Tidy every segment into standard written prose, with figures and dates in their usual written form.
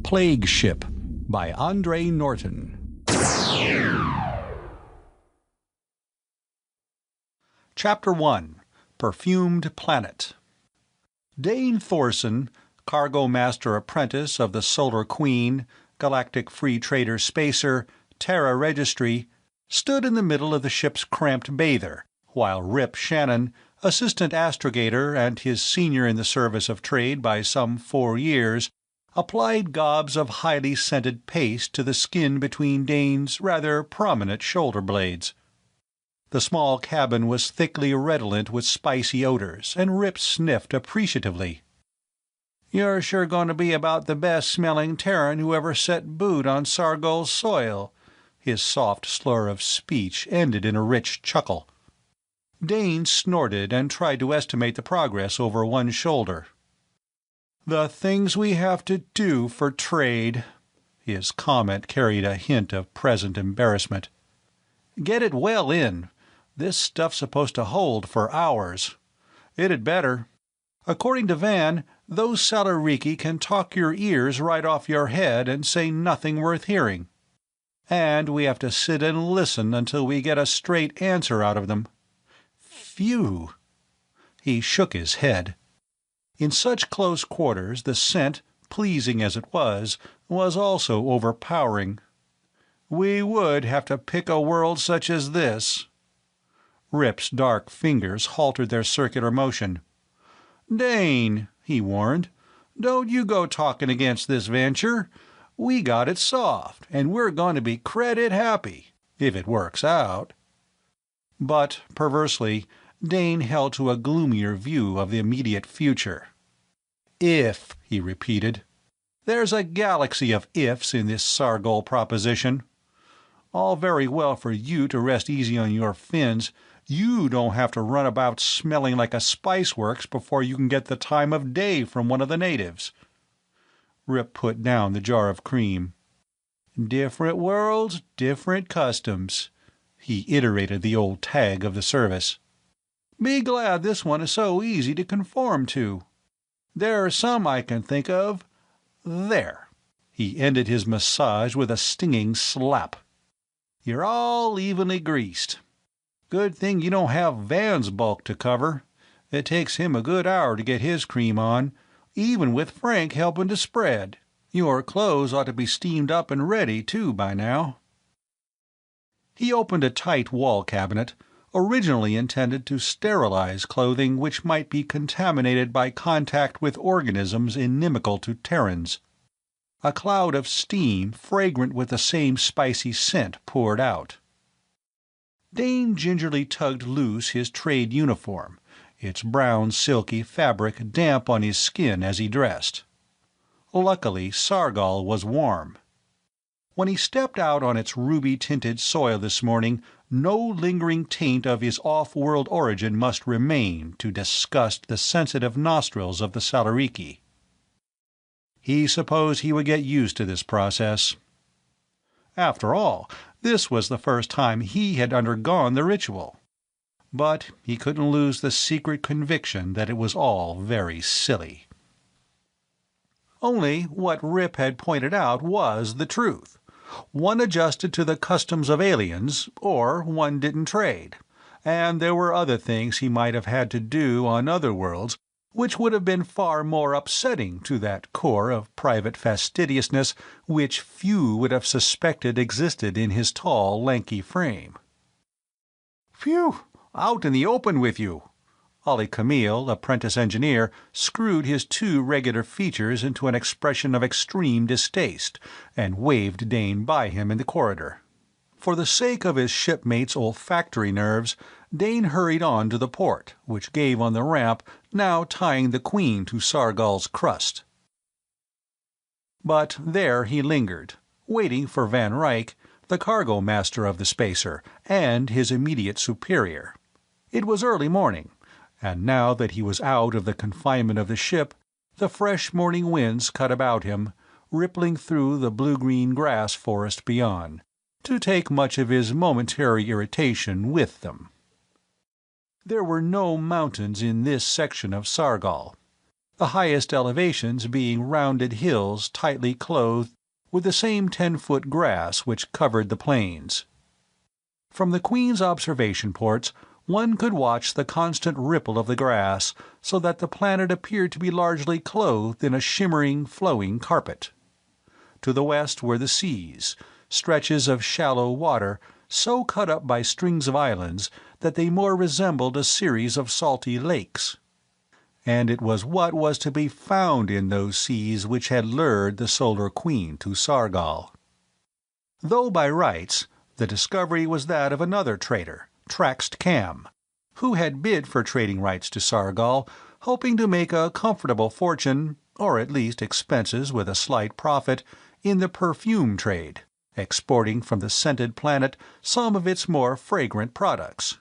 Plague Ship by Andre Norton. Chapter 1. Perfumed Planet. Dane Thorson, cargo master apprentice of the Solar Queen, Galactic Free Trader Spacer, Terra Registry, stood in the middle of the ship's cramped bather, while Rip Shannon, assistant astrogator and his senior in the service of trade by some 4 years, applied gobs of highly scented paste to the skin between Dane's rather prominent shoulder blades. The small cabin was thickly redolent with spicy odors, and Rip sniffed appreciatively. "You're sure going to be about the best-smelling Terran who ever set boot on Sargol's soil." His soft slur of speech ended in a rich chuckle. Dane snorted and tried to estimate the progress over one shoulder. "The things we have to do for trade." His comment carried a hint of present embarrassment. "Get it well in. This stuff's supposed to hold for hours. It'd better. According to Van, those Salariki can talk your ears right off your head and say nothing worth hearing. And we have to sit and listen until we get a straight answer out of them. Phew!" He shook his head. In such close quarters the scent, pleasing as it was also overpowering. "We would have to pick a world such as this." Rip's dark fingers halted their circular motion. "Dane," he warned, "don't you go talking against this venture. We got it soft, and we're going to be credit happy, if it works out." But, perversely, Dane held to a gloomier view of the immediate future. "If," he repeated. "There's a galaxy of ifs in this Sargol proposition. All very well for you to rest easy on your fins. You don't have to run about smelling like a spiceworks before you can get the time of day from one of the natives." Rip put down the jar of cream. "Different worlds, different customs." He iterated the old tag of the service. "Be glad this one is so easy to conform to. There are some I can think of. There." He ended his massage with a stinging slap. "You're all evenly greased. Good thing you don't have Van's bulk to cover. It takes him a good hour to get his cream on, even with Frank helping to spread. Your clothes ought to be steamed up and ready, too, by now." He opened a tight wall cabinet, originally intended to sterilize clothing which might be contaminated by contact with organisms inimical to Terrans. A cloud of steam, fragrant with the same spicy scent, poured out. Dane gingerly tugged loose his trade uniform, its brown silky fabric damp on his skin as he dressed. Luckily, Sargol was warm. When he stepped out on its ruby-tinted soil this morning, no lingering taint of his off-world origin must remain to disgust the sensitive nostrils of the Salariki. He supposed he would get used to this process. After all, this was the first time he had undergone the ritual. But he couldn't lose the secret conviction that it was all very silly. Only what Rip had pointed out was the truth. One adjusted to the customs of aliens, or one didn't trade, and there were other things he might have had to do on other worlds which would have been far more upsetting to that core of private fastidiousness which few would have suspected existed in his tall, lanky frame. "Phew! Out in the open with you!" Ollie Camille, apprentice engineer, screwed his 2 regular features into an expression of extreme distaste, and waved Dane by him in the corridor. For the sake of his shipmates' olfactory nerves, Dane hurried on to the port, which gave on the ramp now tying the Queen to Sargol's crust. But there he lingered, waiting for Van Ryck, the cargo master of the Spacer, and his immediate superior. It was early morning, and now that he was out of the confinement of the ship, the fresh morning winds cut about him, rippling through the blue-green grass forest beyond, to take much of his momentary irritation with them. There were no mountains in this section of Sargol. the highest elevations being rounded hills tightly clothed with the same 10-foot grass which covered the plains. From the Queen's observation ports one could watch the constant ripple of the grass, so that the planet appeared to be largely clothed in a shimmering, flowing carpet. To the west were the seas, stretches of shallow water so cut up by strings of islands that they more resembled a series of salty lakes. And it was what was to be found in those seas which had lured the Solar Queen to Sargal. Though by rights the discovery was that of another trader, Traxt Cam, who had bid for trading rights to Sargal, hoping to make a comfortable fortune, or at least expenses with a slight profit, in the perfume trade, exporting from the scented planet some of its more fragrant products.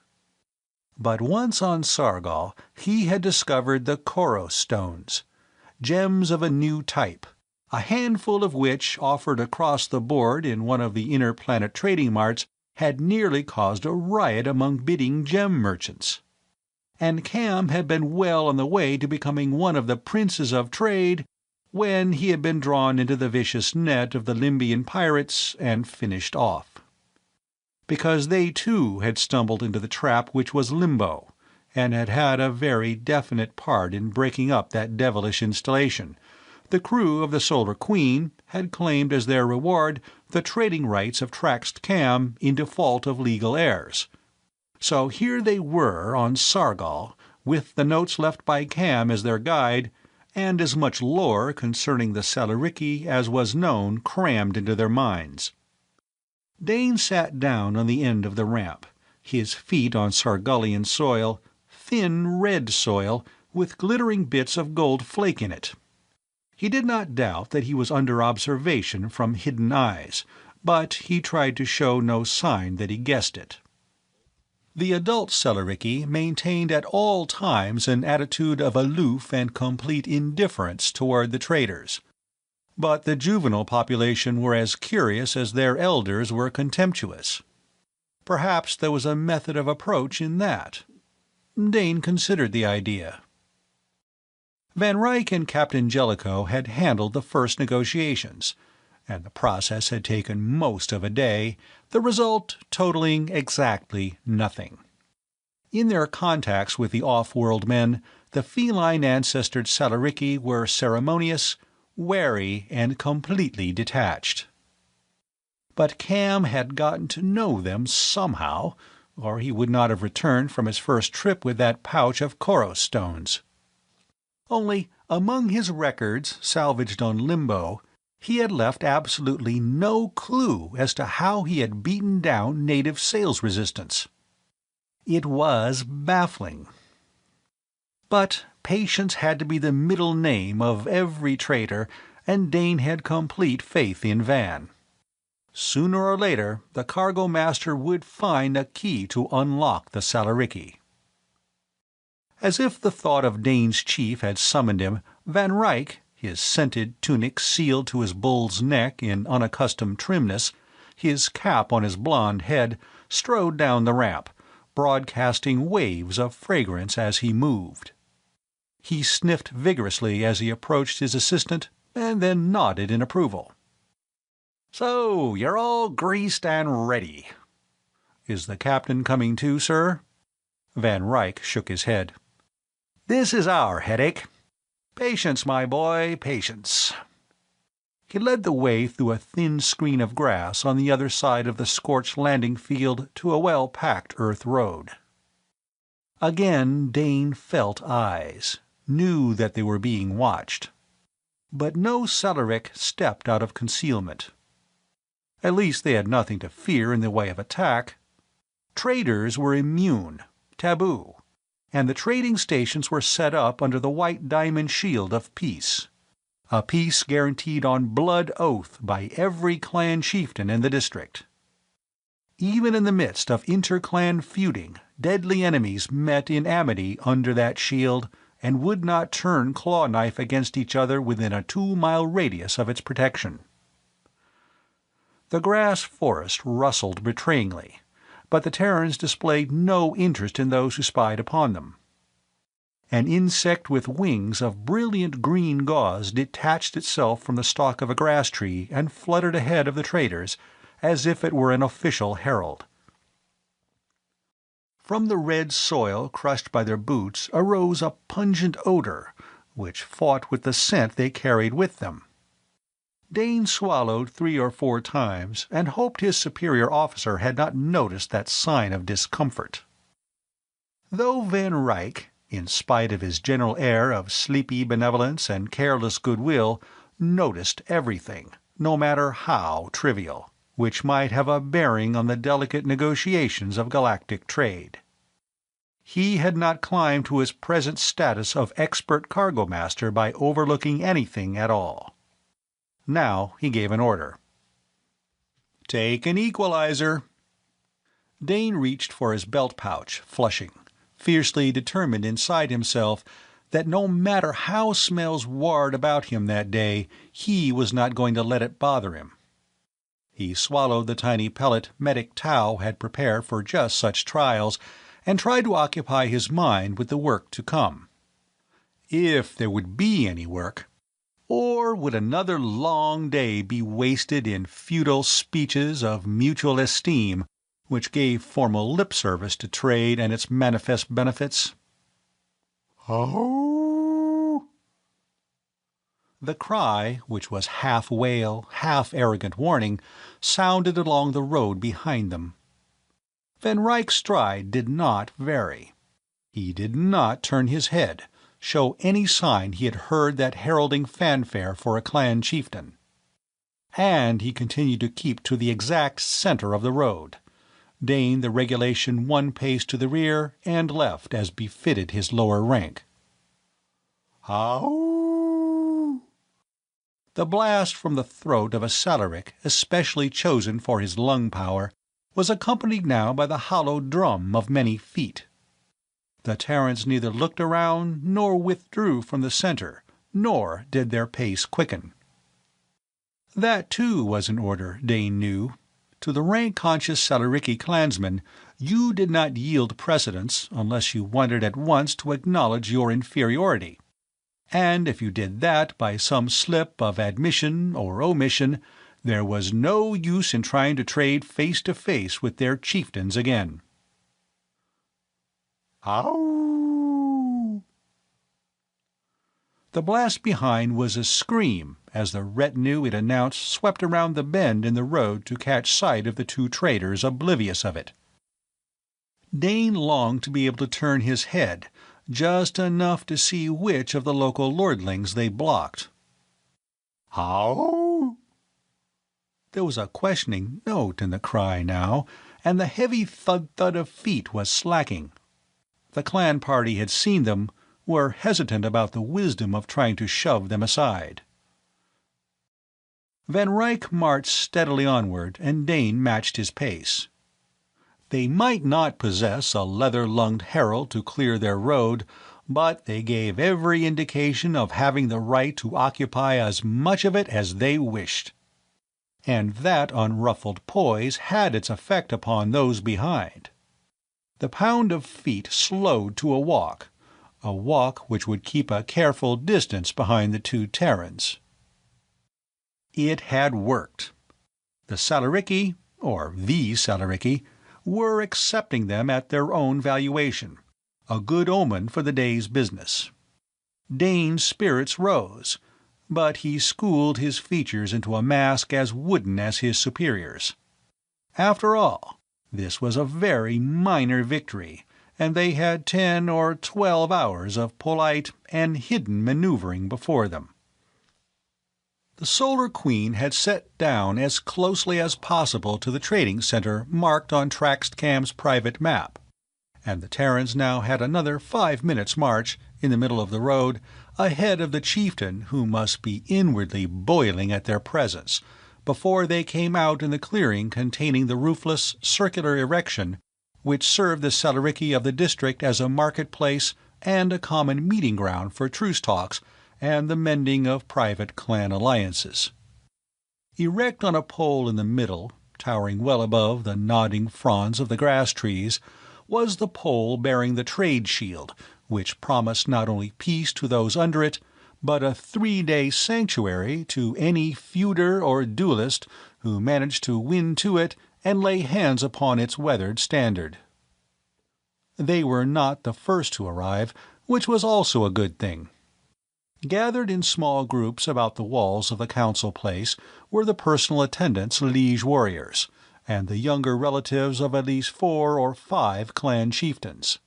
But once on Sargal he had discovered the Koros stones, gems of a new type, a handful of which, offered across the board in one of the inner planet trading marts, had nearly caused a riot among bidding gem merchants. And Cam had been well on the way to becoming one of the princes of trade when he had been drawn into the vicious net of the Limbian pirates and finished off. Because they too had stumbled into the trap which was Limbo, and had had a very definite part in breaking up that devilish installation, the crew of the Solar Queen had claimed as their reward the trading rights of Traxt Cam in default of legal heirs. So here they were on Sargal, with the notes left by Cam as their guide, and as much lore concerning the Salariki as was known crammed into their minds. Dane sat down on the end of the ramp, his feet on Sargallian soil, thin red soil with glittering bits of gold flake in it. He did not doubt that he was under observation from hidden eyes, but he tried to show no sign that he guessed it. The adult Salariki maintained at all times an attitude of aloof and complete indifference toward the traders, but the juvenile population were as curious as their elders were contemptuous. Perhaps there was a method of approach in that. Dane considered the idea. Van Ryck and Captain Jellicoe had handled the first negotiations, and the process had taken most of a day, the result totaling exactly nothing. In their contacts with the off-world men, the feline-ancestored Salariki were ceremonious, wary, and completely detached. But Cam had gotten to know them somehow, or he would not have returned from his first trip with that pouch of Koros stones. Only, among his records salvaged on Limbo, he had left absolutely no clue as to how he had beaten down native sales resistance. It was baffling. But patience had to be the middle name of every trader, and Dane had complete faith in Van. Sooner or later, the cargo master would find a key to unlock the Salariki. As if the thought of Dane's chief had summoned him, Van Ryck, his scented tunic sealed to his bull's neck in unaccustomed trimness, his cap on his blond head, strode down the ramp, broadcasting waves of fragrance as he moved. He sniffed vigorously as he approached his assistant, and then nodded in approval. "So, you're all greased and ready. Is the captain coming too, sir?" Van Ryck shook his head. "This is our headache. Patience, my boy, patience." He led the way through a thin screen of grass on the other side of the scorched landing field to a well-packed earth road. Again Dane felt eyes, knew that they were being watched. But no Salarik stepped out of concealment. At least they had nothing to fear in the way of attack. Traders were immune, taboo, and the trading stations were set up under the white diamond shield of peace, a peace guaranteed on blood oath by every clan chieftain in the district. Even in the midst of inter-clan feuding, deadly enemies met in amity under that shield and would not turn claw-knife against each other within a 2-mile radius of its protection. The grass forest rustled betrayingly, but the Terrans displayed no interest in those who spied upon them. An insect with wings of brilliant green gauze detached itself from the stalk of a grass tree and fluttered ahead of the traders, as if it were an official herald. From the red soil crushed by their boots arose a pungent odor, which fought with the scent they carried with them. Dane swallowed 3 or 4 times and hoped his superior officer had not noticed that sign of discomfort. Though Van Ryck, in spite of his general air of sleepy benevolence and careless goodwill, noticed everything, no matter how trivial, which might have a bearing on the delicate negotiations of galactic trade. He had not climbed to his present status of expert cargo master by overlooking anything at all. Now he gave an order. "Take an equalizer." Dane reached for his belt pouch, flushing, fiercely determined inside himself that no matter how smells warred about him that day, he was not going to let it bother him. He swallowed the tiny pellet Medic Tau had prepared for just such trials, and tried to occupy his mind with the work to come. If there would be any work. Or would another long day be wasted in futile speeches of mutual esteem, which gave formal lip service to trade and its manifest benefits? Oh! The cry, which was half wail, half arrogant warning, sounded along the road behind them. Van Ryck's stride did not vary. He did not turn his head, show any sign he had heard that heralding fanfare for a clan chieftain. And he continued to keep to the exact center of the road, Dane the regulation 1 pace to the rear and left as befitted his lower rank. How? The blast from the throat of a Salaric, especially chosen for his lung power, was accompanied now by the hollow drum of many feet. The Terrans neither looked around nor withdrew from the center, nor did their pace quicken. That, too, was an order, Dane knew. To the rank-conscious Salariki clansmen, you did not yield precedence unless you wanted at once to acknowledge your inferiority. And if you did that by some slip of admission or omission, there was no use in trying to trade face-to-face with their chieftains again. Ow! The blast behind was a scream as the retinue it announced swept around the bend in the road to catch sight of the 2 traders oblivious of it. Dane longed to be able to turn his head, just enough to see which of the local lordlings they blocked. How? There was a questioning note in the cry now, and the heavy thud-thud of feet was slacking. The clan party had seen them, were hesitant about the wisdom of trying to shove them aside. Van Ryck marched steadily onward, and Dane matched his pace. They might not possess a leather-lunged herald to clear their road, but they gave every indication of having the right to occupy as much of it as they wished. And that unruffled poise had its effect upon those behind. The pound of feet slowed to a walk which would keep a careful distance behind the 2 Terrans. It had worked. The Salariki, or the Salariki, were accepting them at their own valuation, a good omen for the day's business. Dane's spirits rose, but he schooled his features into a mask as wooden as his superiors. After all, this was a very minor victory, and they had 10 or 12 hours of polite and hidden maneuvering before them. The Solar Queen had set down as closely as possible to the trading center marked on Traxcam's private map, and the Terrans now had another 5 minutes' march, in the middle of the road, ahead of the chieftain who must be inwardly boiling at their presence, before they came out in the clearing containing the roofless, circular erection which served the Salariki of the district as a marketplace and a common meeting ground for truce talks and the mending of private clan alliances. Erect on a pole in the middle, towering well above the nodding fronds of the grass trees, was the pole bearing the trade shield, which promised not only peace to those under it, but a 3-day sanctuary to any feuder or duellist who managed to win to it and lay hands upon its weathered standard. They were not the first to arrive, which was also a good thing. Gathered in small groups about the walls of the council place were the personal attendants' liege warriors, and the younger relatives of at least 4 or 5 clan chieftains.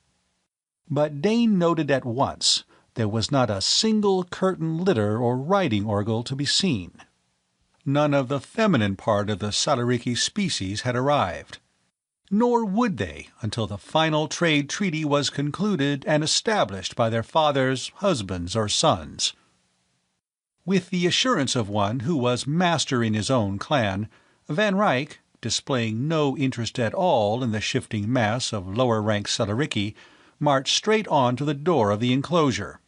But Dane noted at once there was not a single curtain litter or riding orgle to be seen. None of the feminine part of the Salariki species had arrived. Nor would they until the final trade treaty was concluded and established by their fathers, husbands, or sons. With the assurance of one who was master in his own clan, Van Ryck, displaying no interest at all in the shifting mass of lower-ranked Salariki, marched straight on to the door of the enclosure.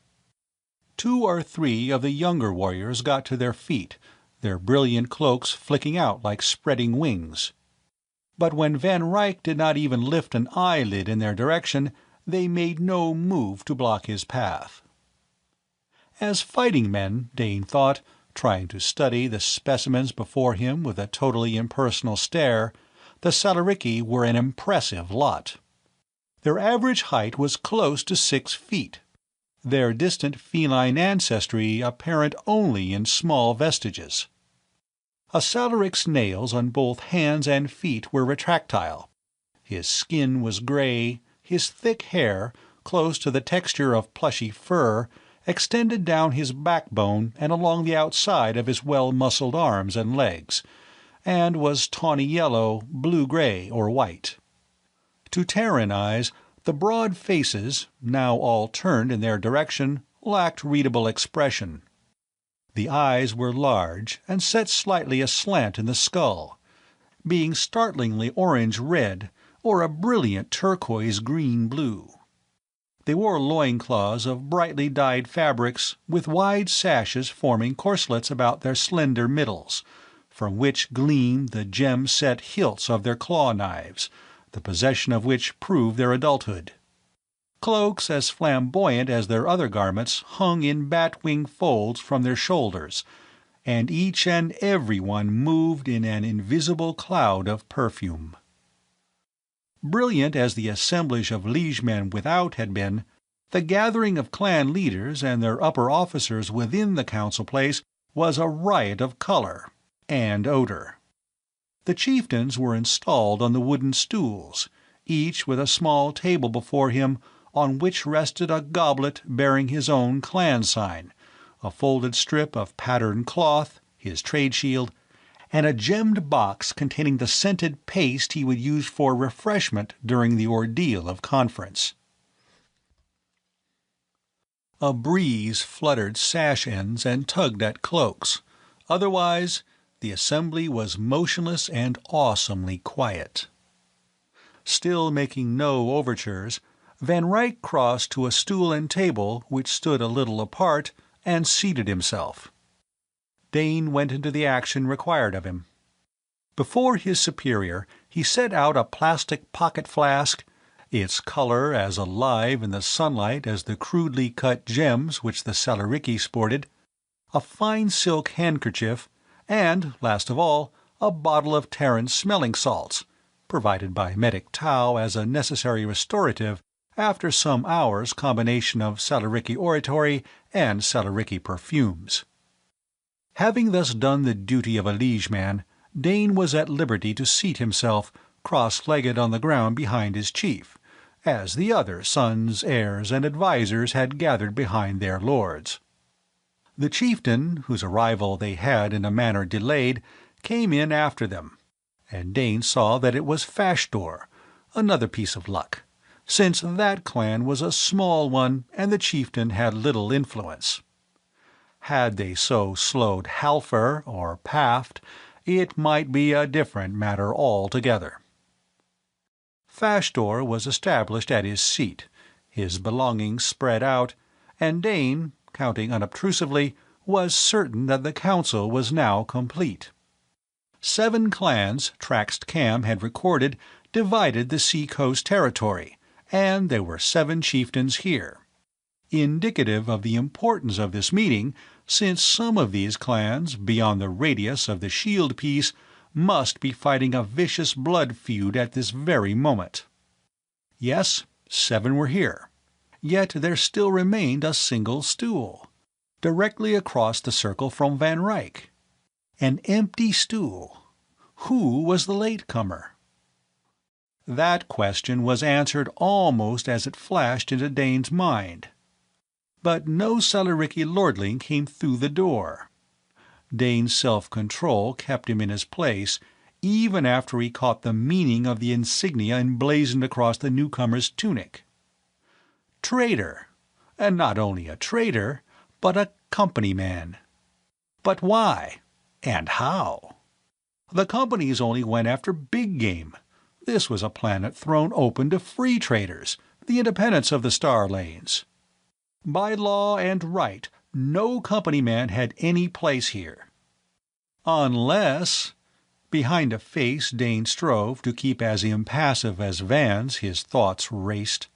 2 or 3 of the younger warriors got to their feet, their brilliant cloaks flicking out like spreading wings. But when Van Ryck did not even lift an eyelid in their direction, they made no move to block his path. As fighting men, Dane thought, trying to study the specimens before him with a totally impersonal stare, the Salariki were an impressive lot. Their average height was close to 6 feet, their distant feline ancestry apparent only in small vestiges. A Salaric's nails on both hands and feet were retractile. His skin was gray, his thick hair, close to the texture of plushy fur, extended down his backbone and along the outside of his well-muscled arms and legs, and was tawny yellow, blue-gray, or white. To Terran eyes, the broad faces, now all turned in their direction, lacked readable expression. The eyes were large and set slightly aslant in the skull, being startlingly orange-red or a brilliant turquoise-green-blue. They wore loincloths of brightly dyed fabrics with wide sashes forming corselets about their slender middles, from which gleamed the gem-set hilts of their claw knives, the possession of which proved their adulthood. Cloaks as flamboyant as their other garments hung in bat-wing folds from their shoulders, and each and every one moved in an invisible cloud of perfume. Brilliant as the assemblage of liegemen without had been, the gathering of clan leaders and their upper officers within the council place was a riot of color and odor. The chieftains were installed on the wooden stools, each with a small table before him on which rested a goblet bearing his own clan sign, a folded strip of patterned cloth, his trade shield, and a gemmed box containing the scented paste he would use for refreshment during the ordeal of conference. A breeze fluttered sash ends and tugged at cloaks. Otherwise, the assembly was motionless and awesomely quiet. Still making no overtures, Van Ryck crossed to a stool and table which stood a little apart and seated himself. Dane went into the action required of him. Before his superior he set out a plastic pocket flask, its color as alive in the sunlight as the crudely cut gems which the Salariki sported, a fine silk handkerchief, and, last of all, a bottle of Terran smelling salts, provided by Medic Tau as a necessary restorative after some hours' combination of Salariki oratory and Salariki perfumes. Having thus done the duty of a liegeman, Dane was at liberty to seat himself cross-legged on the ground behind his chief, as the other sons, heirs, and advisers had gathered behind their lords. The chieftain, whose arrival they had in a manner delayed, came in after them, and Dane saw that it was Fashdor, another piece of luck, since that clan was a small one and the chieftain had little influence. Had they so slowed Halfer or Paft, it might be a different matter altogether. Fashdor was established at his seat, his belongings spread out, and Dane, counting unobtrusively, was certain that the council was now complete. 7 clans, Traxt Cam had recorded, divided the sea-coast territory, and there were 7 chieftains here. indicative of the importance of this meeting, since some of these clans, beyond the radius of the shield piece, must be fighting a vicious blood feud at this very moment. Yes, 7 were here. Yet there still remained a single stool, directly across the circle from Van Ryck. An empty stool. Who was the latecomer? That question was answered almost as it flashed into Dane's mind. But no Celerici lordling came through the door. Dane's self-control kept him in his place, even after he caught the meaning of the insignia emblazoned across the newcomer's tunic. Traitor. And not only a traitor, but a company man. But why? And how? The companies only went after big game. This was a planet thrown open to free traders, the independents of the star lanes. By law and right, no company man had any place here. Unless... Behind a face Dane strove to keep as impassive as Van's, his thoughts raced.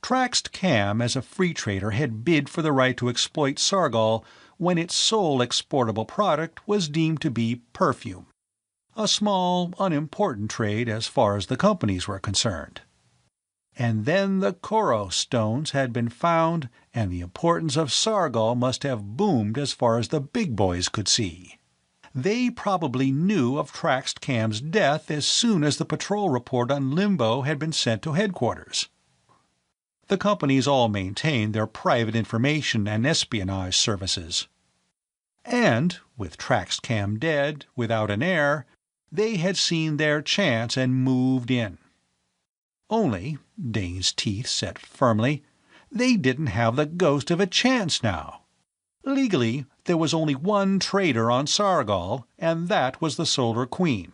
Traxt Cam as a free trader had bid for the right to exploit Sargol when its sole exportable product was deemed to be perfume, a small, unimportant trade as far as the companies were concerned. And then the Koro stones had been found, and the importance of Sargol must have boomed as far as the big boys could see. They probably knew of Traxt Cam's death as soon as the patrol report on Limbo had been sent to headquarters. The companies all maintained their private information and espionage services. And, with Traxt Cam dead, without an heir, they had seen their chance and moved in. Only, Dane's teeth set firmly, they didn't have the ghost of a chance now. Legally, there was only one trader on Sargol, and that was the Solar Queen.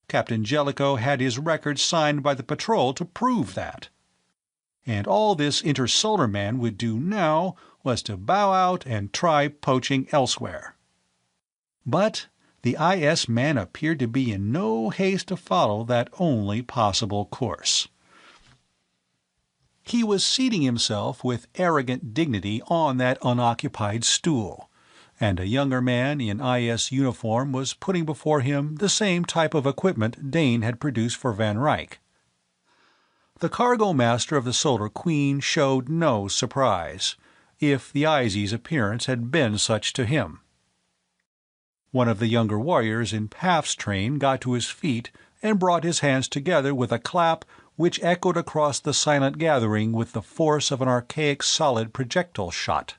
Captain Jellicoe had his record signed by the patrol to prove that. And all this intersolar man would do now was to bow out and try poaching elsewhere. But the IS man appeared to be in no haste to follow that only possible course. He was seating himself with arrogant dignity on that unoccupied stool, and a younger man in IS uniform was putting before him the same type of equipment Dane had produced for Van Ryck. The cargo master of the Solar Queen showed no surprise, if the IZ's appearance had been such to him. One of the younger warriors in Paff's train got to his feet and brought his hands together with a clap which echoed across the silent gathering with the force of an archaic solid projectile shot.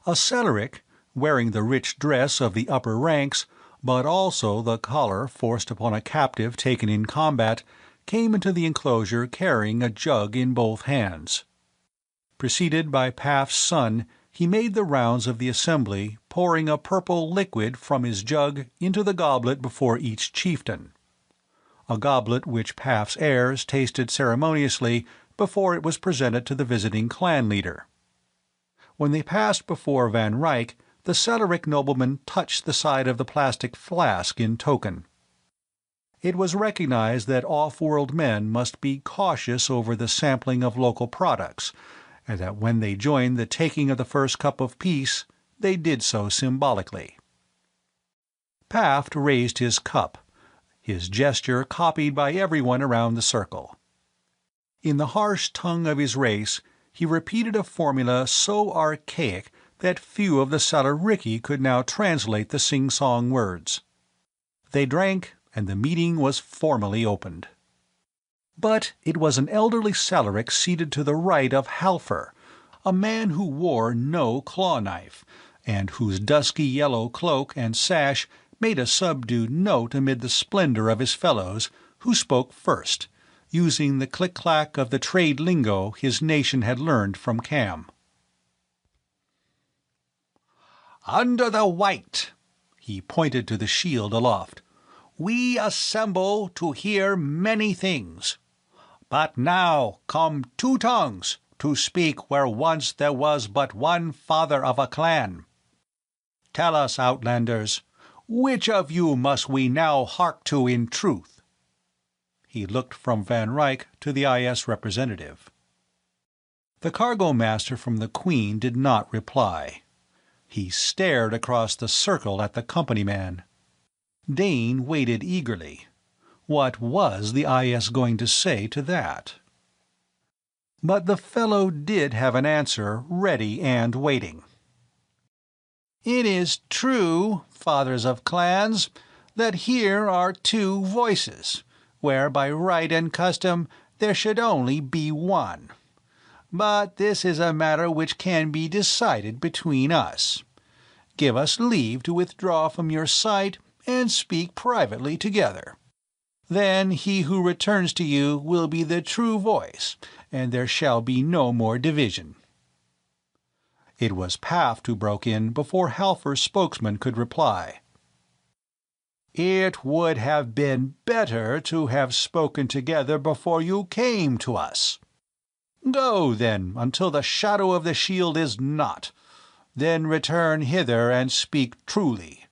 A Celeric, wearing the rich dress of the upper ranks, but also the collar forced upon a captive taken in combat, came into the enclosure carrying a jug in both hands. Preceded by Paff's son, he made the rounds of the assembly, pouring a purple liquid from his jug into the goblet before each chieftain. A goblet which Paff's heirs tasted ceremoniously before it was presented to the visiting clan leader. When they passed before Van Ryck, the Celeric nobleman touched the side of the plastic flask in token. It was recognized that off-world men must be cautious over the sampling of local products, and that when they joined the taking of the first cup of peace, they did so symbolically. Paff raised his cup, his gesture copied by everyone around the circle. In the harsh tongue of his race, he repeated a formula so archaic that few of the Celerici could now translate the sing-song words. They drank, and the meeting was formally opened. But it was an elderly Celeric seated to the right of Halfer, a man who wore no claw-knife, and whose dusky yellow cloak and sash made a subdued note amid the splendor of his fellows, who spoke first, using the click-clack of the trade lingo his nation had learned from Cam. "Under the white," he pointed to the shield aloft, "we assemble to hear many things. But now come two tongues to speak where once there was but one father of a clan. Tell us, Outlanders, which of you must we now hark to in truth?" He looked from Van Ryck to the IS representative. The cargo master from the Queen did not reply. He stared across the circle at the company man. Dane waited eagerly. What was the IS going to say to that? But the fellow did have an answer ready and waiting. "It is true, fathers of clans, that here are two voices, where by right and custom there should only be one. But this is a matter which can be decided between us. Give us leave to withdraw from your sight and speak privately together. Then he who returns to you will be the true voice, and there shall be no more division." It was Paft who broke in before Halfer's spokesman could reply. "It would have been better to have spoken together before you came to us. Go, then, until the shadow of the shield is not. Then return hither and speak truly.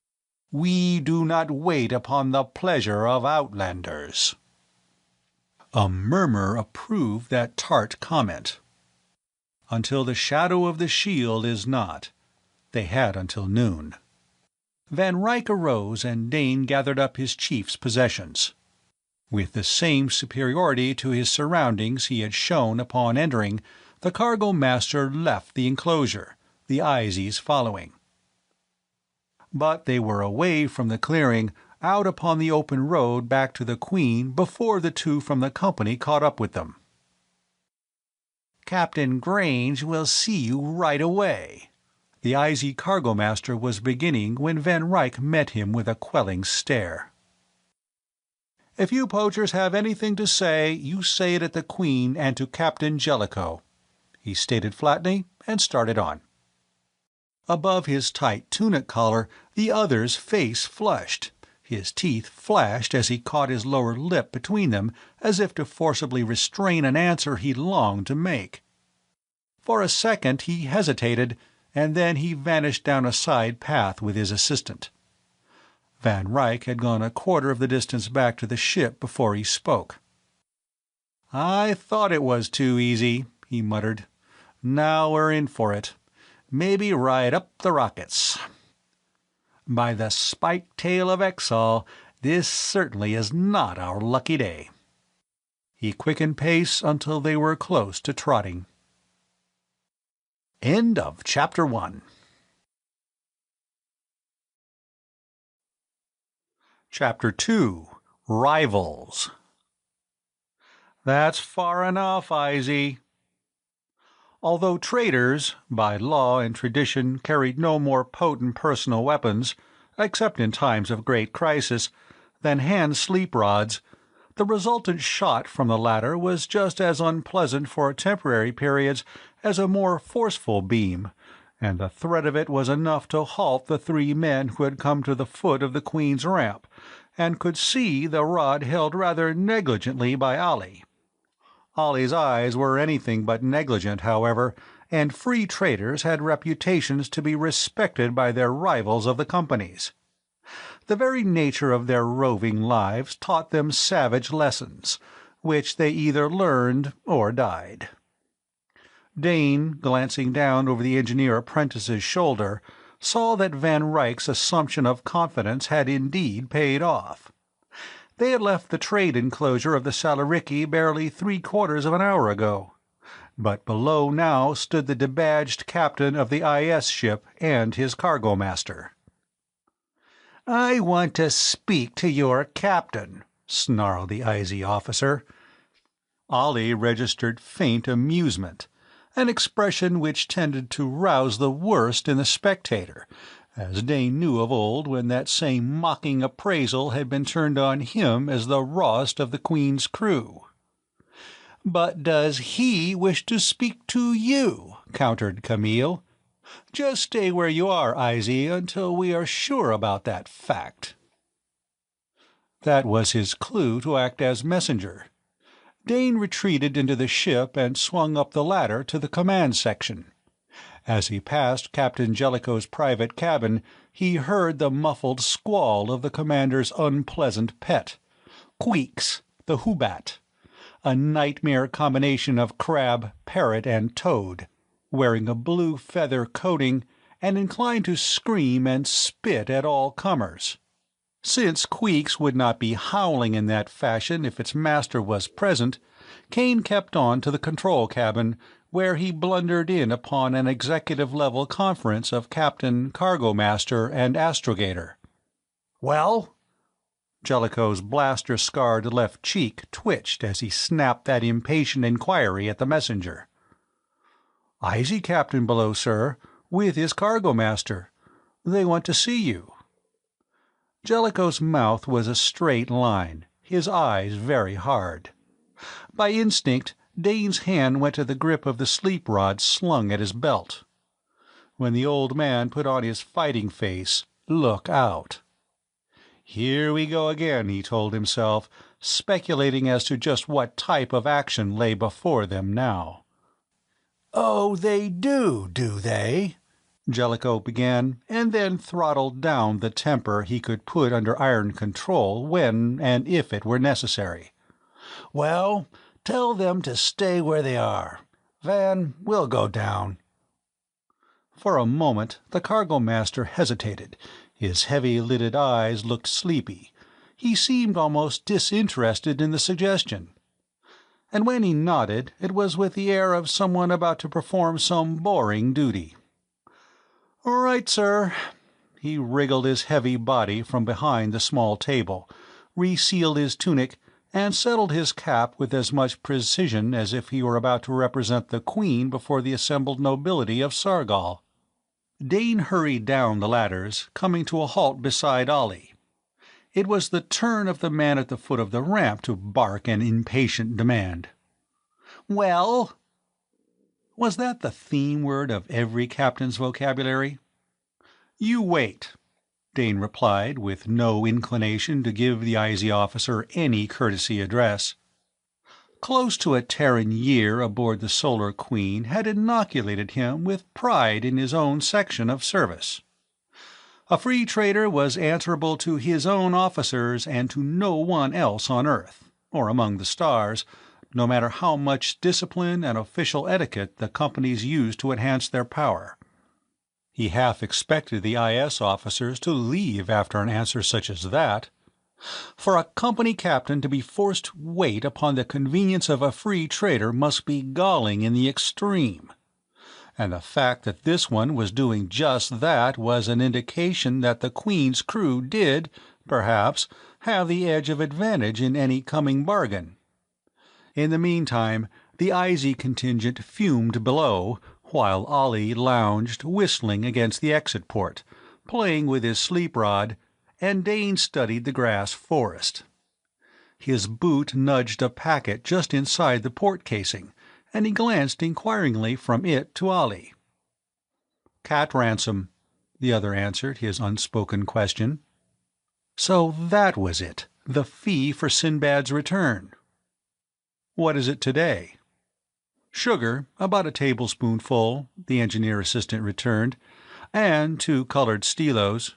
We do not wait upon the pleasure of outlanders." A murmur approved that tart comment. Until the shadow of the shield is not. They had until noon. Van Ryck arose and Dane gathered up his chief's possessions. With the same superiority to his surroundings he had shown upon entering, the cargo master left the enclosure, the Izies following. But they were away from the clearing, out upon the open road back to the Queen before the two from the company caught up with them. "Captain Grange will see you right away," the Izie cargo master was beginning when Van Ryck met him with a quelling stare. "If you poachers have anything to say, you say it at the Queen and to Captain Jellicoe," he stated flatly, and started on. Above his tight tunic collar, the other's face flushed. His teeth flashed as he caught his lower lip between them, as if to forcibly restrain an answer he longed to make. For a second he hesitated, and then he vanished down a side path with his assistant. Van Ryck had gone a quarter of the distance back to the ship before he spoke. "I thought it was too easy," he muttered. "Now we're in for it. Maybe right up the rockets. By the spike-tail of Exal, this certainly is not our lucky day." He quickened pace until they were close to trotting. End of Chapter 1. Chapter 2. Rivals. "That's far enough, Izie." Although traders, by law and tradition, carried no more potent personal weapons, except in times of great crisis, than hand sleep rods, the resultant shot from the latter was just as unpleasant for temporary periods as a more forceful beam, and the threat of it was enough to halt the three men who had come to the foot of the Queen's ramp, and could see the rod held rather negligently by Ollie. Ollie's eyes were anything but negligent, however, and free traders had reputations to be respected by their rivals of the companies. The very nature of their roving lives taught them savage lessons, which they either learned or died. Dane, glancing down over the engineer apprentice's shoulder, saw that Van Ryck's assumption of confidence had indeed paid off. They had left the trade enclosure of the Salaricky barely 3/4 of an hour ago, but below now stood the debadged captain of the IS ship and his cargo master. "I want to speak to your captain," snarled the Izie officer. Ollie registered faint amusement, an expression which tended to rouse the worst in the spectator, as Dane knew of old when that same mocking appraisal had been turned on him as the rawest of the Queen's crew. "But does he wish to speak to you?" countered Camille. "Just stay where you are, Izie, until we are sure about that fact." That was his clue to act as messenger. Dane retreated into the ship and swung up the ladder to the command section. As he passed Captain Jellicoe's private cabin, he heard the muffled squall of the commander's unpleasant pet, Queeks, the Hoobat. a nightmare combination of crab, parrot, and toad, wearing a blue feather coating and inclined to scream and spit at all comers. Since Queeks would not be howling in that fashion if its master was present, Kane kept on to the control cabin, where he blundered in upon an executive-level conference of captain, cargo master, and astrogator. "Well?" Jellicoe's blaster-scarred left cheek twitched as he snapped that impatient inquiry at the messenger. "Easy captain below, sir, with his cargo master. They want to see you." Jellicoe's mouth was a straight line, his eyes very hard. By instinct, Dane's hand went to the grip of the sleep rod slung at his belt. When the old man put on his fighting face, look out. Here we go again, he told himself, speculating as to just what type of action lay before them now. "Oh, they do they?" Jellicoe began, and then throttled down the temper he could put under iron control when and if it were necessary. "Well, tell them to stay where they are. Van, we'll go down." For a moment the cargo master hesitated. His heavy-lidded eyes looked sleepy. He seemed almost disinterested in the suggestion. And when he nodded, it was with the air of someone about to perform some boring duty. "All right, sir." He wriggled his heavy body from behind the small table, resealed his tunic, and settled his cap with as much precision as if he were about to represent the Queen before the assembled nobility of Sargal. Dane hurried down the ladders, coming to a halt beside Ollie. It was the turn of the man at the foot of the ramp to bark an impatient demand. "Well?" Was that the theme word of every captain's vocabulary? "You wait," Dane replied, with no inclination to give the easy officer any courtesy address. Close to a Terran year aboard the Solar Queen had inoculated him with pride in his own section of service. A free trader was answerable to his own officers and to no one else on Earth, or among the stars, no matter how much discipline and official etiquette the companies used to enhance their power. He half expected the IS officers to leave after an answer such as that. For a company captain to be forced to wait upon the convenience of a free trader must be galling in the extreme. And the fact that this one was doing just that was an indication that the Queen's crew did, perhaps, have the edge of advantage in any coming bargain. In the meantime, the IZ contingent fumed below, while Ollie lounged, whistling against the exit port, playing with his sleep rod, and Dane studied the grass forest. His boot nudged a packet just inside the port casing, and he glanced inquiringly from it to Ollie. "Cat ransom," the other answered his unspoken question. So that was it, the fee for Sinbad's return. "What is it today?" "Sugar, about a tablespoonful," the engineer assistant returned, "and 2 colored stelos.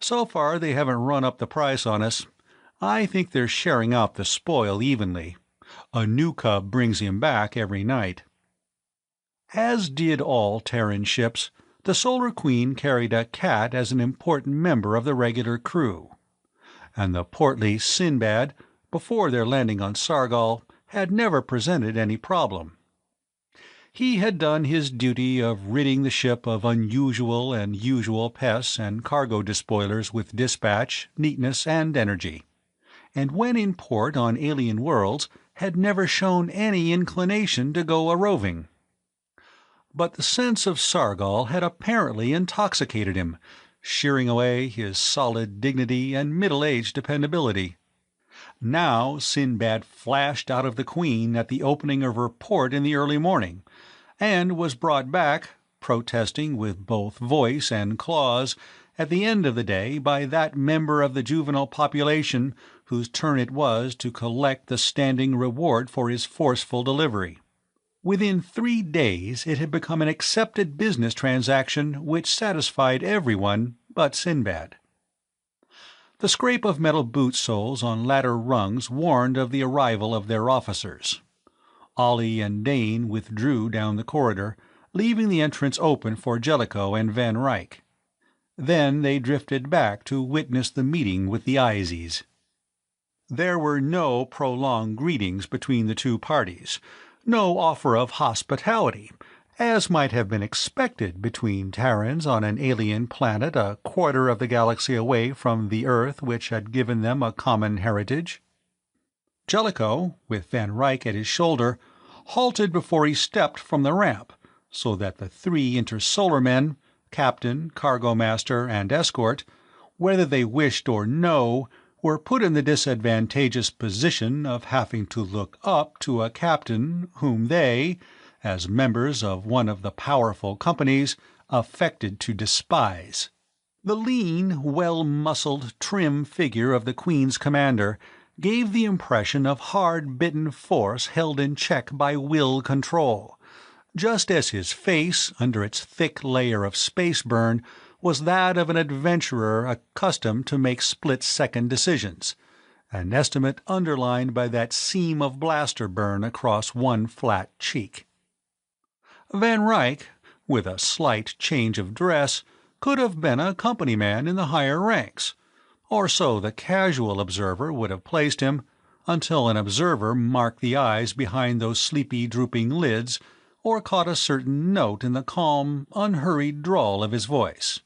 So far they haven't run up the price on us. I think they're sharing out the spoil evenly. A new cub brings him back every night." As did all Terran ships, the Solar Queen carried a cat as an important member of the regular crew. And the portly Sinbad, before their landing on Sargal, had never presented any problem. He had done his duty of ridding the ship of unusual and usual pests and cargo despoilers with dispatch, neatness, and energy, and when in port on alien worlds had never shown any inclination to go a-roving. But the sense of Sargal had apparently intoxicated him, shearing away his solid dignity and middle-aged dependability. Now Sinbad flashed out of the Queen at the opening of her port in the early morning, and was brought back, protesting with both voice and claws, at the end of the day by that member of the juvenile population whose turn it was to collect the standing reward for his forceful delivery. Within 3 days it had become an accepted business transaction which satisfied everyone but Sinbad. The scrape of metal boot soles on ladder rungs warned of the arrival of their officers. Ollie and Dane withdrew down the corridor, leaving the entrance open for Jellicoe and Van Ryck. Then they drifted back to witness the meeting with the Izies. There were no prolonged greetings between the two parties, no offer of hospitality, as might have been expected between Terrans on an alien planet a quarter of the galaxy away from the Earth which had given them a common heritage. Jellicoe, with Van Ryck at his shoulder, halted before he stepped from the ramp, so that the three intersolar men, captain, cargo master, and escort, whether they wished or no, were put in the disadvantageous position of having to look up to a captain whom they, as members of one of the powerful companies, affected to despise. The lean, well-muscled, trim figure of the Queen's commander gave the impression of hard-bitten force held in check by will control, just as his face, under its thick layer of space burn, was that of an adventurer accustomed to make split-second decisions, an estimate underlined by that seam of blaster burn across one flat cheek. Van Ryck, with a slight change of dress, could have been a company man in the higher ranks, or so the casual observer would have placed him, until an observer marked the eyes behind those sleepy drooping lids, or caught a certain note in the calm, unhurried drawl of his voice.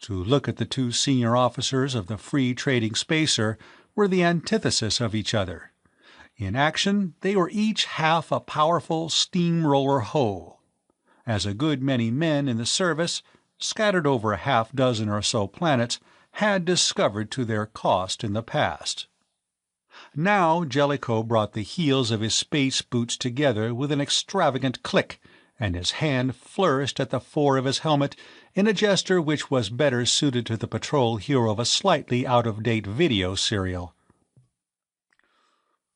To look at the two senior officers of the free-trading spacer were the antithesis of each other. In action, they were each half a powerful steamroller whole. As a good many men in the service, scattered over a half-dozen or so planets, had discovered to their cost in the past. Now Jellicoe brought the heels of his space boots together with an extravagant click, and his hand flourished at the fore of his helmet in a gesture which was better suited to the patrol hero of a slightly out-of-date video serial.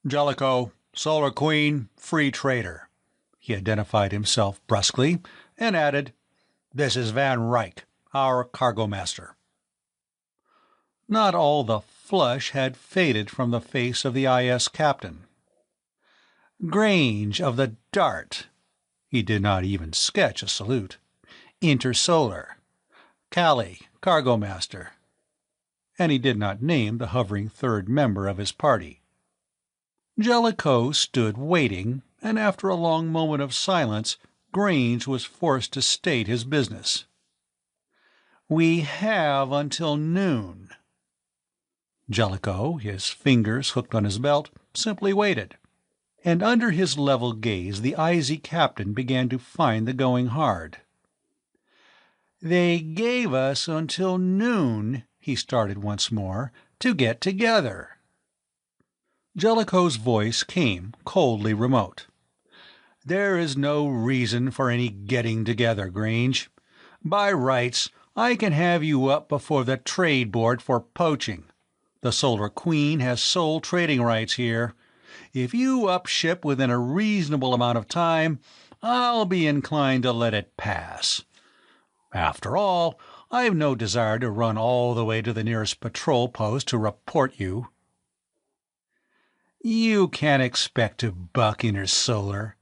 "Jellicoe, Solar Queen, Free Trader," he identified himself brusquely, and added, "This is Van Ryck, our cargo master." Not all the flush had faded from the face of the IS captain. "Grange of the Dart." He did not even sketch a salute. "Intersolar. Callie, cargo master." And he did not name the hovering third member of his party. Jellicoe stood waiting, and after a long moment of silence, Grange was forced to state his business. "We have until noon." Jellicoe, his fingers hooked on his belt, simply waited, and under his level gaze the Izzy captain began to find the going hard. "They gave us until noon," he started once more, "to get together." Jellicoe's voice came coldly remote. "There is no reason for any getting together, Grange. By rights, I can have you up before the Trade Board for poaching. The Solar Queen has sole trading rights here. If you up ship within a reasonable amount of time, I'll be inclined to let it pass. After all, I've no desire to run all the way to the nearest patrol post to report you." "You can't expect to buck intersolar.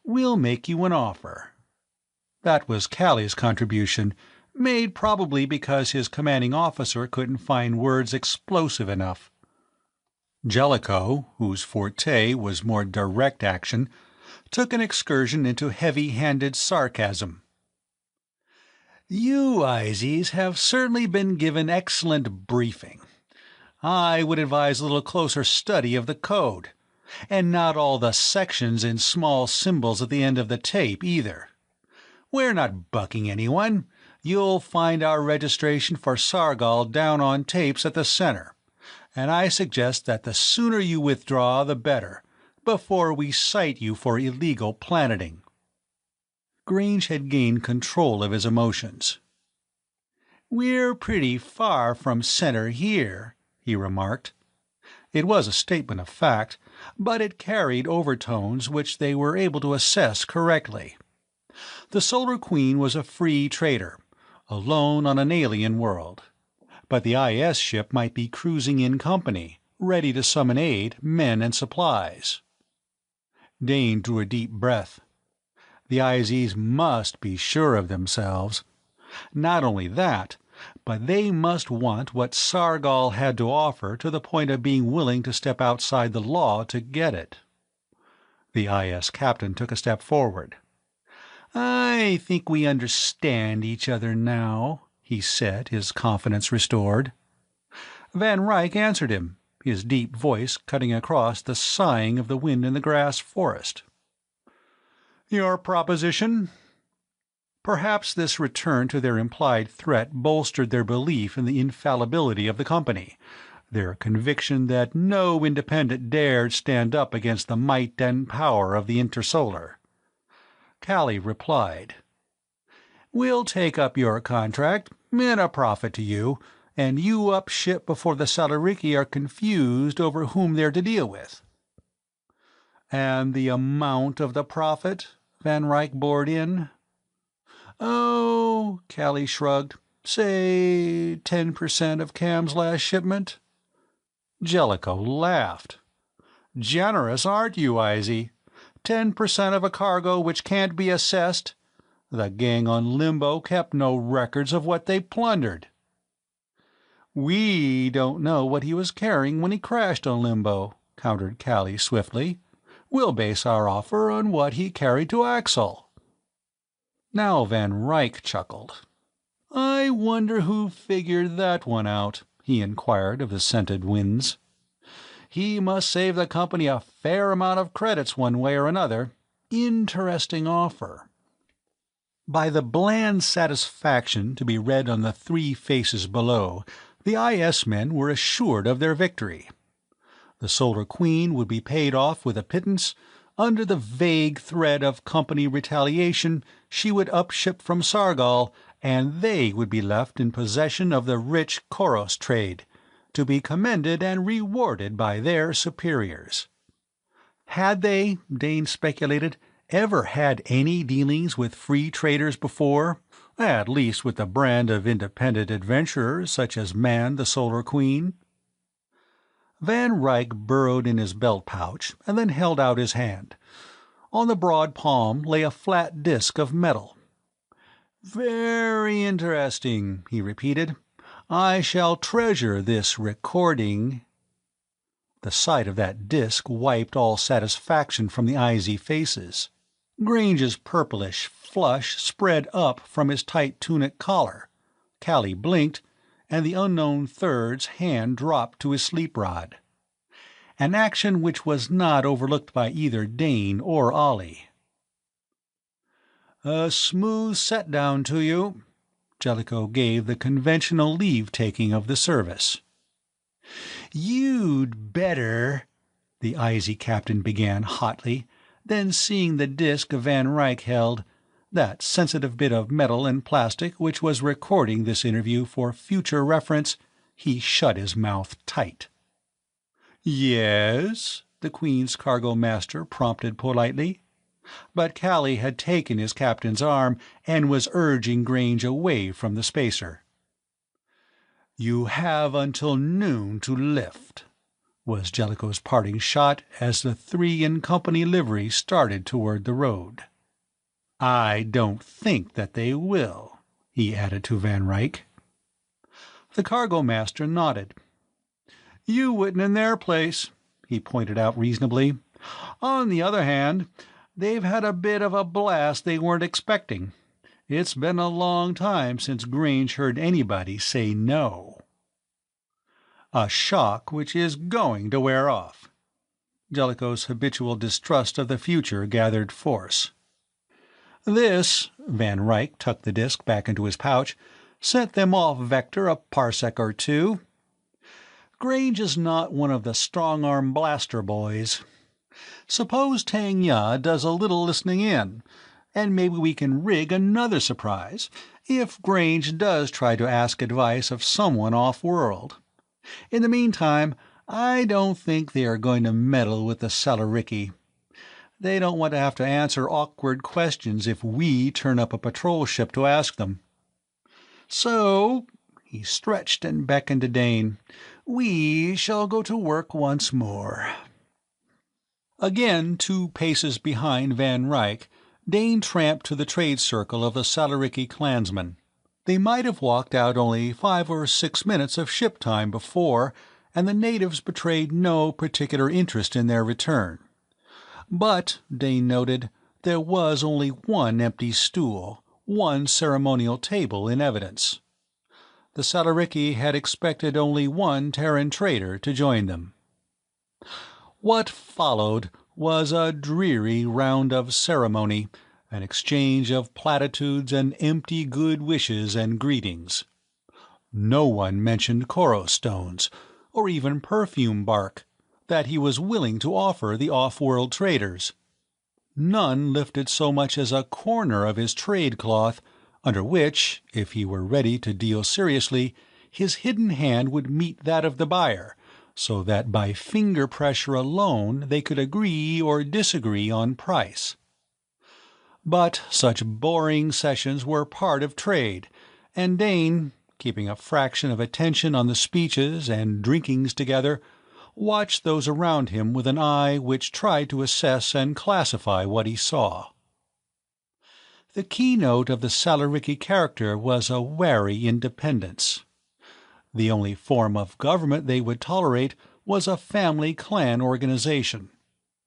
We'll make you an offer." That was Callie's contribution, made probably because his commanding officer couldn't find words explosive enough. Jellicoe, whose forte was more direct action, took an excursion into heavy-handed sarcasm. "You Izies have certainly been given excellent briefing. I would advise a little closer study of the code, and not all the sections in small symbols at the end of the tape, either. We're not bucking anyone. You'll find our registration for Sargal down on tapes at the center, and I suggest that the sooner you withdraw the better, before we cite you for illegal planeting." Grange had gained control of his emotions. "We're pretty far from center here," he remarked. It was a statement of fact, but it carried overtones which they were able to assess correctly. The Solar Queen was a free trader, alone on an alien world. but the IS ship might be cruising in company, ready to summon aid, men and supplies. Dane drew a deep breath. The IZs must be sure of themselves. Not only that, but they must want what Sargol had to offer to the point of being willing to step outside the law to get it. The IS captain took a step forward. "I think we understand each other now," he said, his confidence restored. Van Ryck answered him, his deep voice cutting across the sighing of the wind in the grass forest. "Your proposition?" Perhaps this return to their implied threat bolstered their belief in the infallibility of the company, their conviction that no independent dared stand up against the might and power of the Intersolar. Callie replied, "We'll take up your contract, and a profit to you, and you up ship before the Salariki are confused over whom they're to deal with." "And the amount of the profit?" Van Ryck bored in. "Oh," Callie shrugged, "say 10% of Cam's last shipment." Jellicoe laughed. "Generous, aren't you, Izzy? 10% of a cargo which can't be assessed? The gang on Limbo kept no records of what they plundered." "We don't know what he was carrying when he crashed on Limbo," countered Callie swiftly. "We'll base our offer on what he carried to Axel." Now Van Ryck chuckled. "I wonder who figured that one out," he inquired of the scented winds. "He must save the company a fair amount of credits one way or another. Interesting offer." By the bland satisfaction to be read on the three faces below, the IS men were assured of their victory. The Solar Queen would be paid off with a pittance. Under the vague threat of company retaliation, she would upship from Sargol, and they would be left in possession of the rich Koros trade, to be commended and rewarded by their superiors. Had they, Dane speculated, ever had any dealings with free traders before, at least with the brand of independent adventurers such as manned the Solar Queen? Van Ryck burrowed in his belt pouch and then held out his hand. On the broad palm lay a flat disk of metal. "Very interesting," he repeated. "I shall treasure this recording." The sight of that disk wiped all satisfaction from the IZ faces. Grange's purplish flush spread up from his tight tunic collar. Callie blinked, and the unknown third's hand dropped to his sleep rod. An action which was not overlooked by either Dane or Ollie. "A smooth set-down to you." Jellicoe gave the conventional leave-taking of the service. "You'd better," the IZ captain began hotly, then seeing the disk Van Ryck held, that sensitive bit of metal and plastic which was recording this interview for future reference, he shut his mouth tight. "Yes?" the Queen's cargo master prompted politely. But Callie had taken his captain's arm and was urging Grange away from the spacer. "You have until noon to lift," was Jellicoe's parting shot as the three in company livery started toward the road. "I don't think that they will," he added to Van Ryck. The cargo master nodded. "You wouldn't in their place," he pointed out reasonably. "On the other hand, they've had a bit of a blast they weren't expecting. It's been a long time since Grange heard anybody say no." "A shock which is going to wear off." Jellicoe's habitual distrust of the future gathered force. "This," Van Ryck tucked the disk back into his pouch, "sent them off vector a parsec or two. Grange is not one of the strong-arm blaster boys. Suppose Tang Ya does a little listening in, and maybe we can rig another surprise, if Grange does try to ask advice of someone off-world. In the meantime, I don't think they are going to meddle with the Salariki. They don't want to have to answer awkward questions if we turn up a patrol ship to ask them. So," He stretched and beckoned to Dane. "We shall go to work once more." Again 2 paces behind Van Ryck, Dane tramped to the trade circle of the Salariki clansmen. They might have walked out only 5 or 6 minutes of ship time before, and the natives betrayed no particular interest in their return. But, Dane noted, there was only 1 empty stool, 1 ceremonial table in evidence. The Salariki had expected only 1 Terran trader to join them. What followed was a dreary round of ceremony, an exchange of platitudes and empty good wishes and greetings. No one mentioned Koro stones, or even perfume bark, that he was willing to offer the off-world traders. None lifted so much as a corner of his trade cloth, under which, if he were ready to deal seriously, his hidden hand would meet that of the buyer, so that by finger pressure alone they could agree or disagree on price. But such boring sessions were part of trade, and Dane, keeping a fraction of attention on the speeches and drinkings together, watched those around him with an eye which tried to assess and classify what he saw. The keynote of the Salariki character was a wary independence. The only form of government they would tolerate was a family clan organization.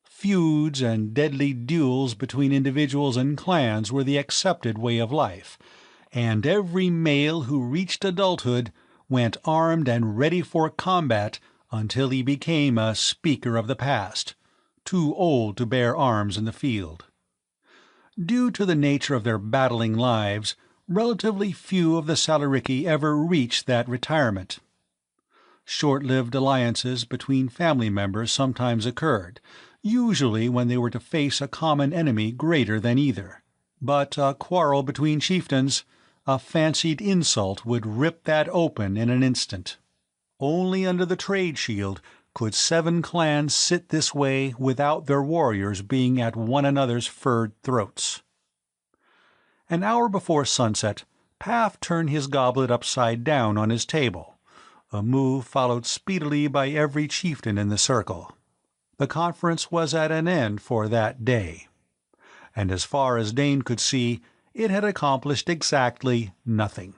Feuds and deadly duels between individuals and clans were the accepted way of life, and every male who reached adulthood went armed and ready for combat until he became a speaker of the past, too old to bear arms in the field. Due to the nature of their battling lives, relatively few of the Salariki ever reached that retirement. Short-lived alliances between family members sometimes occurred, usually when they were to face a common enemy greater than either. But a quarrel between chieftains, a fancied insult, would rip that open in an instant. Only under the trade shield could 7 clans sit this way without their warriors being at one another's furred throats. An hour before sunset, Paff turned his goblet upside down on his table, a move followed speedily by every chieftain in the circle. The conference was at an end for that day, and as far as Dane could see, it had accomplished exactly nothing,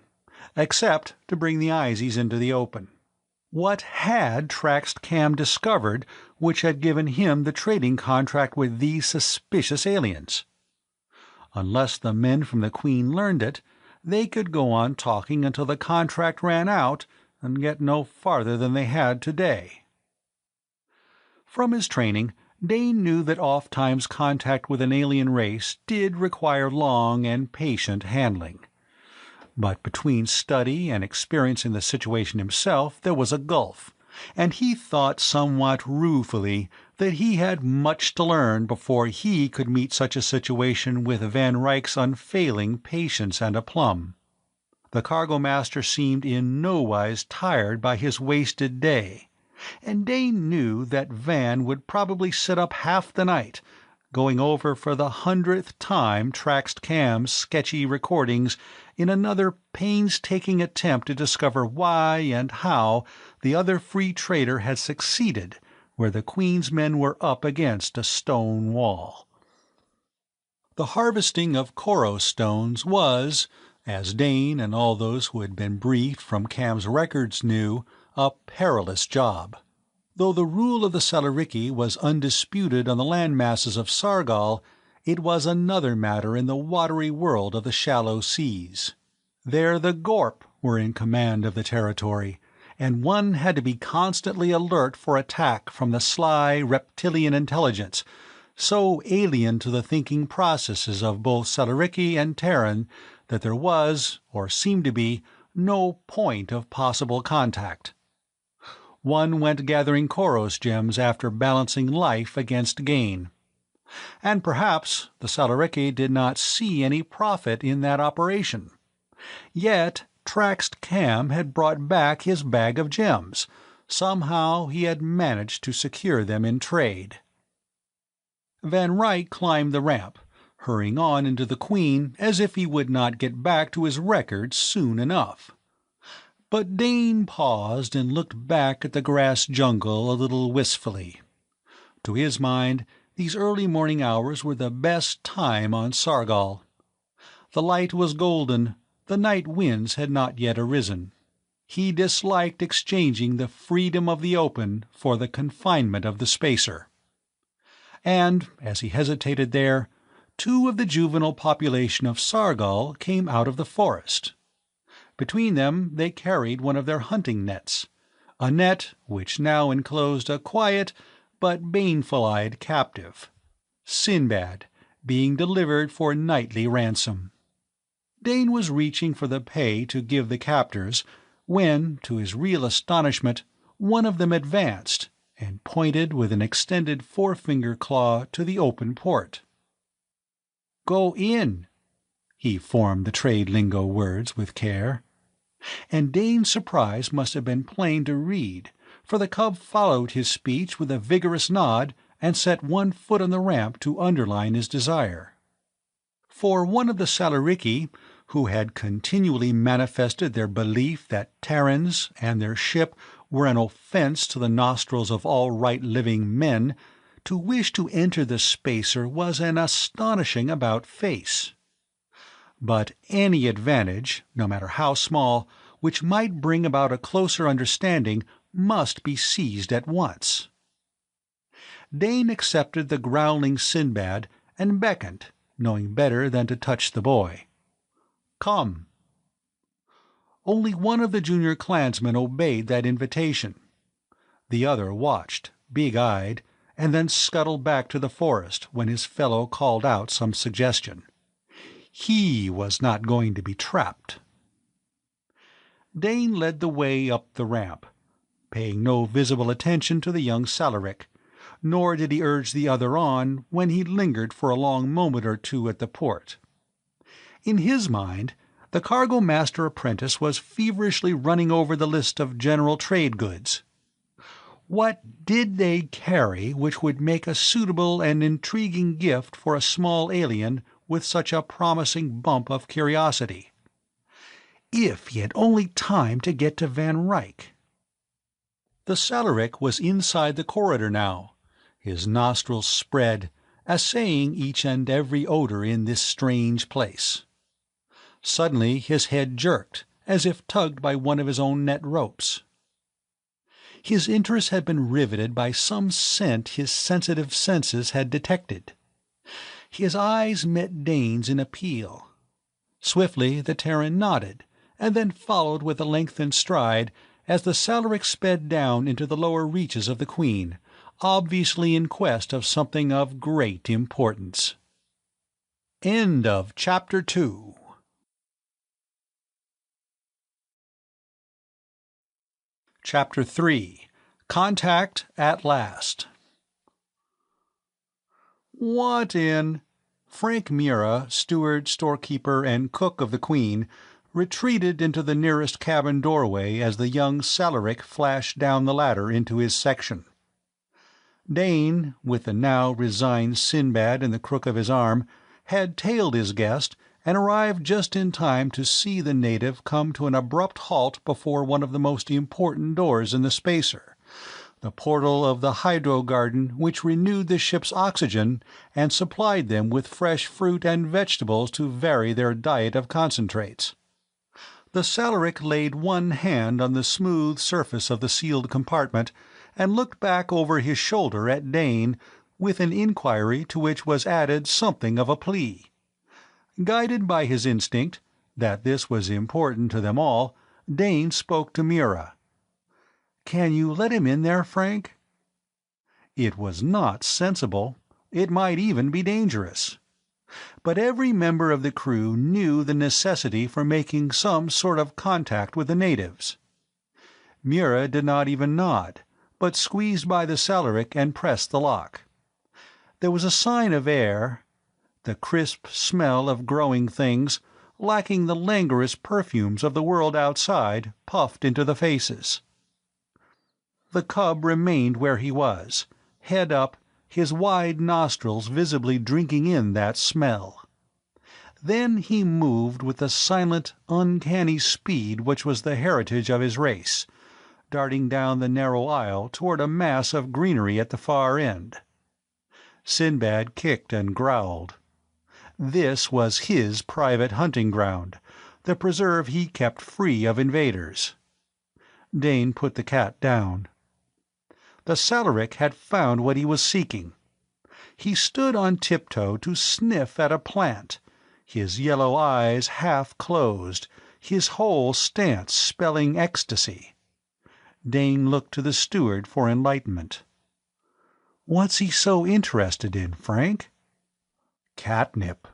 except to bring the Izies into the open. What had Traxt Cam discovered which had given him the trading contract with these suspicious aliens? Unless the men from the Queen learned it, they could go on talking until the contract ran out and get no farther than they had today. From his training, Dane knew that oft-times contact with an alien race did require long and patient handling. But between study and experience in the situation himself there was a gulf, and he thought somewhat ruefully that he had much to learn before he could meet such a situation with Van Ryck's unfailing patience and aplomb. The cargo master seemed in nowise tired by his wasted day, and Dane knew that Van would probably sit up half the night, going over for the 100th time Traxt Cam's sketchy recordings in another painstaking attempt to discover why and how the other free trader had succeeded where the Queen's men were up against a stone wall. The harvesting of Koro stones was, as Dane and all those who had been briefed from Cam's records knew, a perilous job. Though the rule of the Salariki was undisputed on the land masses of Sargal, it was another matter in the watery world of the shallow seas. There the Gorp were in command of the territory, and one had to be constantly alert for attack from the sly reptilian intelligence, so alien to the thinking processes of both Salariki and Terran that there was, or seemed to be, no point of possible contact. One went gathering Koros gems after balancing life against gain. And perhaps the Salariki did not see any profit in that operation. Yet Traxt Cam had brought back his bag of gems. Somehow he had managed to secure them in trade. Van Ryck climbed the ramp, hurrying on into the Queen as if he would not get back to his records soon enough. But Dane paused and looked back at the grass jungle a little wistfully. To his mind, these early morning hours were the best time on Sargol. The light was golden, the night winds had not yet arisen. He disliked exchanging the freedom of the open for the confinement of the spacer. And, as he hesitated there, 2 of the juvenile population of Sargol came out of the forest. Between them they carried one of their hunting nets, a net which now enclosed a quiet but baneful-eyed captive, Sinbad, being delivered for knightly ransom. Dane was reaching for the pay to give the captors, when, to his real astonishment, one of them advanced and pointed with an extended forefinger claw to the open port. "Go in." He formed the trade lingo words with care. And Dane's surprise must have been plain to read, for the cub followed his speech with a vigorous nod and set one foot on the ramp to underline his desire. For one of the Salarici, who had continually manifested their belief that Terrans and their ship were an offense to the nostrils of all right-living men, to wish to enter the spacer was an astonishing about-face. But any advantage, no matter how small, which might bring about a closer understanding must be seized at once. Dane accepted the growling Sinbad and beckoned, knowing better than to touch the boy. "Come." Only one of the junior clansmen obeyed that invitation. The other watched, big-eyed, and then scuttled back to the forest when his fellow called out some suggestion. He was not going to be trapped. Dane led the way up the ramp, paying no visible attention to the young Salaric, nor did he urge the other on when he lingered for a long moment or 2 at the port. In his mind, the cargo-master apprentice was feverishly running over the list of general trade goods. What did they carry which would make a suitable and intriguing gift for a small alien with such a promising bump of curiosity? If he had only time to get to Van Ryck. The Salaric was inside the corridor now, his nostrils spread, assaying each and every odor in this strange place. Suddenly his head jerked, as if tugged by one of his own net ropes. His interest had been riveted by some scent his sensitive senses had detected. His eyes met Dane's in appeal. Swiftly the Terran nodded, and then followed with a lengthened stride as the Salaric sped down into the lower reaches of the Queen, obviously in quest of something of great importance. End of Chapter 2. Chapter 3. Contact at Last. What in? Frank Mura, steward, storekeeper, and cook of the Queen, retreated into the nearest cabin doorway as the young Salaric flashed down the ladder into his section. Dane, with the now resigned Sinbad in the crook of his arm, had tailed his guest and arrived just in time to see the native come to an abrupt halt before one of the most important doors in the spacer, the portal of the hydro garden which renewed the ship's oxygen and supplied them with fresh fruit and vegetables to vary their diet of concentrates. The Salaric laid one hand on the smooth surface of the sealed compartment and looked back over his shoulder at Dane with an inquiry to which was added something of a plea. Guided by his instinct, that this was important to them all, Dane spoke to Mura. "Can you let him in there, Frank?" It was not sensible. It might even be dangerous. But every member of the crew knew the necessity for making some sort of contact with the natives. Mura did not even nod, but squeezed by the Salaric and pressed the lock. There was a sign of air, the crisp smell of growing things, lacking the languorous perfumes of the world outside, puffed into the faces. The cub remained where he was, head up, his wide nostrils visibly drinking in that smell. Then he moved with the silent, uncanny speed which was the heritage of his race, darting down the narrow aisle toward a mass of greenery at the far end. Sinbad kicked and growled. This was his private hunting ground, the preserve he kept free of invaders. Dane put the cat down. The Salaric had found what he was seeking. He stood on tiptoe to sniff at a plant, his yellow eyes half closed, his whole stance spelling ecstasy. Dane looked to the steward for enlightenment. "What's he so interested in, Frank?" "Catnip."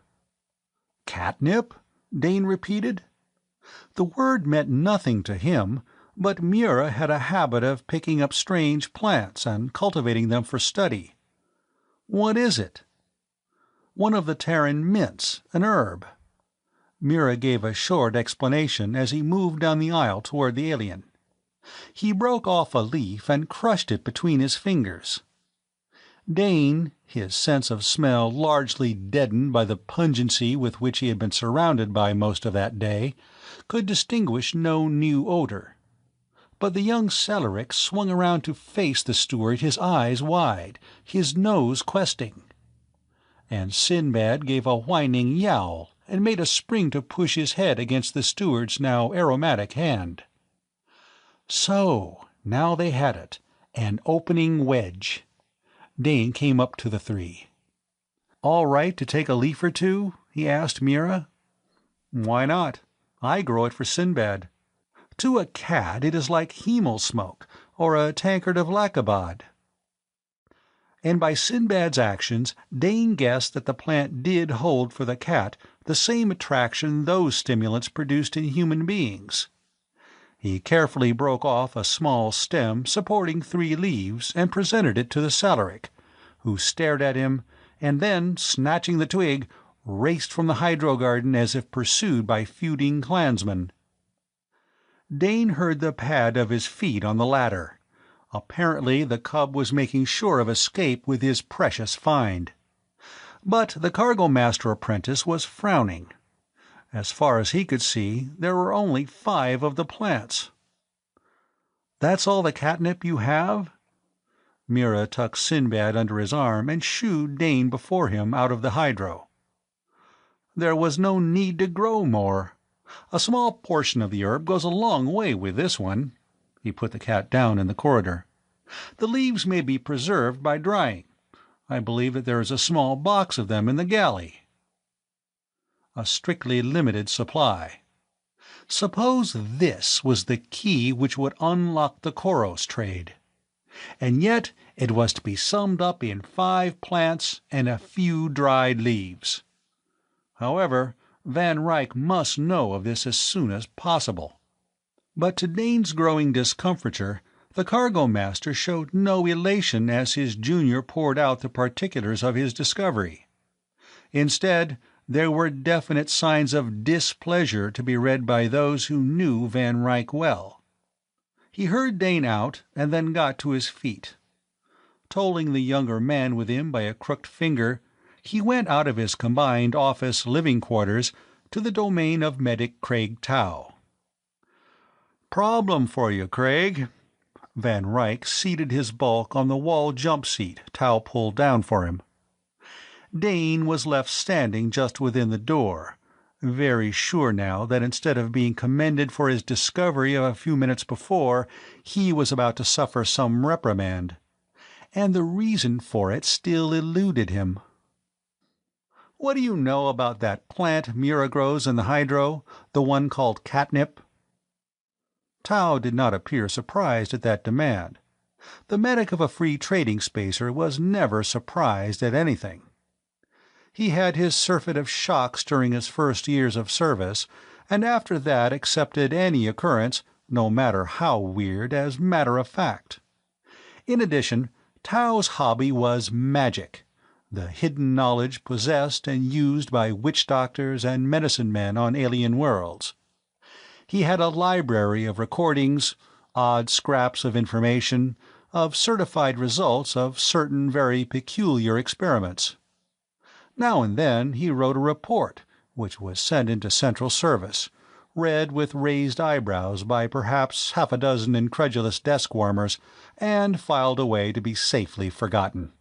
"Catnip?" Dane repeated. The word meant nothing to him, but Mura had a habit of picking up strange plants and cultivating them for study. "What is it?" "One of the Terran mints, an herb." Mura gave a short explanation as he moved down the aisle toward the alien. He broke off a leaf and crushed it between his fingers. Dane, his sense of smell largely deadened by the pungency with which he had been surrounded by most of that day, could distinguish no new odor. But the young Salaric swung around to face the steward, his eyes wide, his nose questing. And Sinbad gave a whining yowl and made a spring to push his head against the steward's now aromatic hand. So, now they had it, an opening wedge. Dane came up to the three. "All right to take a leaf or two?" he asked Mura. "Why not? I grow it for Sinbad. To a cat it is like hemel smoke, or a tankard of Lacabad." And by Sinbad's actions Dane guessed that the plant did hold for the cat the same attraction those stimulants produced in human beings. He carefully broke off a small stem supporting 3 leaves and presented it to the Salaric, who stared at him, and then, snatching the twig, raced from the hydro-garden as if pursued by feuding clansmen. Dane heard the pad of his feet on the ladder. Apparently the cub was making sure of escape with his precious find. But the cargo-master apprentice was frowning. As far as he could see, there were only 5 of the plants. "That's all the catnip you have?" Mura tucked Sinbad under his arm and shooed Dane before him out of the hydro. "There was no need to grow more. A small portion of the herb goes a long way with this one." He put the cat down in the corridor. "The leaves may be preserved by drying. I believe that there is a small box of them in the galley." A strictly limited supply. Suppose this was the key which would unlock the Koros trade. And yet it was to be summed up in 5 plants and a few dried leaves. However, Van Ryck must know of this as soon as possible. But to Dane's growing discomfiture, the cargo-master showed no elation as his junior poured out the particulars of his discovery. Instead, there were definite signs of displeasure to be read by those who knew Van Ryck well. He heard Dane out and then got to his feet. Tolling the younger man with him by a crooked finger, he went out of his combined office-living quarters to the domain of medic Craig Tau. "Problem for you, Craig." Van Ryck seated his bulk on the wall jump seat Tau pulled down for him. Dane was left standing just within the door, very sure now that instead of being commended for his discovery of a few minutes before, he was about to suffer some reprimand. And the reason for it still eluded him. "What do you know about that plant Mura grows in the hydro, the one called catnip?" Tau did not appear surprised at that demand. The medic of a free trading spacer was never surprised at anything. He had his surfeit of shocks during his first years of service, and after that accepted any occurrence, no matter how weird, as matter of fact. In addition, Tau's hobby was magic, the hidden knowledge possessed and used by witch-doctors and medicine-men on alien worlds. He had a library of recordings, odd scraps of information, of certified results of certain very peculiar experiments. Now and then he wrote a report, which was sent into central service, read with raised eyebrows by perhaps half a dozen incredulous desk-warmers, and filed away to be safely forgotten.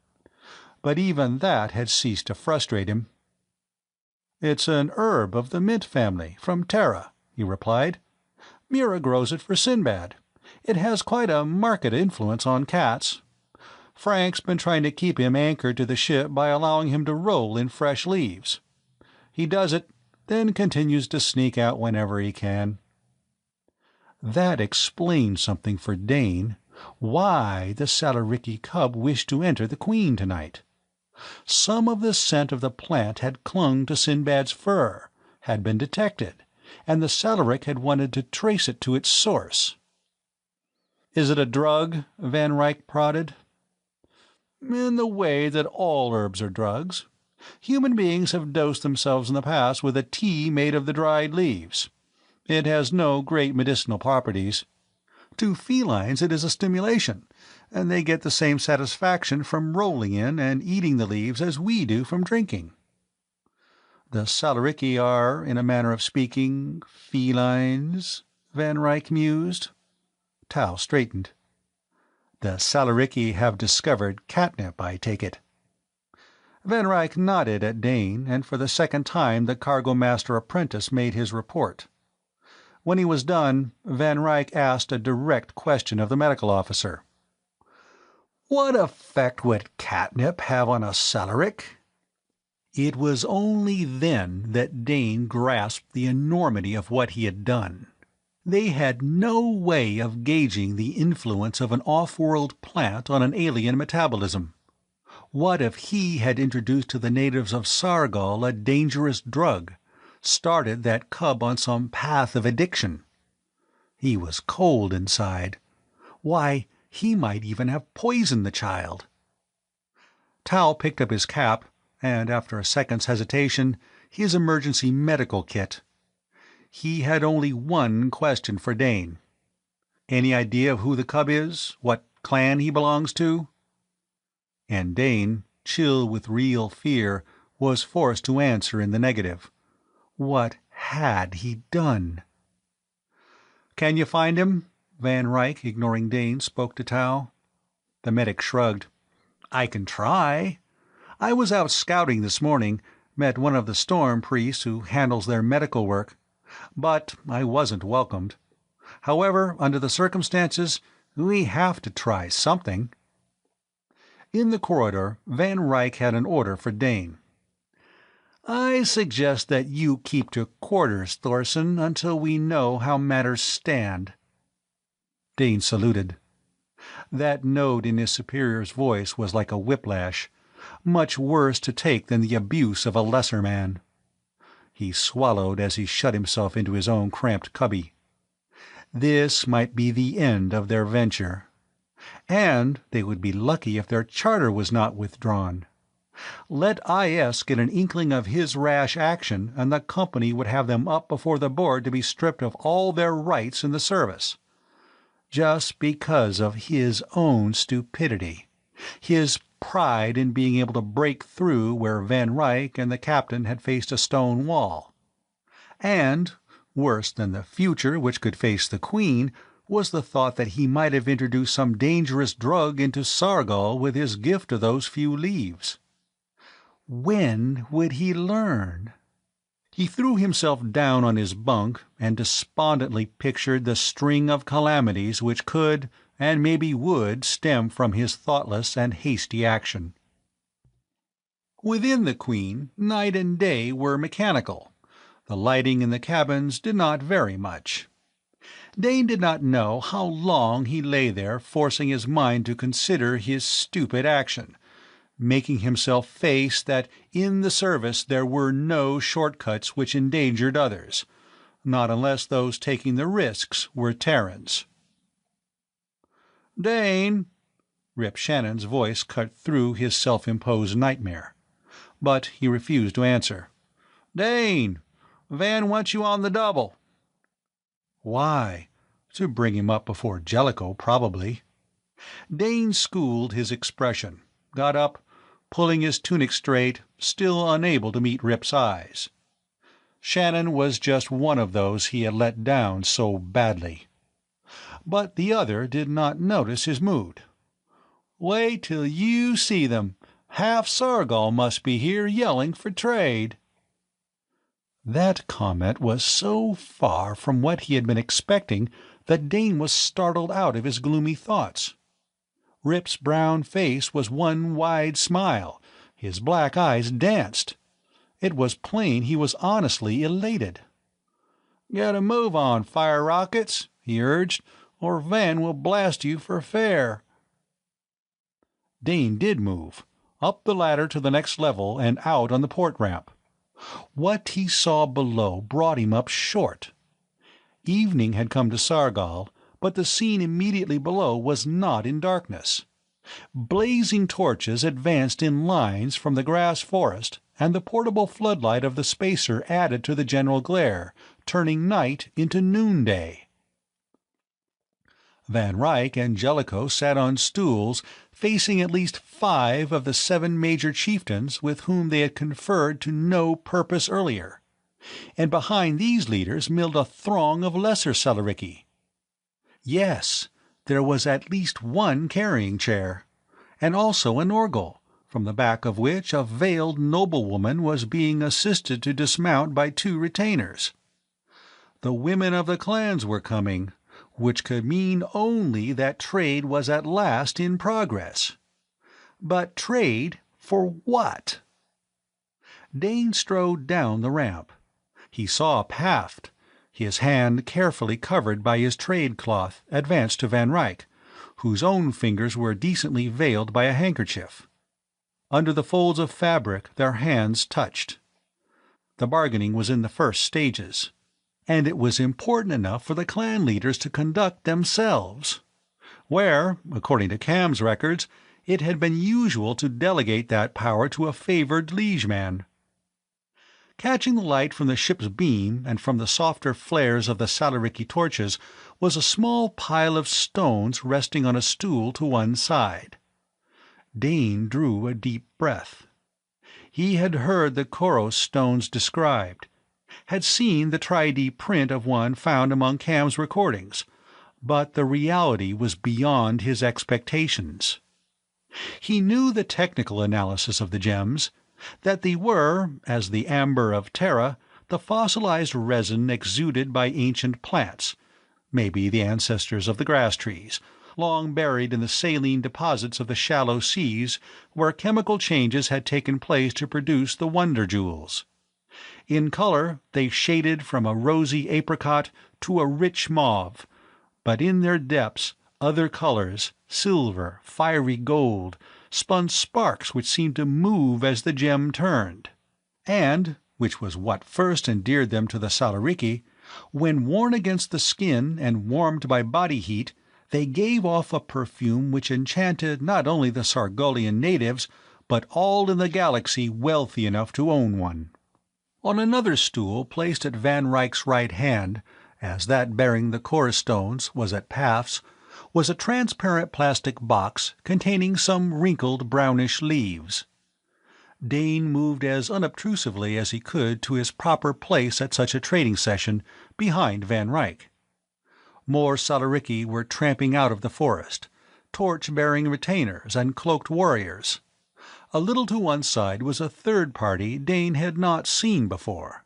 But even that had ceased to frustrate him. "It's an herb of the mint family, from Terra," he replied. "Mira grows it for Sinbad. It has quite a marked influence on cats. Frank's been trying to keep him anchored to the ship by allowing him to roll in fresh leaves. He does it, then continues to sneak out whenever he can." That explained something for Dane, why the Salariki cub wished to enter the Queen tonight. Some of the scent of the plant had clung to Sinbad's fur, had been detected, and the Salarick had wanted to trace it to its source. "Is it a drug?" Van Ryck prodded. "In the way that all herbs are drugs. Human beings have dosed themselves in the past with a tea made of the dried leaves. It has no great medicinal properties. To felines it is a stimulation, and they get the same satisfaction from rolling in and eating the leaves as we do from drinking." "The Salariki are, in a manner of speaking, felines," Van Ryck mused. Tao straightened. "The Salariki have discovered catnip, I take it." Van Ryck nodded at Dane, and for the second time the cargo-master apprentice made his report. When he was done, Van Ryck asked a direct question of the medical officer. "What effect would catnip have on a Salarick?" It was only then that Dane grasped the enormity of what he had done. They had no way of gauging the influence of an off-world plant on an alien metabolism. What if he had introduced to the natives of Sargol a dangerous drug, started that cub on some path of addiction? He was cold inside. Why, he might even have poisoned the child. Tao picked up his cap, and after a second's hesitation, his emergency medical kit. He had only one question for Dane. "Any idea of who the cub is? What clan he belongs to?" And Dane, chill with real fear, was forced to answer in the negative. What had he done? "Can you find him?" Van Ryck, ignoring Dane, spoke to Tao. The medic shrugged. "I can try. I was out scouting this morning, met one of the storm priests who handles their medical work. But I wasn't welcomed. However, under the circumstances, we have to try something." In the corridor, Van Ryck had an order for Dane. "I suggest that you keep to quarters, Thorson, until we know how matters stand." Dane saluted. That note in his superior's voice was like a whiplash, much worse to take than the abuse of a lesser man. He swallowed as he shut himself into his own cramped cubby. This might be the end of their venture. And they would be lucky if their charter was not withdrawn. Let IS get an inkling of his rash action, and the company would have them up before the board to be stripped of all their rights in the service. Just because of his own stupidity. His pride in being able to break through where Van Ryck and the captain had faced a stone wall. And, worse than the future which could face the Queen, was the thought that he might have introduced some dangerous drug into Sargol with his gift of those few leaves. When would he learn? He threw himself down on his bunk and despondently pictured the string of calamities which could, and maybe would, stem from his thoughtless and hasty action. Within the Queen, night and day were mechanical. The lighting in the cabins did not vary much. Dane did not know how long he lay there forcing his mind to consider his stupid action, making himself face that in the service there were no shortcuts which endangered others, not unless those taking the risks were Terrans. "Dane!" Rip Shannon's voice cut through his self-imposed nightmare. But he refused to answer. "Dane! Van wants you on the double." Why? To bring him up before Jellicoe, probably. Dane schooled his expression, got up, pulling his tunic straight, still unable to meet Rip's eyes. Shannon was just one of those he had let down so badly. But the other did not notice his mood. "Wait till you see them. Half Sargol must be here yelling for trade." That comment was so far from what he had been expecting that Dane was startled out of his gloomy thoughts. Rip's brown face was one wide smile. His black eyes danced. It was plain he was honestly elated. "Get a move on, fire rockets," he urged, "or Van will blast you for fair." Dane did move, up the ladder to the next level and out on the port ramp. What he saw below brought him up short. Evening had come to Sargol, but the scene immediately below was not in darkness. Blazing torches advanced in lines from the grass forest, and the portable floodlight of the spacer added to the general glare, turning night into noonday. Van Ryck and Jellicoe sat on stools facing at least 5 of the 7 major chieftains with whom they had conferred to no purpose earlier, and behind these leaders milled a throng of lesser Salariki. Yes, there was at least one carrying chair, and also an orgel, from the back of which a veiled noblewoman was being assisted to dismount by 2 retainers. The women of the clans were coming, which could mean only that trade was at last in progress. But trade for what? Dane strode down the ramp. He saw Paft, his hand carefully covered by his trade cloth, advance to Van Ryck, whose own fingers were decently veiled by a handkerchief. Under the folds of fabric their hands touched. The bargaining was in the first stages, and it was important enough for the clan leaders to conduct themselves, where, according to Cam's records, it had been usual to delegate that power to a favored liegeman. Catching the light from the ship's beam and from the softer flares of the Salariki torches was a small pile of stones resting on a stool to one side. Dane drew a deep breath. He had heard the Koros stones described, had seen the 3D print of one found among Cam's recordings, but the reality was beyond his expectations. He knew the technical analysis of the gems, that they were, as the amber of Terra, the fossilized resin exuded by ancient plants, maybe the ancestors of the grass trees, long buried in the saline deposits of the shallow seas where chemical changes had taken place to produce the wonder jewels. In color they shaded from a rosy apricot to a rich mauve, but in their depths other colors, silver, fiery gold, spun sparks which seemed to move as the gem turned, and, which was what first endeared them to the Salariki, when worn against the skin and warmed by body heat, they gave off a perfume which enchanted not only the Sargolian natives, but all in the galaxy wealthy enough to own one. On another stool placed at Van Ryck's right hand, as that bearing the chorus stones was at Paft's, was a transparent plastic box containing some wrinkled brownish leaves. Dane moved as unobtrusively as he could to his proper place at such a trading session, behind Van Ryck. More Salariki were tramping out of the forest, torch-bearing retainers and cloaked warriors. A little to one side was a third party Dane had not seen before.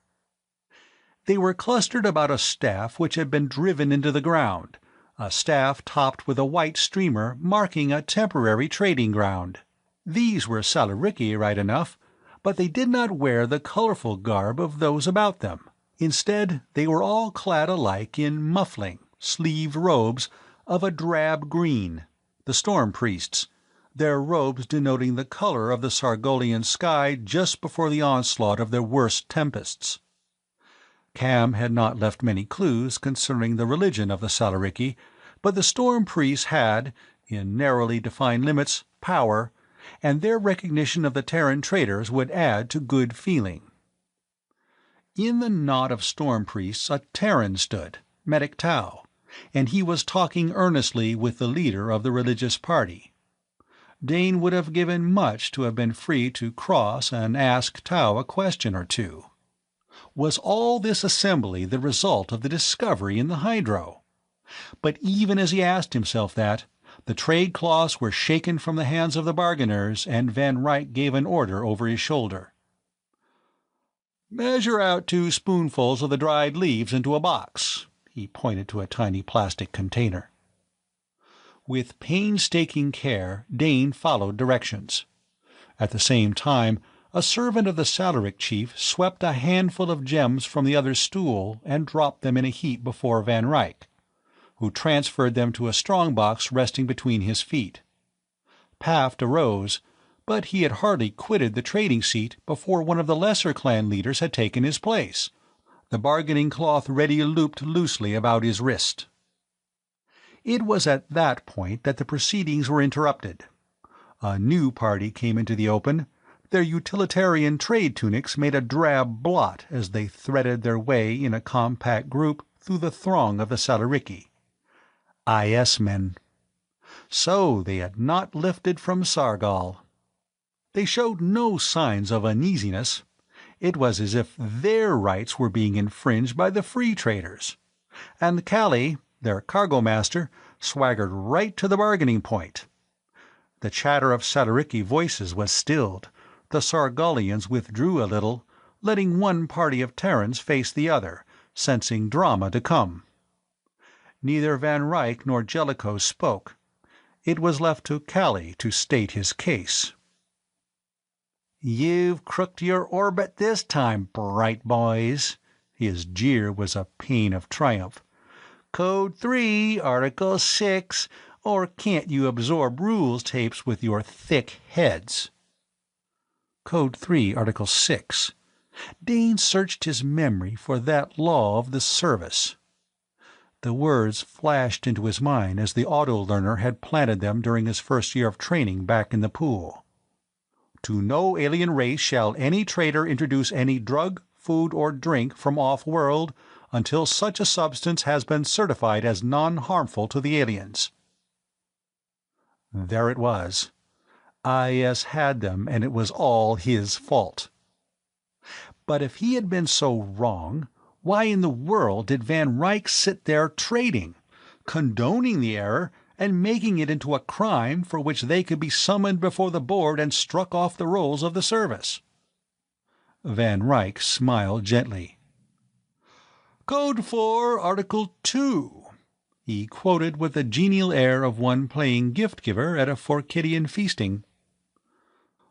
They were clustered about a staff which had been driven into the ground, a staff topped with a white streamer marking a temporary trading ground. These were Salariki right enough, but they did not wear the colorful garb of those about them. Instead, they were all clad alike in muffling, sleeved robes of a drab green, the storm priests, their robes denoting the color of the Sargolian sky just before the onslaught of their worst tempests. Cam had not left many clues concerning the religion of the Salariki, but the storm priests had, in narrowly defined limits, power, and their recognition of the Terran traders would add to good feeling. In the knot of storm priests a Terran stood, Medic Tau, and he was talking earnestly with the leader of the religious party. Dane would have given much to have been free to cross and ask Tau a question or two. Was all this assembly the result of the discovery in the hydro? But even as he asked himself that, the trade cloths were shaken from the hands of the bargainers, and Van Ryck gave an order over his shoulder. "Measure out 2 spoonfuls of the dried leaves into a box." He pointed to a tiny plastic container. With painstaking care, Dane followed directions. At the same time, a servant of the Salaric chief swept a handful of gems from the other's stool and dropped them in a heap before Van Ryck, who transferred them to a strong-box resting between his feet. Paft arose, but he had hardly quitted the trading seat before one of the lesser clan leaders had taken his place, the bargaining cloth ready looped loosely about his wrist. It was at that point that the proceedings were interrupted. A new party came into the open. Their utilitarian trade tunics made a drab blot as they threaded their way in a compact group through the throng of the Salariki. IS men. So they had not lifted from Sargal. They showed no signs of uneasiness. It was as if their rights were being infringed by the free traders. And Callie, their cargo master, swaggered right to the bargaining point. The chatter of Salariki voices was stilled. The Sargalians withdrew a little, letting one party of Terrans face the other, sensing drama to come. Neither Van Ryck nor Jellicoe spoke. It was left to Callie to state his case. "You've crooked your orbit this time, bright boys." His jeer was a pain of triumph. "Code 3, Article 6, or can't you absorb rules tapes with your thick heads?" Code 3, Article 6. Dane searched his memory for that law of the service. The words flashed into his mind as the auto-learner had planted them during his first year of training back in the pool. To no alien race shall any trader introduce any drug, food, or drink from off-world until such a substance has been certified as non-harmful to the aliens. There it was. IS had them, and it was all his fault. But if he had been so wrong, why in the world did Van Ryck sit there trading, condoning the error and making it into a crime for which they could be summoned before the board and struck off the rolls of the service? Van Ryck smiled gently. "Code 4, Article 2, he quoted with the genial air of one playing gift-giver at a Forkidian feasting.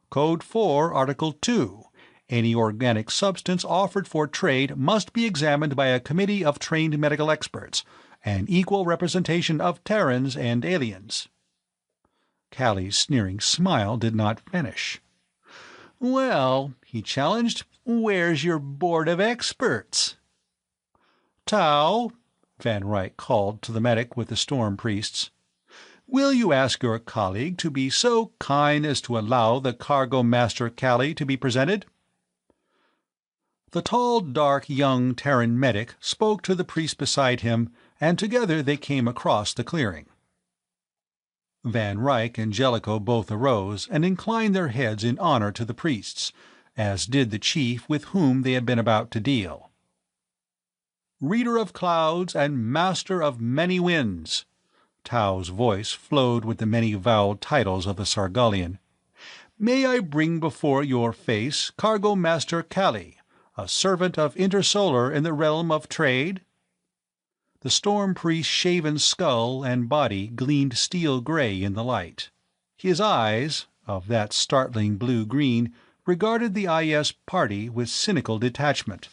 "Code 4, Article 2. Any organic substance offered for trade must be examined by a committee of trained medical experts, an equal representation of Terrans and aliens." Callie's sneering smile did not finish. "Well," he challenged, "where's your board of experts?" "Tau," Van Ryck called to the medic with the storm priests, "will you ask your colleague to be so kind as to allow the cargo master Callie to be presented?" The tall, dark, young Terran medic spoke to the priest beside him, and together they came across the clearing. Van Ryck and Jellicoe both arose and inclined their heads in honor to the priests, as did the chief with whom they had been about to deal. "Reader of clouds and master of many winds," Tau's voice flowed with the many-voweled titles of the Sargalian, "may I bring before your face Cargo Master Callie, a servant of Intersolar in the realm of trade?" The storm priest's shaven skull and body gleamed steel-gray in the light. His eyes, of that startling blue-green, regarded the IS party with cynical detachment.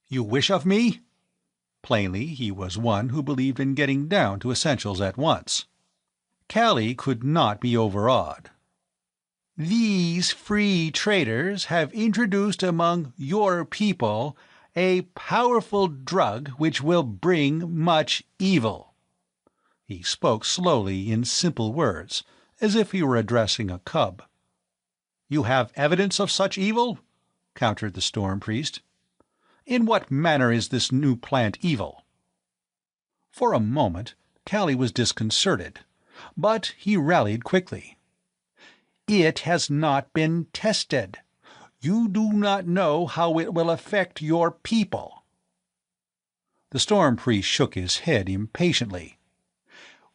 "You wish of me?" Plainly, he was one who believed in getting down to essentials at once. Callie could not be overawed. "These free traders have introduced among your people a powerful drug which will bring much evil." He spoke slowly in simple words, as if he were addressing a cub. "You have evidence of such evil?" countered the storm priest. "In what manner is this new plant evil?" For a moment Callie was disconcerted, but he rallied quickly. "It has not been tested. You do not know how it will affect your people." The storm priest shook his head impatiently.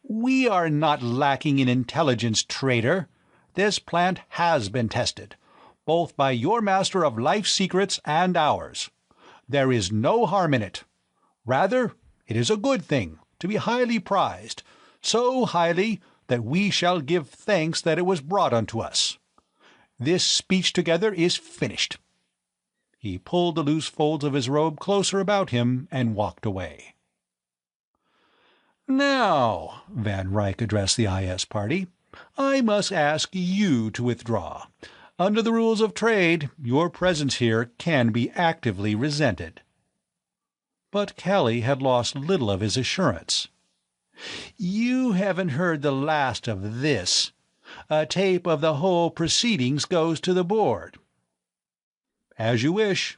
"We are not lacking in intelligence, traitor. This plant has been tested, both by your master of life secrets and ours. There is no harm in it. Rather, it is a good thing, to be highly prized, so highly that we shall give thanks that it was brought unto us. This speech together is finished." He pulled the loose folds of his robe closer about him and walked away. "Now," Van Ryck addressed the IS party, "I must ask you to withdraw. Under the rules of trade, your presence here can be actively resented." But Kelly had lost little of his assurance. "You haven't heard the last of this. A tape of the whole proceedings goes to the board." "As you wish.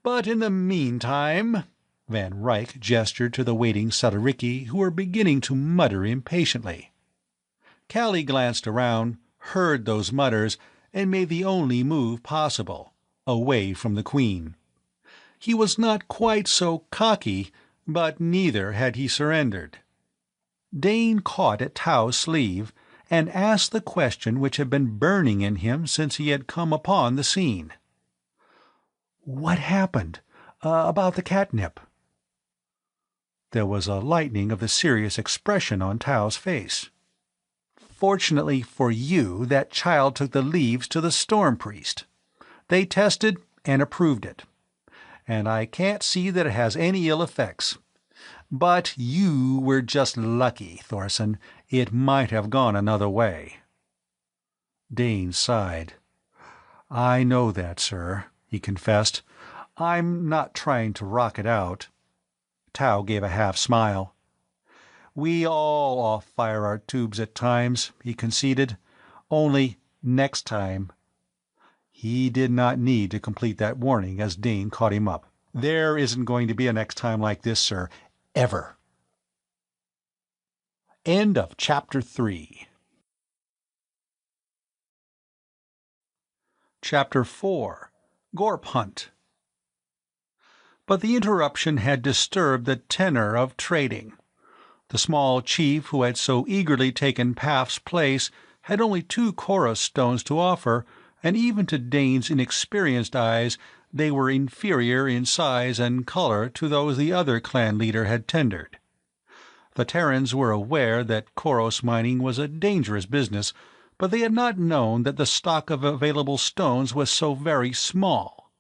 But in the meantime—" Van Ryck gestured to the waiting Sadariki, who were beginning to mutter impatiently. Callie glanced around, heard those mutters, and made the only move possible, away from the Queen. He was not quite so cocky, but neither had he surrendered. Dane caught at Tao's sleeve and asked the question which had been burning in him since he had come upon the scene. "What happened? About the catnip?" There was a lightening of the serious expression on Tao's face. "Fortunately for you, that child took the leaves to the storm priest. They tested and approved it. And I can't see that it has any ill effects. But you were just lucky, Thorson. It might have gone another way." Dane sighed. "I know that, sir," he confessed. "I'm not trying to rock it out." Tao gave a half-smile. "We all off-fire our tubes at times," he conceded. "Only next time—" He did not need to complete that warning as Dane caught him up. "There isn't going to be a next time like this, sir. Ever." End of Chapter 3. Chapter 4. Gorp Hunt. But the interruption had disturbed the tenor of trading. The small chief who had so eagerly taken Paff's place had only 2 chorus stones to offer, and even to Dane's inexperienced eyes they were inferior in size and color to those the other clan leader had tendered. The Terrans were aware that Koros mining was a dangerous business, but they had not known that the stock of available stones was so very small.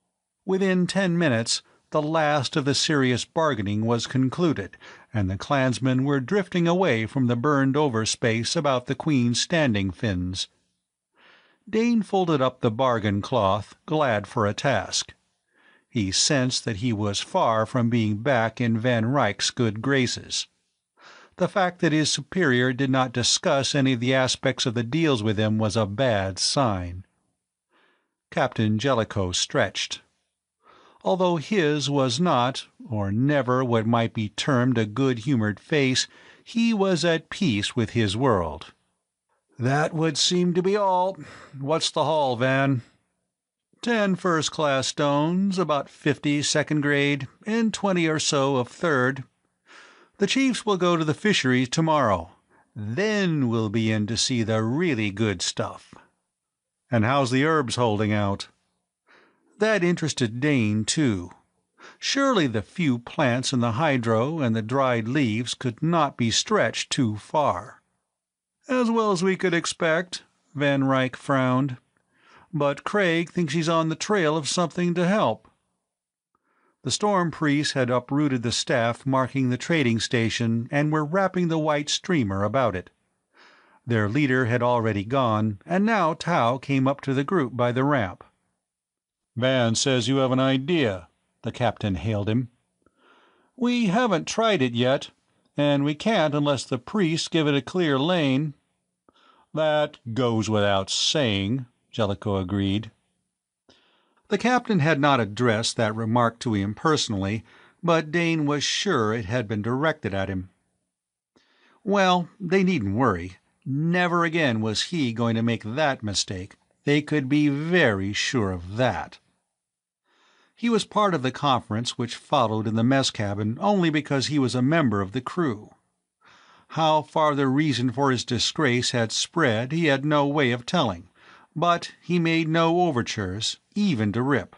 Within 10 minutes, the last of the serious bargaining was concluded, and the clansmen were drifting away from the burned-over space about the Queen's standing fins. Dane folded up the bargain cloth, glad for a task. He sensed that he was far from being back in Van Ryck's good graces. The fact that his superior did not discuss any of the aspects of the deals with him was a bad sign. Captain Jellicoe stretched. Although his was not, or never, what might be termed a good-humored face, he was at peace with his world. "That would seem to be all. What's the haul, Van?" 10 first-class stones, about 50 second grade, and 20 or so of third. The chiefs will go to the fisheries tomorrow. Then we'll be in to see the really good stuff. "And how's the herbs holding out?" That interested Dane, too. Surely the few plants in the hydro and the dried leaves could not be stretched too far. "As well as we could expect," Van Ryck frowned. "But Craig thinks he's on the trail of something to help." The storm priests had uprooted the staff marking the trading station and were wrapping the white streamer about it. Their leader had already gone, and now Tao came up to the group by the ramp. "Van says you have an idea," the captain hailed him. "We haven't tried it yet, and we can't unless the priests give it a clear lane." "That goes without saying," Jellicoe agreed. The captain had not addressed that remark to him personally, but Dane was sure it had been directed at him. Well, they needn't worry. Never again was he going to make that mistake. They could be very sure of that. He was part of the conference which followed in the mess cabin only because he was a member of the crew. How far the reason for his disgrace had spread he had no way of telling, but he made no overtures, even to Rip.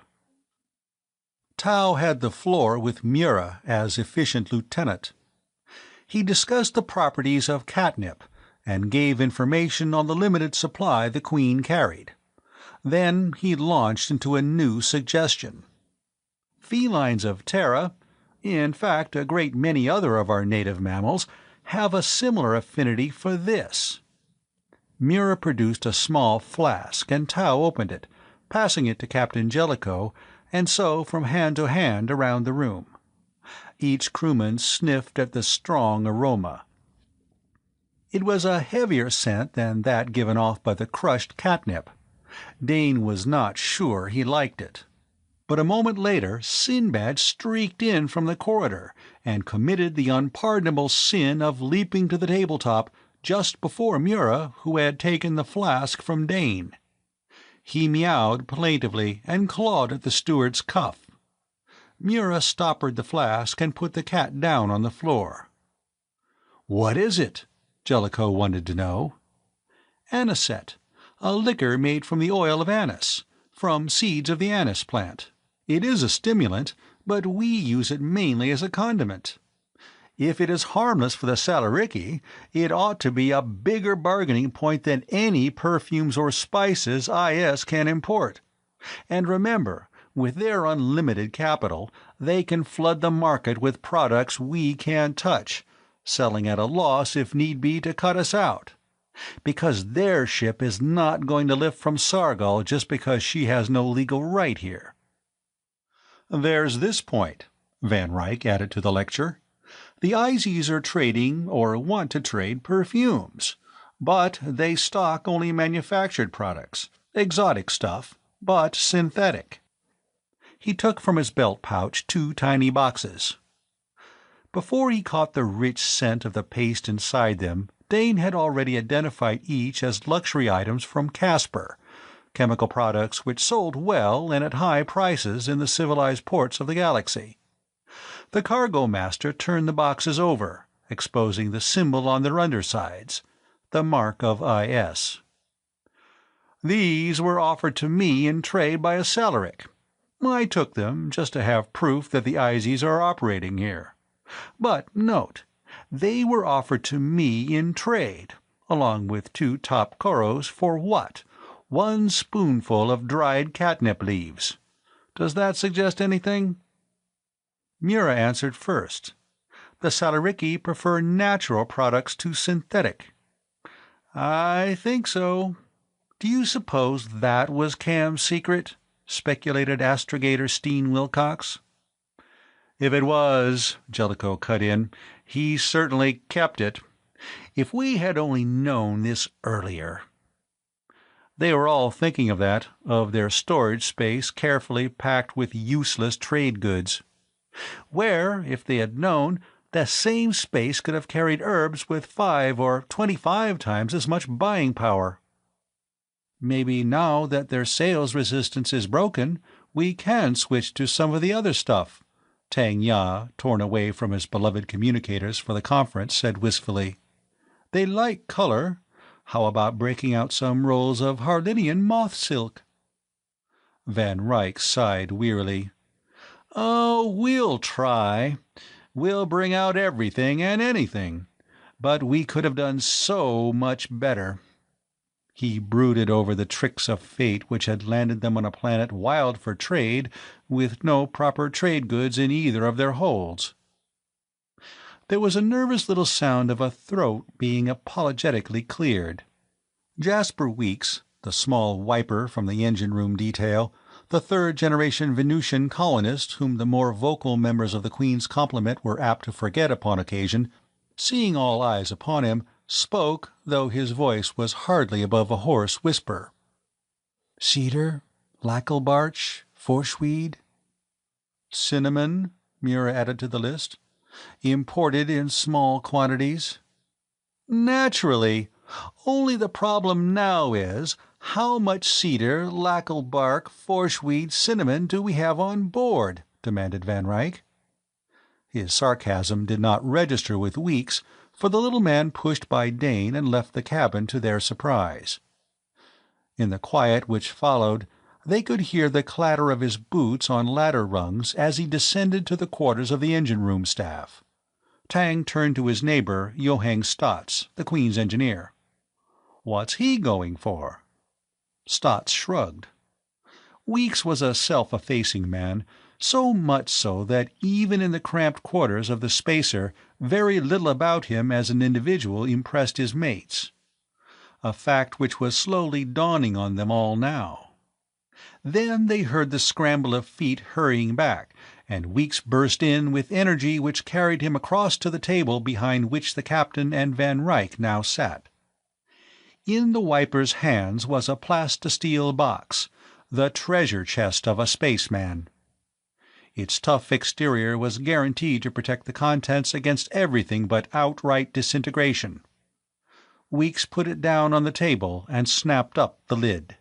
Tao had the floor with Mura as efficient lieutenant. He discussed the properties of catnip and gave information on the limited supply the Queen carried. Then he launched into a new suggestion. Felines of Terra, in fact a great many other of our native mammals, have a similar affinity for this. Mura produced a small flask, and Tao opened it, passing it to Captain Jellicoe, and so from hand to hand around the room. Each crewman sniffed at the strong aroma. It was a heavier scent than that given off by the crushed catnip. Dane was not sure he liked it. But a moment later Sinbad streaked in from the corridor and committed the unpardonable sin of leaping to the tabletop just before Mura, who had taken the flask from Dane. He meowed plaintively and clawed at the steward's cuff. Mura stoppered the flask and put the cat down on the floor. "What is it?" Jellicoe wanted to know. "Anisette, a liquor made from the oil of anise, from seeds of the anise plant. It is a stimulant, but we use it mainly as a condiment. If it is harmless for the Salaricky, it ought to be a bigger bargaining point than any perfumes or spices IS can import. And remember, with their unlimited capital, they can flood the market with products we can't touch, selling at a loss if need be to cut us out. Because their ship is not going to lift from Sargal just because she has no legal right here." "There's this point," Van Ryck added to the lecture. "The IZs are trading, or want to trade, perfumes, but they stock only manufactured products, exotic stuff, but synthetic." He took from his belt pouch 2 tiny boxes. Before he caught the rich scent of the paste inside them, Dane had already identified each as luxury items from Casper, chemical products which sold well and at high prices in the civilized ports of the galaxy. The cargo master turned the boxes over, exposing the symbol on their undersides, the mark of IS. "These were offered to me in trade by a Salarick. I took them just to have proof that the IZs are operating here. But note, they were offered to me in trade, along with 2 top koros for what? 1 spoonful of dried catnip leaves. Does that suggest anything?" Mura answered first. "The Salaricky prefer natural products to synthetic." "I think so. Do you suppose that was Cam's secret?" speculated astrogator Steen Wilcox. "If it was," Jellicoe cut in, "he certainly kept it. If we had only known this earlier." They were all thinking of that, of their storage space carefully packed with useless trade goods. Where, if they had known, the same space could have carried herbs with 5 or 25 times as much buying power. "Maybe now that their sales resistance is broken, we can switch to some of the other stuff," Tang Ya, torn away from his beloved communicators for the conference, said wistfully. "They like color. How about breaking out some rolls of Harlinian moth silk?" Van Ryck sighed wearily. "Oh, we'll try. We'll bring out everything and anything. But we could have done so much better." He brooded over the tricks of fate which had landed them on a planet wild for trade, with no proper trade goods in either of their holds. There was a nervous little sound of a throat being apologetically cleared. Jasper Weeks, the small wiper from the engine-room detail, the third-generation Venusian colonist whom the more vocal members of the Queen's complement were apt to forget upon occasion, seeing all eyes upon him, spoke, though his voice was hardly above a hoarse whisper. "Cedar, lackelbarch, forschweed." "Cinnamon," Mura added to the list. "Imported in small quantities." "Naturally. Only the problem now is, "How much cedar, lackle bark, forshweed, cinnamon do we have on board?" demanded Van Ryck. His sarcasm did not register with Weeks, for the little man pushed by Dane and left the cabin to their surprise. In the quiet which followed, they could hear the clatter of his boots on ladder rungs as he descended to the quarters of the engine-room staff. Tang turned to his neighbor, Johann Stotz, the Queen's engineer. "What's he going for?" Stotz shrugged. Weeks was a self-effacing man, so much so that even in the cramped quarters of the spacer very little about him as an individual impressed his mates, a fact which was slowly dawning on them all now. Then they heard the scramble of feet hurrying back, and Weeks burst in with energy which carried him across to the table behind which the captain and Van Ryck now sat. In the wiper's hands was a plastisteel box, the treasure chest of a spaceman. Its tough exterior was guaranteed to protect the contents against everything but outright disintegration. Weeks put it down on the table and snapped up the lid.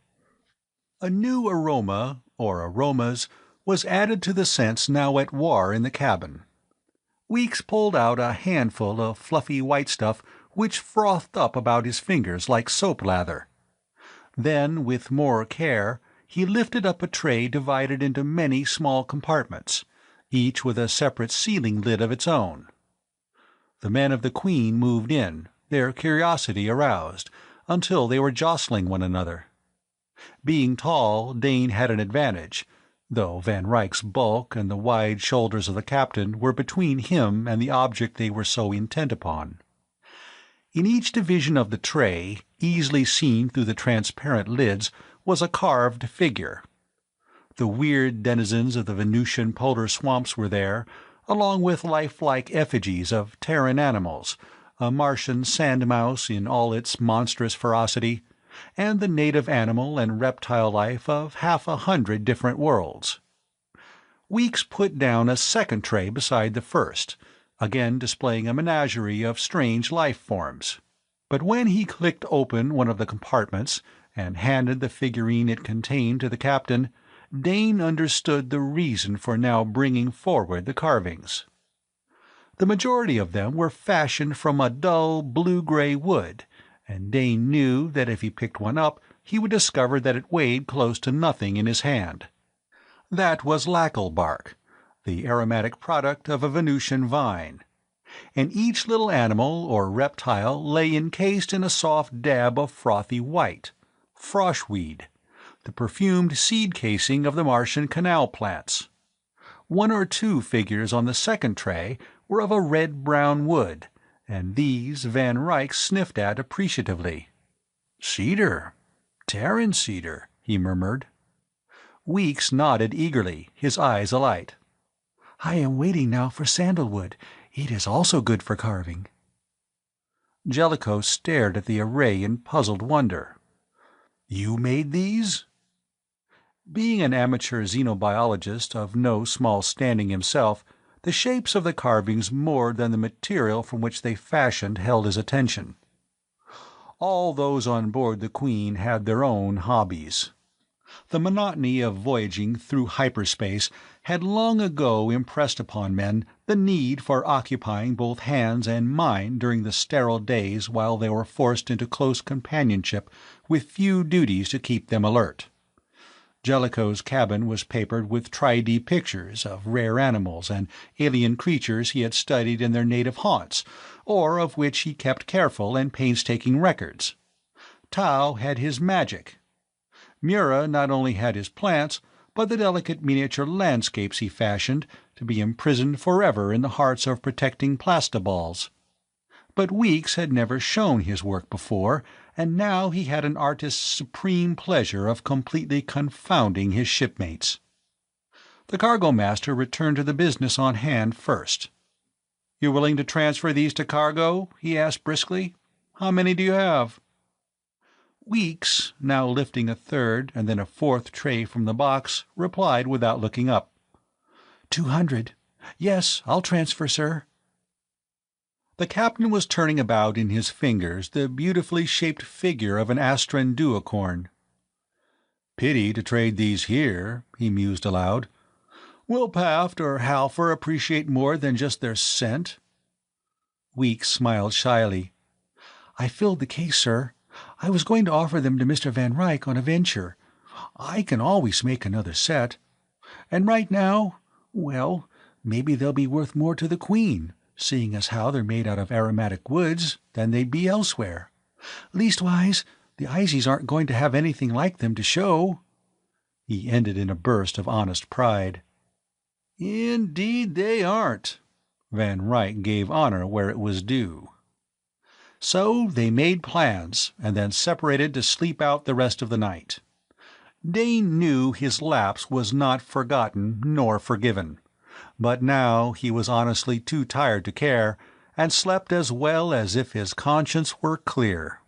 A new aroma, or aromas, was added to the scents now at war in the cabin. Weeks pulled out a handful of fluffy white stuff which frothed up about his fingers like soap lather. Then, with more care, he lifted up a tray divided into many small compartments, each with a separate sealing lid of its own. The men of the Queen moved in, their curiosity aroused, until they were jostling one another. Being tall, Dane had an advantage, though Van Ryck's bulk and the wide shoulders of the captain were between him and the object they were so intent upon. In each division of the tray, easily seen through the transparent lids, was a carved figure. The weird denizens of the Venusian polar swamps were there, along with lifelike effigies of Terran animals, a Martian sand-mouse in all its monstrous ferocity, and the native animal and reptile life of 100 different worlds. Weeks put down a second tray beside the first, again displaying a menagerie of strange life forms. But when he clicked open one of the compartments and handed the figurine it contained to the captain, Dane understood the reason for now bringing forward the carvings. The majority of them were fashioned from a dull blue-gray wood, and Dane knew that if he picked one up he would discover that it weighed close to nothing in his hand. That was lackle bark, the aromatic product of a Venusian vine, and each little animal or reptile lay encased in a soft dab of frothy white, froshweed, the perfumed seed casing of the Martian canal plants. One or two figures on the second tray were of a red-brown wood, and these Van Ryck sniffed at appreciatively. "Cedar, Terran cedar," he murmured. Weeks nodded eagerly, his eyes alight. "I am waiting now for sandalwood. It is also good for carving." Jellicoe stared at the array in puzzled wonder. "You made these?" Being an amateur xenobiologist of no small standing himself, the shapes of the carvings more than the material from which they fashioned held his attention. All those on board the Queen had their own hobbies. The monotony of voyaging through hyperspace had long ago impressed upon men the need for occupying both hands and mind during the sterile days while they were forced into close companionship with few duties to keep them alert. Jellicoe's cabin was papered with 3D pictures of rare animals and alien creatures he had studied in their native haunts, or of which he kept careful and painstaking records. Tao had his magic. Mura not only had his plants, but the delicate miniature landscapes he fashioned, to be imprisoned forever in the hearts of protecting plastiballs. But Weeks had never shown his work before, and now he had an artist's supreme pleasure of completely confounding his shipmates. The cargo master returned to the business on hand first. "You willing to transfer these to cargo?" he asked briskly. "How many do you have?" Weeks, now lifting a third and then a fourth tray from the box, replied without looking up. 200. Yes, I'll transfer, sir." The captain was turning about in his fingers the beautifully shaped figure of an Astran duocorn. Pity to trade these here, he mused aloud. Will Paft or Halfer appreciate more than just their scent? Weeks smiled shyly. I filled the case, sir. I was going to offer them to Mr. Van Ryck on a venture. I can always make another set. And right now, well, maybe they'll be worth more to the Queen, seeing as how they're made out of aromatic woods, than they'd be elsewhere. Leastwise, the Iseys aren't going to have anything like them to show. He ended in a burst of honest pride. Indeed they aren't. Van Ryck gave honor where it was due. So they made plans, and then separated to sleep out the rest of the night. Dane knew his lapse was not forgotten nor forgiven, but now he was honestly too tired to care, and slept as well as if his conscience were clear.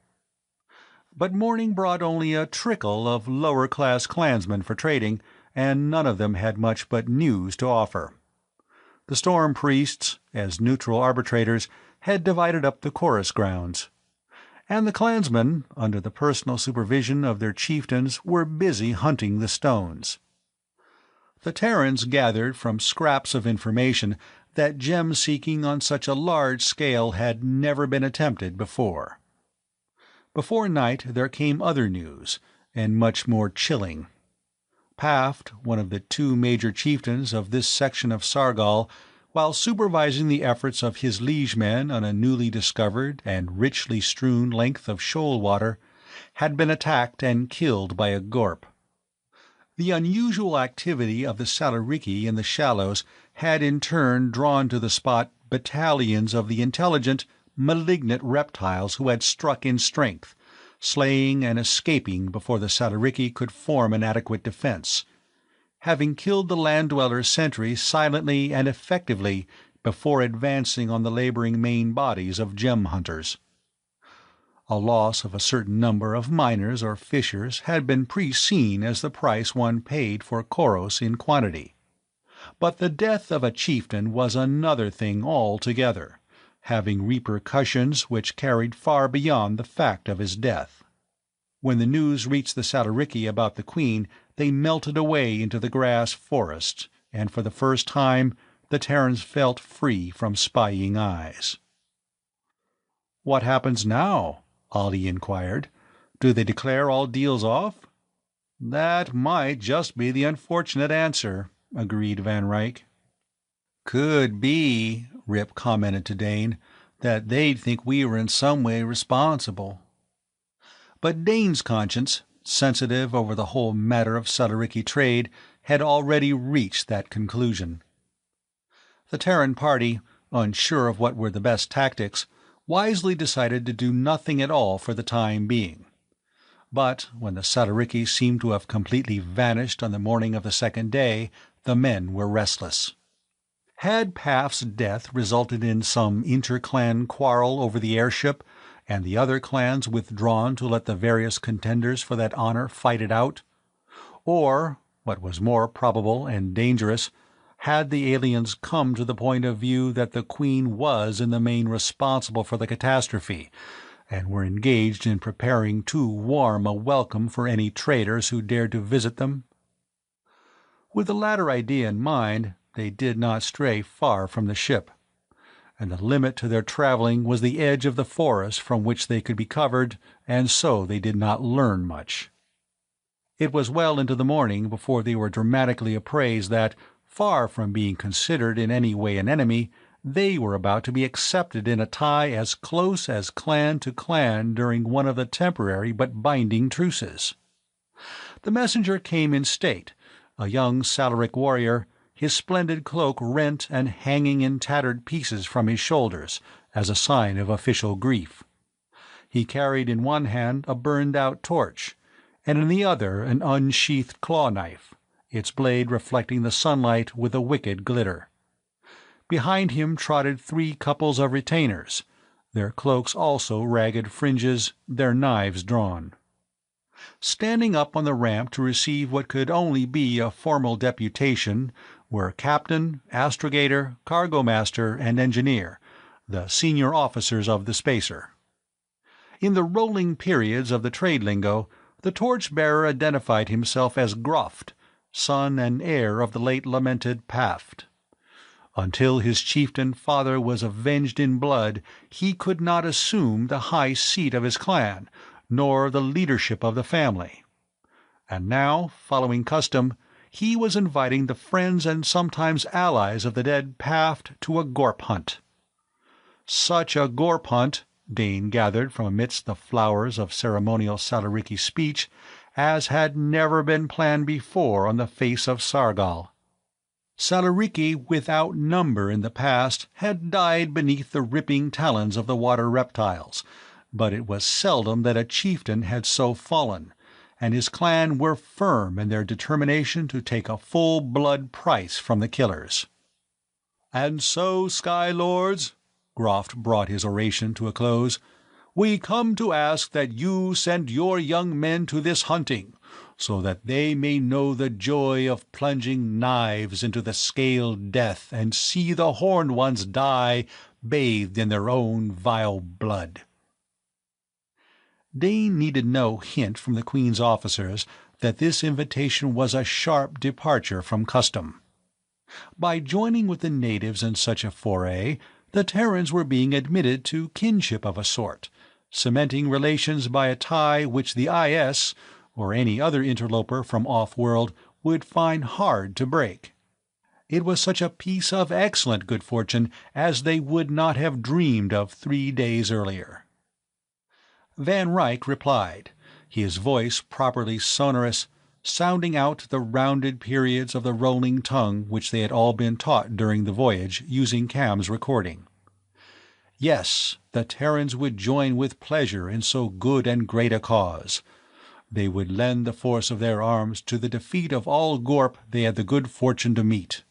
But morning brought only a trickle of lower-class clansmen for trading, and none of them had much but news to offer. The storm priests, as neutral arbitrators, had divided up the chorus grounds, and the clansmen, under the personal supervision of their chieftains, were busy hunting the stones. The Terrans gathered from scraps of information that gem-seeking on such a large scale had never been attempted before. Before night there came other news, and much more chilling. Paft, one of the two major chieftains of this section of Sargal, while supervising the efforts of his liegemen on a newly discovered and richly strewn length of shoal water, had been attacked and killed by a gorp. The unusual activity of the Salariki in the shallows had in turn drawn to the spot battalions of the intelligent, malignant reptiles who had struck in strength, slaying and escaping before the Salariki could form an adequate defense, having killed the land-dweller sentries silently and effectively before advancing on the laboring main bodies of gem-hunters. A loss of a certain number of miners or fishers had been pre-seen as the price one paid for Koros in quantity. But the death of a chieftain was another thing altogether, having repercussions which carried far beyond the fact of his death. When the news reached the Salariki about the Queen, they melted away into the grass forest, and for the first time the Terrans felt free from spying eyes. "What happens now?" Ali inquired. "Do they declare all deals off?" "That might just be the unfortunate answer," agreed Van Ryck. "Could be," Rip commented to Dane, "that they'd think we were in some way responsible." But Dane's conscience, sensitive over the whole matter of Salariki trade, had already reached that conclusion. The Terran party, unsure of what were the best tactics, wisely decided to do nothing at all for the time being. But when the Salariki seemed to have completely vanished on the morning of the second day, the men were restless. Had Paft's death resulted in some inter-clan quarrel over the airship, and the other clans withdrawn to let the various contenders for that honor fight it out? Or, what was more probable and dangerous, had the aliens come to the point of view that the Queen was in the main responsible for the catastrophe, and were engaged in preparing too warm a welcome for any traders who dared to visit them? With the latter idea in mind, they did not stray far from the ship, and the limit to their traveling was the edge of the forest from which they could be covered, and so they did not learn much. It was well into the morning before they were dramatically apprised that, far from being considered in any way an enemy, they were about to be accepted in a tie as close as clan to clan during one of the temporary but binding truces. The messenger came in state, a young Salaric warrior, his splendid cloak rent and hanging in tattered pieces from his shoulders, as a sign of official grief. He carried in one hand a burned-out torch, and in the other an unsheathed claw-knife, its blade reflecting the sunlight with a wicked glitter. Behind him trotted 3 couples of retainers, their cloaks also ragged fringes, their knives drawn. Standing up on the ramp to receive what could only be a formal deputation were captain, astrogator, cargo-master, and engineer, the senior officers of the spacer. In the rolling periods of the trade lingo, the torch-bearer identified himself as Groft, son and heir of the late lamented Paft. Until his chieftain father was avenged in blood, he could not assume the high seat of his clan, nor the leadership of the family. And now, following custom, he was inviting the friends and sometimes allies of the dead Paft to a gorp hunt. Such a gorp hunt, Dane gathered from amidst the flowers of ceremonial Salariki speech, as had never been planned before on the face of Sargal. Salariki without number in the past had died beneath the ripping talons of the water reptiles, but it was seldom that a chieftain had so fallen, and his clan were firm in their determination to take a full-blood price from the killers. "And so, Sky Lords," Groft brought his oration to a close, "we come to ask that you send your young men to this hunting, so that they may know the joy of plunging knives into the scaled death and see the horned ones die bathed in their own vile blood." Dane needed no hint from the Queen's officers that this invitation was a sharp departure from custom. By joining with the natives in such a foray, the Terrans were being admitted to kinship of a sort, cementing relations by a tie which the IS, or any other interloper from off-world, would find hard to break. It was such a piece of excellent good fortune as they would not have dreamed of 3 days earlier. Van Ryck replied, his voice properly sonorous, sounding out the rounded periods of the rolling tongue which they had all been taught during the voyage, using Cam's recording. Yes, the Terrans would join with pleasure in so good and great a cause. They would lend the force of their arms to the defeat of all Gorp they had the good fortune to meet.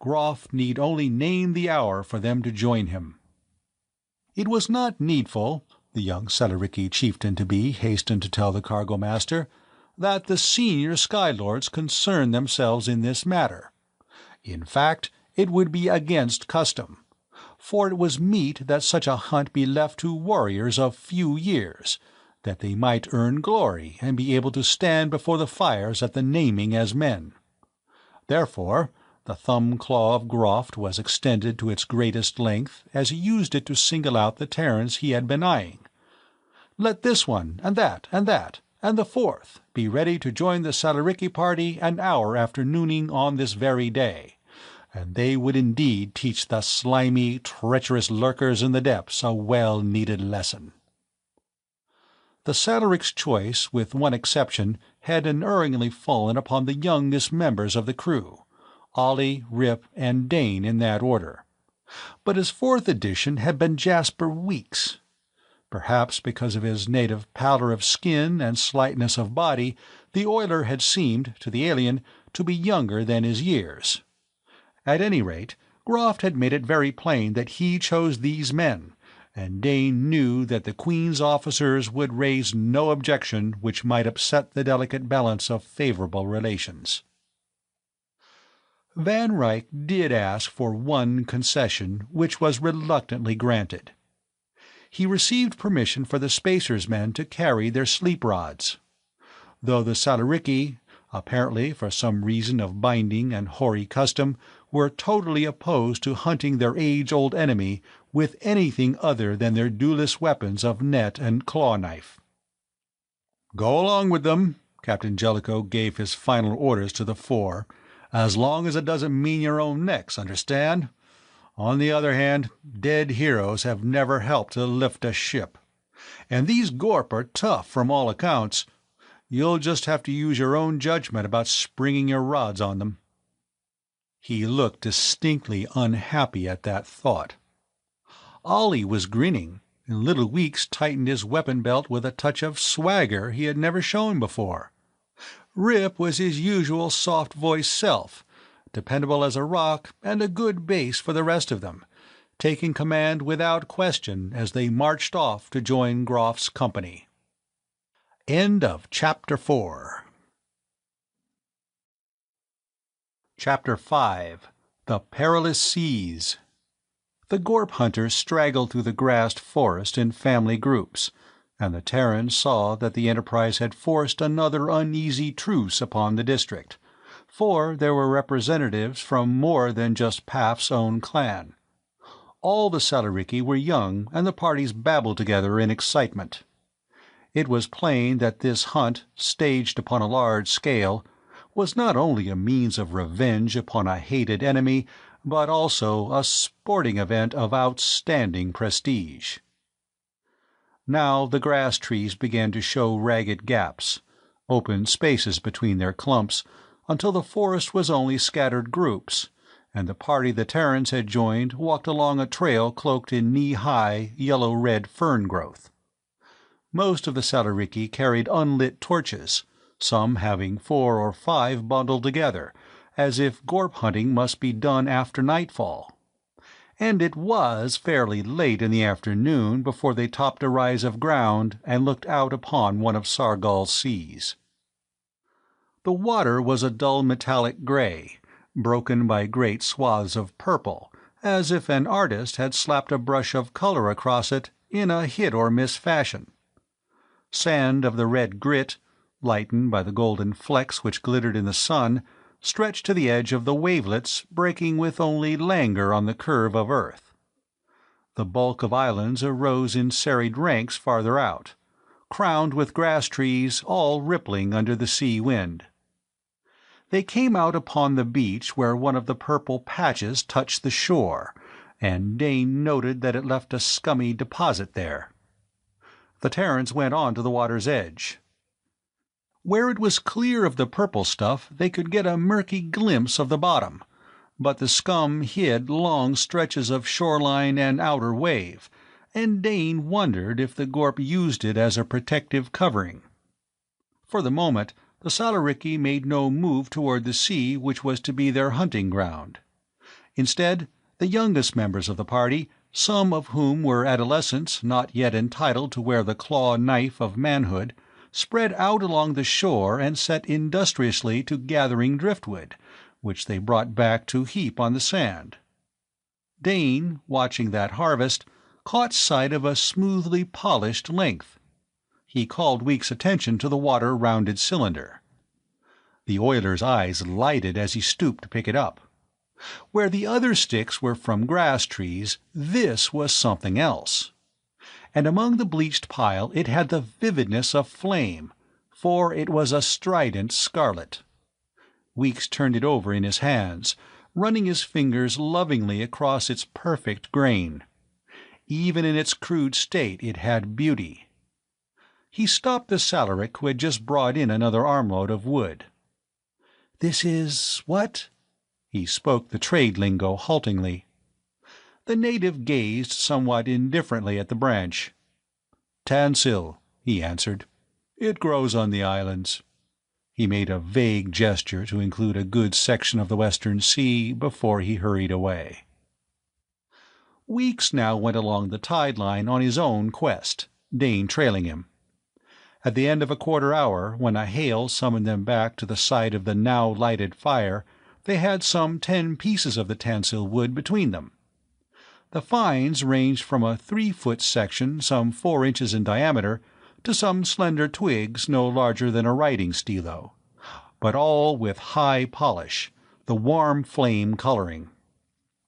Groff need only name the hour for them to join him. It was not needful, the young Salariki chieftain-to-be hastened to tell the cargo-master, that the senior Skylords concern themselves in this matter. In fact, it would be against custom, for it was meet that such a hunt be left to warriors of few years, that they might earn glory and be able to stand before the fires at the naming as men. Therefore, the thumb-claw of Groft was extended to its greatest length as he used it to single out the Terrans he had been eyeing. Let this one, and that, and that, and the fourth be ready to join the Salariki party an hour after nooning on this very day, and they would indeed teach the slimy, treacherous lurkers in the depths a well-needed lesson. The Salarik's choice, with one exception, had unerringly fallen upon the youngest members of the crew, Ollie, Rip, and Dane in that order. But his fourth addition had been Jasper Weeks. Perhaps because of his native pallor of skin and slightness of body, the oiler had seemed, to the alien, to be younger than his years. At any rate, Groft had made it very plain that he chose these men, and Dane knew that the Queen's officers would raise no objection which might upset the delicate balance of favorable relations. Van Ryck did ask for one concession, which was reluctantly granted. He received permission for the Spacer's men to carry their sleep-rods. Though the Salariki, apparently for some reason of binding and hoary custom, were totally opposed to hunting their age-old enemy with anything other than their duelist weapons of net and claw-knife. "Go along with them," Captain Jellicoe gave his final orders to the four, "as long as it doesn't mean your own necks, understand? On the other hand, dead heroes have never helped to lift a ship. And these Gorp are tough from all accounts. You'll just have to use your own judgment about springing your rods on them." He looked distinctly unhappy at that thought. Ollie was grinning, and Little Weeks tightened his weapon belt with a touch of swagger he had never shown before. Rip was his usual soft-voiced self, dependable as a rock and a good base for the rest of them, taking command without question as they marched off to join Groff's company. End of Chapter 4. Chapter 5. The Perilous Seas. The Gorp hunters straggled through the grassed forest in family groups, and the Terrans saw that the enterprise had forced another uneasy truce upon the district, for there were representatives from more than just Path's own clan. All the Salariki were young, and the parties babbled together in excitement. It was plain that this hunt, staged upon a large scale, was not only a means of revenge upon a hated enemy, but also a sporting event of outstanding prestige. Now the grass trees began to show ragged gaps, open spaces between their clumps, until the forest was only scattered groups, and the party the Terrans had joined walked along a trail cloaked in knee-high, yellow-red fern growth. Most of the Salariki carried unlit torches, some having 4 or 5 bundled together, as if gorp hunting must be done after nightfall. And it was fairly late in the afternoon before they topped a rise of ground and looked out upon one of Sargal's seas. The water was a dull metallic gray, broken by great swaths of purple, as if an artist had slapped a brush of color across it in a hit-or-miss fashion. Sand of the red grit, lightened by the golden flecks which glittered in the sun, stretched to the edge of the wavelets, breaking with only languor on the curve of earth. The bulk of islands arose in serried ranks farther out, crowned with grass trees all rippling under the sea wind. They came out upon the beach where one of the purple patches touched the shore, and Dane noted that it left a scummy deposit there. The Terrans went on to the water's edge. Where it was clear of the purple stuff they could get a murky glimpse of the bottom, but the scum hid long stretches of shoreline and outer wave, and Dane wondered if the gorp used it as a protective covering. For the moment the Salariki made no move toward the sea which was to be their hunting ground. Instead, the youngest members of the party, some of whom were adolescents not yet entitled to wear the claw knife of manhood, spread out along the shore and set industriously to gathering driftwood, which they brought back to heap on the sand. Dane, watching that harvest, caught sight of a smoothly polished length. He called Week's attention to the water-rounded cylinder. The oiler's eyes lighted as he stooped to pick it up. Where the other sticks were from grass trees, this was something else. And among the bleached pile it had the vividness of flame, for it was a strident scarlet. Weeks turned it over in his hands, running his fingers lovingly across its perfect grain. Even in its crude state it had beauty. He stopped the Salaric who had just brought in another armload of wood. "This is what?" He spoke the trade lingo haltingly. The native gazed somewhat indifferently at the branch. "Tansil," he answered. "It grows on the islands." He made a vague gesture to include a good section of the Western Sea before he hurried away. Weeks now went along the tide line on his own quest, Dane trailing him. At the end of a quarter-hour, when a hail summoned them back to the site of the now-lighted fire, they had some 10 pieces of the Tansil wood between them. The finds ranged from a 3-foot section some 4 inches in diameter to some slender twigs no larger than a writing stilo, but all with high polish, the warm flame coloring.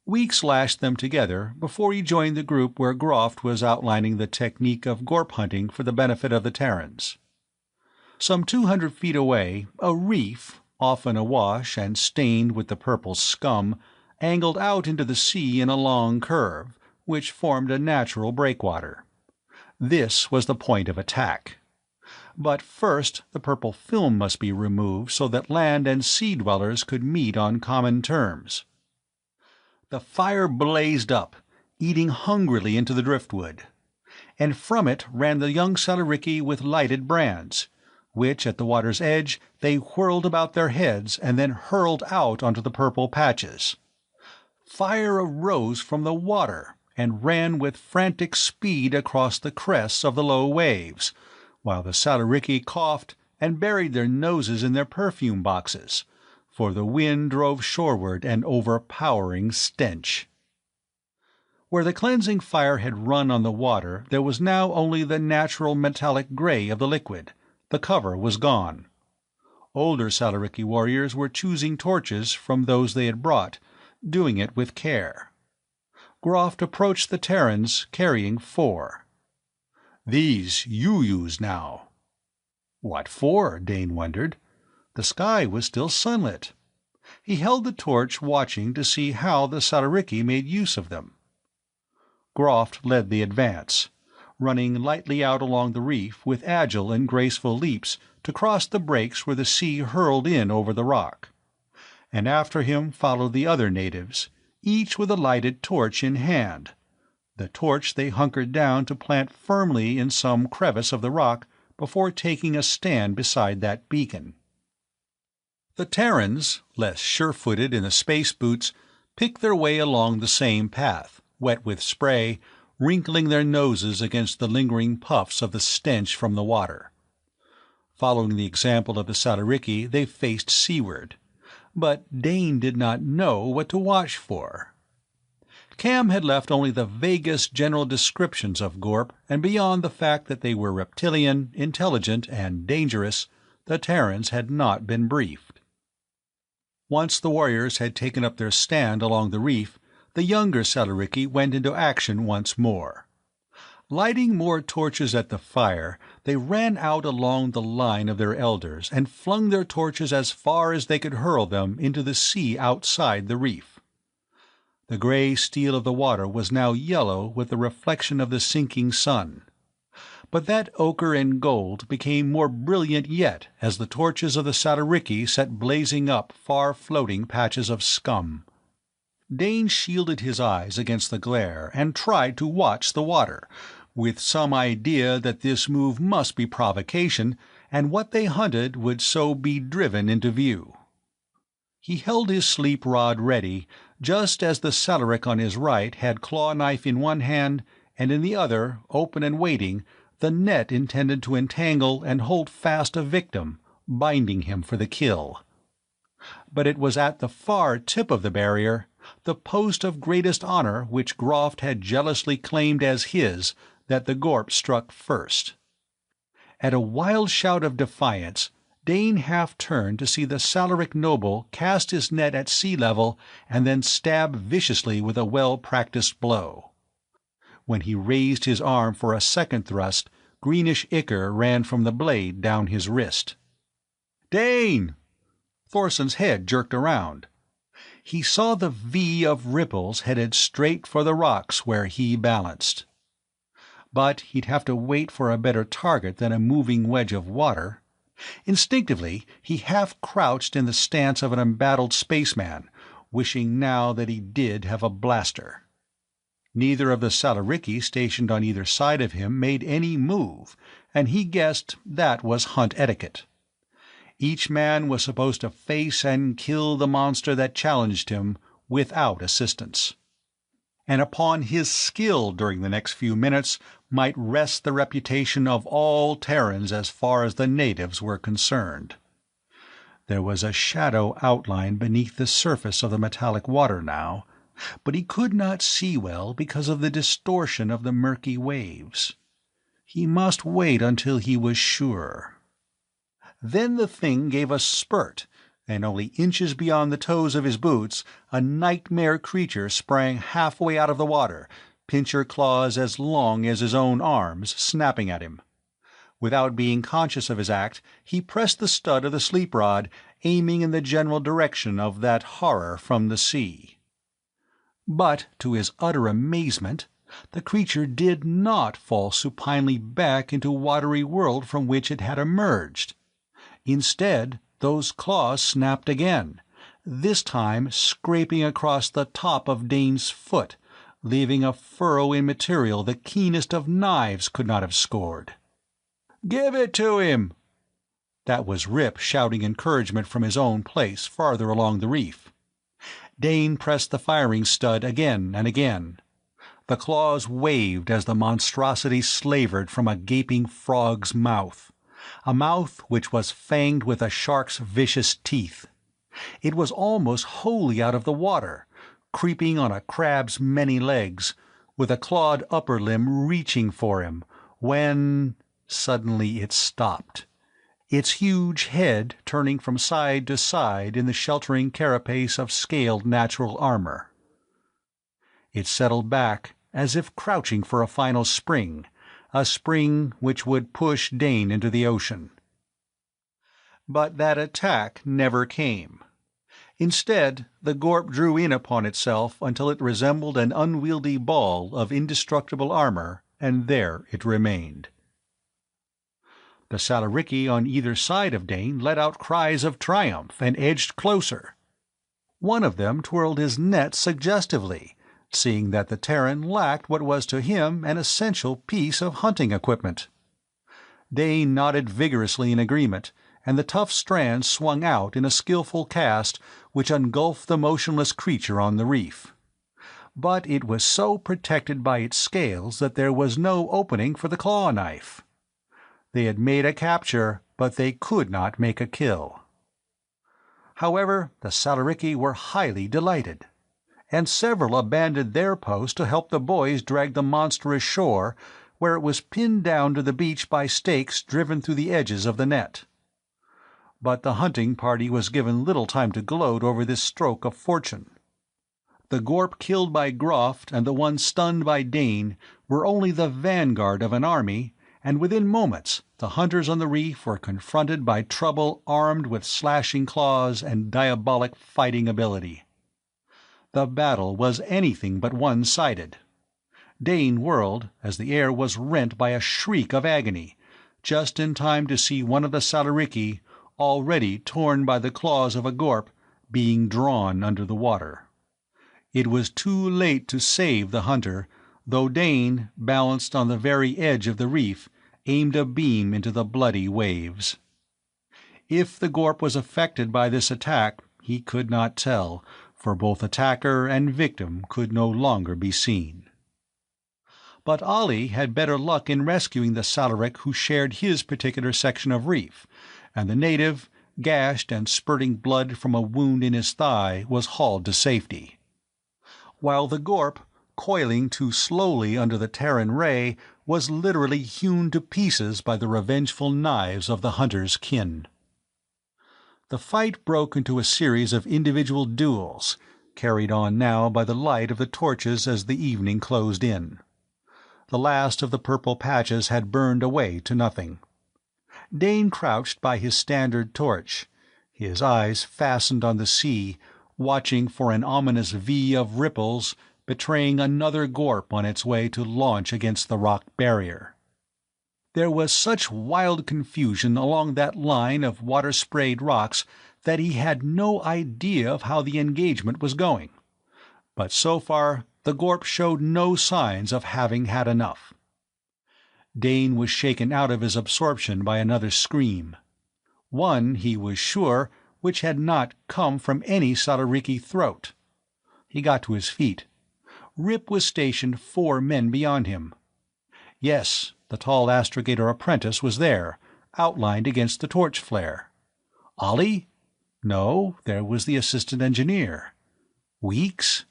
Weeks lashed them together before he joined the group where Groft was outlining the technique of gorp hunting for the benefit of the Terrans. Some 200 feet away, a reef, often awash and stained with the purple scum, angled out into the sea in a long curve, which formed a natural breakwater. This was the point of attack. But first the purple film must be removed so that land and sea dwellers could meet on common terms. The fire blazed up, eating hungrily into the driftwood, and from it ran the young Salariki with lighted brands, which at the water's edge they whirled about their heads and then hurled out onto the purple patches. Fire arose from the water and ran with frantic speed across the crests of the low waves, while the Salariki coughed and buried their noses in their perfume boxes, for the wind drove shoreward an overpowering stench. Where the cleansing fire had run on the water there was now only the natural metallic gray of the liquid. The cover was gone. Older Salariki warriors were choosing torches from those they had brought, doing it with care. Groft approached the Terrans, carrying 4. "These you use now." What for? Dane wondered. The sky was still sunlit. He held the torch, watching to see how the Salariki made use of them. Groft led the advance, running lightly out along the reef with agile and graceful leaps to cross the breaks where the sea hurled in over the rock. And after him followed the other natives, each with a lighted torch in hand. The torch they hunkered down to plant firmly in some crevice of the rock before taking a stand beside that beacon. The Terrans, less sure-footed in the space boots, picked their way along the same path, wet with spray, wrinkling their noses against the lingering puffs of the stench from the water. Following the example of the Salariki, they faced seaward. But Dane did not know what to watch for. Cam had left only the vaguest general descriptions of Gorp, and beyond the fact that they were reptilian, intelligent, and dangerous, the Terrans had not been briefed. Once the warriors had taken up their stand along the reef, the younger Salariki went into action once more. Lighting more torches at the fire, they ran out along the line of their elders and flung their torches as far as they could hurl them into the sea outside the reef. The gray steel of the water was now yellow with the reflection of the sinking sun. But that ochre and gold became more brilliant yet as the torches of the Salariki set blazing up far-floating patches of scum. Dane shielded his eyes against the glare and tried to watch the water, with some idea that this move must be provocation, and what they hunted would so be driven into view. He held his sleep rod ready, just as the Salaric on his right had claw-knife in one hand, and in the other, open and waiting, the net intended to entangle and hold fast a victim, binding him for the kill. But it was at the far tip of the barrier, the post of greatest honor which Groft had jealously claimed as his, that the Gorp struck first. At a wild shout of defiance, Dane half turned to see the Salaric noble cast his net at sea level and then stab viciously with a well-practiced blow. When he raised his arm for a second thrust, greenish ichor ran from the blade down his wrist. "Dane!" Thorson's head jerked around. He saw the V of ripples headed straight for the rocks where he balanced. But he'd have to wait for a better target than a moving wedge of water. Instinctively, he half-crouched in the stance of an embattled spaceman, wishing now that he did have a blaster. Neither of the Salariki stationed on either side of him made any move, and he guessed that was hunt etiquette. Each man was supposed to face and kill the monster that challenged him without assistance. And upon his skill during the next few minutes might rest the reputation of all Terrans as far as the natives were concerned. There was a shadow outline beneath the surface of the metallic water now, but he could not see well because of the distortion of the murky waves. He must wait until he was sure. Then the thing gave a spurt, and only inches beyond the toes of his boots, a nightmare creature sprang halfway out of the water, pincher claws as long as his own arms snapping at him. Without being conscious of his act, he pressed the stud of the sleep rod, aiming in the general direction of that horror from the sea. But, to his utter amazement, the creature did not fall supinely back into watery world from which it had emerged. Instead, those claws snapped again, this time scraping across the top of Dane's foot, leaving a furrow in material the keenest of knives could not have scored. "Give it to him!" That was Rip shouting encouragement from his own place farther along the reef. Dane pressed the firing stud again and again. The claws waved as the monstrosity slavered from a gaping frog's mouth, a mouth which was fanged with a shark's vicious teeth. It was almost wholly out of the water, creeping on a crab's many legs, with a clawed upper limb reaching for him, when suddenly it stopped, its huge head turning from side to side in the sheltering carapace of scaled natural armor. It settled back as if crouching for a final spring, a spring which would push Dane into the ocean. But that attack never came. Instead, the Gorp drew in upon itself until it resembled an unwieldy ball of indestructible armor, and there it remained. The Salariki on either side of Dane let out cries of triumph and edged closer. One of them twirled his net suggestively, seeing that the Terran lacked what was to him an essential piece of hunting equipment. Dane nodded vigorously in agreement, and the tough strand swung out in a skillful cast which engulfed the motionless creature on the reef. But it was so protected by its scales that there was no opening for the claw knife. They had made a capture, but they could not make a kill. However, the Salariki were highly delighted, and several abandoned their post to help the boys drag the monster ashore, where it was pinned down to the beach by stakes driven through the edges of the net. But the hunting party was given little time to gloat over this stroke of fortune. The Gorp killed by Groft and the one stunned by Dane were only the vanguard of an army, and within moments the hunters on the reef were confronted by trouble armed with slashing claws and diabolic fighting ability. The battle was anything but one-sided. Dane whirled as the air was rent by a shriek of agony, just in time to see one of the Salariki, already torn by the claws of a Gorp, being drawn under the water. It was too late to save the hunter, though Dane, balanced on the very edge of the reef, aimed a beam into the bloody waves. If the Gorp was affected by this attack, he could not tell, for both attacker and victim could no longer be seen. But Ollie had better luck in rescuing the Salarik who shared his particular section of reef, and the native, gashed and spurting blood from a wound in his thigh, was hauled to safety, while the Gorp, coiling too slowly under the Terran ray, was literally hewn to pieces by the revengeful knives of the hunter's kin. The fight broke into a series of individual duels, carried on now by the light of the torches as the evening closed in. The last of the purple patches had burned away to nothing. Dane crouched by his standard torch, his eyes fastened on the sea, watching for an ominous V of ripples betraying another Gorp on its way to launch against the rock barrier. There was such wild confusion along that line of water-sprayed rocks that he had no idea of how the engagement was going. But so far the Gorp showed no signs of having had enough. Dane was shaken out of his absorption by another scream. One, he was sure, which had not come from any Salariki throat. He got to his feet. Rip was stationed 4 men beyond him. Yes, the tall astrogator apprentice was there, outlined against the torch flare. Ollie? No, there was the assistant engineer. Weeks?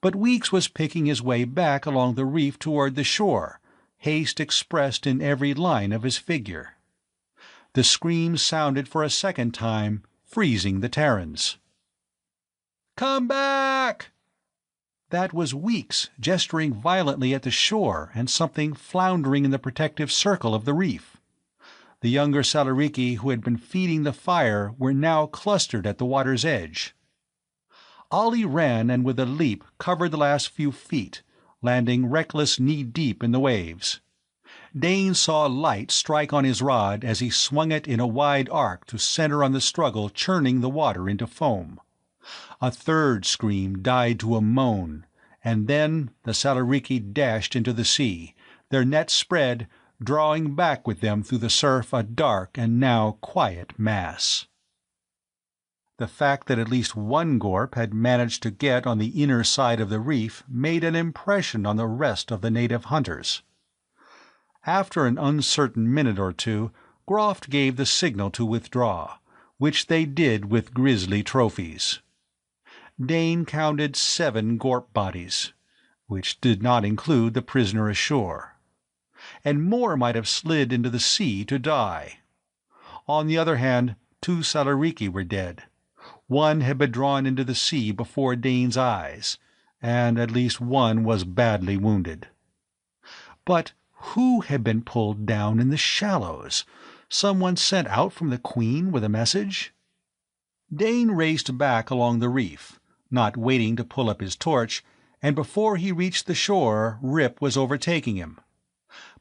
But Weeks was picking his way back along the reef toward the shore, haste expressed in every line of his figure. The scream sounded for a second time, freezing the Terrans. "Come back!" That was Weeks, gesturing violently at the shore and something floundering in the protective circle of the reef. The younger Salariki who had been feeding the fire were now clustered at the water's edge. Ollie ran and with a leap covered the last few feet, landing reckless knee-deep in the waves. Dane saw light strike on his rod as he swung it in a wide arc to center on the struggle churning the water into foam. A third scream died to a moan, and then the Salariki dashed into the sea, their nets spread, drawing back with them through the surf a dark and now quiet mass. The fact that at least one Gorp had managed to get on the inner side of the reef made an impression on the rest of the native hunters. After an uncertain minute or two, Groft gave the signal to withdraw, which they did with grisly trophies. Dane counted 7 Gorp bodies. which did not include the prisoner ashore. And more might have slid into the sea to die. On the other hand, 2 Salarichi were dead. One had been drawn into the sea before Dane's eyes, and at least one was badly wounded. But who had been pulled down in the shallows? Someone sent out from the Queen with a message? Dane raced back along the reef, not waiting to pull up his torch, and before he reached the shore Rip was overtaking him.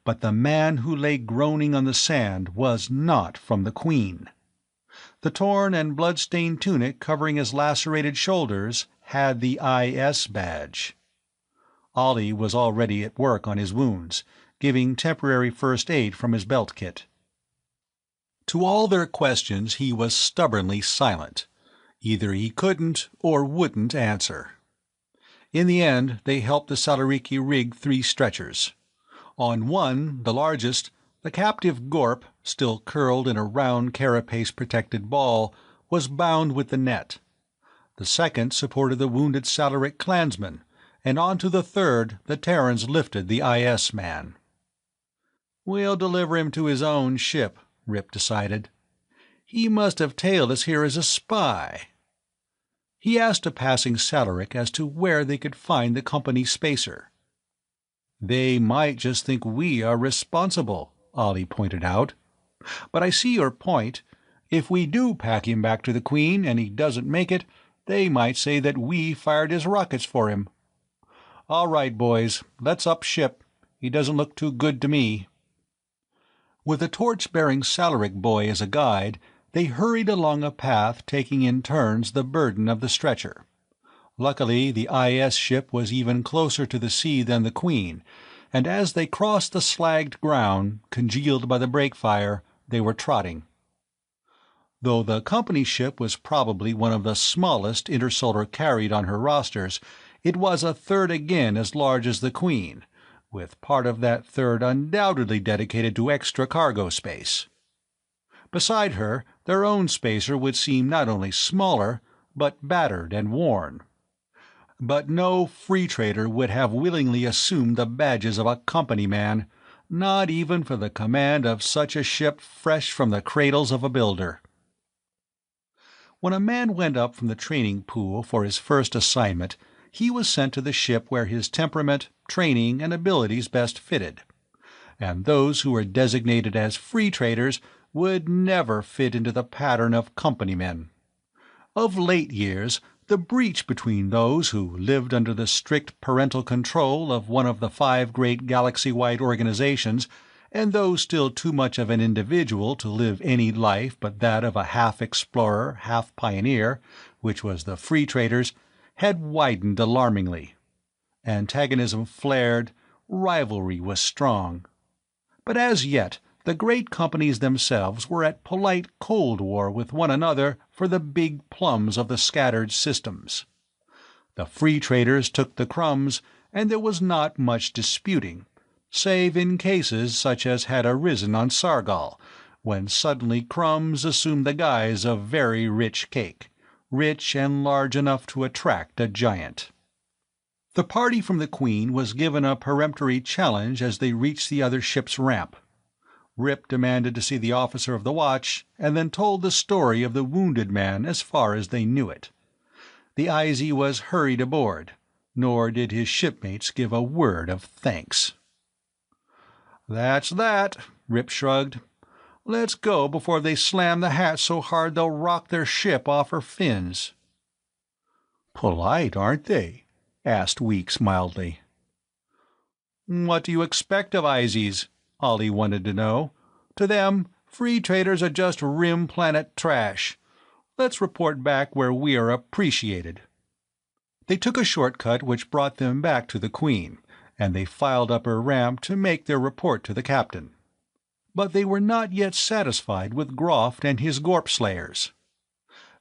But the man who lay groaning on the sand was not from the Queen. The torn and blood-stained tunic covering his lacerated shoulders had the IS badge. Ollie was already at work on his wounds, giving temporary first aid from his belt kit. To all their questions he was stubbornly silent. Either he couldn't or wouldn't answer. In the end they helped the Salarichi rig 3 stretchers. On one, the largest, the captive Gorp, still curled in a round carapace-protected ball, was bound with the net. The second supported the wounded Salaric clansman, and onto the third the Terrans lifted the IS man. "We'll deliver him to his own ship," Rip decided. "He must have tailed us here as a spy." He asked a passing Salaric as to where they could find the company spacer. "They might just think we are responsible," Ollie pointed out. "But I see your point. If we do pack him back to the Queen and he doesn't make it, they might say that we fired his rockets for him. All right, boys, let's up ship. He doesn't look too good to me." With a torch-bearing Salaric boy as a guide, they hurried along a path taking in turns the burden of the stretcher. Luckily, the IS ship was even closer to the sea than the Queen, and as they crossed the slagged ground, congealed by the break fire, they were trotting. Though the company ship was probably one of the smallest Intersolar carried on her rosters, it was a third again as large as the Queen, with part of that third undoubtedly dedicated to extra cargo space. Beside her, their own spacer would seem not only smaller, but battered and worn. But no free trader would have willingly assumed the badges of a company man, not even for the command of such a ship fresh from the cradles of a builder. When a man went up from the training pool for his first assignment, he was sent to the ship where his temperament, training, and abilities best fitted. And those who were designated as free traders would never fit into the pattern of company men. Of late years, the breach between those who lived under the strict parental control of one of the 5 great galaxy-wide organizations and those still too much of an individual to live any life but that of a half-explorer, half-pioneer, which was the free traders, had widened alarmingly. Antagonism flared, rivalry was strong. But as yet, the great companies themselves were at polite cold war with one another for the big plums of the scattered systems. The free traders took the crumbs, and there was not much disputing, save in cases such as had arisen on Sargal, when suddenly crumbs assumed the guise of very rich cake, rich and large enough to attract a giant. The party from the Queen was given a peremptory challenge as they reached the other ship's ramp. Rip demanded to see the officer of the watch, and then told the story of the wounded man as far as they knew it. The IZ was hurried aboard, nor did his shipmates give a word of thanks. "That's that," Rip shrugged. "Let's go before they slam the hatch so hard they'll rock their ship off her fins." "Polite, aren't they?" asked Weeks mildly. "What do you expect of IZs?" Ollie wanted to know. "To them, free traders are just rim planet trash. Let's report back where we are appreciated." They took a shortcut which brought them back to the Queen, and they filed up her ramp to make their report to the captain. But they were not yet satisfied with Groft and his Gorp slayers.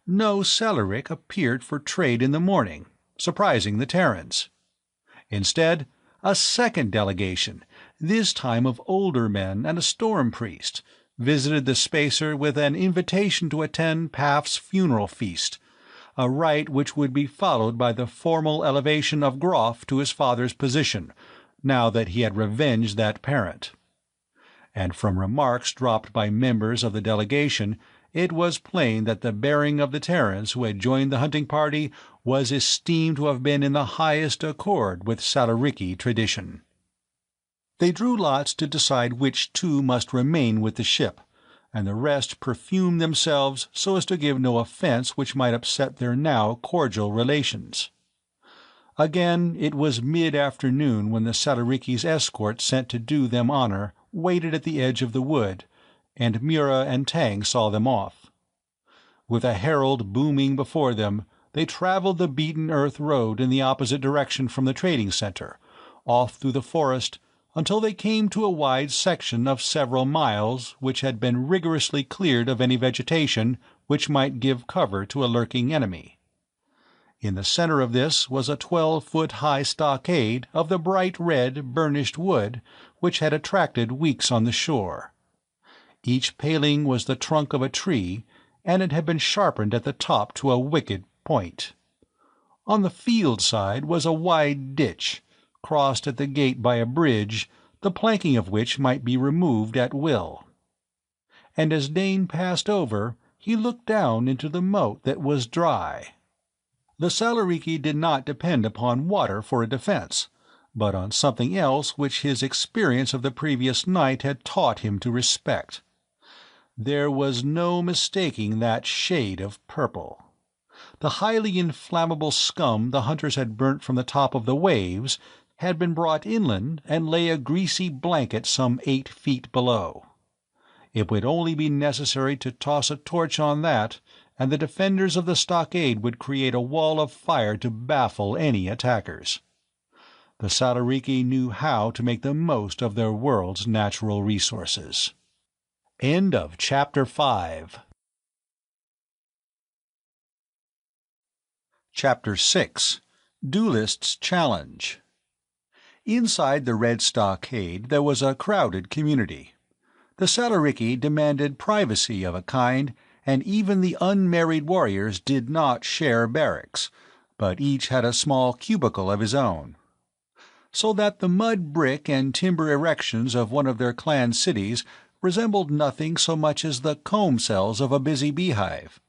No Salaric appeared for trade in the morning, surprising the Terrans. Instead, a second delegation, this time of older men and a storm priest, visited the spacer with an invitation to attend Paf's funeral feast, a rite which would be followed by the formal elevation of Groff to his father's position, now that he had revenged that parent. And from remarks dropped by members of the delegation, it was plain that the bearing of the Terrans who had joined the hunting party was esteemed to have been in the highest accord with Salariki tradition. They drew lots to decide which two must remain with the ship, and the rest perfumed themselves so as to give no offense which might upset their now cordial relations. Again, it was mid-afternoon when the Salariki's escort sent to do them honor waited at the edge of the wood, and Mura and Tang saw them off. With a herald booming before them, they traveled the beaten earth road in the opposite direction from the trading center, off through the forest, until they came to a wide section of several miles which had been rigorously cleared of any vegetation which might give cover to a lurking enemy. In the center of this was a 12-foot-high stockade of the bright red, burnished wood which had attracted weeks on the shore. Each paling was the trunk of a tree, and it had been sharpened at the top to a wicked point. On the field side was a wide ditch, crossed at the gate by a bridge, the planking of which might be removed at will. And as Dane passed over, he looked down into the moat that was dry. The Salariki did not depend upon water for a defense, but on something else which his experience of the previous night had taught him to respect. There was no mistaking that shade of purple. The highly inflammable scum the hunters had burnt from the top of the waves had been brought inland and lay a greasy blanket some 8 feet below. It would only be necessary to toss a torch on that, and the defenders of the stockade would create a wall of fire to baffle any attackers. The Salariki knew how to make the most of their world's natural resources. End of Chapter 5. Chapter 6. Duelist's Challenge. Inside the red stockade there was a crowded community. The Salariki demanded privacy of a kind, and even the unmarried warriors did not share barracks, but each had a small cubicle of his own. So that the mud brick and timber erections of one of their clan cities resembled nothing so much as the comb cells of a busy beehive.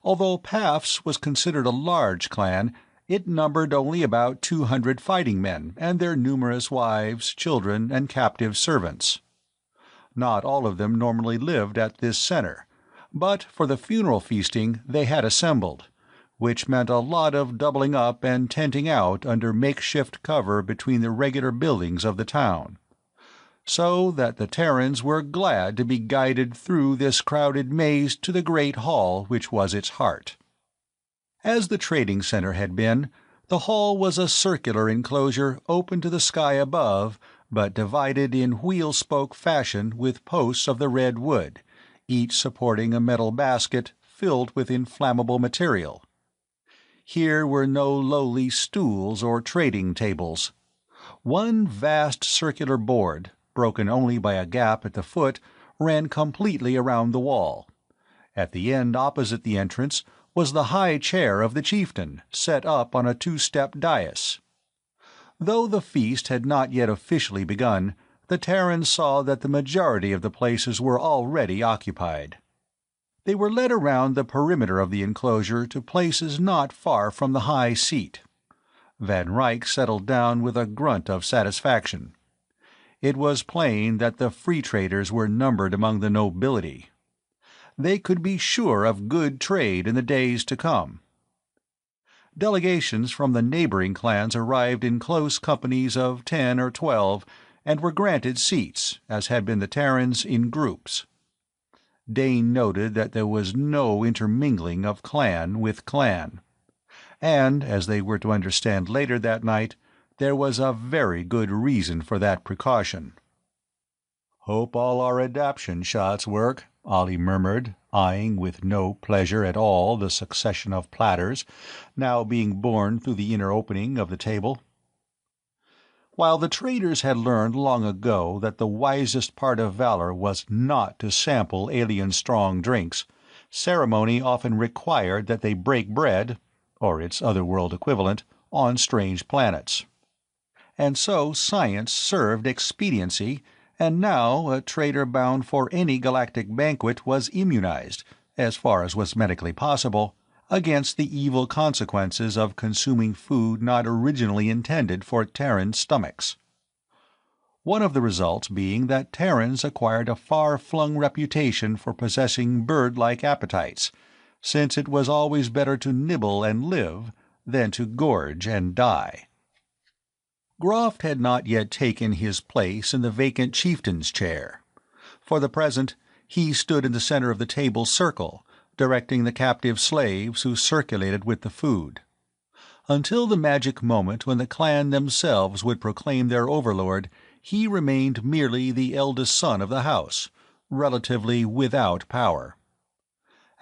Although Paf's was considered a large clan, it numbered only about 200 fighting men and their numerous wives, children, and captive servants. Not all of them normally lived at this center, but for the funeral feasting they had assembled, which meant a lot of doubling up and tenting out under makeshift cover between the regular buildings of the town, so that the Terrans were glad to be guided through this crowded maze to the great hall which was its heart. As the trading center had been, the hall was a circular enclosure open to the sky above, but divided in wheel-spoke fashion with posts of the red wood, each supporting a metal basket filled with inflammable material. Here were no lowly stools or trading tables. One vast circular board, broken only by a gap at the foot, ran completely around the wall. At the end opposite the entrance was the high chair of the chieftain, set up on a 2-step dais. Though the feast had not yet officially begun, the Terrans saw that the majority of the places were already occupied. They were led around the perimeter of the enclosure to places not far from the high seat. Van Ryck settled down with a grunt of satisfaction. It was plain that the free traders were numbered among the nobility. They could be sure of good trade in the days to come. Delegations from the neighboring clans arrived in close companies of 10 or 12, and were granted seats, as had been the Terrans, in groups. Dane noted that there was no intermingling of clan with clan, and, as they were to understand later that night, there was a very good reason for that precaution. "Hope all our adaptation shots work," Ollie murmured, eyeing with no pleasure at all the succession of platters now being borne through the inner opening of the table. While the traders had learned long ago that the wisest part of valor was not to sample alien strong drinks, Ceremony often required that they break bread, or its otherworld equivalent, on strange planets. And so science served expediency, and now a trader bound for any galactic banquet was immunized, as far as was medically possible, against the evil consequences of consuming food not originally intended for Terran stomachs. One of the results being that Terrans acquired a far-flung reputation for possessing bird-like appetites, since it was always better to nibble and live than to gorge and die. Groft had not yet taken his place in the vacant chieftain's chair. For the present, he stood in the center of the table's circle, directing the captive slaves who circulated with the food. Until the magic moment when the clan themselves would proclaim their overlord, he remained merely the eldest son of the house, relatively without power.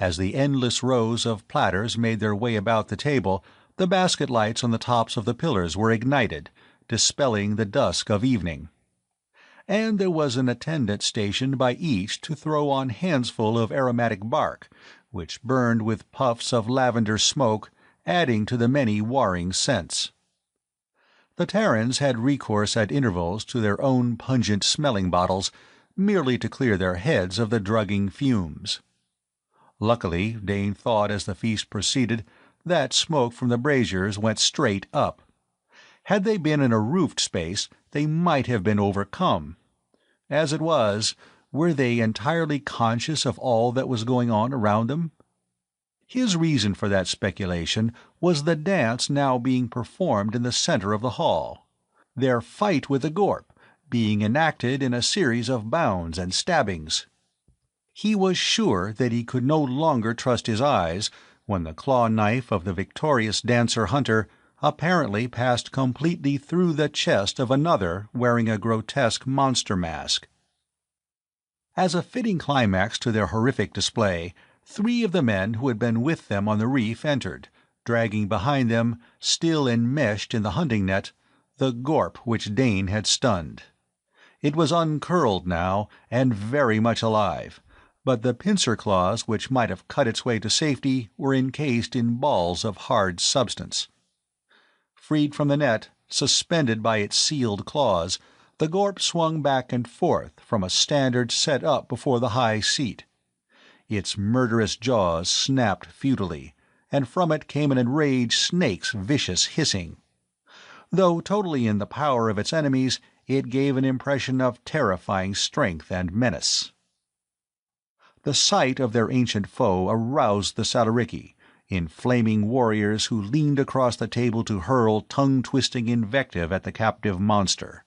As the endless rows of platters made their way about the table, the basket lights on the tops of the pillars were ignited, dispelling the dusk of evening. And there was an attendant stationed by each to throw on handsful of aromatic bark, which burned with puffs of lavender smoke, adding to the many warring scents. The Terrans had recourse at intervals to their own pungent smelling bottles, merely to clear their heads of the drugging fumes. Luckily, Dane thought as the feast proceeded, that smoke from the braziers went straight up. Had they been in a roofed space, they might have been overcome. As it was, were they entirely conscious of all that was going on around them? His reason for that speculation was the dance now being performed in the center of the hall, their fight with the Gorp being enacted in a series of bounds and stabbings. He was sure that he could no longer trust his eyes when the claw knife of the victorious dancer-hunter apparently passed completely through the chest of another wearing a grotesque monster mask. As a fitting climax to their horrific display, 3 of the men who had been with them on the reef entered, dragging behind them, still enmeshed in the hunting net, the Gorp which Dane had stunned. It was uncurled now, and very much alive, but the pincer claws which might have cut its way to safety were encased in balls of hard substance. Freed from the net, suspended by its sealed claws, the Gorp swung back and forth from a standard set up before the high seat. Its murderous jaws snapped futilely, and from it came an enraged snake's vicious hissing. Though totally in the power of its enemies, it gave an impression of terrifying strength and menace. The sight of their ancient foe aroused the Salariki, inflaming warriors who leaned across the table to hurl tongue-twisting invective at the captive monster.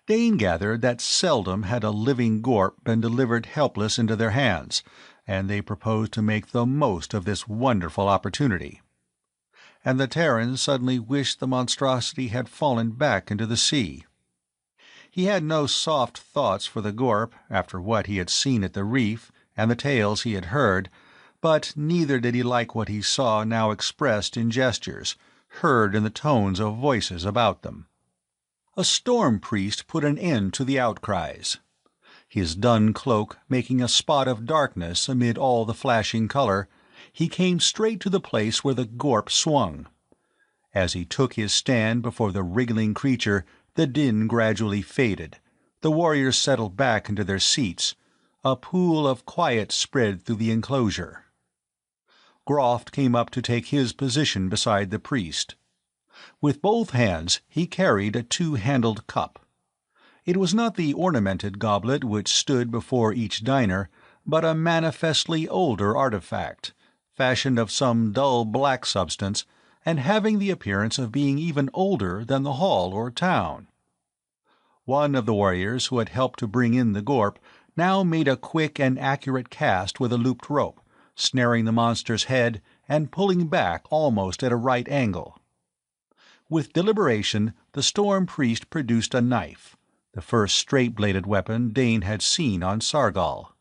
Dane gathered that seldom had a living Gorp been delivered helpless into their hands, and they proposed to make the most of this wonderful opportunity. And the Terran suddenly wished the monstrosity had fallen back into the sea. He had no soft thoughts for the Gorp after what he had seen at the reef and the tales he had heard, but neither did he like what he saw now expressed in gestures, heard in the tones of voices about them. A storm priest put an end to the outcries. His dun cloak making a spot of darkness amid all the flashing color, he came straight to the place where the Gorp swung. As he took his stand before the wriggling creature, the din gradually faded. The warriors settled back into their seats. A pool of quiet spread through the enclosure. Groft came up to take his position beside the priest. With both hands he carried a 2-handled cup. It was not the ornamented goblet which stood before each diner, but a manifestly older artifact, fashioned of some dull black substance, and having the appearance of being even older than the hall or town. One of the warriors who had helped to bring in the Gorp now made a quick and accurate cast with a looped rope, snaring the monster's head and pulling back almost at a right angle. With deliberation, the storm priest produced a knife, the first straight-bladed weapon Dane had seen on Sargal.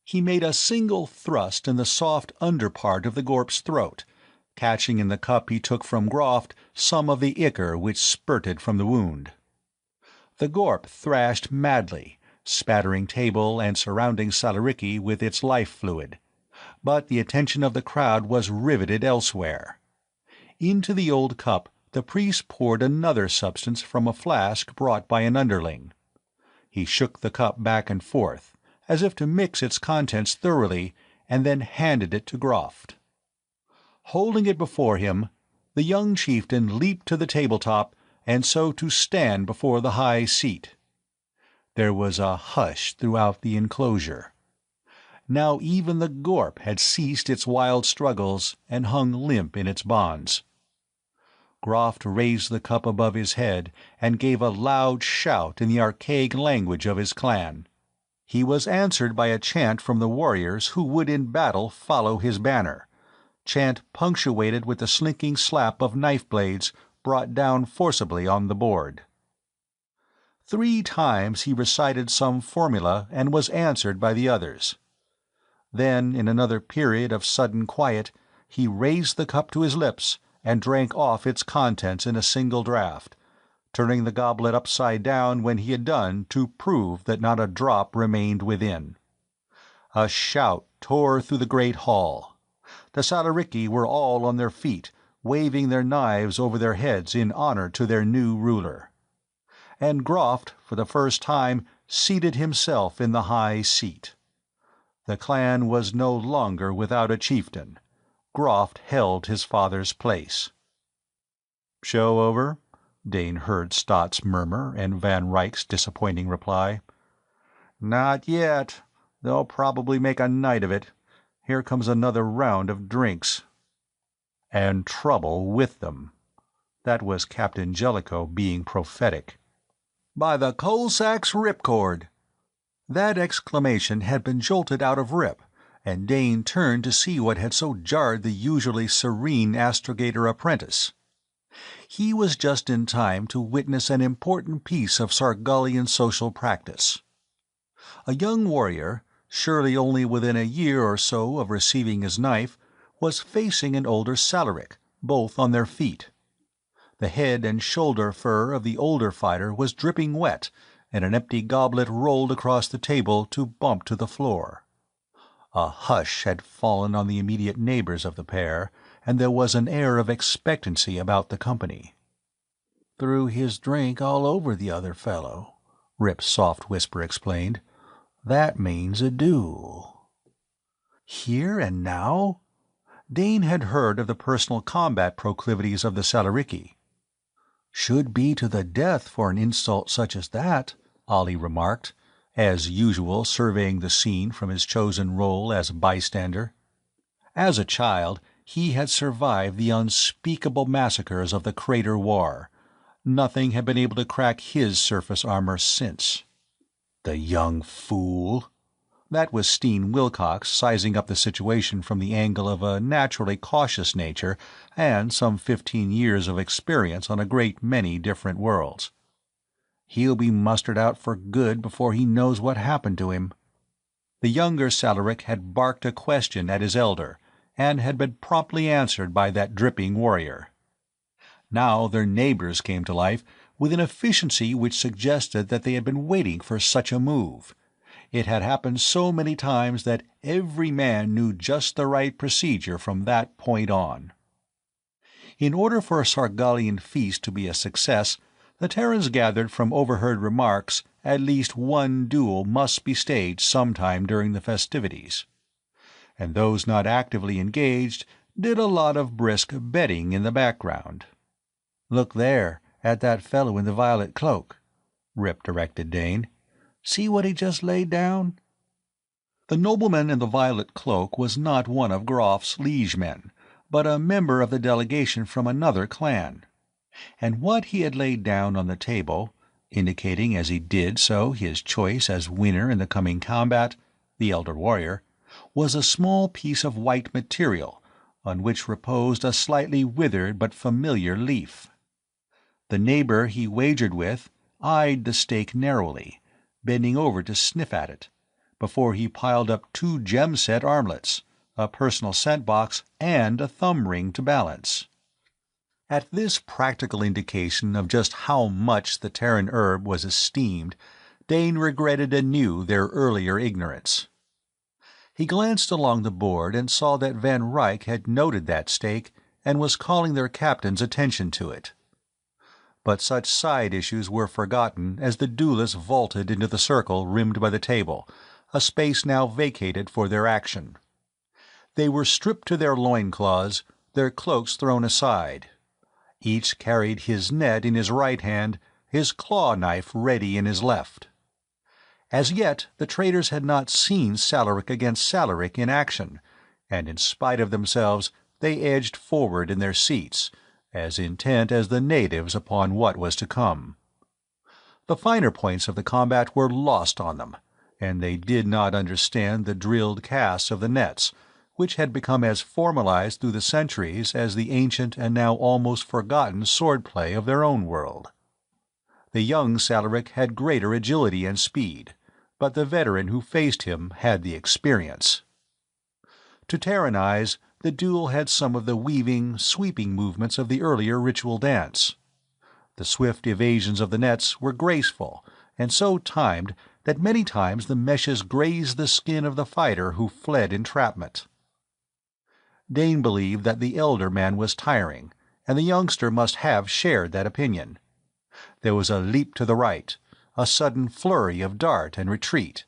He made a single thrust in the soft underpart of the Gorp's throat, catching in the cup he took from Groft some of the ichor which spurted from the wound. The Gorp thrashed madly, spattering table and surrounding Salariki with its life fluid, but the attention of the crowd was riveted elsewhere. Into the old cup the priest poured another substance from a flask brought by an underling. He shook the cup back and forth, as if to mix its contents thoroughly, and then handed it to Groft. Holding it before him, the young chieftain leaped to the tabletop, and so to stand before the high seat. There was a hush throughout the enclosure. Now even the gorp had ceased its wild struggles and hung limp in its bonds. Groft raised the cup above his head and gave a loud shout in the archaic language of his clan. He was answered by a chant from the warriors who would in battle follow his banner, chant punctuated with the slinking slap of knife blades brought down forcibly on the board. 3 times he recited some formula and was answered by the others. Then, in another period of sudden quiet, he raised the cup to his lips and drank off its contents in a single draught, turning the goblet upside down when he had done to prove that not a drop remained within. A shout tore through the great hall. The Salarici were all on their feet, waving their knives over their heads in honor to their new ruler. And Groft, for the first time, seated himself in the high seat. The clan was no longer without a chieftain. Groft held his father's place. "Show over?" Dane heard Stott's murmur and Van Ryck's disappointing reply. "Not yet. They'll probably make a night of it. Here comes another round of drinks." "And trouble with them." That was Captain Jellicoe being prophetic. "By the Coalsack's ripcord!" That exclamation had been jolted out of Rip, and Dane turned to see what had so jarred the usually serene astrogator apprentice. He was just in time to witness an important piece of Sargallian social practice. A young warrior, surely only within a year or so of receiving his knife, was facing an older Salaric, both on their feet. The head and shoulder fur of the older fighter was dripping wet, and an empty goblet rolled across the table to bump to the floor. A hush had fallen on the immediate neighbors of the pair, and there was an air of expectancy about the company. "Threw his drink all over the other fellow," Rip's soft whisper explained. "That means a duel." Here and now? Dane had heard of the personal combat proclivities of the Salarici. "Should be to the death for an insult such as that," Ollie remarked, as usual surveying the scene from his chosen role as bystander. As a child, he had survived the unspeakable massacres of the Crater War. Nothing had been able to crack his surface armor since. The young fool! That was Steen Wilcox sizing up the situation from the angle of a naturally cautious nature and some 15 years of experience on a great many different worlds. He'll be mustered out for good before he knows what happened to him. The younger Salaric had barked a question at his elder, and had been promptly answered by that dripping warrior. Now their neighbors came to life with an efficiency which suggested that they had been waiting for such a move. It had happened so many times that every man knew just the right procedure from that point on. In order for a Sargallian feast to be a success, the Terrans gathered from overheard remarks at least one duel must be staged sometime during the festivities. And those not actively engaged did a lot of brisk betting in the background. "Look there, at that fellow in the violet cloak," Rip directed Dane. "See what he just laid down?" The nobleman in the violet cloak was not one of Groff's liegemen, but a member of the delegation from another clan. And what he had laid down on the table, indicating as he did so his choice as winner in the coming combat, the elder warrior, was a small piece of white material, on which reposed a slightly withered but familiar leaf. The neighbor he wagered with eyed the stake narrowly, bending over to sniff at it, before he piled up 2 gem-set armlets, a personal scent box, and a thumb ring to balance. At this practical indication of just how much the Terran herb was esteemed, Dane regretted anew their earlier ignorance. He glanced along the board and saw that Van Ryck had noted that stake and was calling their captain's attention to it. But such side issues were forgotten as the duelists vaulted into the circle rimmed by the table, a space now vacated for their action. They were stripped to their loincloths, their cloaks thrown aside. Each carried his net in his right hand, his claw-knife ready in his left. As yet the traders had not seen Salaric against Salaric in action, and in spite of themselves they edged forward in their seats, as intent as the natives upon what was to come. The finer points of the combat were lost on them, and they did not understand the drilled casts of the nets, which had become as formalized through the centuries as the ancient and now almost forgotten swordplay of their own world. The young Salaric had greater agility and speed, but the veteran who faced him had the experience. To Terran eyes, the duel had some of the weaving, sweeping movements of the earlier ritual dance. The swift evasions of the nets were graceful, and so timed that many times the meshes grazed the skin of the fighter who fled entrapment. Dane believed that the elder man was tiring, and the youngster must have shared that opinion. There was a leap to the right, a sudden flurry of dart and retreat,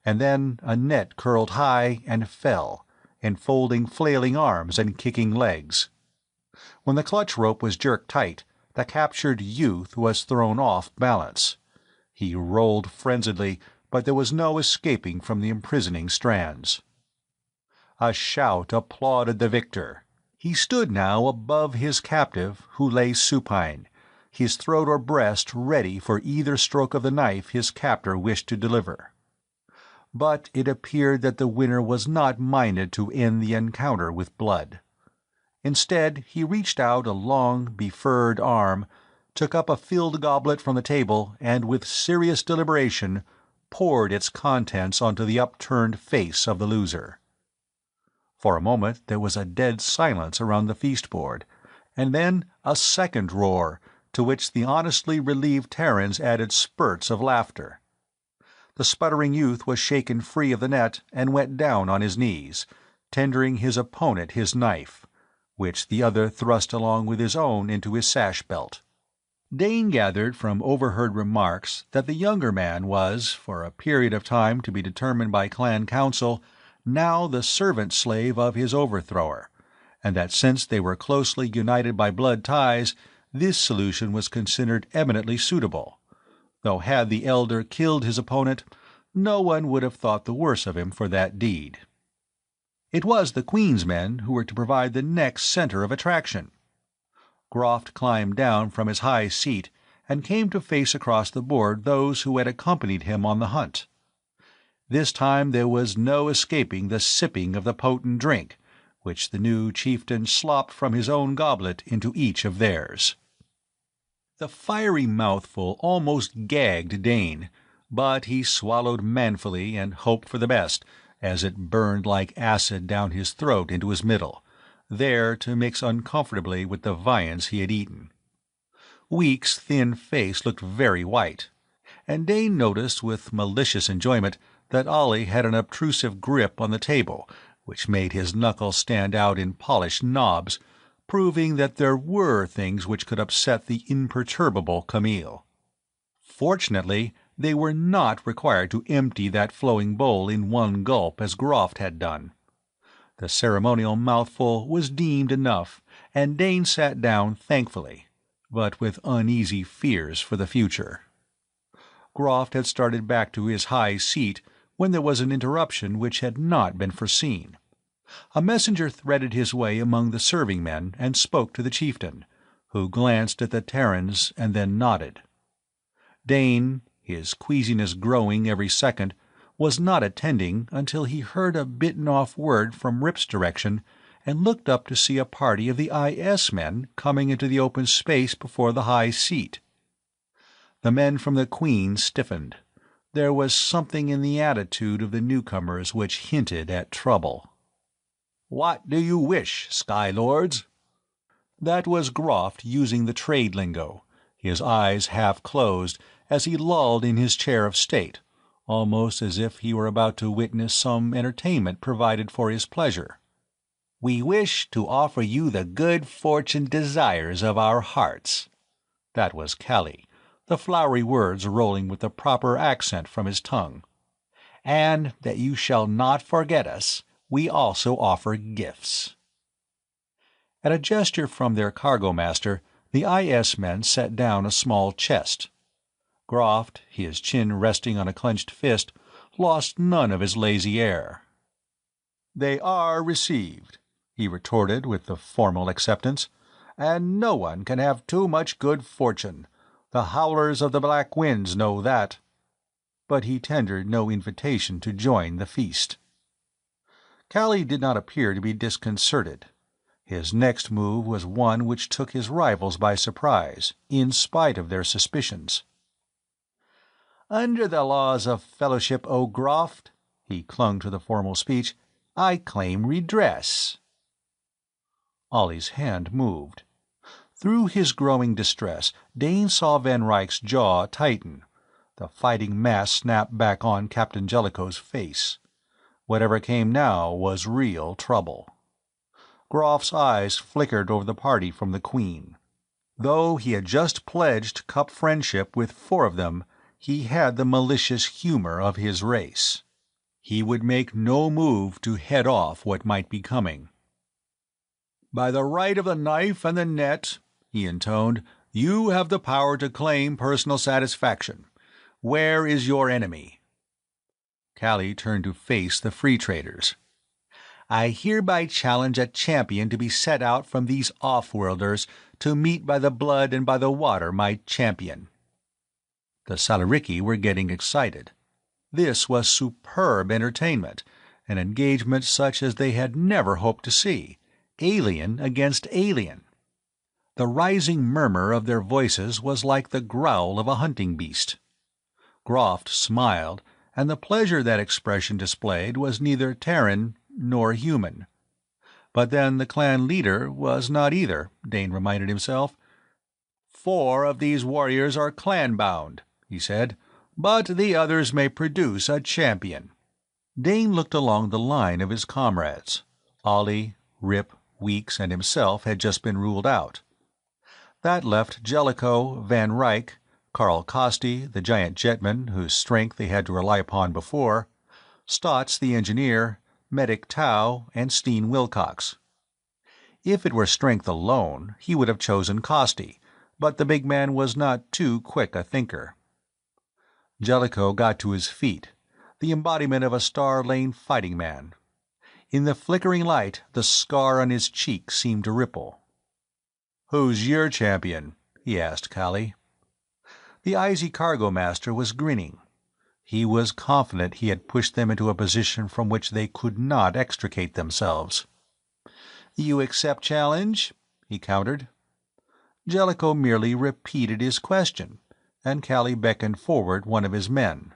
and then a net curled high and fell, enfolding flailing arms and kicking legs. When the clutch rope was jerked tight, the captured youth was thrown off balance. He rolled frenziedly, but there was no escaping from the imprisoning strands. A shout applauded the victor. He stood now above his captive, who lay supine, his throat or breast ready for either stroke of the knife his captor wished to deliver. But it appeared that the winner was not minded to end the encounter with blood. Instead, he reached out a long, befurred arm, took up a filled goblet from the table, and with serious deliberation poured its contents onto the upturned face of the loser. For a moment there was a dead silence around the feast board, and then a second roar, to which the honestly relieved Terrans added spurts of laughter. The sputtering youth was shaken free of the net and went down on his knees, tendering his opponent his knife, which the other thrust along with his own into his sash-belt. Dane gathered from overheard remarks that the younger man was, for a period of time to be determined by clan council, now the servant-slave of his overthrower, and that since they were closely united by blood ties, this solution was considered eminently suitable, though had the elder killed his opponent, no one would have thought the worse of him for that deed. It was the Queen's men who were to provide the next center of attraction. Groft climbed down from his high seat and came to face across the board those who had accompanied him on the hunt. This time there was no escaping the sipping of the potent drink, which the new chieftain slopped from his own goblet into each of theirs. The fiery mouthful almost gagged Dane, but he swallowed manfully and hoped for the best, as it burned like acid down his throat into his middle, there to mix uncomfortably with the viands he had eaten. Week's thin face looked very white, and Dane noticed with malicious enjoyment that Ollie had an obtrusive grip on the table, which made his knuckles stand out in polished knobs, proving that there were things which could upset the imperturbable Camille. Fortunately, they were not required to empty that flowing bowl in one gulp as Groft had done. The ceremonial mouthful was deemed enough, and Dane sat down thankfully, but with uneasy fears for the future. Groft had started back to his high seat when there was an interruption which had not been foreseen. A messenger threaded his way among the serving men and spoke to the chieftain, who glanced at the Terrans and then nodded. Dane, his queasiness growing every second, was not attending until he heard a bitten-off word from Rip's direction and looked up to see a party of the IS men coming into the open space before the high seat. The men from the Queen stiffened. There was something in the attitude of the newcomers which hinted at trouble. "What do you wish, Sky Lords?" That was Groft using the trade lingo, his eyes half closed as he lolled in his chair of state, almost as if he were about to witness some entertainment provided for his pleasure. "We wish to offer you the good fortune desires of our hearts." That was Callie, the flowery words rolling with the proper accent from his tongue. "And that you shall not forget us, we also offer gifts." At a gesture from their cargo master, the IS men set down a small chest. Groft, his chin resting on a clenched fist, lost none of his lazy air. "They are received," he retorted with the formal acceptance, "and no one can have too much good fortune. The howlers of the black winds know that." But he tendered no invitation to join the feast. Callie did not appear to be disconcerted. His next move was one which took his rivals by surprise, in spite of their suspicions. "Under the laws of fellowship, O Groft," he clung to the formal speech, "I claim redress." Ollie's hand moved. Through his growing distress, Dane saw Van Ryck's jaw tighten. The fighting mask snapped back on Captain Jellicoe's face. Whatever came now was real trouble. Groff's eyes flickered over the party from the Queen. Though he had just pledged cup friendship with 4 of them, he had the malicious humor of his race. He would make no move to head off what might be coming. "By the right of the knife and the net," he intoned, "you have the power to claim personal satisfaction. Where is your enemy?" Callie turned to face the free traders. "I hereby challenge a champion to be set out from these off-worlders to meet by the blood and by the water my champion." The Salaricky were getting excited. This was superb entertainment, an engagement such as they had never hoped to see, alien against alien. The rising murmur of their voices was like the growl of a hunting beast. Groft smiled, and the pleasure that expression displayed was neither Terran nor human. But then the clan leader was not either, Dane reminded himself. "4 of these warriors are clan-bound," he said, "but the others may produce a champion." Dane looked along the line of his comrades. Ollie, Rip, Weeks, and himself had just been ruled out. That left Jellicoe, Van Ryck, Carl Costi, the giant jetman whose strength they had to rely upon before, Stotts the engineer, Medic Tau, and Steen Wilcox. If it were strength alone, he would have chosen Costi, but the big man was not too quick a thinker. Jellicoe got to his feet, the embodiment of a Star Lane fighting man. In the flickering light, the scar on his cheek seemed to ripple. "Who's your champion?" he asked Callie. The IZ cargo master was grinning. He was confident he had pushed them into a position from which they could not extricate themselves. "You accept challenge?" he countered. Jellicoe merely repeated his question, and Callie beckoned forward one of his men.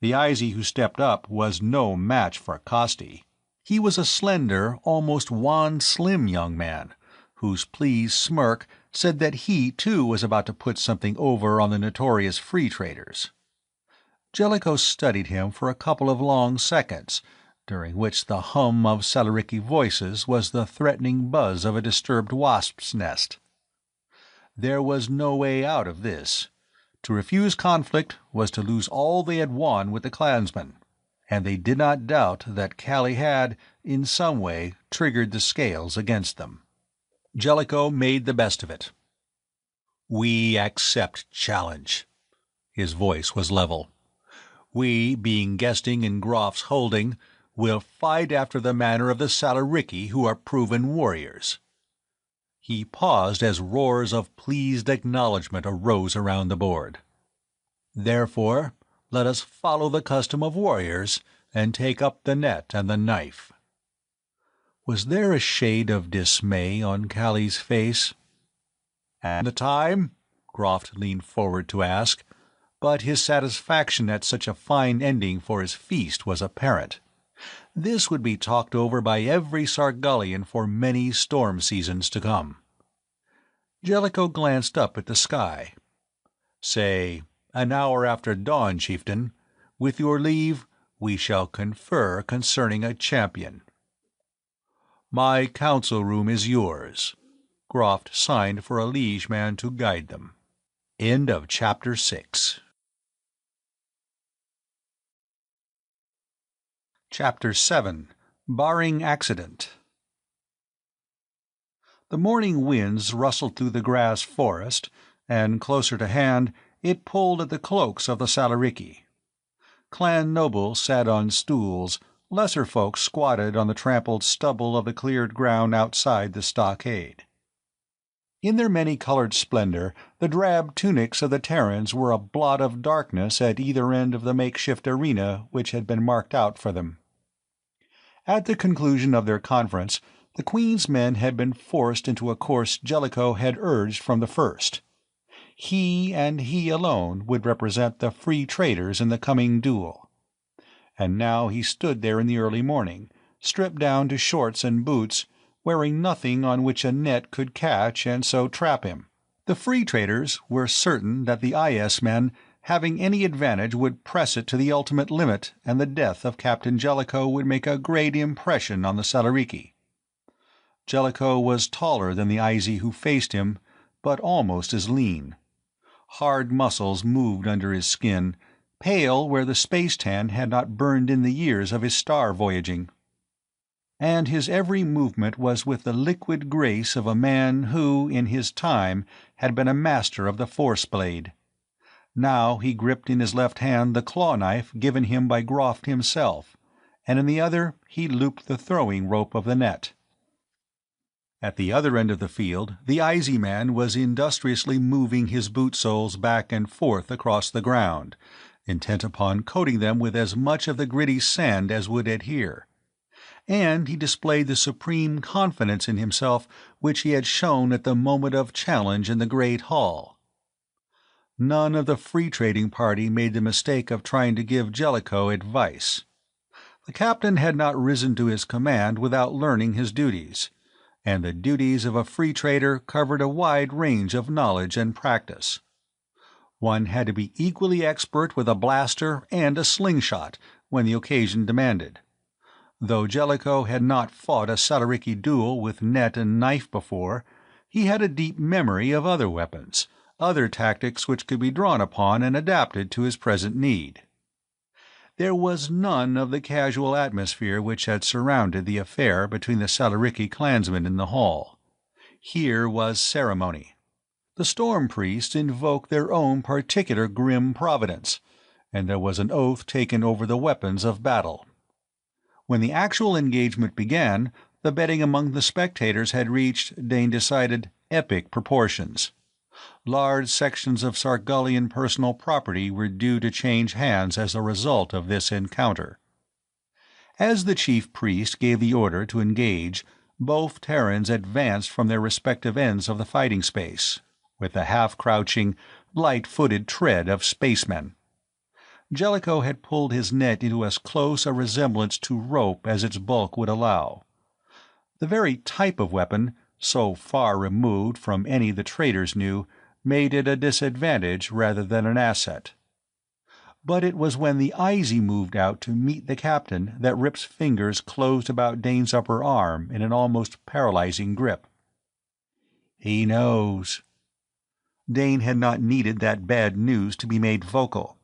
The IZ who stepped up was no match for Costi. He was a slender, almost wan-slim young man, whose pleased smirk said that he, too, was about to put something over on the notorious free traders. Jellicoe studied him for a couple of long seconds, during which the hum of Salaricky voices was the threatening buzz of a disturbed wasp's nest. There was no way out of this. To refuse conflict was to lose all they had won with the clansmen, and they did not doubt that Callie had, in some way, triggered the scales against them. Jellicoe made the best of it. "We accept challenge." His voice was level. "We, being guesting in Groff's holding, will fight after the manner of the Salaricky, who are proven warriors." He paused as roars of pleased acknowledgment arose around the board. "Therefore, let us follow the custom of warriors and take up the net and the knife." Was there a shade of dismay on Callie's face? "And the time?" Groft leaned forward to ask, but his satisfaction at such a fine ending for his feast was apparent. This would be talked over by every Sargullian for many storm seasons to come. Jellicoe glanced up at the sky. "Say, an hour after dawn, chieftain. With your leave, we shall confer concerning a champion." "My council room is yours." Groft signed for a liege man to guide them. End of Chapter 6. Chapter 7. Barring Accident. The morning winds rustled through the grass forest, and, closer to hand, it pulled at the cloaks of the Salariki. Clan nobles sat on stools, lesser folk squatted on the trampled stubble of the cleared ground outside the stockade. In their many-colored splendor, the drab tunics of the Terrans were a blot of darkness at either end of the makeshift arena which had been marked out for them. At the conclusion of their conference, the Queen's men had been forced into a course Jellicoe had urged from the first. He and he alone would represent the free traders in the coming duel. And now he stood there in the early morning, stripped down to shorts and boots, wearing nothing on which a net could catch and so trap him. The free traders were certain that the IS men, having any advantage, would press it to the ultimate limit, and the death of Captain Jellicoe would make a great impression on the Salariki. Jellicoe was taller than the Izy who faced him, but almost as lean. Hard muscles moved under his skin, pale where the space tan had not burned in the years of his star voyaging. And his every movement was with the liquid grace of a man who, in his time, had been a master of the force blade. Now he gripped in his left hand the claw-knife given him by Groft himself, and in the other he looped the throwing rope of the net. At the other end of the field, the Izy man was industriously moving his boot soles back and forth across the ground, intent upon coating them with as much of the gritty sand as would adhere. And he displayed the supreme confidence in himself which he had shown at the moment of challenge in the great hall. None of the free-trading party made the mistake of trying to give Jellicoe advice. The captain had not risen to his command without learning his duties, and the duties of a free trader covered a wide range of knowledge and practice. One had to be equally expert with a blaster and a slingshot when the occasion demanded. Though Jellicoe had not fought a Salariki duel with net and knife before, he had a deep memory of other weapons, other tactics which could be drawn upon and adapted to his present need. There was none of the casual atmosphere which had surrounded the affair between the Salariki clansmen in the hall. Here was ceremony. The storm priests invoked their own particular grim providence, and there was an oath taken over the weapons of battle. When the actual engagement began, the betting among the spectators had reached, Dane decided, epic proportions. Large sections of Sargullian personal property were due to change hands as a result of this encounter. As the chief priest gave the order to engage, both Terrans advanced from their respective ends of the fighting space, with the half-crouching, light-footed tread of spacemen. Jellicoe had pulled his net into as close a resemblance to rope as its bulk would allow. The very type of weapon, so far removed from any the traders knew, made it a disadvantage rather than an asset. But it was when the Izy moved out to meet the captain that Rip's fingers closed about Dane's upper arm in an almost paralyzing grip. "He knows." Dane had not needed that bad news to be made vocal.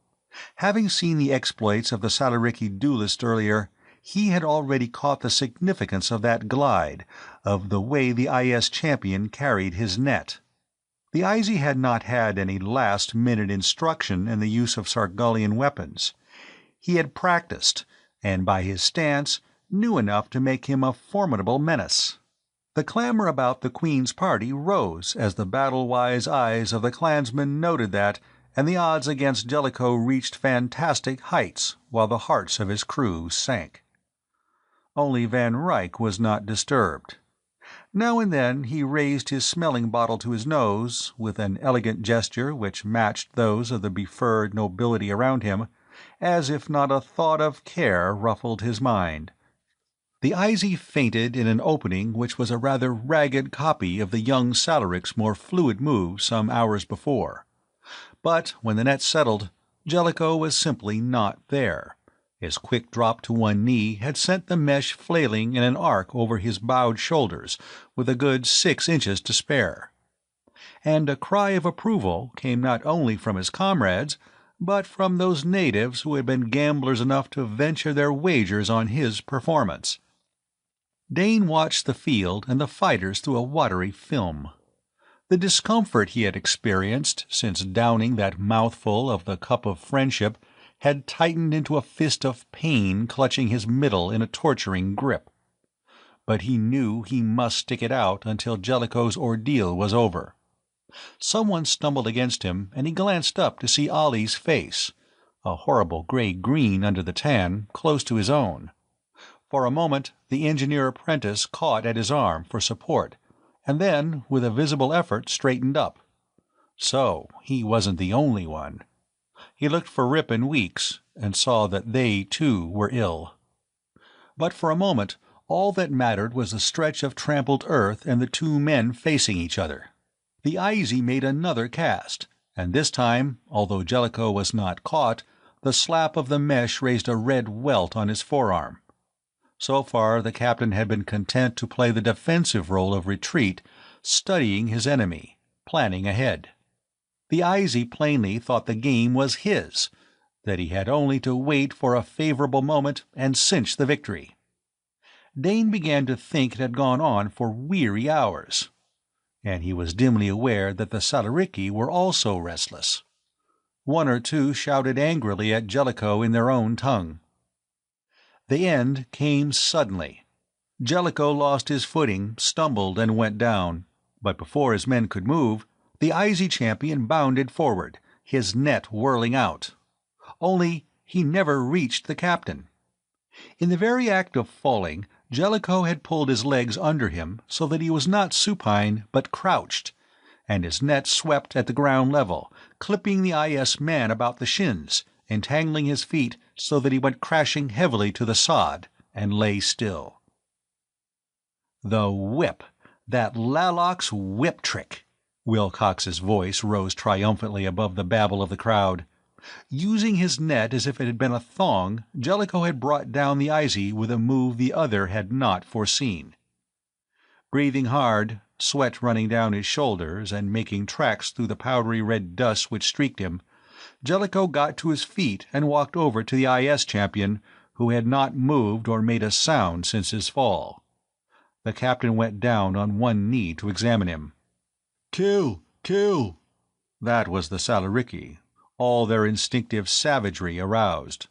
Having seen the exploits of the Salariki duelist earlier, he had already caught the significance of that glide, of the way the IS champion carried his net. The Izy had not had any last-minute instruction in the use of Sargullian weapons. He had practiced, and by his stance, knew enough to make him a formidable menace. The clamor about the Queen's party rose as the battle-wise eyes of the clansmen noted that, and the odds against Jellicoe reached fantastic heights while the hearts of his crew sank. Only Van Ryck was not disturbed. Now and then he raised his smelling bottle to his nose, with an elegant gesture which matched those of the befurred nobility around him, as if not a thought of care ruffled his mind. The Izy feinted in an opening which was a rather ragged copy of the young Salaric's more fluid moves some hours before. But when the net settled, Jellicoe was simply not there. His quick drop to one knee had sent the mesh flailing in an arc over his bowed shoulders, with a good 6 inches to spare. And a cry of approval came not only from his comrades, but from those natives who had been gamblers enough to venture their wagers on his performance. Dane watched the field and the fighters through a watery film. The discomfort he had experienced since downing that mouthful of the cup of friendship had tightened into a fist of pain clutching his middle in a torturing grip. But he knew he must stick it out until Jellicoe's ordeal was over. Someone stumbled against him, and he glanced up to see Ollie's face, a horrible gray-green under the tan, close to his own. For a moment the engineer apprentice caught at his arm for support, and then, with a visible effort, straightened up. So he wasn't the only one. He looked for Rip and Weeks, and saw that they, too, were ill. But for a moment all that mattered was the stretch of trampled earth and the two men facing each other. The Eisy made another cast, and this time, although Jellicoe was not caught, the slap of the mesh raised a red welt on his forearm. So far the captain had been content to play the defensive role of retreat, studying his enemy, planning ahead. The Eisy plainly thought the game was his, that he had only to wait for a favorable moment and cinch the victory. Dane began to think it had gone on for weary hours, and he was dimly aware that the Salarichi were also restless. One or two shouted angrily at Jellicoe in their own tongue. The end came suddenly. Jellicoe lost his footing, stumbled, and went down, but before his men could move, the Eisy champion bounded forward, his net whirling out. Only he never reached the captain. In the very act of falling, Jellicoe had pulled his legs under him so that he was not supine but crouched, and his net swept at the ground level, clipping the IS man about the shins, entangling his feet so that he went crashing heavily to the sod and lay still. The whip! That Lalok's whip trick! Wilcox's voice rose triumphantly above the babble of the crowd. Using his net as if it had been a thong, Jellicoe had brought down the Eisy with a move the other had not foreseen. Breathing hard, sweat running down his shoulders and making tracks through the powdery red dust which streaked him, Jellicoe got to his feet and walked over to the IS champion, who had not moved or made a sound since his fall. The captain went down on one knee to examine him. "Kill! Kill!" That was the Salarichi, all their instinctive savagery aroused.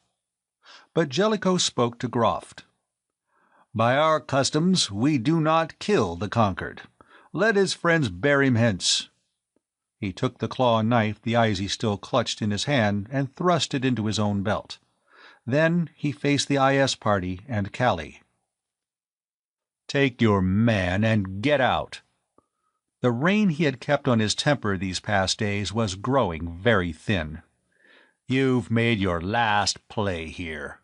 But Jellicoe spoke to Groft. "By our customs we do not kill the conquered. Let his friends bear him hence." He took the claw knife the Eisy still clutched in his hand and thrust it into his own belt. Then he faced the IS party and Callie. "Take your man and get out." The rein he had kept on his temper these past days was growing very thin. "You've made your last play here."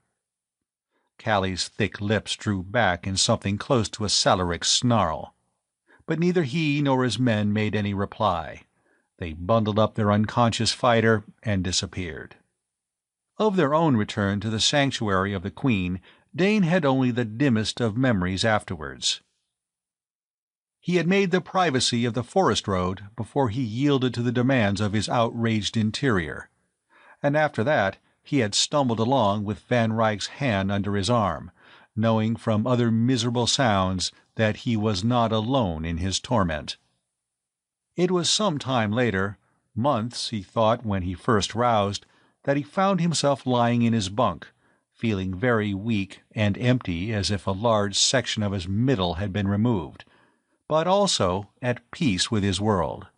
Callie's thick lips drew back in something close to a Salaric snarl. But neither he nor his men made any reply. They bundled up their unconscious fighter and disappeared. Of their own return to the sanctuary of the Queen, Dane had only the dimmest of memories afterwards. He had made the privacy of the forest road before he yielded to the demands of his outraged interior, and after that he had stumbled along with Van Ryck's hand under his arm, knowing from other miserable sounds that he was not alone in his torment. It was some time later, months, he thought when he first roused, that he found himself lying in his bunk, feeling very weak and empty as if a large section of his middle had been removed, but also at peace with his world.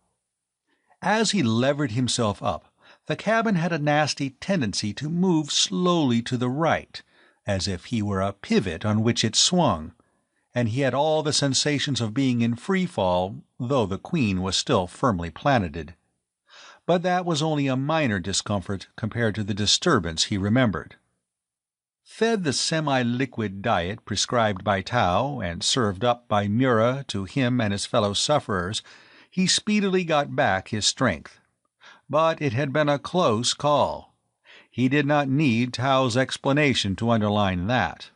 As he levered himself up, the cabin had a nasty tendency to move slowly to the right, as if he were a pivot on which it swung, and he had all the sensations of being in free fall, though the Queen was still firmly planeted. But that was only a minor discomfort compared to the disturbance he remembered. Fed the semi-liquid diet prescribed by Tao and served up by Mura to him and his fellow sufferers, he speedily got back his strength. But it had been a close call. He did not need Tao's explanation to underline that.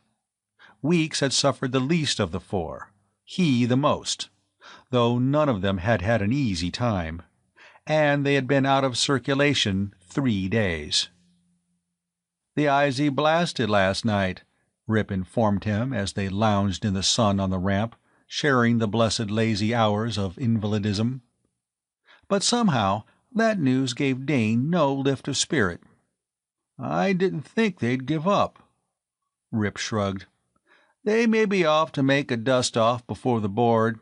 Weeks had suffered the least of the four, he the most, though none of them had had an easy time, and they had been out of circulation 3 days. "The IZ blasted last night," Rip informed him as they lounged in the sun on the ramp, sharing the blessed lazy hours of invalidism. But somehow that news gave Dane no lift of spirit. "I didn't think they'd give up." Rip shrugged. "They may be off to make a dust-off before the board.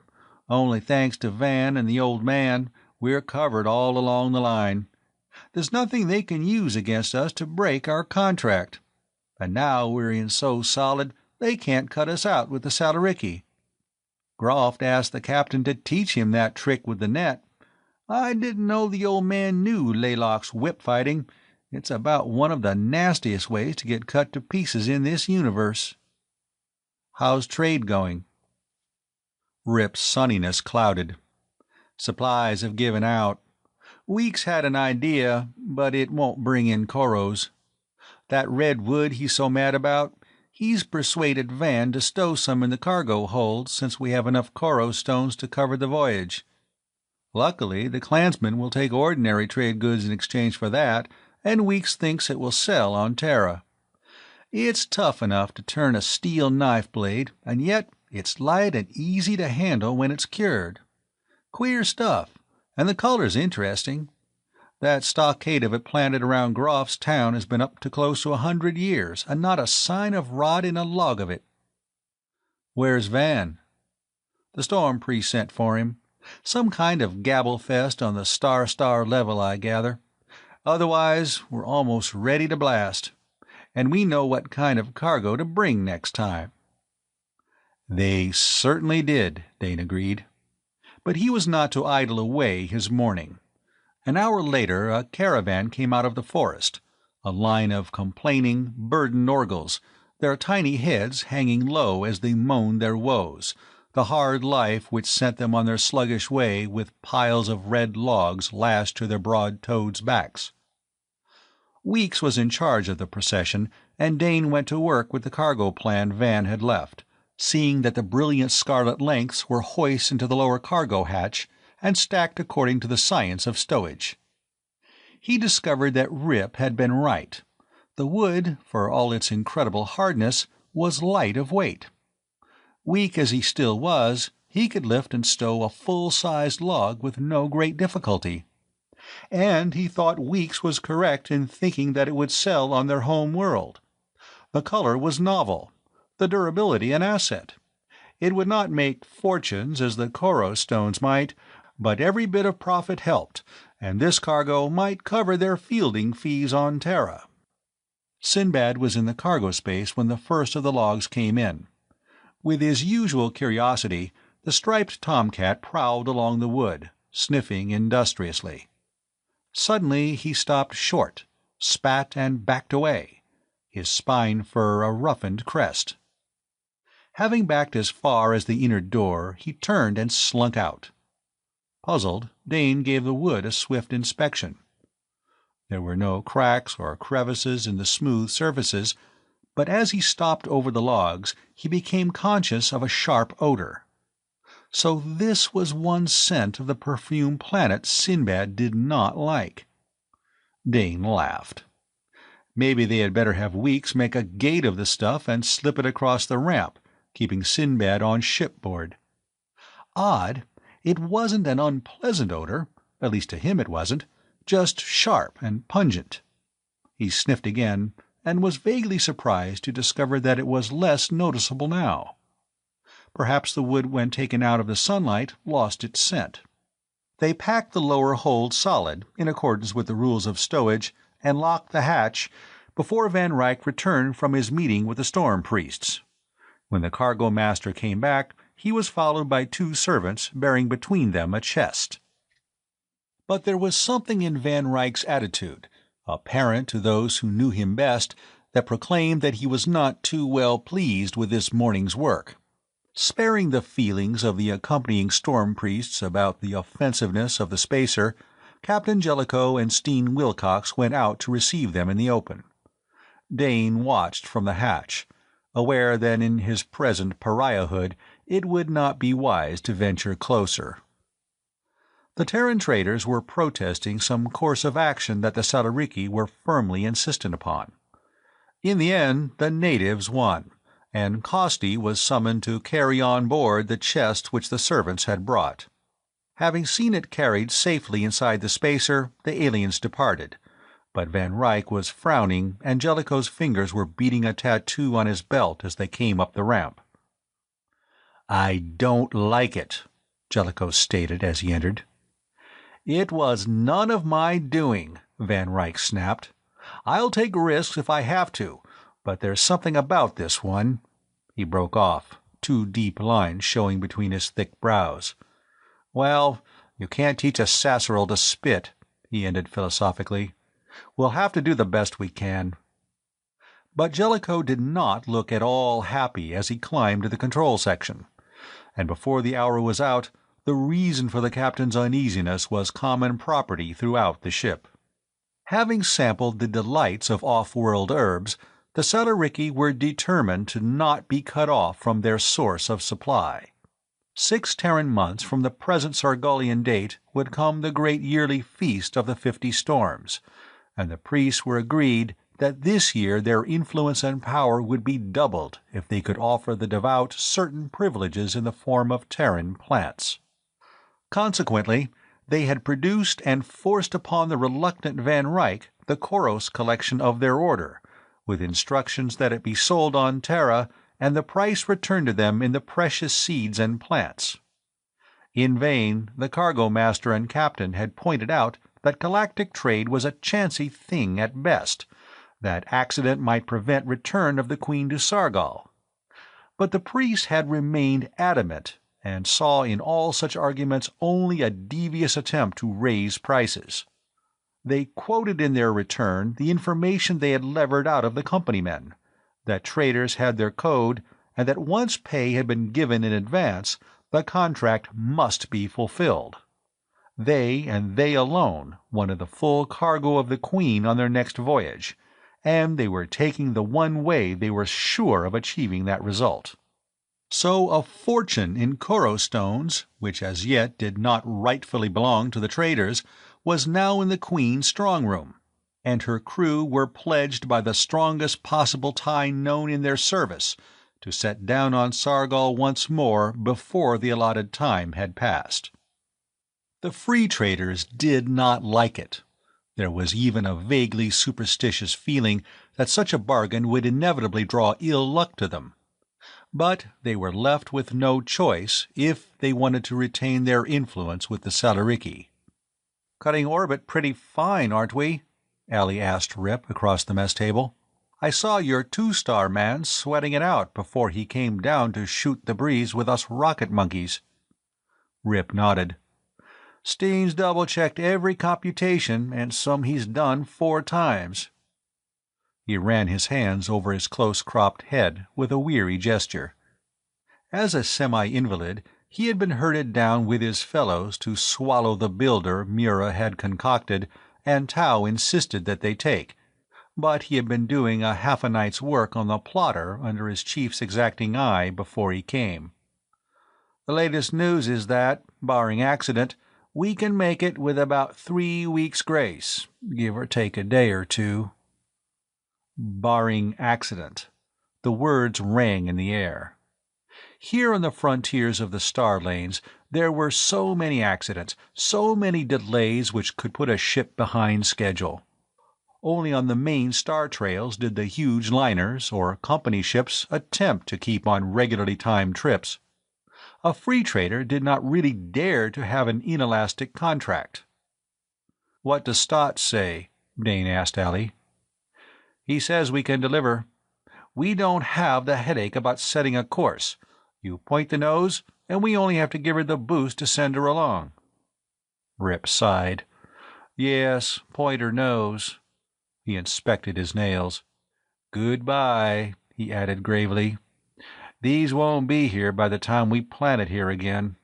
Only thanks to Van and the old man, we're covered all along the line. There's nothing they can use against us to break our contract. And now we're in so solid they can't cut us out with the Salaricky. Groft asked the captain to teach him that trick with the net. I didn't know the old man knew Laylock's whip fighting. It's about one of the nastiest ways to get cut to pieces in this universe." "How's trade going?" Rip's sunniness clouded. "Supplies have given out. Weeks had an idea, but it won't bring in Koros. That red wood he's so mad about, he's persuaded Van to stow some in the cargo hold since we have enough Koros stones to cover the voyage. Luckily, the clansmen will take ordinary trade goods in exchange for that, and Weeks thinks it will sell on Terra. It's tough enough to turn a steel knife blade, and yet it's light and easy to handle when it's cured. Queer stuff, and the color's interesting. That stockade of it planted around Groff's town has been up to close to 100 years, and not a sign of rot in a log of it." "Where's Van?" "The storm priest sent for him. Some kind of gabble fest on the star level, I gather. Otherwise, we're almost ready to blast. And we know what kind of cargo to bring next time." They certainly did, Dane agreed. But he was not to idle away his morning. An hour later a caravan came out of the forest, a line of complaining, burdened Orgals, their tiny heads hanging low as they moaned their woes, the hard life which sent them on their sluggish way with piles of red logs lashed to their broad-toed backs. Weeks was in charge of the procession, and Dane went to work with the cargo plan Van had left, seeing that the brilliant scarlet lengths were hoisted into the lower cargo hatch and stacked according to the science of stowage. He discovered that Rip had been right. The wood, for all its incredible hardness, was light of weight. Weak as he still was, he could lift and stow a full-sized log with no great difficulty. And he thought Weeks was correct in thinking that it would sell on their home world. The color was novel, the durability an asset. It would not make fortunes as the Koros stones might, but every bit of profit helped, and this cargo might cover their fielding fees on Terra. Sinbad was in the cargo space when the first of the logs came in. With his usual curiosity, the striped tomcat prowled along the wood, sniffing industriously. Suddenly he stopped short, spat and backed away, his spine fur a roughened crest. Having backed as far as the inner door, he turned and slunk out. Puzzled, Dane gave the wood a swift inspection. There were no cracks or crevices in the smooth surfaces, but as he stopped over the logs, he became conscious of a sharp odor. So this was one scent of the perfumed planet Sinbad did not like. Dane laughed. Maybe they had better have Weeks make a gate of the stuff and slip it across the ramp, keeping Sinbad on shipboard. Odd, it wasn't an unpleasant odor, at least to him it wasn't, just sharp and pungent. He sniffed again, and was vaguely surprised to discover that it was less noticeable now. Perhaps the wood when taken out of the sunlight lost its scent. They packed the lower hold solid, in accordance with the rules of stowage, and locked the hatch before Van Ryck returned from his meeting with the storm priests. When the cargo master came back, he was followed by 2 servants bearing between them a chest. But there was something in Van Ryck's attitude, apparent to those who knew him best, that proclaimed that he was not too well pleased with this morning's work. Sparing the feelings of the accompanying storm priests about the offensiveness of the spacer, Captain Jellicoe and Steen Wilcox went out to receive them in the open. Dane watched from the hatch, aware that in his present pariahhood it would not be wise to venture closer. The Terran traders were protesting some course of action that the Salariki were firmly insistent upon. In the end, the natives won, and Costi was summoned to carry on board the chest which the servants had brought. Having seen it carried safely inside the spacer, the aliens departed, but Van Ryck was frowning and Jellicoe's fingers were beating a tattoo on his belt as they came up the ramp. "I don't like it," Jellicoe stated as he entered. "It was none of my doing," Van Ryck snapped. "I'll take risks if I have to, but there's something about this one." He broke off, two deep lines showing between his thick brows. "Well, you can't teach a Sasseril to spit," he ended philosophically. "We'll have to do the best we can." But Jellicoe did not look at all happy as he climbed to the control section, and before the hour was out, the reason for the captain's uneasiness was common property throughout the ship. Having sampled the delights of off-world herbs, the Salariki were determined to not be cut off from their source of supply. 6 Terran months from the present Sargolian date would come the great yearly feast of the 50 Storms, and the priests were agreed that this year their influence and power would be doubled if they could offer the devout certain privileges in the form of Terran plants. Consequently, they had produced and forced upon the reluctant Van Ryck the Koros collection of their order, with instructions that it be sold on Terra and the price returned to them in the precious seeds and plants. In vain the cargo master and captain had pointed out that galactic trade was a chancy thing at best, that accident might prevent return of the Queen to Sargal. But the priests had remained adamant, and saw in all such arguments only a devious attempt to raise prices. They quoted in their return the information they had levered out of the company men, that traders had their code, and that once pay had been given in advance, the contract must be fulfilled. They, and they alone, wanted the full cargo of the Queen on their next voyage, and they were taking the one way they were sure of achieving that result. So a fortune in Koro stones, which as yet did not rightfully belong to the traders, was now in the Queen's strong-room, and her crew were pledged by the strongest possible tie known in their service to set down on Sargal once more before the allotted time had passed. The free traders did not like it. There was even a vaguely superstitious feeling that such a bargain would inevitably draw ill luck to them. But they were left with no choice if they wanted to retain their influence with the Salariki. "Cutting orbit pretty fine, aren't we?" Allie asked Rip across the mess table. "I saw your 2-star man sweating it out before he came down to shoot the breeze with us rocket monkeys." Rip nodded. "Steen's double-checked every computation, and some he's done 4 times. He ran his hands over his close-cropped head with a weary gesture. As a semi-invalid, he had been herded down with his fellows to swallow the builder Mura had concocted and Tau insisted that they take, but he had been doing a half a night's work on the plotter under his chief's exacting eye before he came. "The latest news is that, barring accident, we can make it with about 3 weeks' grace, give or take a day or two." Barring accident. The words rang in the air. Here on the frontiers of the star lanes there were so many accidents, so many delays which could put a ship behind schedule. Only on the main star trails did the huge liners or company ships attempt to keep on regularly timed trips. A free trader did not really dare to have an inelastic contract. "What does Stott say?" Dane asked Allie. "He says we can deliver. We don't have the headache about setting a course. You point the nose, and we only have to give her the boost to send her along." Rip sighed. "Yes, point her nose." He inspected his nails. "Goodbye," he added gravely. "These won't be here by the time we plant it here again.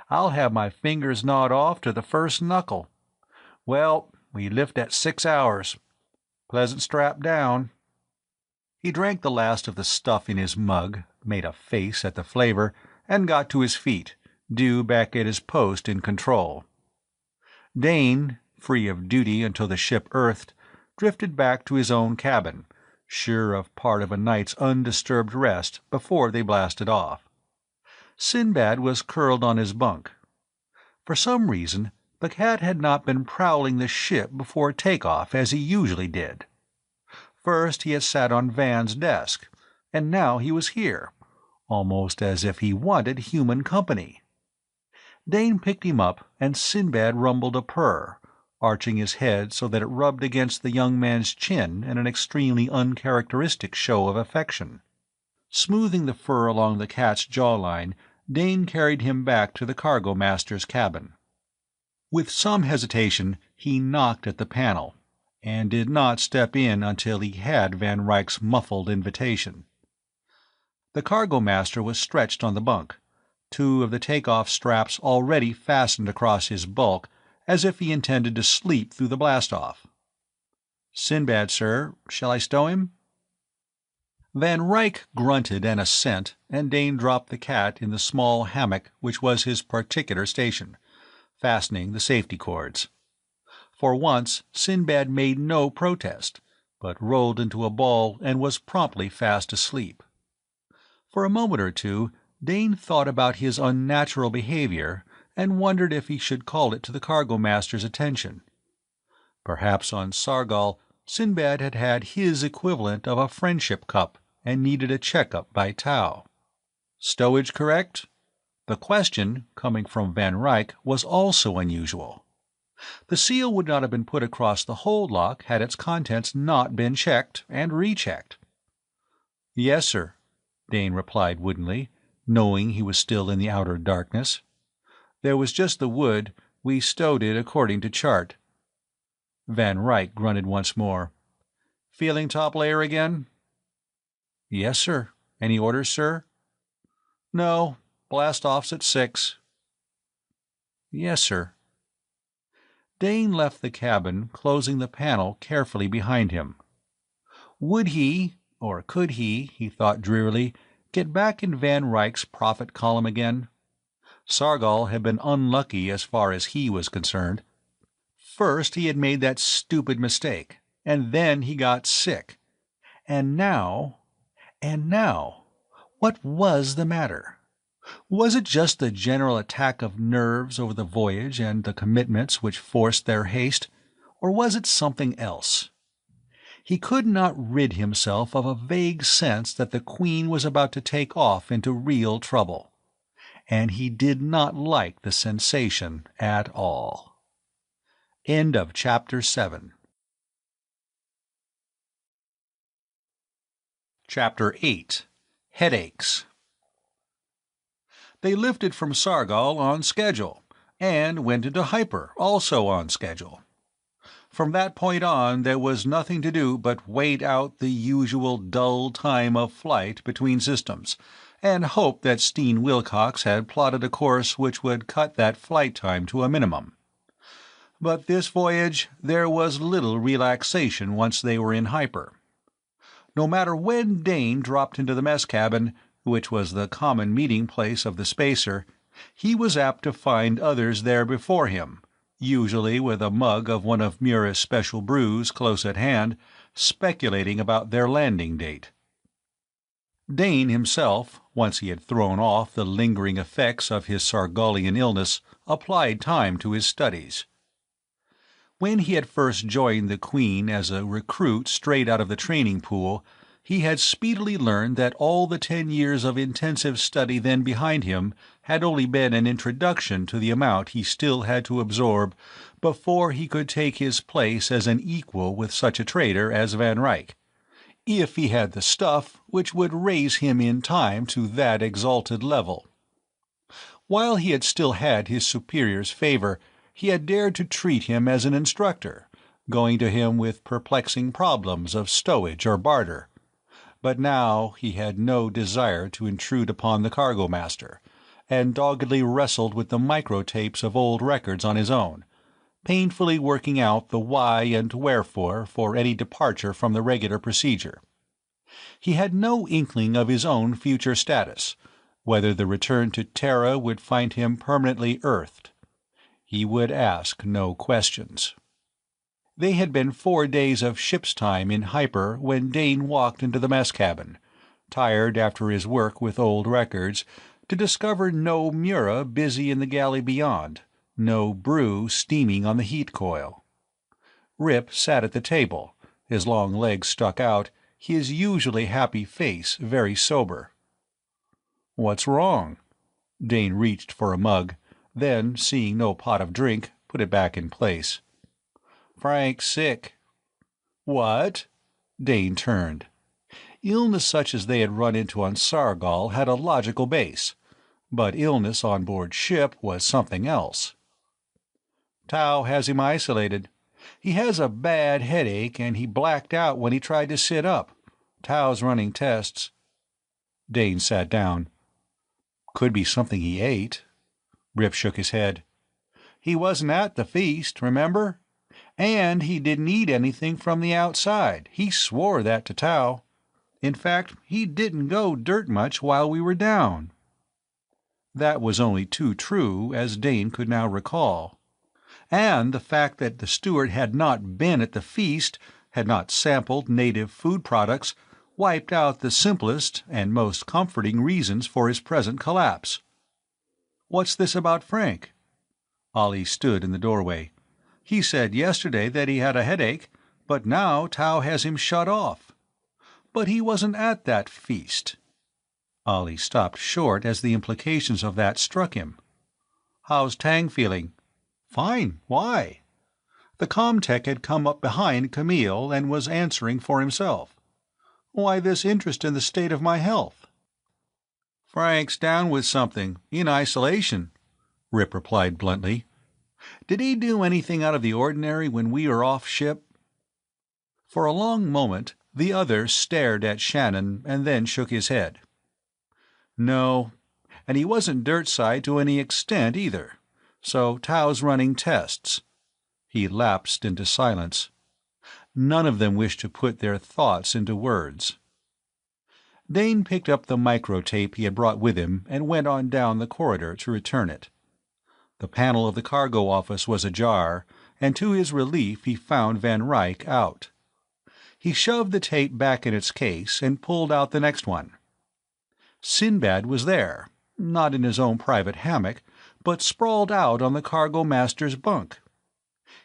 I'll have my fingers gnawed off to the first knuckle. Well, we lift at 6 hours. Pleasant strap down." He drank the last of the stuff in his mug, made a face at the flavor, and got to his feet, due back at his post in control. Dane, free of duty until the ship earthed, drifted back to his own cabin, sure of part of a night's undisturbed rest before they blasted off. Sinbad was curled on his bunk. For some reason, the cat had not been prowling the ship before takeoff as he usually did. First he had sat on Van's desk, and now he was here, almost as if he wanted human company. Dane picked him up, and Sinbad rumbled a purr, arching his head so that it rubbed against the young man's chin in an extremely uncharacteristic show of affection. Smoothing the fur along the cat's jawline, Dane carried him back to the cargo master's cabin. With some hesitation he knocked at the panel, and did not step in until he had Van Ryck's muffled invitation. The cargo master was stretched on the bunk, two of the take-off straps already fastened across his bulk, as if he intended to sleep through the blast-off. "Sinbad, sir. Shall I stow him?" Van Ryck grunted an assent, and Dane dropped the cat in the small hammock which was his particular station, fastening the safety cords. For once Sinbad made no protest, but rolled into a ball and was promptly fast asleep. For a moment or two Dane thought about his unnatural behavior and wondered if he should call it to the cargo master's attention. Perhaps on Sargol Sinbad had had his equivalent of a friendship cup and needed a checkup by Tau. Stowage correct? The question, coming from Van Ryck, was also unusual. The seal would not have been put across the hold lock had its contents not been checked and rechecked. "Yes, sir," Dane replied woodenly, knowing he was still in the outer darkness. "There was just the wood. We stowed it according to chart." Van Ryck grunted once more. "Feeling top layer again?" "Yes, sir. Any orders, sir?" "No. Blast-off's at 6. "Yes, sir." Dane left the cabin, closing the panel carefully behind him. Would he, or could he thought drearily, get back in Van Ryck's profit column again? Sargol had been unlucky as far as he was concerned. First he had made that stupid mistake, and then he got sick. And now, what was the matter? Was it just the general attack of nerves over the voyage and the commitments which forced their haste, or was it something else? He could not rid himself of a vague sense that the Queen was about to take off into real trouble, and he did not like the sensation at all. End of Chapter 7. Chapter 8. Headaches. They lifted from Sargol on schedule, and went into Hyper, also on schedule. From that point on there was nothing to do but wait out the usual dull time of flight between systems, and hope that Steen Wilcox had plotted a course which would cut that flight time to a minimum. But this voyage there was little relaxation once they were in Hyper. No matter when Dane dropped into the mess cabin, which was the common meeting place of the spacer, he was apt to find others there before him, usually with a mug of one of Mura's special brews close at hand, speculating about their landing date. Dane himself, once he had thrown off the lingering effects of his Sargolian illness, applied time to his studies. When he had first joined the Queen as a recruit straight out of the training pool, he had speedily learned that all the 10 years of intensive study then behind him had only been an introduction to the amount he still had to absorb before he could take his place as an equal with such a trader as Van Ryck, if he had the stuff which would raise him in time to that exalted level. While he had still had his superior's favor, he had dared to treat him as an instructor, going to him with perplexing problems of stowage or barter. But now he had no desire to intrude upon the cargo master, and doggedly wrestled with the microtapes of old records on his own, painfully working out the why and wherefore for any departure from the regular procedure. He had no inkling of his own future status, whether the return to Terra would find him permanently earthed. He would ask no questions. They had been 4 days of ship's time in Hyper when Dane walked into the mess cabin, tired after his work with old records, to discover no Mura busy in the galley beyond, no brew steaming on the heat coil. Rip sat at the table, his long legs stuck out, his usually happy face very sober. "What's wrong?" Dane reached for a mug, then, seeing no pot of drink, put it back in place. "Frank's sick." "What?" Dane turned. Illness such as they had run into on Sargal had a logical base, but illness on board ship was something else. "Tau has him isolated. He has a bad headache, and he blacked out when he tried to sit up. Tau's running tests." Dane sat down. "Could be something he ate." Rip shook his head. "He wasn't at the feast, remember? And he didn't eat anything from the outside. He swore that to Tau. In fact, he didn't go dirt much while we were down." That was only too true, as Dane could now recall. And the fact that the steward had not been at the feast, had not sampled native food products, wiped out the simplest and most comforting reasons for his present collapse. "What's this about Frank?" Ollie stood in the doorway. "He said yesterday that he had a headache, but now Tau has him shut off." "But he wasn't at that feast." Ollie stopped short as the implications of that struck him. "How's Tang feeling?" "Fine. Why?" The comtech had come up behind Camille and was answering for himself. "Why this interest in the state of my health?" "Frank's down with something, in isolation," Rip replied bluntly. "Did he do anything out of the ordinary when we were off ship?" For a long moment the other stared at Shannon and then shook his head. "No, and he wasn't dirtside to any extent either. So Tau's running tests." He lapsed into silence. None of them wished to put their thoughts into words. Dane picked up the microtape he had brought with him and went on down the corridor to return it. The panel of the cargo office was ajar, and to his relief he found Van Ryck out. He shoved the tape back in its case and pulled out the next one. Sinbad was there, not in his own private hammock, but sprawled out on the cargo master's bunk.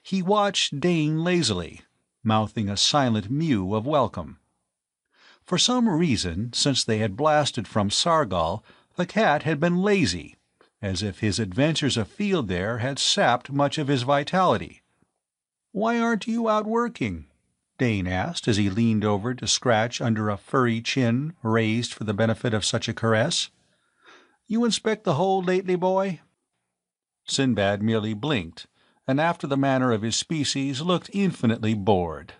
He watched Dane lazily, mouthing a silent mew of welcome. For some reason, since they had blasted from Sargal, the cat had been lazy, as if his adventures afield there had sapped much of his vitality. "Why aren't you out working?" Dane asked as he leaned over to scratch under a furry chin raised for the benefit of such a caress. "You inspect the hold lately, boy?" Sinbad merely blinked, and after the manner of his species looked infinitely bored.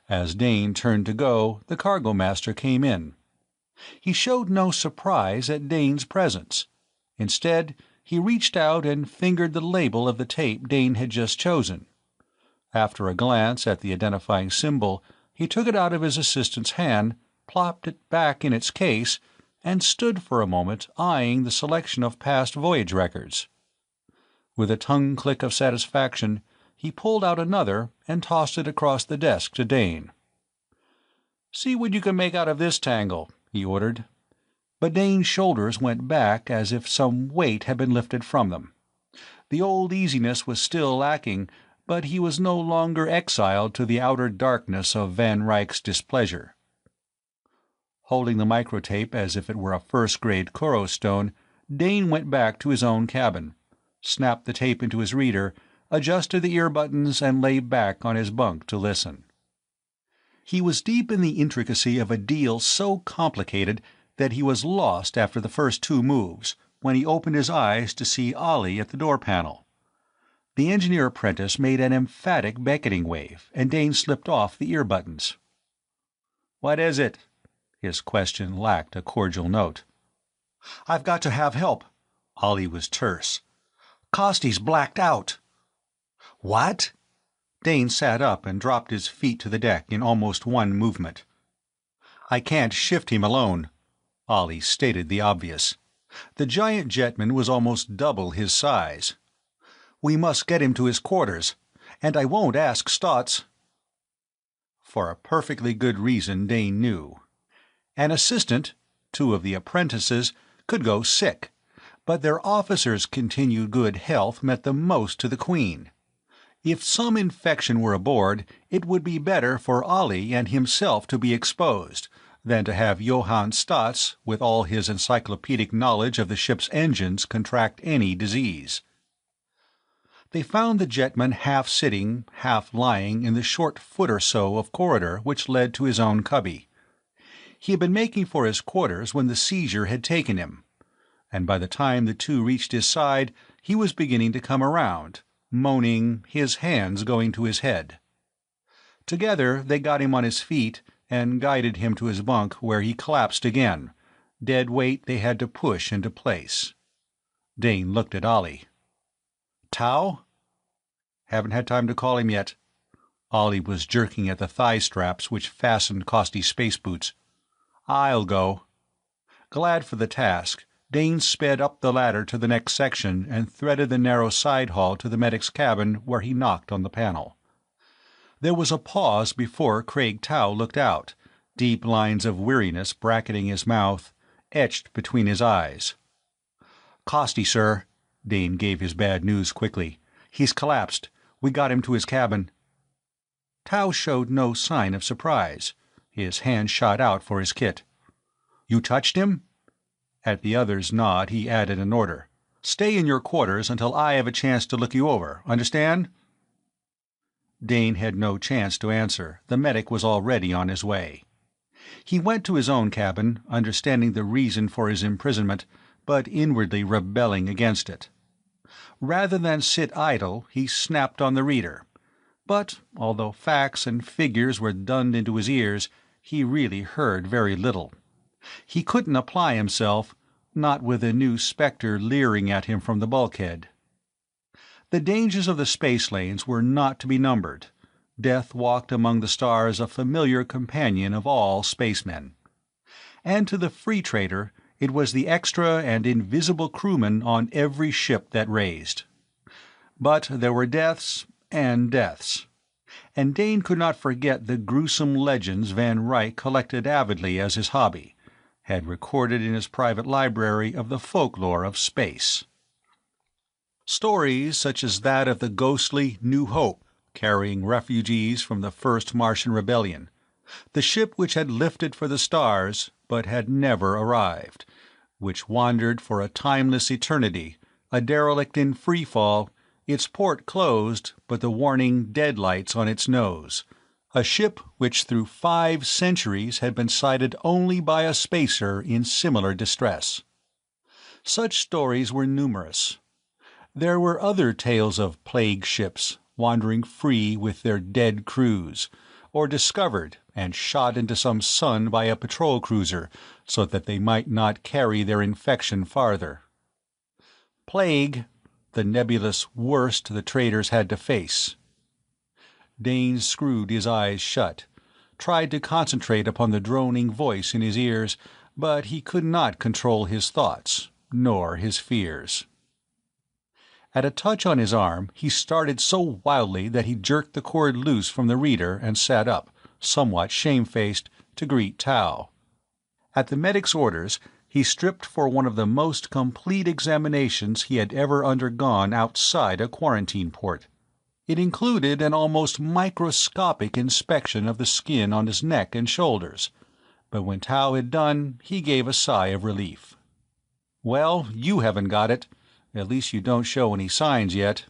As Dane turned to go, the cargo master came in. He showed no surprise at Dane's presence. Instead, he reached out and fingered the label of the tape Dane had just chosen. After a glance at the identifying symbol, he took it out of his assistant's hand, plopped it back in its case, and stood for a moment eyeing the selection of past voyage records. With a tongue click of satisfaction, he pulled out another and tossed it across the desk to Dane. "See what you can make out of this tangle," he ordered. But Dane's shoulders went back as if some weight had been lifted from them. The old easiness was still lacking, but he was no longer exiled to the outer darkness of Van Ryck's displeasure. Holding the microtape as if it were a first-grade Koro stone, Dane went back to his own cabin, snapped the tape into his reader, adjusted the ear buttons, and lay back on his bunk to listen. He was deep in the intricacy of a deal so complicated that he was lost after the first 2 moves, when he opened his eyes to see Ollie at the door panel. The engineer apprentice made an emphatic beckoning wave, and Dane slipped off the ear buttons. "What is it?" His question lacked a cordial note. "I've got to have help." Ollie was terse. "Costy's blacked out." "What?" Dane sat up and dropped his feet to the deck in almost one movement. "I can't shift him alone." Ollie stated the obvious. The giant jetman was almost double his size. "We must get him to his quarters, and I won't ask Stotts." For a perfectly good reason, Dane knew. An assistant, two of the apprentices, could go sick, but their officers' continued good health meant the most to the Queen. If some infection were aboard, it would be better for Ollie and himself to be exposed than to have Johann Stotts, with all his encyclopedic knowledge of the ship's engines, contract any disease. They found the jetman half sitting, half lying in the short foot or so of corridor which led to his own cubby. He had been making for his quarters when the seizure had taken him, and by the time the two reached his side he was beginning to come around, moaning, his hands going to his head. Together they got him on his feet and guided him to his bunk, where he collapsed again, dead weight they had to push into place. Dane looked at Ollie. "Tau?" "Haven't had time to call him yet." Ollie was jerking at the thigh straps which fastened Costy's space boots. "I'll go." Glad for the task, Dane sped up the ladder to the next section and threaded the narrow side hall to the medic's cabin, where he knocked on the panel. There was a pause before Craig Tau looked out, deep lines of weariness bracketing his mouth, etched between his eyes. "Costy, sir." Dane gave his bad news quickly. "He's collapsed. We got him to his cabin." Tau showed no sign of surprise. His hand shot out for his kit. "You touched him?" At the other's nod, he added an order. "Stay in your quarters until I have a chance to look you over. Understand?" Dane had no chance to answer. The medic was already on his way. He went to his own cabin, understanding the reason for his imprisonment, but inwardly rebelling against it. Rather than sit idle, he snapped on the reader. But, although facts and figures were dunned into his ears, he really heard very little. He couldn't apply himself, not with a new spectre leering at him from the bulkhead. The dangers of the space lanes were not to be numbered. Death walked among the stars, a familiar companion of all spacemen. And to the free trader, it was the extra and invisible crewman on every ship that raised. But there were deaths and deaths. And Dane could not forget the gruesome legends Van Ryck collected avidly as his hobby, had recorded in his private library of the folklore of space. Stories such as that of the ghostly New Hope, carrying refugees from the first Martian rebellion, the ship which had lifted for the stars but had never arrived, which wandered for a timeless eternity, a derelict in free fall, its port closed but the warning deadlights on its nose, a ship which through 5 centuries had been sighted only by a spacer in similar distress. Such stories were numerous. There were other tales of plague ships, wandering free with their dead crews, or discovered and shot into some sun by a patrol cruiser so that they might not carry their infection farther. Plague, the nebulous worst the traders had to face. Dane screwed his eyes shut, tried to concentrate upon the droning voice in his ears, but he could not control his thoughts, nor his fears. At a touch on his arm, he started so wildly that he jerked the cord loose from the reader and sat up, somewhat shamefaced, to greet Tau. At the medic's orders, he stripped for one of the most complete examinations he had ever undergone outside a quarantine port. It included an almost microscopic inspection of the skin on his neck and shoulders, but when Tau had done, he gave a sigh of relief. "Well, you haven't got it. At least you don't show any signs yet."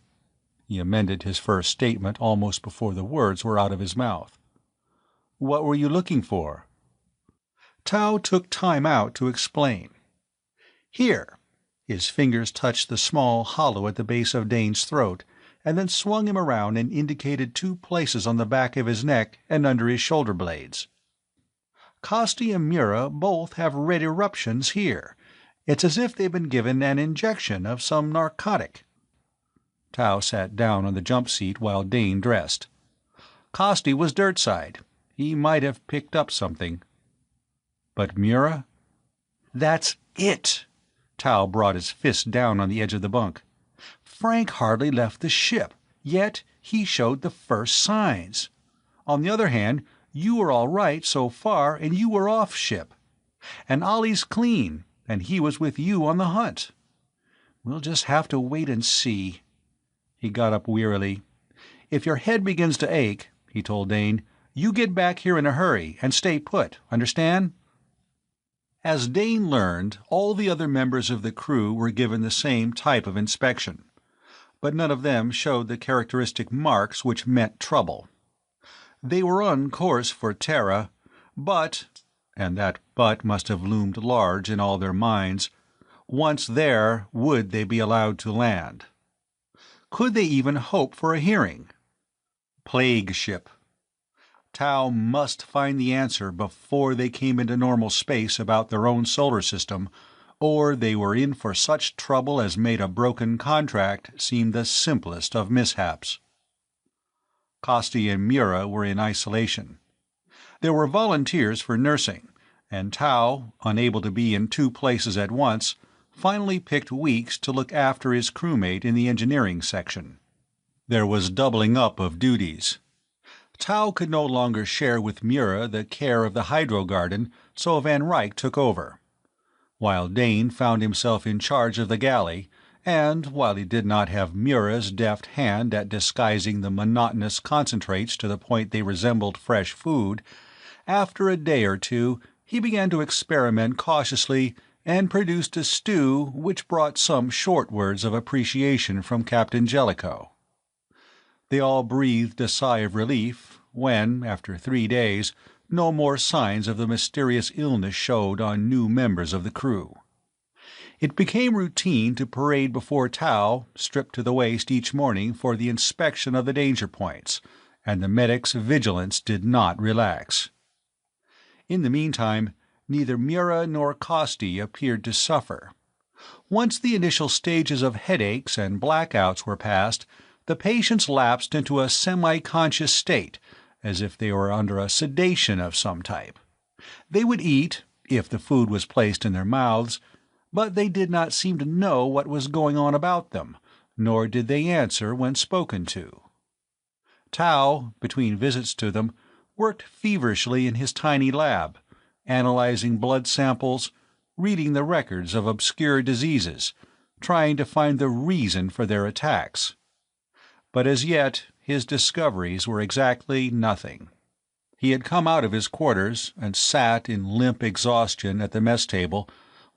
He amended his first statement almost before the words were out of his mouth. "What were you looking for?" Tau took time out to explain. "Here." His fingers touched the small hollow at the base of Dane's throat, and then swung him around and indicated 2 places on the back of his neck and under his shoulder blades. "Costi and Mura both have red eruptions here. It's as if they've been given an injection of some narcotic." Tao sat down on the jump seat while Dane dressed. Costi was dirtside. He might have picked up something. But Mura? That's it! Tao brought his fist down on the edge of the bunk. Frank hardly left the ship, yet he showed the first signs. On the other hand, you were all right so far, and you were off ship. And Ollie's clean, and he was with you on the hunt. We'll just have to wait and see. He got up wearily. If your head begins to ache, he told Dane, you get back here in a hurry and stay put, understand? As Dane learned, all the other members of the crew were given the same type of inspection, but none of them showed the characteristic marks which meant trouble. They were on course for Terra, but, and that but must have loomed large in all their minds, once there, would they be allowed to land? Could they even hope for a hearing? Plague ship. Tau must find the answer before they came into normal space about their own solar system, or they were in for such trouble as made a broken contract seem the simplest of mishaps. Costi and Mura were in isolation. There were volunteers for nursing, and Tau, unable to be in two places at once, finally picked Weeks to look after his crewmate in the engineering section. There was doubling up of duties. Tau could no longer share with Mura the care of the hydro garden, so Van Ryck took over, while Dane found himself in charge of the galley, and, while he did not have Mura's deft hand at disguising the monotonous concentrates to the point they resembled fresh food, after a day or two he began to experiment cautiously and produced a stew which brought some short words of appreciation from Captain Jellicoe. They all breathed a sigh of relief when, after 3 days, no more signs of the mysterious illness showed on new members of the crew. It became routine to parade before Tau, stripped to the waist each morning for the inspection of the danger points, and the medic's vigilance did not relax. In the meantime, neither Mura nor Costi appeared to suffer. Once the initial stages of headaches and blackouts were past, the patients lapsed into a semi-conscious state, as if they were under a sedation of some type. They would eat, if the food was placed in their mouths, but they did not seem to know what was going on about them, nor did they answer when spoken to. Tau, between visits to them, worked feverishly in his tiny lab, analyzing blood samples, reading the records of obscure diseases, trying to find the reason for their attacks. But as yet his discoveries were exactly nothing. He had come out of his quarters and sat in limp exhaustion at the mess table,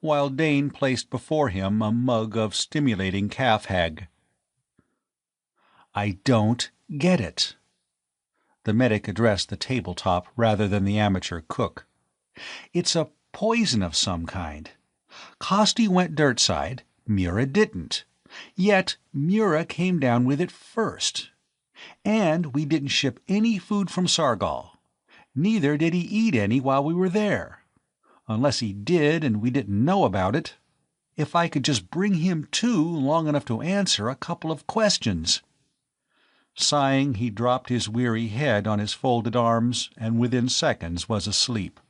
while Dane placed before him a mug of stimulating calf hag. "I don't get it." The medic addressed the tabletop rather than the amateur cook. "It's a poison of some kind. Costi went dirtside, Mura didn't. Yet Mura came down with it first. And we didn't ship any food from Sargal. Neither did he eat any while we were there. Unless he did and we didn't know about it. If I could just bring him to long enough to answer a couple of questions." Sighing, he dropped his weary head on his folded arms and within seconds was asleep.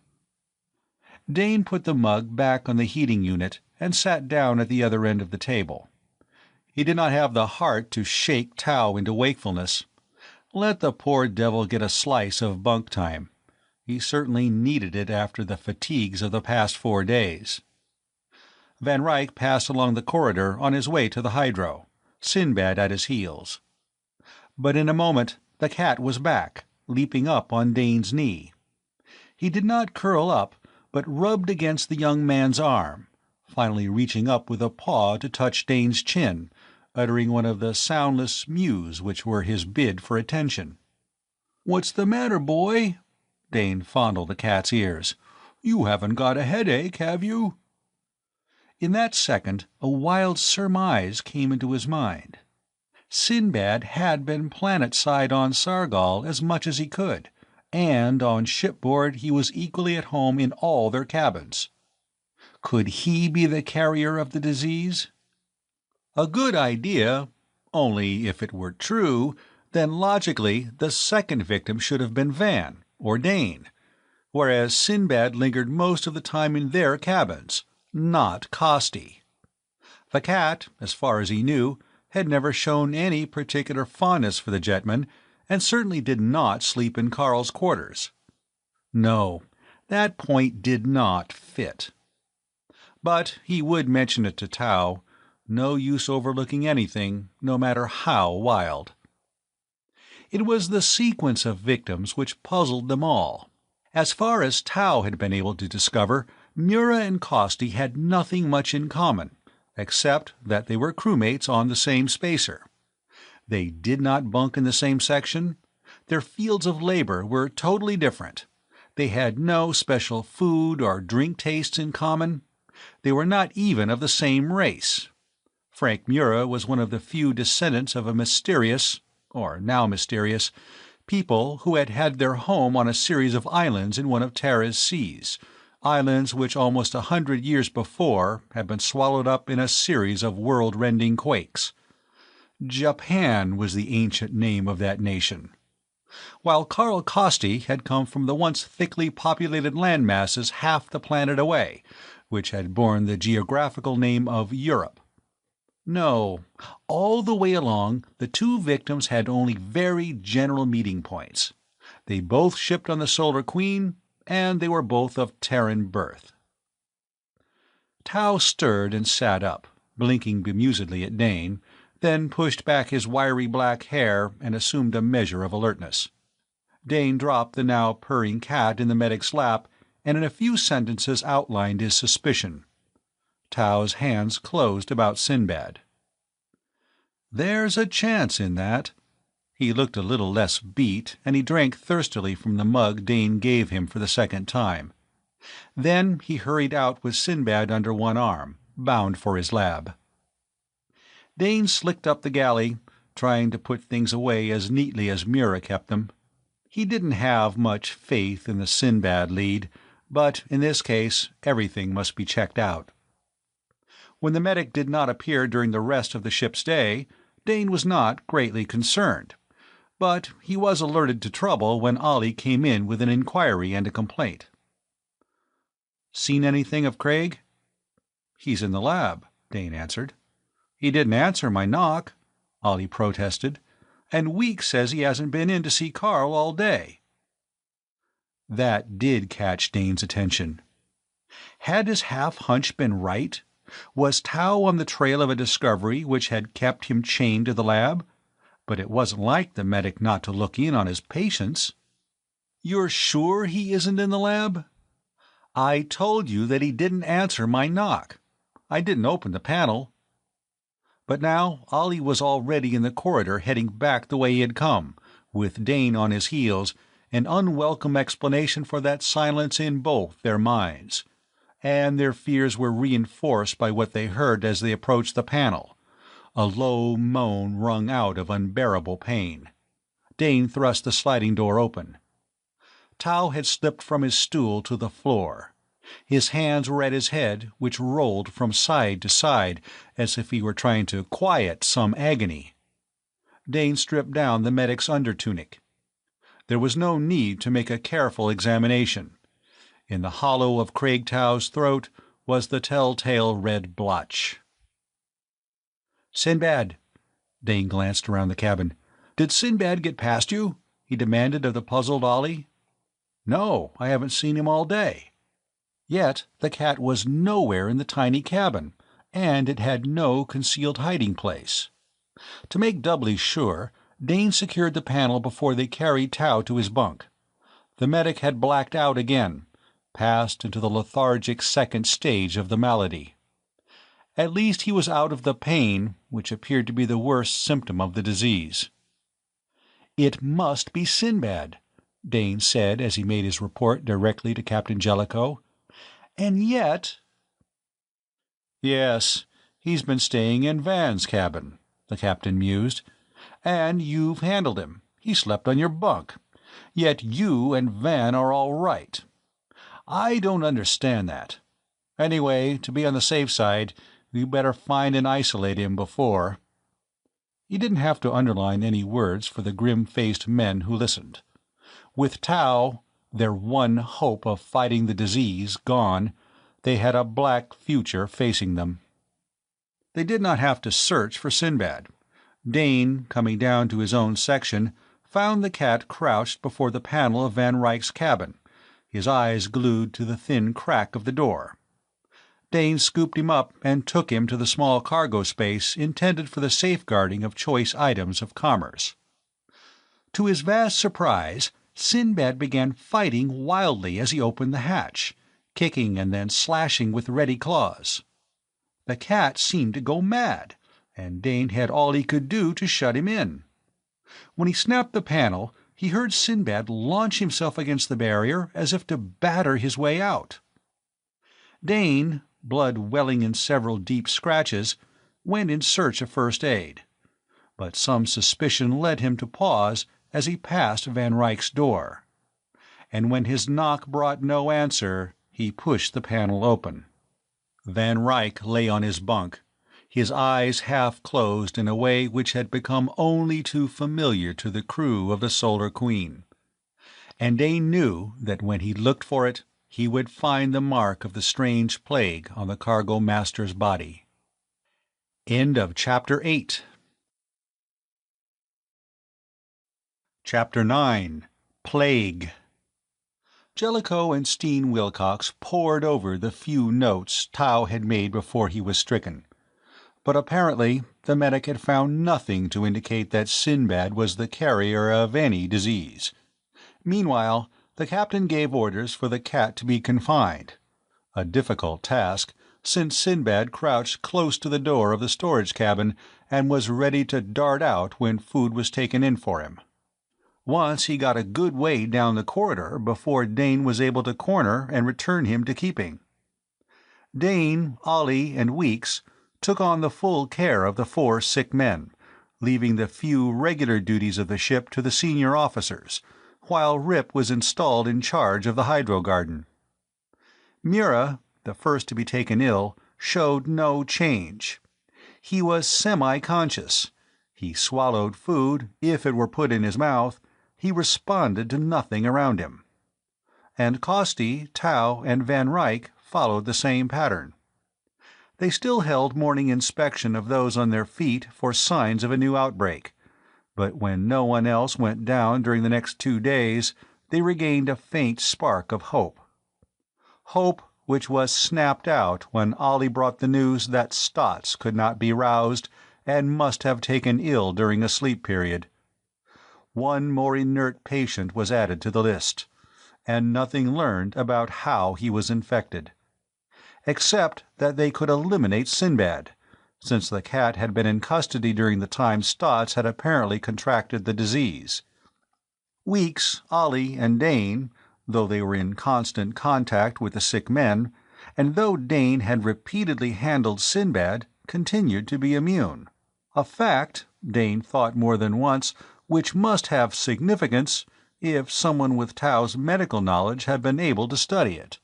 Dane put the mug back on the heating unit and sat down at the other end of the table. He did not have the heart to shake Tau into wakefulness. Let the poor devil get a slice of bunk time. He certainly needed it after the fatigues of the past 4 days. Van Ryck passed along the corridor on his way to the hydro, Sinbad at his heels. But in a moment the cat was back, leaping up on Dane's knee. He did not curl up, but rubbed against the young man's arm, finally reaching up with a paw to touch Dane's chin, uttering one of the soundless mews which were his bid for attention. "What's the matter, boy?" Dane fondled the cat's ears. "You haven't got a headache, have you?" In that second a wild surmise came into his mind. Sinbad had been planet-side on Sargal as much as he could, and on shipboard he was equally at home in all their cabins. Could he be the carrier of the disease? A good idea, Only if it were true, then logically the second victim should have been Van or Dane, whereas Sinbad lingered most of the time in their cabins, not Costi. The cat, as far as he knew, had never shown any particular fondness for the jetman, and certainly did not sleep in Carl's quarters. No, that point did not fit. But he would mention it to Tao. No use overlooking anything, no matter how wild. It was the sequence of victims which puzzled them all. As far as Tao had been able to discover, Mura and Costi had nothing much in common, except that they were crewmates on the same spacer. They did not bunk in the same section. Their fields of labor were totally different. They had no special food or drink tastes in common. They were not even of the same race. Frank Mura was one of the few descendants of a mysterious, or now mysterious, people who had had their home on a series of islands in one of Terra's seas, islands which almost 100 years before had been swallowed up in a series of world-rending quakes. Japan was the ancient name of that nation, while Carl Costi had come from the once thickly populated land masses half the planet away, which had borne the geographical name of Europe. No, all the way along the two victims had only very general meeting points. They both shipped on the Solar Queen, and they were both of Terran birth. Tao stirred and sat up, blinking bemusedly at Dane, then pushed back his wiry black hair and assumed a measure of alertness. Dane dropped the now purring cat in the medic's lap, and in a few sentences outlined his suspicion. Tao's hands closed about Sinbad. "There's a chance in that." He looked a little less beat, and he drank thirstily from the mug Dane gave him for the second time. Then he hurried out with Sinbad under one arm, bound for his lab. Dane slicked up the galley, trying to put things away as neatly as Mura kept them. He didn't have much faith in the Sinbad lead, but in this case everything must be checked out. When the medic did not appear during the rest of the ship's day, Dane was not greatly concerned. But he was alerted to trouble when Ollie came in with an inquiry and a complaint. "Seen anything of Craig?" "He's in the lab," Dane answered. "He didn't answer my knock," Ollie protested, "and Weeks says he hasn't been in to see Carl all day." That did catch Dane's attention. Had his half-hunch been right? Was Tao on the trail of a discovery which had kept him chained to the lab? But it wasn't like the medic not to look in on his patients. "You're sure he isn't in the lab?" "I told you that he didn't answer my knock. I didn't open the panel." But now Ollie was already in the corridor heading back the way he had come, with Dane on his heels, an unwelcome explanation for that silence in both their minds. And their fears were reinforced by what they heard as they approached the panel, a low moan wrung out of unbearable pain. Dane thrust the sliding door open. Tao had slipped from his stool to the floor. His hands were at his head, which rolled from side to side as if he were trying to quiet some agony. Dane stripped down the medic's undertunic. There was no need to make a careful examination. In the hollow of Craig Tao's throat was the telltale red blotch. "Sinbad." Dane glanced around the cabin. "Did Sinbad get past you?" he demanded of the puzzled Ollie. "No, I haven't seen him all day." Yet the cat was nowhere in the tiny cabin, and it had no concealed hiding place. To make doubly sure, Dane secured the panel before they carried Tao to his bunk. The medic had blacked out again, passed into the lethargic second stage of the malady. At least he was out of the pain, which appeared to be the worst symptom of the disease. "It must be Sinbad," Dane said as he made his report directly to Captain Jellicoe. "And yet—" "Yes, he's been staying in Van's cabin," the captain mused. "And you've handled him. He slept on your bunk. Yet you and Van are all right. I don't understand that. Anyway, to be on the safe side, we better find and isolate him before—" He didn't have to underline any words for the grim-faced men who listened. With Tao, their one hope of fighting the disease, gone, they had a black future facing them. They did not have to search for Sinbad. Dane, coming down to his own section, found the cat crouched before the panel of Van Ryck's cabin, his eyes glued to the thin crack of the door. Dane scooped him up and took him to the small cargo space intended for the safeguarding of choice items of commerce. To his vast surprise, Sinbad began fighting wildly as he opened the hatch, kicking and then slashing with ready claws. The cat seemed to go mad, and Dane had all he could do to shut him in. When he snapped the panel, he heard Sinbad launch himself against the barrier as if to batter his way out. Dane, blood welling in several deep scratches, went in search of first aid. But some suspicion led him to pause as he passed Van Ryck's door. And when his knock brought no answer, he pushed the panel open. Van Ryck lay on his bunk, his eyes half closed in a way which had become only too familiar to the crew of the Solar Queen. And Dane knew that when he looked for it, he would find the mark of the strange plague on the cargo master's body. End of Chapter 8. Chapter 9. Plague. Jellicoe and Steen Wilcox pored over the few notes Tao had made before he was stricken. But apparently the medic had found nothing to indicate that Sinbad was the carrier of any disease. Meanwhile, the captain gave orders for the cat to be confined. A difficult task, since Sinbad crouched close to the door of the storage cabin and was ready to dart out when food was taken in for him. Once he got a good way down the corridor before Dane was able to corner and return him to keeping. Dane, Ollie, and Weeks took on the full care of the 4 sick men, leaving the few regular duties of the ship to the senior officers, while Rip was installed in charge of the hydro garden. Mura, the first to be taken ill, showed no change. He was semi-conscious. He swallowed food, if it were put in his mouth. He responded to nothing around him. And Costi, Tao, and Van Ryck followed the same pattern. They still held morning inspection of those on their feet for signs of a new outbreak, but when no one else went down during the next 2 days, they regained a faint spark of hope. Hope which was snapped out when Ollie brought the news that Stotts could not be roused and must have taken ill during a sleep period. One more inert patient was added to the list, and nothing learned about how he was infected. Except that they could eliminate Sinbad, since the cat had been in custody during the time Stotts had apparently contracted the disease. Weeks, Ollie, and Dane, though they were in constant contact with the sick men, and though Dane had repeatedly handled Sinbad, continued to be immune. A fact, Dane thought more than once, which must have significance if someone with Tao's medical knowledge had been able to study it.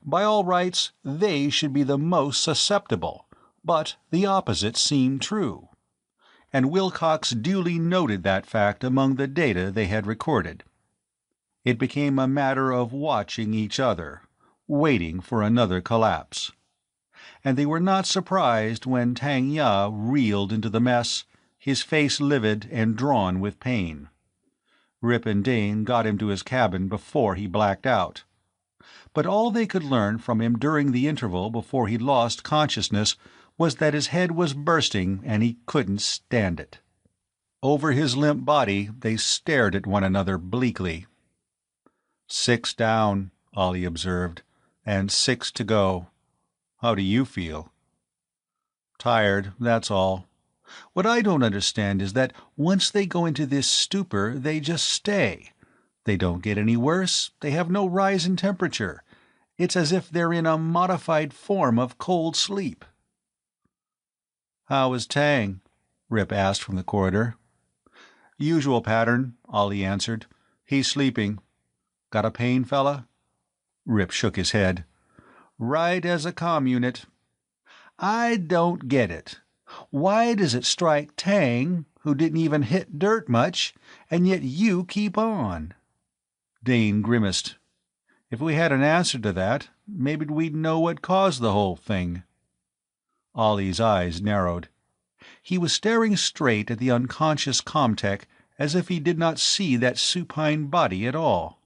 By all rights, they should be the most susceptible, but the opposite seemed true. And Wilcox duly noted that fact among the data they had recorded. It became a matter of watching each other, waiting for another collapse. And they were not surprised when Tang Ya reeled into the mess, his face livid and drawn with pain. Rip and Dane got him to his cabin before he blacked out. But all they could learn from him during the interval before he lost consciousness was that his head was bursting and he couldn't stand it. Over his limp body they stared at one another bleakly. 6 down, Ollie observed, and 6 to go. How do you feel? Tired, that's all. What I don't understand is that once they go into this stupor, they just stay. They don't get any worse, they have no rise in temperature. It's as if they're in a modified form of cold sleep. "How is Tang?" Rip asked from the corridor. "Usual pattern," Ollie answered. "He's sleeping. Got a pain, fella?" Rip shook his head. "Right as a comm unit." "I don't get it. Why does it strike Tang, who didn't even hit dirt much, and yet you keep on?" Dane grimaced. "If we had an answer to that, maybe we'd know what caused the whole thing." Ollie's eyes narrowed. He was staring straight at the unconscious Comtech as if he did not see that supine body at all.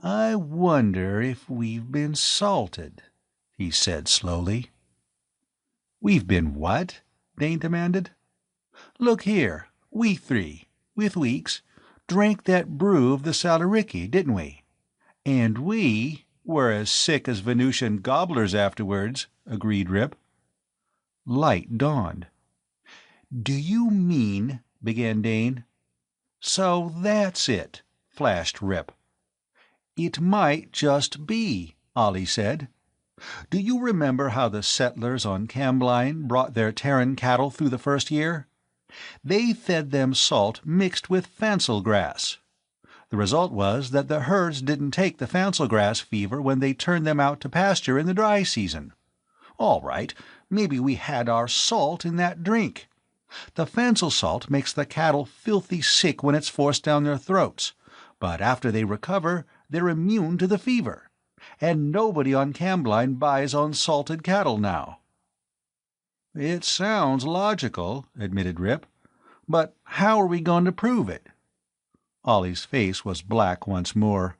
"I wonder if we've been salted," he said slowly. "We've been what?" Dane demanded. "Look here, we three, with Weeks, drank that brew of the Salariki, didn't we? And we were as sick as Venusian gobblers afterwards," agreed Rip. Light dawned. "Do you mean—" began Dane. "So that's it," flashed Rip. "It might just be," Ollie said. "Do you remember how the settlers on Cambline brought their Terran cattle through the first year? They fed them salt mixed with fancel grass. The result was that the herds didn't take the fancel grass fever when they turned them out to pasture in the dry season. All right, maybe we had our salt in that drink. The fancel salt makes the cattle filthy sick when it's forced down their throats, but after they recover, they're immune to the fever. And nobody on Cambline buys unsalted cattle now." "It sounds logical," admitted Rip. "But how are we going to prove it?" Ollie's face was black once more.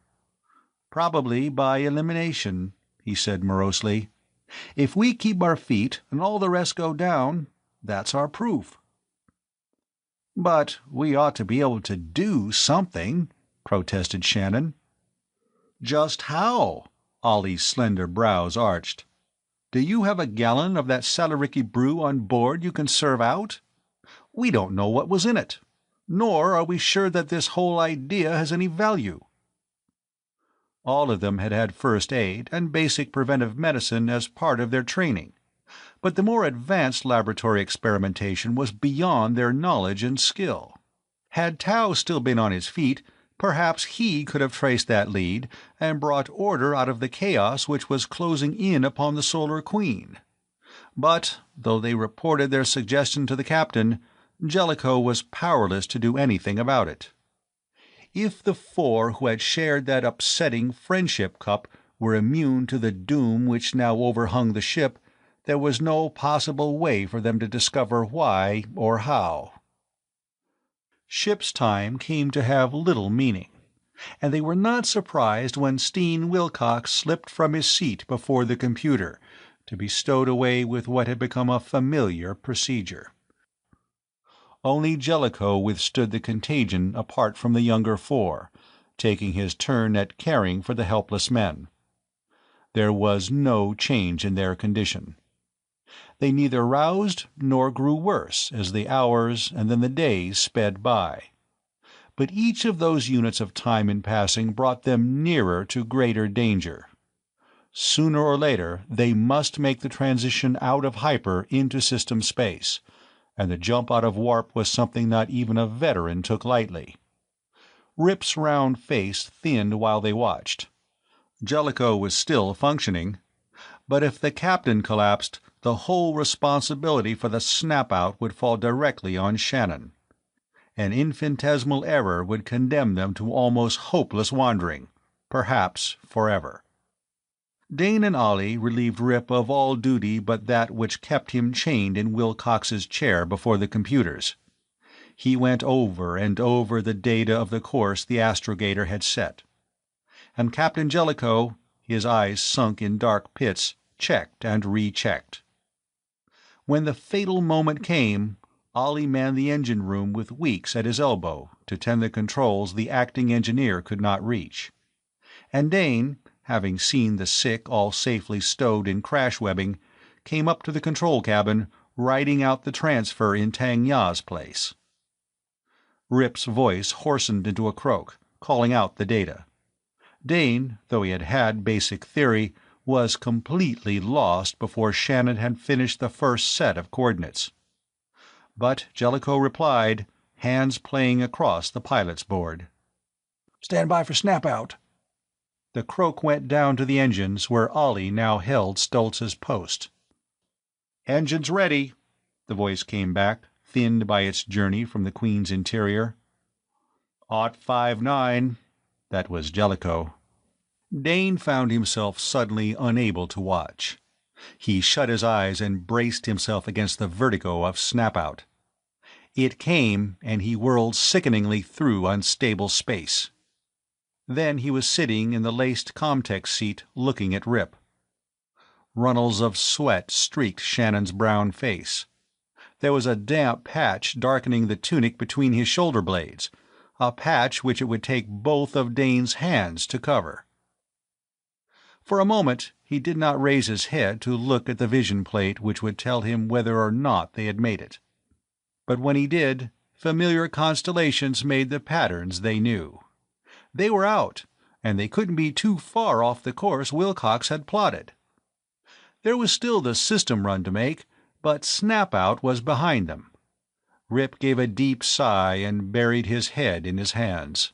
"Probably by elimination," he said morosely. "If we keep our feet and all the rest go down, that's our proof." "But we ought to be able to do something," protested Shannon. "Just how?" Ollie's slender brows arched. "Do you have a gallon of that Salariki brew on board you can serve out? We don't know what was in it, nor are we sure that this whole idea has any value." All of them had had first aid and basic preventive medicine as part of their training, but the more advanced laboratory experimentation was beyond their knowledge and skill. Had Tao still been on his feet, perhaps he could have traced that lead and brought order out of the chaos which was closing in upon the Solar Queen. But, though they reported their suggestion to the captain, Jellicoe was powerless to do anything about it. If the four who had shared that upsetting friendship cup were immune to the doom which now overhung the ship, there was no possible way for them to discover why or how. Ship's time came to have little meaning, and they were not surprised when Steen Wilcox slipped from his seat before the computer, to be stowed away with what had become a familiar procedure. Only Jellicoe withstood the contagion apart from the younger four, taking his turn at caring for the helpless men. There was no change in their condition. They neither roused nor grew worse as the hours and then the days sped by. But each of those units of time in passing brought them nearer to greater danger. Sooner or later they must make the transition out of hyper into system space, and the jump out of warp was something not even a veteran took lightly. Rip's round face thinned while they watched. Jellicoe was still functioning, but if the captain collapsed, the whole responsibility for the snap-out would fall directly on Shannon. An infinitesimal error would condemn them to almost hopeless wandering, perhaps forever. Dane and Ollie relieved Rip of all duty but that which kept him chained in Wilcox's chair before the computers. He went over and over the data of the course the astrogator had set. And Captain Jellicoe, his eyes sunk in dark pits, checked and rechecked. When the fatal moment came, Ollie manned the engine room with Weeks at his elbow to tend the controls the acting engineer could not reach. And Dane, having seen the sick all safely stowed in crash webbing, came up to the control cabin, riding out the transfer in Tang Ya's place. Rip's voice hoarsened into a croak, calling out the data. Dane, though he had had basic theory, was completely lost before Shannon had finished the first set of coordinates. But Jellicoe replied, hands playing across the pilot's board. "Stand by for snap-out." The croak went down to the engines where Ollie now held Stoltz's post. "Engines ready," the voice came back, thinned by its journey from the Queen's interior. "Ought 59. That was Jellicoe. Dane found himself suddenly unable to watch. He shut his eyes and braced himself against the vertigo of snap-out. It came, and he whirled sickeningly through unstable space. Then he was sitting in the laced Comtech seat looking at Rip. Runnels of sweat streaked Shannon's brown face. There was a damp patch darkening the tunic between his shoulder blades, a patch which it would take both of Dane's hands to cover. For a moment he did not raise his head to look at the vision plate which would tell him whether or not they had made it. But when he did, familiar constellations made the patterns they knew. They were out, and they couldn't be too far off the course Wilcox had plotted. There was still the system run to make, but Snap-out was behind them. Rip gave a deep sigh and buried his head in his hands.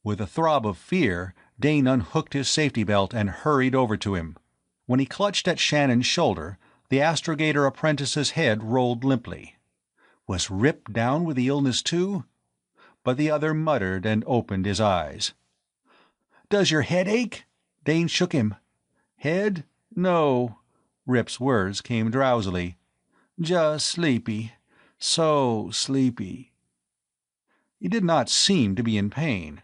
With a throb of fear, Dane unhooked his safety belt and hurried over to him. When he clutched at Shannon's shoulder, the astrogator apprentice's head rolled limply. Was Rip down with the illness too? But the other muttered and opened his eyes. "Does your head ache?" Dane shook him. "Head? No." Rip's words came drowsily. "Just sleepy. So sleepy." He did not seem to be in pain,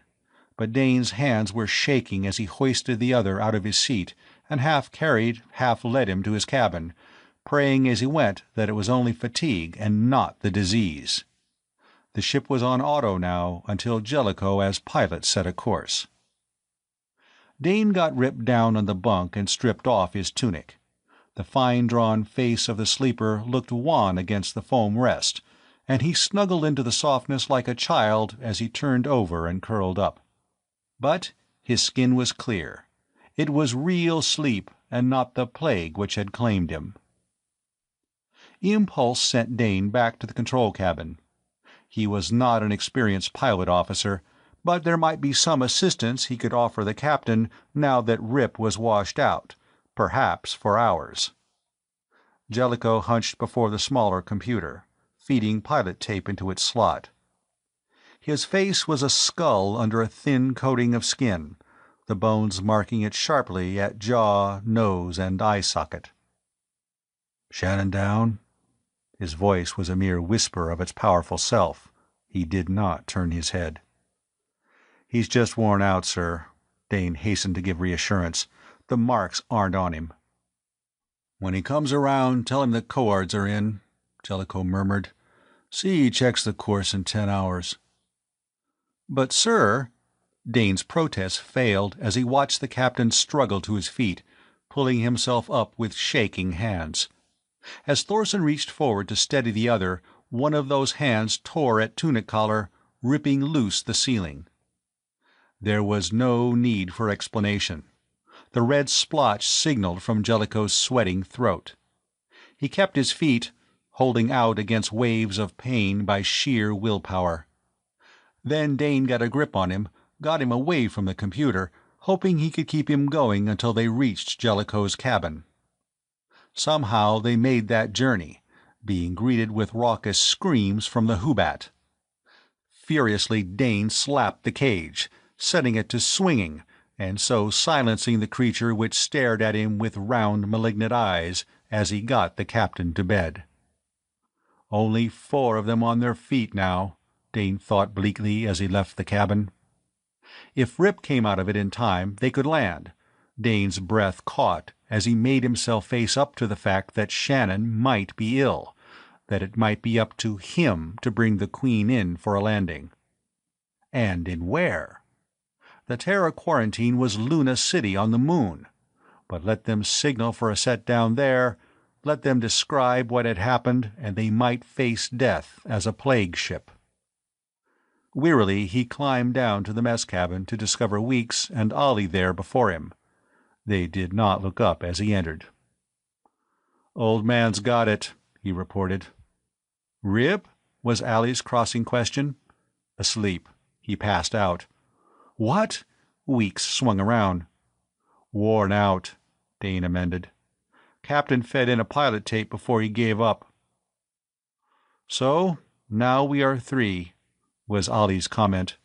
but Dane's hands were shaking as he hoisted the other out of his seat and half carried, half led him to his cabin, praying as he went that it was only fatigue and not the disease. The ship was on auto now until Jellicoe as pilot set a course. Dane got Rip down on the bunk and stripped off his tunic. The fine-drawn face of the sleeper looked wan against the foam rest, and he snuggled into the softness like a child as he turned over and curled up. But his skin was clear. It was real sleep and not the plague which had claimed him. Impulse sent Dane back to the control cabin. He was not an experienced pilot officer, but there might be some assistance he could offer the captain now that Rip was washed out, perhaps for hours. Jellicoe hunched before the smaller computer, feeding pilot tape into its slot. His face was a skull under a thin coating of skin, the bones marking it sharply at jaw, nose, and eye socket. "Shannon down?" His voice was a mere whisper of its powerful self. He did not turn his head. "He's just worn out, sir," Dane hastened to give reassurance. "The marks aren't on him." "When he comes around, tell him the coords are in," Jellicoe murmured. "See he checks the course in 10 hours. "But, sir—" Dane's protest failed as he watched the captain struggle to his feet, pulling himself up with shaking hands. As Thorson reached forward to steady the other, one of those hands tore at tunic collar, ripping loose the ceiling. There was no need for explanation. The red splotch signaled from Jellicoe's sweating throat. He kept his feet, holding out against waves of pain by sheer willpower. Then Dane got a grip on him, got him away from the computer, hoping he could keep him going until they reached Jellicoe's cabin. Somehow they made that journey, being greeted with raucous screams from the Hoobat. Furiously Dane slapped the cage, setting it to swinging, and so silencing the creature which stared at him with round malignant eyes as he got the captain to bed. Only 4 of them on their feet now, Dane thought bleakly as he left the cabin. If Rip came out of it in time, they could land. Dane's breath caught as he made himself face up to the fact that Shannon might be ill, that it might be up to him to bring the Queen in for a landing. And in where? The Terra quarantine was Luna City on the moon, but let them signal for a set down there, let them describe what had happened, and they might face death as a plague ship. Wearily he climbed down to the mess cabin to discover Weeks and Ollie there before him. They did not look up as he entered. "Old man's got it," he reported. "Rip?" was Allie's crossing question. "Asleep. He passed out." "What?" Weeks swung around. "Worn out," Dane amended. "Captain fed in a pilot tape before he gave up." "So, now we are 3, was Ollie's comment.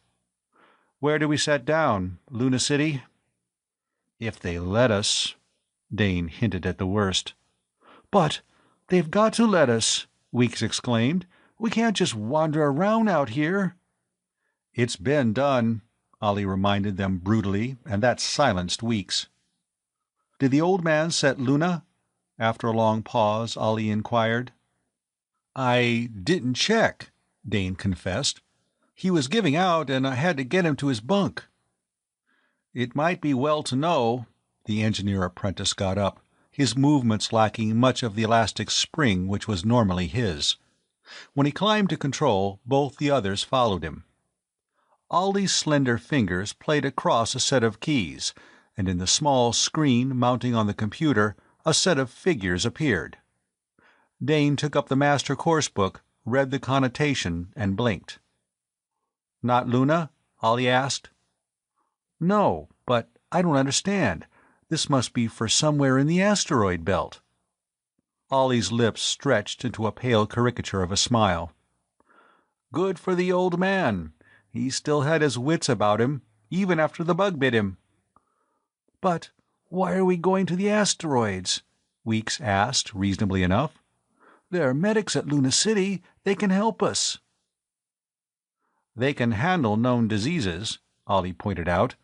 "Where do we set down? Luna City?" "If they let us." Dane hinted at the worst. "But they've got to let us," Weeks exclaimed. "We can't just wander around out here." "It's been done," Ollie reminded them brutally, and that silenced Weeks. "Did the old man set Luna?" After a long pause, Ollie inquired. "I didn't check," Dane confessed. "He was giving out, and I had to get him to his bunk." "It might be well to know." The engineer apprentice got up, his movements lacking much of the elastic spring which was normally his. When he climbed to control, both the others followed him. Ollie's slender fingers played across a set of keys, and in the small screen mounting on the computer, a set of figures appeared. Dane took up the master course book, read the connotation, and blinked. "Not Luna?" Ollie asked. "No, but I don't understand. This must be for somewhere in the asteroid belt." Ollie's lips stretched into a pale caricature of a smile. "Good for the old man. He still had his wits about him, even after the bug bit him." "But why are we going to the asteroids?" Weeks asked, reasonably enough. "There are medics at Luna City. They can help us." "They can handle known diseases," Ollie pointed out.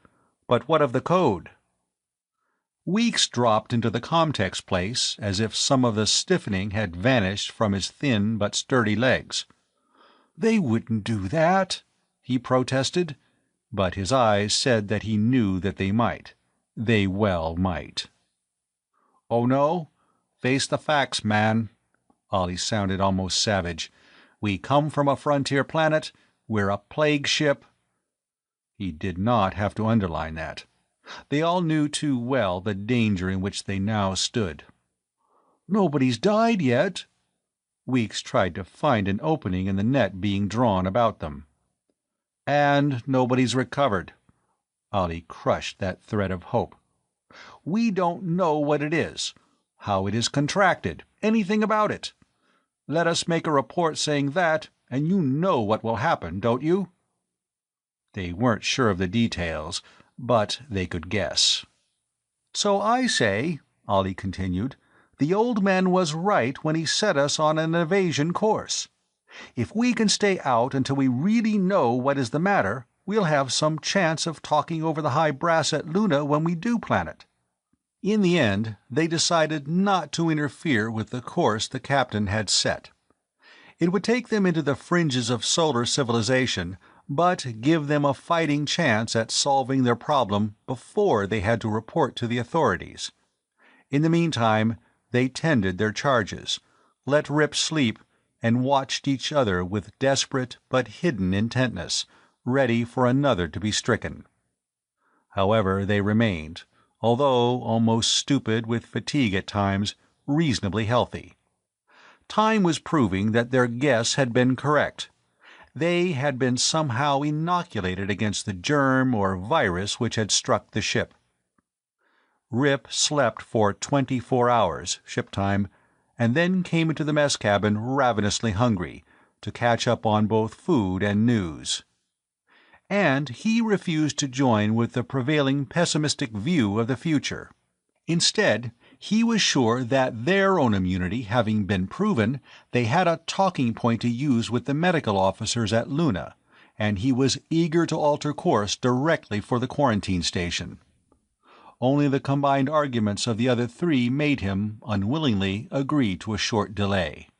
"But what of the code?" Weeks dropped into the Comtex place as if some of the stiffening had vanished from his thin but sturdy legs. "They wouldn't do that," he protested, but his eyes said that he knew that they might. They well might. "Oh no? Face the facts, man." Ollie sounded almost savage. "We come from a frontier planet. We're a plague ship." He did not have to underline that. They all knew too well the danger in which they now stood. "Nobody's died yet." Weeks tried to find an opening in the net being drawn about them. "And nobody's recovered." Ollie crushed that thread of hope. "We don't know what it is, how it is contracted, anything about it. Let us make a report saying that, and you know what will happen, don't you?" They weren't sure of the details, but they could guess. "So I say," Ollie continued, "the old man was right when he set us on an evasion course. If we can stay out until we really know what is the matter, we'll have some chance of talking over the high brass at Luna when we do planet." In the end, they decided not to interfere with the course the captain had set. It would take them into the fringes of solar civilization, but give them a fighting chance at solving their problem before they had to report to the authorities. In the meantime, they tended their charges, let rip sleep, and watched each other with desperate but hidden intentness, ready for another to be stricken. However, they remained, although almost stupid with fatigue at times, reasonably healthy. Time was proving that their guess had been correct. They had been somehow inoculated against the germ or virus which had struck the ship. Rip slept for 24 hours, ship time, and then came into the mess cabin ravenously hungry, to catch up on both food and news. And he refused to join with the prevailing pessimistic view of the future. Instead, he was sure that their own immunity having been proven, they had a talking point to use with the medical officers at Luna, and he was eager to alter course directly for the quarantine station. Only the combined arguments of the other 3 made him, unwillingly, agree to a short delay.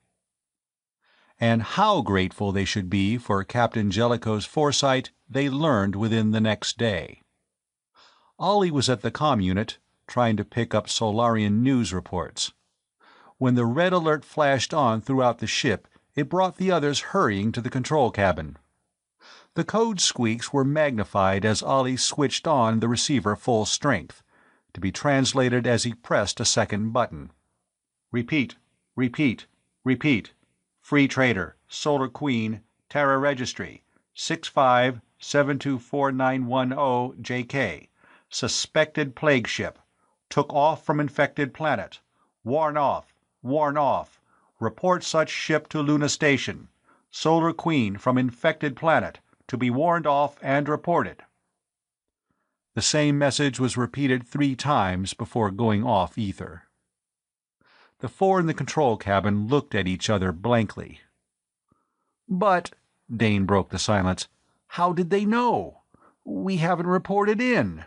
And how grateful they should be for Captain Jellicoe's foresight they learned within the next day. Ollie was at the comm unit, trying to pick up Solarian news reports. When the red alert flashed on throughout the ship, it brought the others hurrying to the control cabin. The code squeaks were magnified as Ollie switched on the receiver full strength, to be translated as he pressed a second button. "Repeat, repeat, repeat. Free Trader, Solar Queen, Terra Registry, 65724910 JK. Suspected plague ship. Took off from infected planet. Warn off, warn off. Report such ship to Luna Station. Solar Queen from infected planet, to be warned off and reported." The same message was repeated 3 times before going off ether. The 4 in the control cabin looked at each other blankly. "But," Dane broke the silence, "how did they know? We haven't reported in."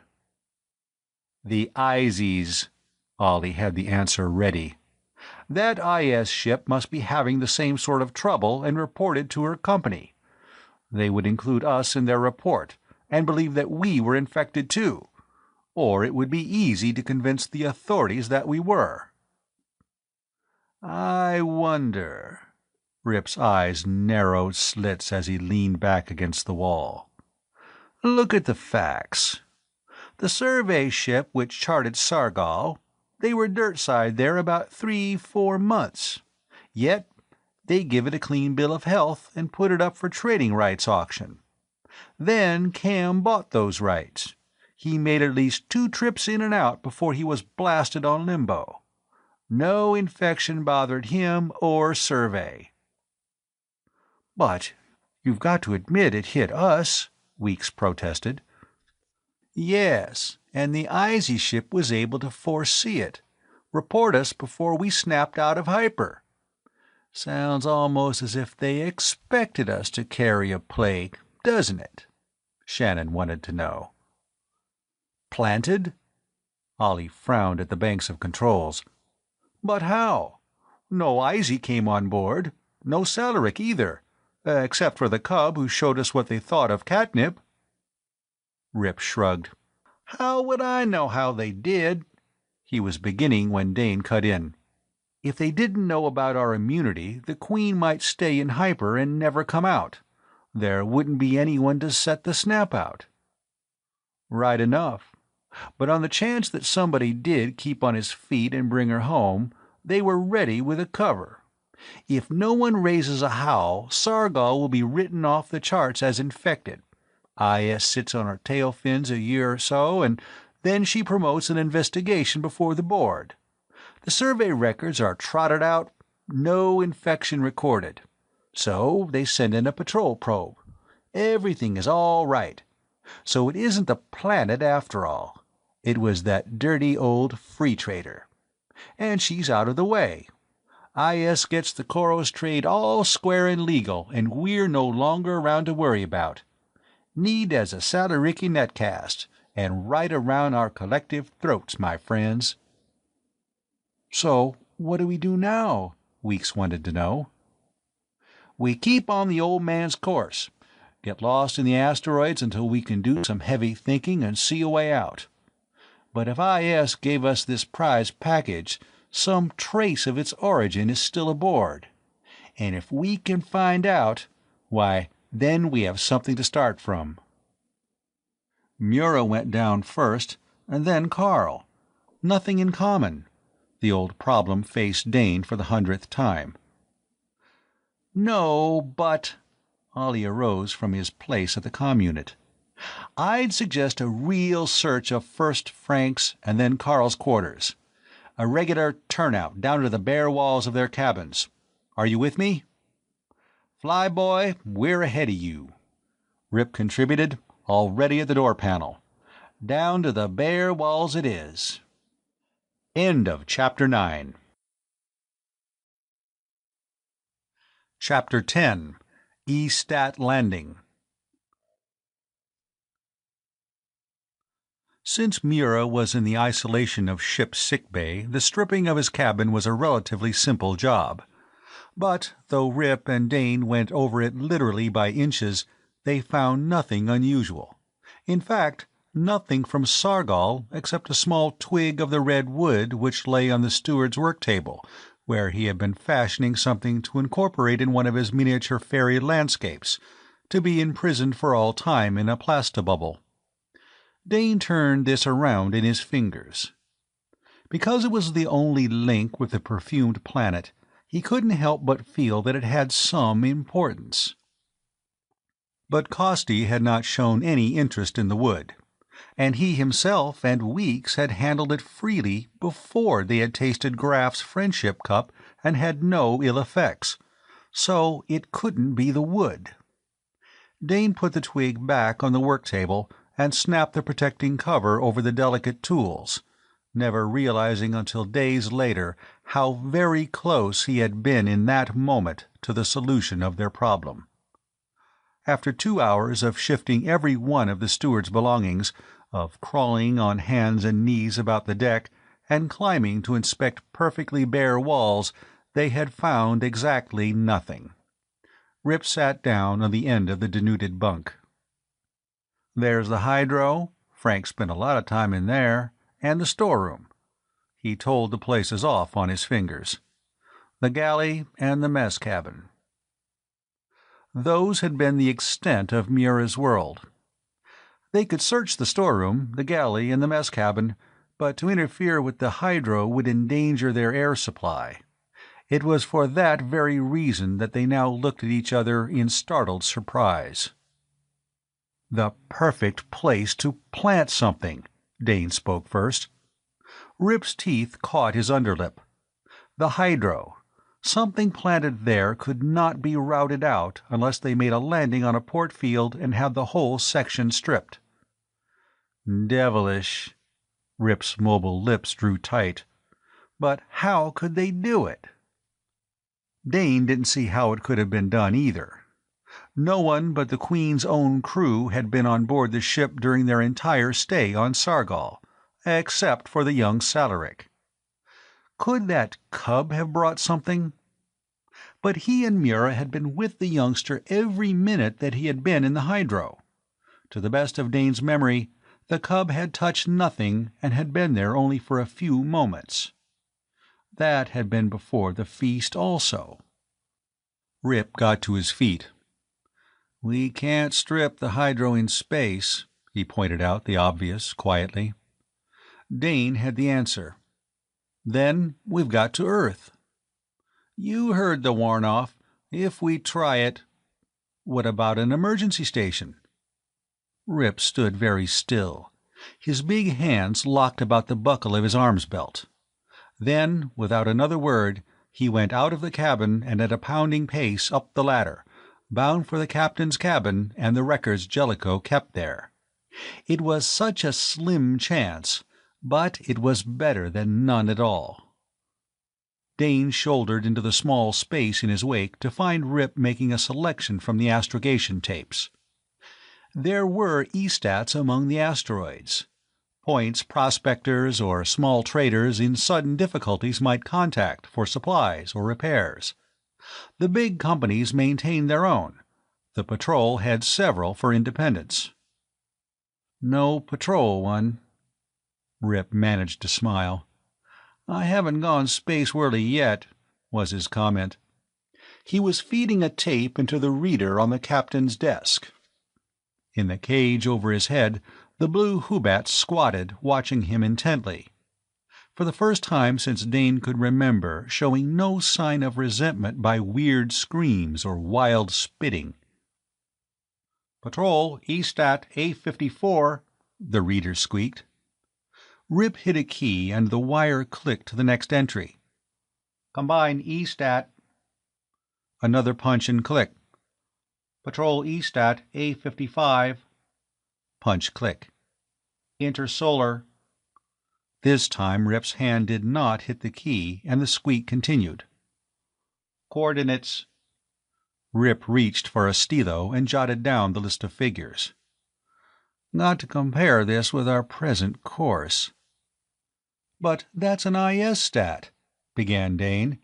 "The IZs." Ollie had the answer ready. "That IS ship must be having the same sort of trouble and reported to her company. They would include us in their report, and believe that we were infected too. Or it would be easy to convince the authorities that we were." "I wonder." Rip's eyes narrowed slits as he leaned back against the wall. "Look at the facts. The survey ship which charted Sargal, they were dirtside there about 3-4 months. Yet they give it a clean bill of health and put it up for trading rights auction. Then Cam bought those rights. He made at least 2 trips in and out before he was blasted on Limbo. No infection bothered him or survey." "But you've got to admit it hit us," Weeks protested. "Yes, and the IZ ship was able to foresee it, report us before we snapped out of hyper. Sounds almost as if they expected us to carry a plague, doesn't it?" Shannon wanted to know. "Planted?" Ollie frowned at the banks of controls. "But how? No IZ came on board. No Salaric either, except for the cub who showed us what they thought of catnip." Rip shrugged. "How would I know how they did?" He was beginning when Dane cut in. "If they didn't know about our immunity, the Queen might stay in hyper and never come out. There wouldn't be anyone to set the snap out." "Right enough. But on the chance that somebody did keep on his feet and bring her home, they were ready with a cover. If no one raises a howl, Sargal will be written off the charts as infected. IS sits on her tail fins a year or so, and then she promotes an investigation before the board. The survey records are trotted out, no infection recorded. So they send in a patrol probe. Everything is all right. So it isn't the planet after all. It was that dirty old free trader. And she's out of the way. IS gets the Koros trade all square and legal, and we're no longer around to worry about. Need as a Salariki netcast, and right around our collective throats, my friends." "So what do we do now?" Weeks wanted to know. "We keep on the old man's course. Get lost in the asteroids until we can do some heavy thinking and see a way out. But if IS gave us this prize package, some trace of its origin is still aboard. And if we can find out, why, then we have something to start from." Mura went down first, and then Carl. Nothing in common. The old problem faced Dane for the 100th time. "No, but—" Ollie arose from his place at the comm unit. "I'd suggest a real search of first Frank's and then Carl's quarters. A regular turnout down to the bare walls of their cabins. Are you with me? Flyboy, we're ahead of you." Rip contributed, already at the door panel. "Down to the bare walls it is." End of Chapter 9. Chapter 10. E-Stat Landing. Since Mura was in the isolation of ship's sickbay, the stripping of his cabin was a relatively simple job. But, though Rip and Dane went over it literally by inches, they found nothing unusual. In fact, nothing from Sargal except a small twig of the red wood which lay on the steward's work table, where he had been fashioning something to incorporate in one of his miniature fairy landscapes, to be imprisoned for all time in a plastabubble. Dane turned this around in his fingers. Because it was the only link with the perfumed planet, he couldn't help but feel that it had some importance. But Costi had not shown any interest in the wood, and he himself and Weeks had handled it freely before they had tasted Graf's friendship cup and had no ill effects, so it couldn't be the wood. Dane put the twig back on the work table and snapped the protecting cover over the delicate tools, never realizing until days later how very close he had been in that moment to the solution of their problem. After 2 hours of shifting every one of the steward's belongings, of crawling on hands and knees about the deck, and climbing to inspect perfectly bare walls, they had found exactly nothing. Rip sat down on the end of the denuded bunk. "There's the hydro. Frank spent a lot of time in there. And the storeroom." He told the places off on his fingers. "The galley and the mess cabin." Those had been the extent of Mura's world. They could search the storeroom, the galley, and the mess cabin, but to interfere with the hydro would endanger their air supply. It was for that very reason that they now looked at each other in startled surprise. "The perfect place to plant something," Dane spoke first. Rip's teeth caught his underlip. The hydro. Something planted there could not be routed out unless they made a landing on a port field and had the whole section stripped. Devilish. Rip's mobile lips drew tight. But how could they do it? Dane didn't see how it could have been done either. No one but the Queen's own crew had been on board the ship during their entire stay on Sargol, except for the young Salaric. Could that cub have brought something? But he and Mura had been with the youngster every minute that he had been in the hydro. To the best of Dane's memory, the cub had touched nothing and had been there only for a few moments. That had been before the feast also. Rip got to his feet. "We can't strip the hydro in space," he pointed out the obvious quietly. Dane had the answer. "Then we've got to Earth." "You heard the warn-off. If we try it—" "What about an emergency station?" Rip stood very still, his big hands locked about the buckle of his arms belt. Then, without another word, he went out of the cabin and at a pounding pace up the ladder, bound for the captain's cabin and the records Jellicoe kept there. It was such a slim chance, but it was better than none at all. Dane shouldered into the small space in his wake to find Rip making a selection from the astrogation tapes. There were E-stats among the asteroids, points prospectors or small traders in sudden difficulties might contact for supplies or repairs. The big companies maintained their own. The patrol had several for independence. "No patrol one." Rip managed to smile. "I haven't gone space-whirly yet," was his comment. He was feeding a tape into the reader on the captain's desk. In the cage over his head, the blue Hubats squatted, watching him intently. For the first time since Dane could remember, showing no sign of resentment by weird screams or wild spitting. "Patrol, E-stat A54, the reader squeaked. Rip hit a key and the wire clicked to the next entry. "Combine E-stat." Another punch and click. "Patrol E-stat A55. Punch click. "Intersolar." This time Rip's hand did not hit the key, and the squeak continued. "Coordinates." Rip reached for a stilo and jotted down the list of figures. "Got to compare this with our present course." "But that's an IS stat," began Dane,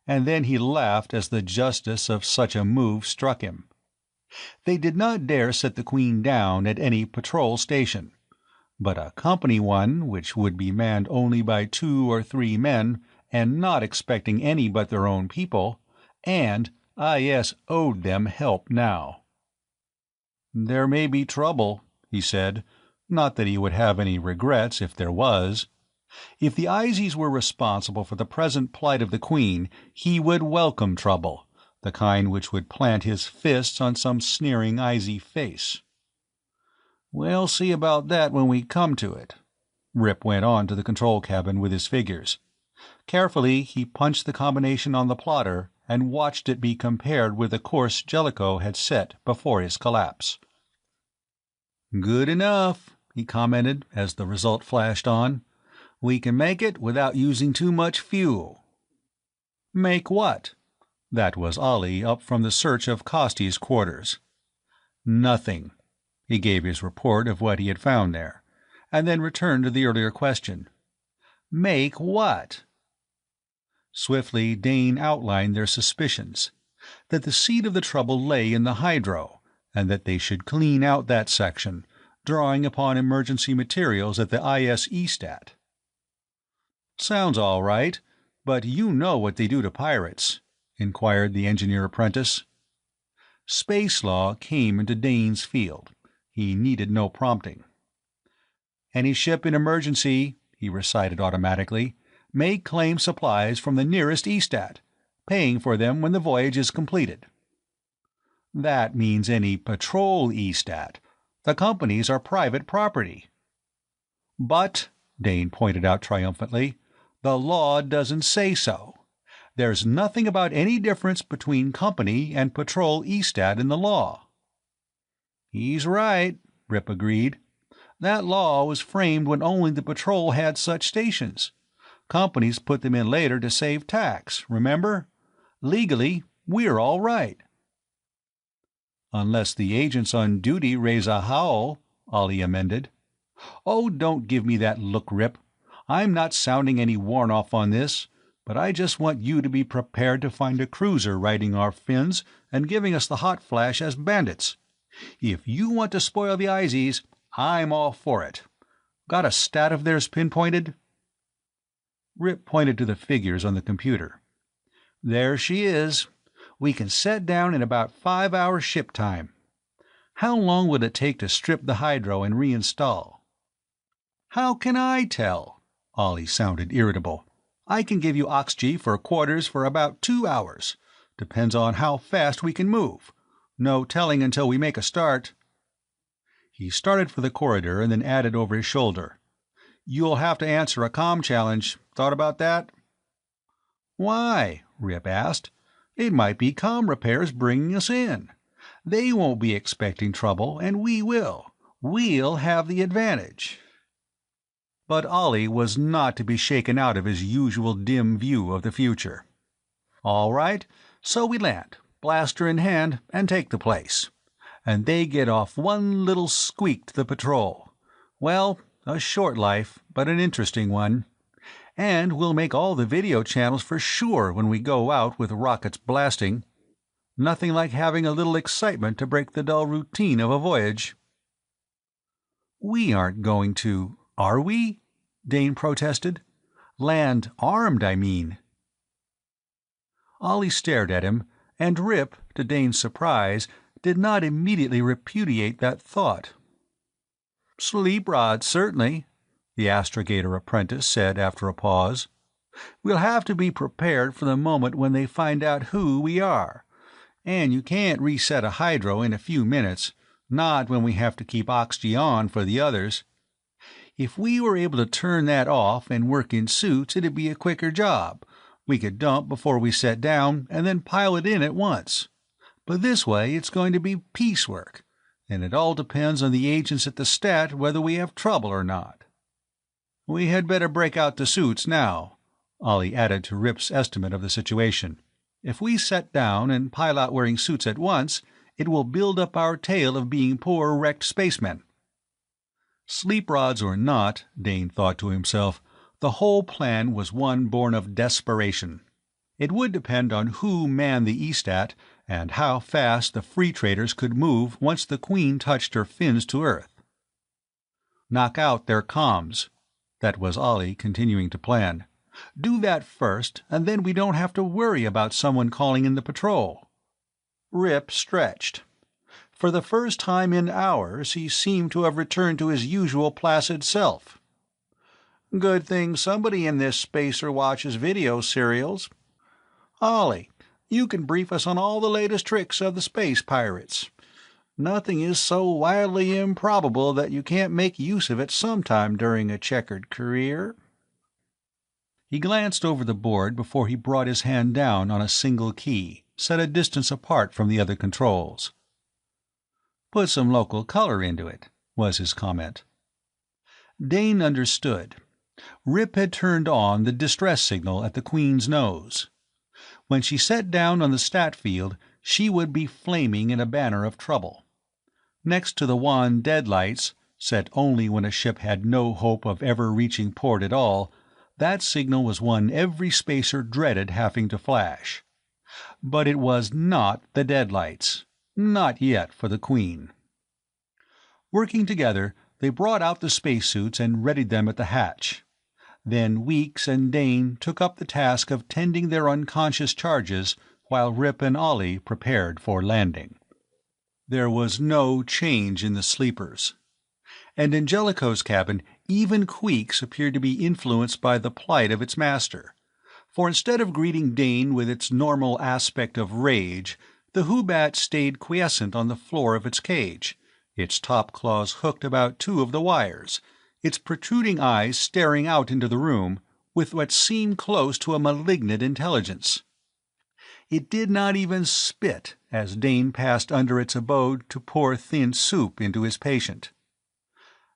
and then he laughed as the justice of such a move struck him. They did not dare set the Queen down at any patrol station, but a company one, which would be manned only by 2 or 3 men, and not expecting any but their own people, and IS owed them help now. "There may be trouble," he said, not that he would have any regrets if there was. If the Izies were responsible for the present plight of the Queen, he would welcome trouble, the kind which would plant his fists on some sneering Izie face. "We'll see about that when we come to it." Rip went on to the control cabin with his figures. Carefully, he punched the combination on the plotter and watched it be compared with the course Jellicoe had set before his collapse. "Good enough," he commented as the result flashed on. "We can make it without using too much fuel." "Make what?" That was Ollie up from the search of Costy's quarters. "Nothing." He gave his report of what he had found there, and then returned to the earlier question. "Make what?" Swiftly, Dane outlined their suspicions, that the seed of the trouble lay in the hydro, and that they should clean out that section, drawing upon emergency materials at the IS Estat. "Sounds all right, but you know what they do to pirates?" inquired the engineer apprentice. Space law came into Dane's field. He needed no prompting. "Any ship in emergency," he recited automatically, "may claim supplies from the nearest Estat, paying for them when the voyage is completed." "That means any patrol Estat. The companies are private property." "But," Dane pointed out triumphantly, "the law doesn't say so. There's nothing about any difference between company and patrol Estat in the law." "He's right," Rip agreed. "That law was framed when only the patrol had such stations. Companies put them in later to save tax, remember? Legally, we're all right." "Unless the agents on duty raise a howl," Ollie amended. "Oh, don't give me that look, Rip. I'm not sounding any worn-off on this, but I just want you to be prepared to find a cruiser riding our fins and giving us the hot flash as bandits. If you want to spoil the Izies, I'm all for it. Got a stat of theirs pinpointed?" Rip pointed to the figures on the computer. "There she is. We can set down in about 5 hours ship time. How long would it take to strip the hydro and reinstall?" "How can I tell?" Ollie sounded irritable. "I can give you Oxg for quarters for about 2 hours. Depends on how fast we can move. No telling until we make a start." He started for the corridor and then added over his shoulder, "You'll have to answer a comm challenge. Thought about that?" "Why?" Rip asked. "It might be comm repairs bringing us in. They won't be expecting trouble, and we will. We'll have the advantage." But Ollie was not to be shaken out of his usual dim view of the future. "All right, so we land, blaster in hand, and take the place. And they get off one little squeak to the patrol. Well, a short life, but an interesting one. And we'll make all the video channels for sure when we go out with rockets blasting. Nothing like having a little excitement to break the dull routine of a voyage." "We aren't going to, are we?" Dane protested. "Land armed, I mean." Ollie stared at him, and Rip, to Dane's surprise, did not immediately repudiate that thought. "Sleep rods, certainly," the astrogator apprentice said after a pause. "We'll have to be prepared for the moment when they find out who we are. And you can't reset a hydro in a few minutes, not when we have to keep Oxg on for the others. If we were able to turn that off and work in suits, it'd be a quicker job. We could dump before we set down and then pile it in at once. But this way it's going to be piecework, and it all depends on the agents at the Stat whether we have trouble or not." "We had better break out the suits now," Ollie added to Rip's estimate of the situation. "If we set down and pile out wearing suits at once, it will build up our tale of being poor wrecked spacemen." Sleep rods or not, Dane thought to himself, the whole plan was one born of desperation. It would depend on who manned the Estat and how fast the free traders could move once the Queen touched her fins to Earth. Knock out their comms. That was Ollie continuing to plan. Do that first, and then we don't have to worry about someone calling in the patrol. Rip stretched. For the first time in hours, he seemed to have returned to his usual placid self. "Good thing somebody in this spacer watches video serials. Ollie, you can brief us on all the latest tricks of the space pirates. Nothing is so wildly improbable that you can't make use of it sometime during a checkered career." He glanced over the board before he brought his hand down on a single key, set a distance apart from the other controls. "Put some local color into it," was his comment. Dane understood. Rip had turned on the distress signal at the Queen's nose. When she set down on the stat field, she would be flaming in a banner of trouble. Next to the wan deadlights, set only when a ship had no hope of ever reaching port at all, that signal was one every spacer dreaded having to flash. But it was not the deadlights. Not yet for the Queen. Working together, they brought out the spacesuits and readied them at the hatch. Then Weeks and Dane took up the task of tending their unconscious charges while Rip and Ollie prepared for landing. There was no change in the sleepers. And in Jellicoe's cabin, even Queeks appeared to be influenced by the plight of its master. For instead of greeting Dane with its normal aspect of rage, the Hoobat stayed quiescent on the floor of its cage, its top claws hooked about two of the wires, its protruding eyes staring out into the room with what seemed close to a malignant intelligence. It did not even spit as Dane passed under its abode to pour thin soup into his patient.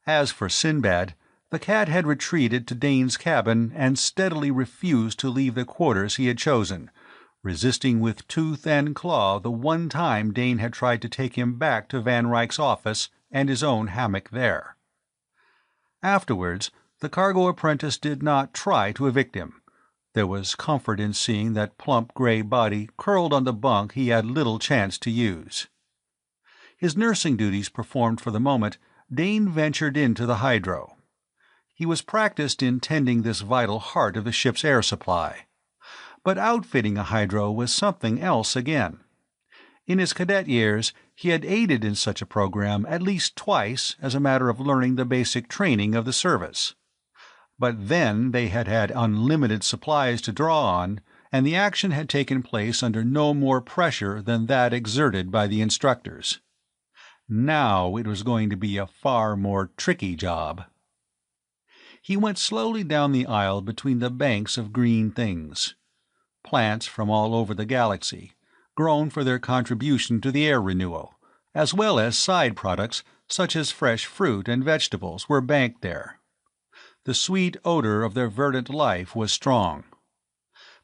As for Sinbad, the cat had retreated to Dane's cabin and steadily refused to leave the quarters he had chosen, resisting with tooth and claw the one time Dane had tried to take him back to Van Ryck's office and his own hammock there. Afterwards, the cargo apprentice did not try to evict him. There was comfort in seeing that plump gray body curled on the bunk he had little chance to use. His nursing duties performed for the moment, Dane ventured into the hydro. He was practiced in tending this vital heart of the ship's air supply. But outfitting a hydro was something else again. In his cadet years, he had aided in such a program at least twice as a matter of learning the basic training of the service. But then they had had unlimited supplies to draw on, and the action had taken place under no more pressure than that exerted by the instructors. Now it was going to be a far more tricky job. He went slowly down the aisle between the banks of green things. Plants from all over the galaxy, grown for their contribution to the air renewal, as well as side products such as fresh fruit and vegetables, were banked there. The sweet odor of their verdant life was strong.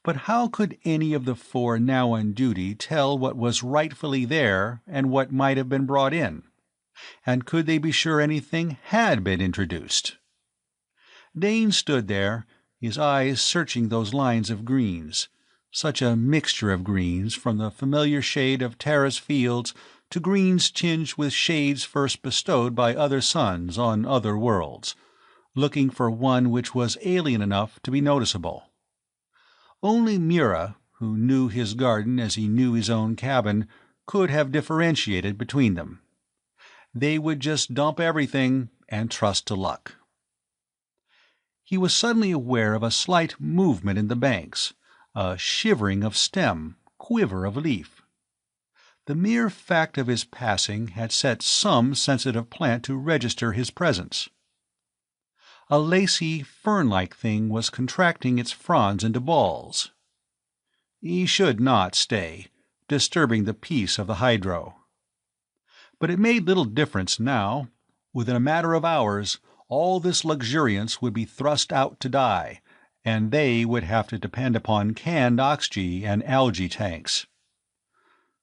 But how could any of the four now on duty tell what was rightfully there and what might have been brought in? And could they be sure anything had been introduced? Dane stood there, his eyes searching those lines of greens, such a mixture of greens, from the familiar shade of terrace fields to greens tinged with shades first bestowed by other suns on other worlds, looking for one which was alien enough to be noticeable. Only Mura, who knew his garden as he knew his own cabin, could have differentiated between them. They would just dump everything and trust to luck. He was suddenly aware of a slight movement in the banks, a shivering of stem, quiver of leaf. The mere fact of his passing had set some sensitive plant to register his presence. A lacy, fern-like thing was contracting its fronds into balls. He should not stay, disturbing the peace of the hydro. But it made little difference now. Within a matter of hours, all this luxuriance would be thrust out to die, and they would have to depend upon canned oxygen and algae tanks.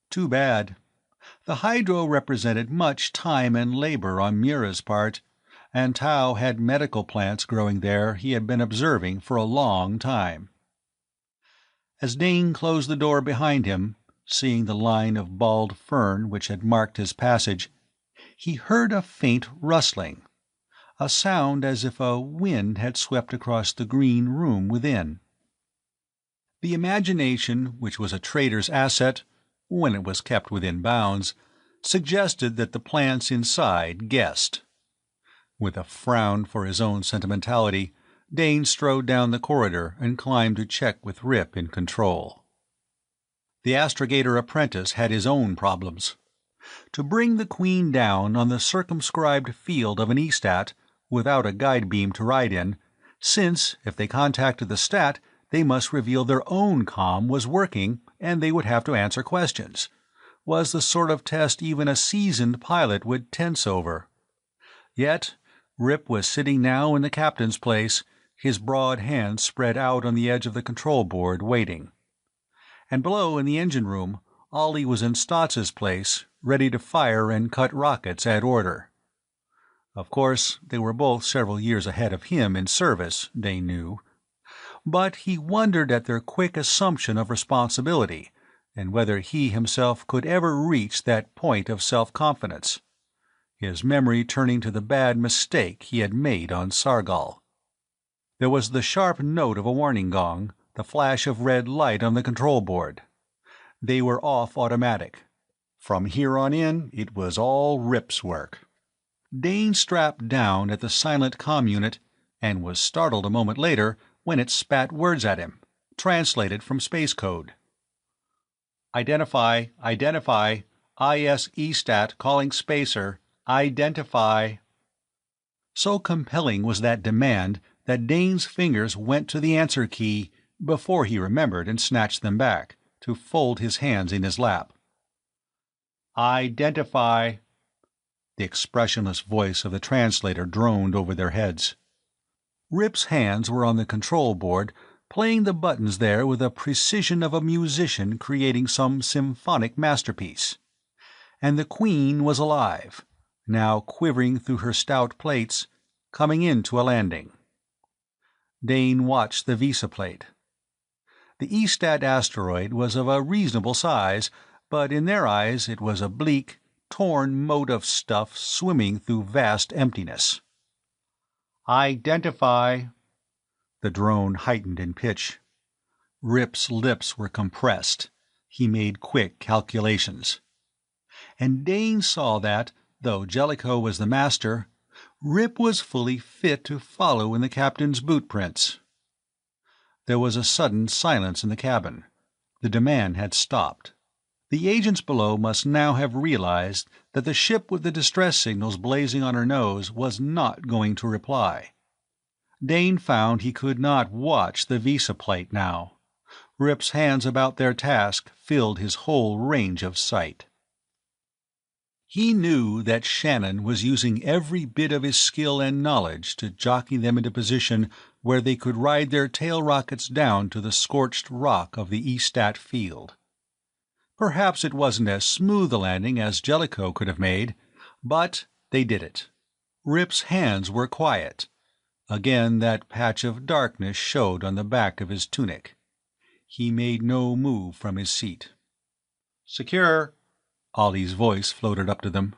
Too bad. The hydro represented much time and labor on Mura's part, and Tau had medical plants growing there he had been observing for a long time. As Dane closed the door behind him, seeing the line of bald fern which had marked his passage, he heard a faint rustling, a sound as if a wind had swept across the green room within. The imagination, which was a trader's asset, when it was kept within bounds, suggested that the plants inside guessed. With a frown for his own sentimentality, Dane strode down the corridor and climbed to check with Rip in control. The astrogator apprentice had his own problems. To bring the Queen down on the circumscribed field of an Eastat, without a guide beam to ride in, since, if they contacted the Stat, they must reveal their own comm was working and they would have to answer questions. Was the sort of test even a seasoned pilot would tense over. Yet, Rip was sitting now in the captain's place, his broad hands spread out on the edge of the control board, waiting. And below in the engine room, Ollie was in Stotz's place, ready to fire and cut rockets at order. Of course, they were both several years ahead of him in service, Dane knew. But he wondered at their quick assumption of responsibility, and whether he himself could ever reach that point of self-confidence, his memory turning to the bad mistake he had made on Sargal. There was the sharp note of a warning gong, the flash of red light on the control board. They were off automatic. From here on in, it was all Rip's work. Dane strapped down at the silent comm unit and was startled a moment later when it spat words at him, translated from space code. Identify, IS-E-Stat calling spacer, identify. So compelling was that demand that Dane's fingers went to the answer key before he remembered and snatched them back, to fold his hands in his lap. Identify. The expressionless voice of the translator droned over their heads. Rip's hands were on the control board, playing the buttons there with the precision of a musician creating some symphonic masterpiece. And the Queen was alive, now quivering through her stout plates, coming into a landing. Dane watched the visa plate. The E-Stat asteroid was of a reasonable size, but in their eyes it was a bleak, torn mote of stuff swimming through vast emptiness. Identify. The drone heightened in pitch. Rip's lips were compressed. He made quick calculations. And Dane saw that, though Jellicoe was the master, Rip was fully fit to follow in the captain's boot prints. There was a sudden silence in the cabin. The demand had stopped. The agents below must now have realized that the ship with the distress signals blazing on her nose was not going to reply. Dane found he could not watch the visa plate now. Rip's hands about their task filled his whole range of sight. He knew that Shannon was using every bit of his skill and knowledge to jockey them into position where they could ride their tail rockets down to the scorched rock of the E-Stat field. Perhaps it wasn't as smooth a landing as Jellicoe could have made, but they did it. Rip's hands were quiet. Again that patch of darkness showed on the back of his tunic. He made no move from his seat. "Secure," Ollie's voice floated up to them.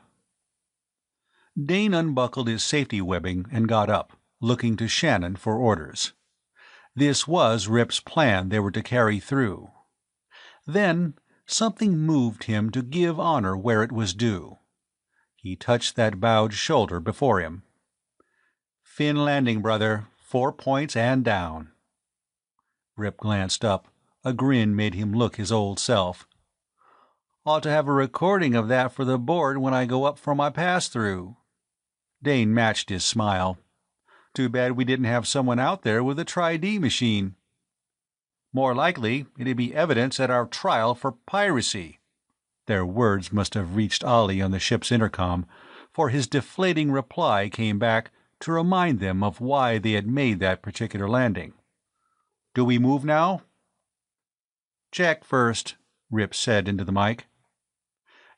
Dane unbuckled his safety webbing and got up, looking to Shannon for orders. This was Rip's plan they were to carry through. Then something moved him to give honor where it was due. He touched that bowed shoulder before him. "Fin landing, brother. 4 points and down." Rip glanced up. A grin made him look his old self. "Ought to have a recording of that for the board when I go up for my pass-through." Dane matched his smile. "Too bad we didn't have someone out there with a Tri-D machine." "More likely it'd be evidence at our trial for piracy." Their words must have reached Ollie on the ship's intercom, for his deflating reply came back to remind them of why they had made that particular landing. "Do we move now?" "Check first," Rip said into the mic.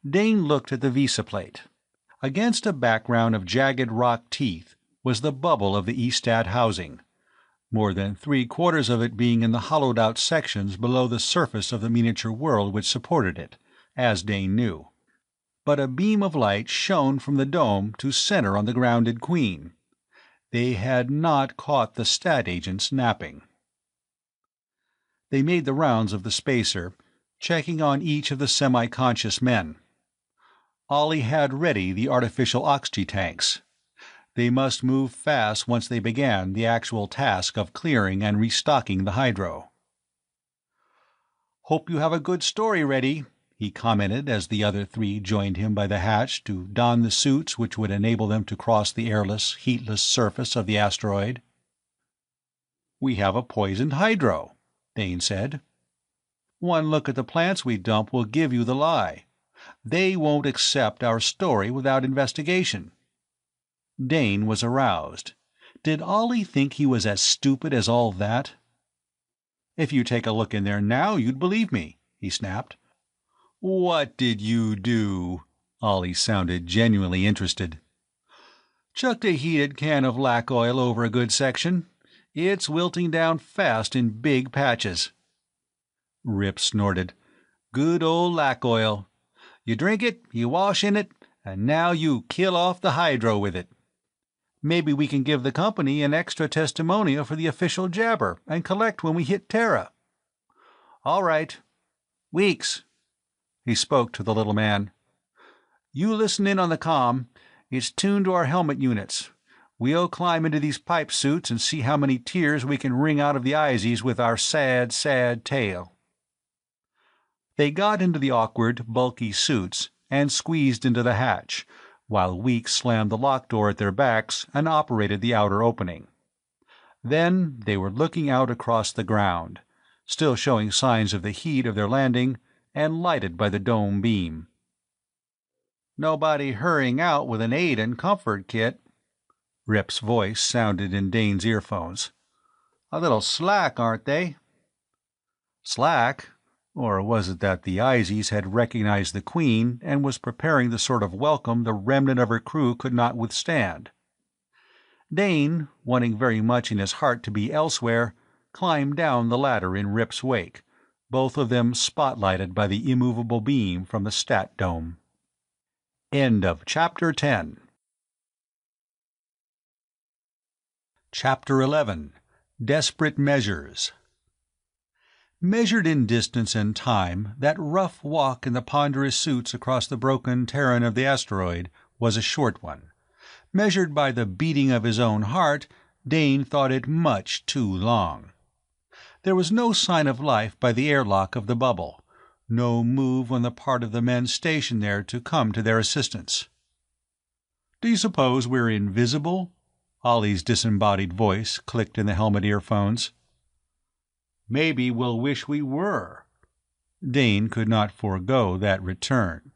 Dane looked at the visa plate. Against a background of jagged rock teeth was the bubble of the E-Stat housing, more than 3/4 of it being in the hollowed-out sections below the surface of the miniature world which supported it, as Dane knew. But a beam of light shone from the dome to center on the grounded Queen. They had not caught the Stat agents napping. They made the rounds of the spacer, checking on each of the semi-conscious men. Ollie had ready the artificial oxygen tanks. They must move fast once they began the actual task of clearing and restocking the hydro. "Hope you have a good story ready," he commented as the other 3 joined him by the hatch to don the suits which would enable them to cross the airless, heatless surface of the asteroid. "We have a poisoned hydro," Dane said. "One look at the plants we dump will give you the lie. They won't accept our story without investigation." Dane was aroused. Did Ollie think he was as stupid as all that? "If you take a look in there now, you'd believe me," he snapped. "What did you do?" Ollie sounded genuinely interested. "Chucked a heated can of lac oil over a good section. It's wilting down fast in big patches." Rip snorted. "Good old lac oil. You drink it, you wash in it, and now you kill off the hydro with it. Maybe we can give the company an extra testimonial for the official jabber and collect when we hit Terra." "All right. Weeks." He spoke to the little man. "You listen in on the comm. It's tuned to our helmet units. We'll climb into these pipe suits and see how many tears we can wring out of the Izies with our sad, sad tale." They got into the awkward, bulky suits and squeezed into the hatch, while Weeks slammed the lock door at their backs and operated the outer opening. Then they were looking out across the ground, still showing signs of the heat of their landing and lighted by the dome beam. "Nobody hurrying out with an aid and comfort kit." Rip's voice sounded in Dane's earphones. "A little slack, aren't they?" Slack? Or was it that the Izies had recognized the Queen and was preparing the sort of welcome the remnant of her crew could not withstand? Dane, wanting very much in his heart to be elsewhere, climbed down the ladder in Rip's wake, both of them spotlighted by the immovable beam from the stat dome. End of Chapter 10. Chapter 11. Desperate Measures. Measured in distance and time, that rough walk in the ponderous suits across the broken terrain of the asteroid was a short one. Measured by the beating of his own heart, Dane thought it much too long. There was no sign of life by the airlock of the bubble, no move on the part of the men stationed there to come to their assistance. "Do you suppose we're invisible?" Ollie's disembodied voice clicked in the helmet earphones. "Maybe we'll wish we were." Dane could not forego that return.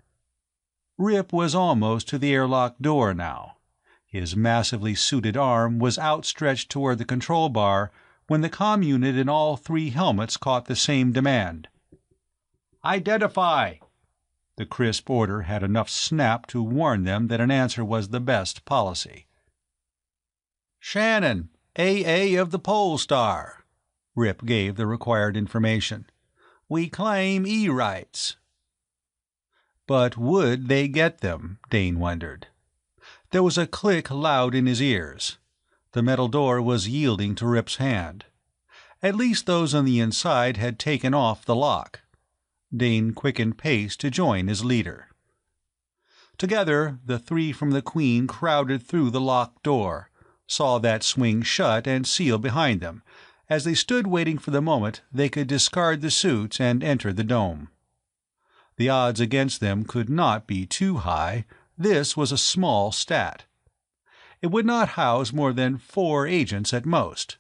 Rip was almost to the airlock door now. His massively suited arm was outstretched toward the control bar when the comm unit in all three helmets caught the same demand. "Identify!" The crisp order had enough snap to warn them that an answer was the best policy. "Shannon, AA of the Pole Star." Rip gave the required information. "We claim E-rights." But would they get them, Dane wondered. There was a click loud in his ears. The metal door was yielding to Rip's hand. At least those on the inside had taken off the lock. Dane quickened pace to join his leader. Together, the three from the Queen crowded through the locked door, saw that swing shut and seal behind them, as they stood waiting for the moment they could discard the suits and enter the dome. The odds against them could not be too high. This was a small stat. It would not house more than 4 agents at most,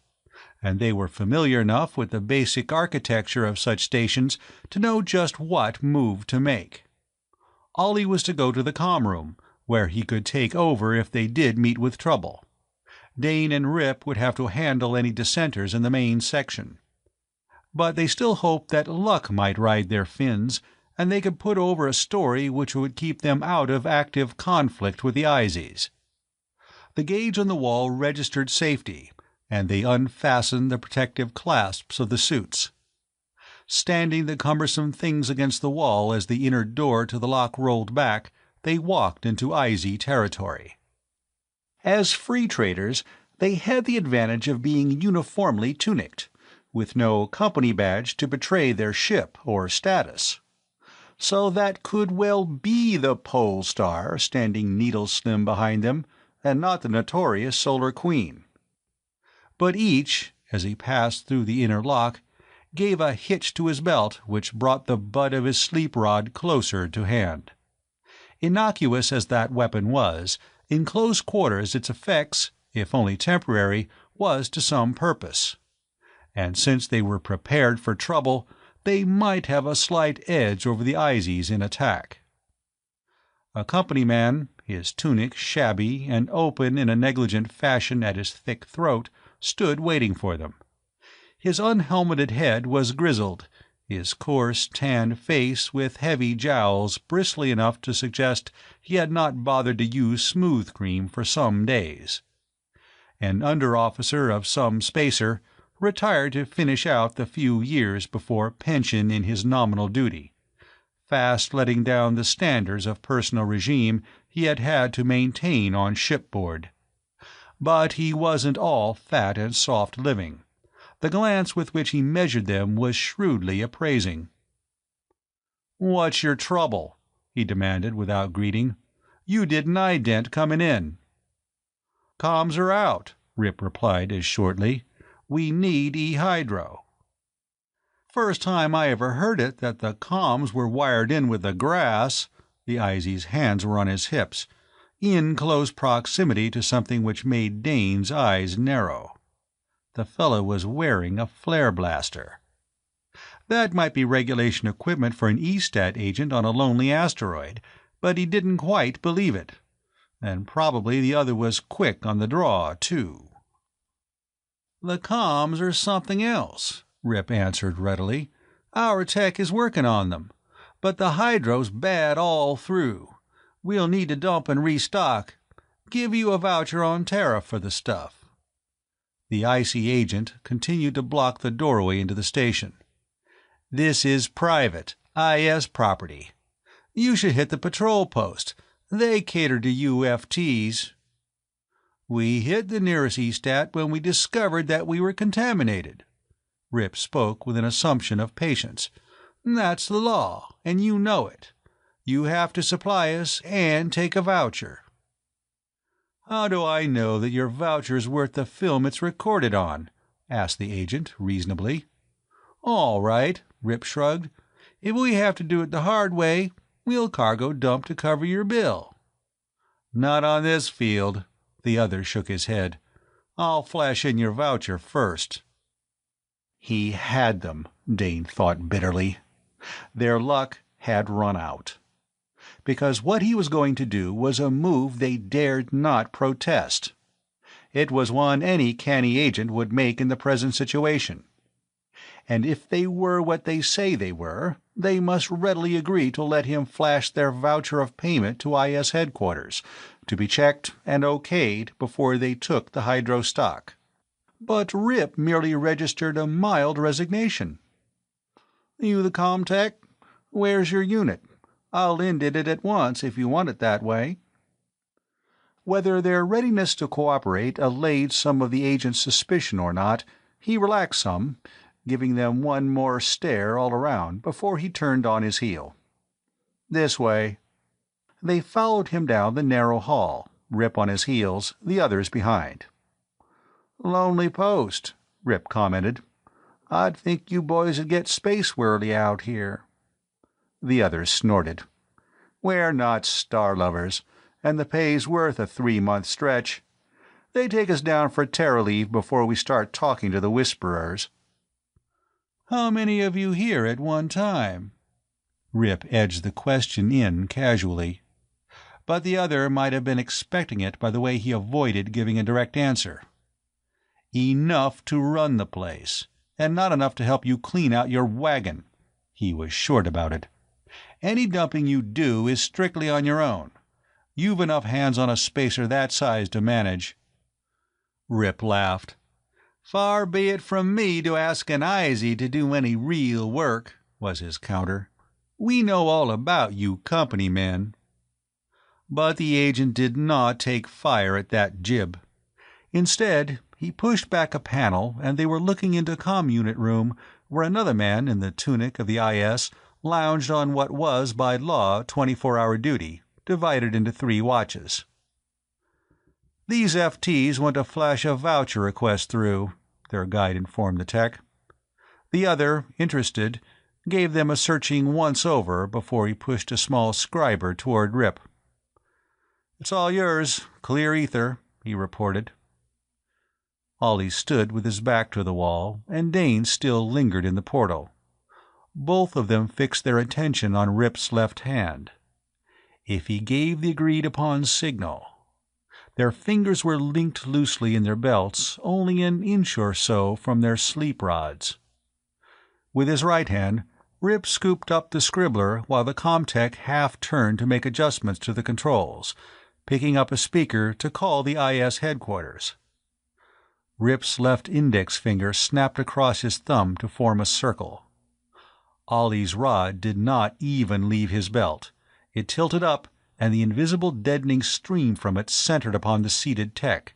and they were familiar enough with the basic architecture of such stations to know just what move to make. Ollie was to go to the comm room, where he could take over if they did meet with trouble. Dane and Rip would have to handle any dissenters in the main section. But they still hoped that luck might ride their fins, and they could put over a story which would keep them out of active conflict with the Izies. The gauge on the wall registered safety, and they unfastened the protective clasps of the suits. Standing the cumbersome things against the wall as the inner door to the lock rolled back, they walked into Izie territory. As free traders, they had the advantage of being uniformly tunicked, with no company badge to betray their ship or status. So that could well be the Pole Star standing needle-slim behind them, and not the notorious Solar Queen. But each, as he passed through the inner lock, gave a hitch to his belt which brought the butt of his sleep rod closer to hand. Innocuous as that weapon was, in close quarters its effects, if only temporary, was to some purpose. and since they were prepared for trouble, they might have a slight edge over the Izies in attack. A company man, his tunic shabby and open in a negligent fashion at his thick throat, stood waiting for them. His unhelmeted head was grizzled, his coarse, tanned face with heavy jowls bristly enough to suggest he had not bothered to use smooth cream for some days. An under-officer of some spacer, retired to finish out the few years before pension in his nominal duty, fast letting down the standards of personal regime he had had to maintain on shipboard. But he wasn't all fat and soft living. The glance with which he measured them was shrewdly appraising. "What's your trouble?" he demanded without greeting. "You didn't ident coming in." "Comms are out," Rip replied as shortly. "We need E-hydro." "First time I ever heard it that the comms were wired in with the grass." The Izzy's hands were on his hips, in close proximity to something which made Dane's eyes narrow. The fellow was wearing a flare blaster. That might be regulation equipment for an E-stat agent on a lonely asteroid, but he didn't quite believe it. And probably the other was quick on the draw, too. "The comms are something else," Rip answered readily. "Our tech is working on them, but the hydro's bad all through. We'll need to dump and restock. Give you a voucher on tariff for the stuff." The icy agent continued to block the doorway into the station. "This is private, IS property. You should hit the patrol post. They cater to UFTs. We hit the nearest E-stat when we discovered that we were contaminated." Rip spoke with an assumption of patience. "That's the law, and you know it. You have to supply us and take a voucher." "How do I know that your voucher's worth the film it's recorded on?" asked the agent reasonably. "All right," Rip shrugged. "If we have to do it the hard way, we'll cargo dump to cover your bill." "Not on this field." The other shook his head. "I'll flash in your voucher first." He had them, Dane thought bitterly. Their luck had run out. Because what he was going to do was a move they dared not protest. It was one any canny agent would make in the present situation. And if they were what they say they were, they must readily agree to let him flash their voucher of payment to IS headquarters, to be checked and okayed before they took the hydro stock. But Rip merely registered a mild resignation. "You the Comtech? Where's your unit? I'll indit it at once if you want it that way." Whether their readiness to cooperate allayed some of the agent's suspicion or not, he relaxed some, giving them one more stare all around before he turned on his heel. "This way." They followed him down the narrow hall, Rip on his heels, the others behind. "Lonely post," Rip commented. "I'd think you boys would get space-whirly out here." The others snorted. "We're not star lovers, and the pay's worth a 3-month stretch. They take us down for terra leave before we start talking to the Whisperers." "How many of you here at one time?" Rip edged the question in casually. But the other might have been expecting it by the way he avoided giving a direct answer. "Enough to run the place, and not enough to help you clean out your wagon." He was short about it. "Any dumping you do is strictly on your own. You've enough hands on a spacer that size to manage." Rip laughed. "Far be it from me to ask an Izzy to do any real work," was his counter. "We know all about you company men." But the agent did not take fire at that jib. Instead, he pushed back a panel and they were looking into comm unit room where another man in the tunic of the IS lounged on what was by law 24-hour duty, divided into 3 watches. "These FTs want to flash a voucher request through," their guide informed the tech. The other, interested, gave them a searching once-over before he pushed a small scriber toward Rip. "It's all yours. Clear ether," he reported. Ollie stood with his back to the wall, and Dane still lingered in the portal. Both of them fixed their attention on Rip's left hand. If he gave the agreed-upon signal... Their fingers were linked loosely in their belts, only an inch or so from their sleep rods. With his right hand, Rip scooped up the scribbler while the comtech half-turned to make adjustments to the controls, picking up a speaker to call the IS headquarters. Rip's left index finger snapped across his thumb to form a circle. Ollie's rod did not even leave his belt. It tilted up, and the invisible deadening stream from it centered upon the seated tech.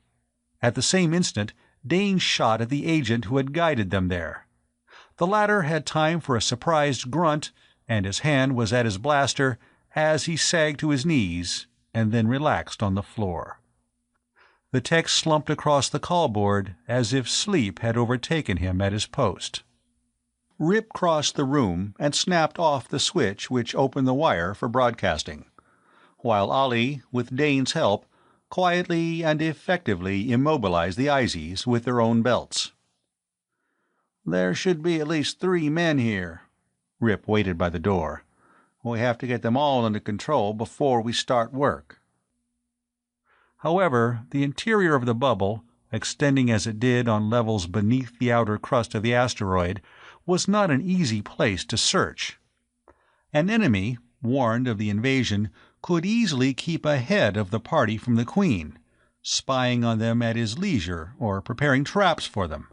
At the same instant, Dane shot at the agent who had guided them there. The latter had time for a surprised grunt, and his hand was at his blaster as he sagged to his knees and then relaxed on the floor. The tech slumped across the callboard as if sleep had overtaken him at his post. Rip crossed the room and snapped off the switch which opened the wire for broadcasting, while Ollie, with Dane's help, quietly and effectively immobilized the IZs with their own belts. "There should be at least 3 men here." Rip waited by the door. "We have to get them all under control before we start work." However, the interior of the bubble, extending as it did on levels beneath the outer crust of the asteroid, was not an easy place to search. An enemy, warned of the invasion, could easily keep ahead of the party from the Queen, spying on them at his leisure or preparing traps for them.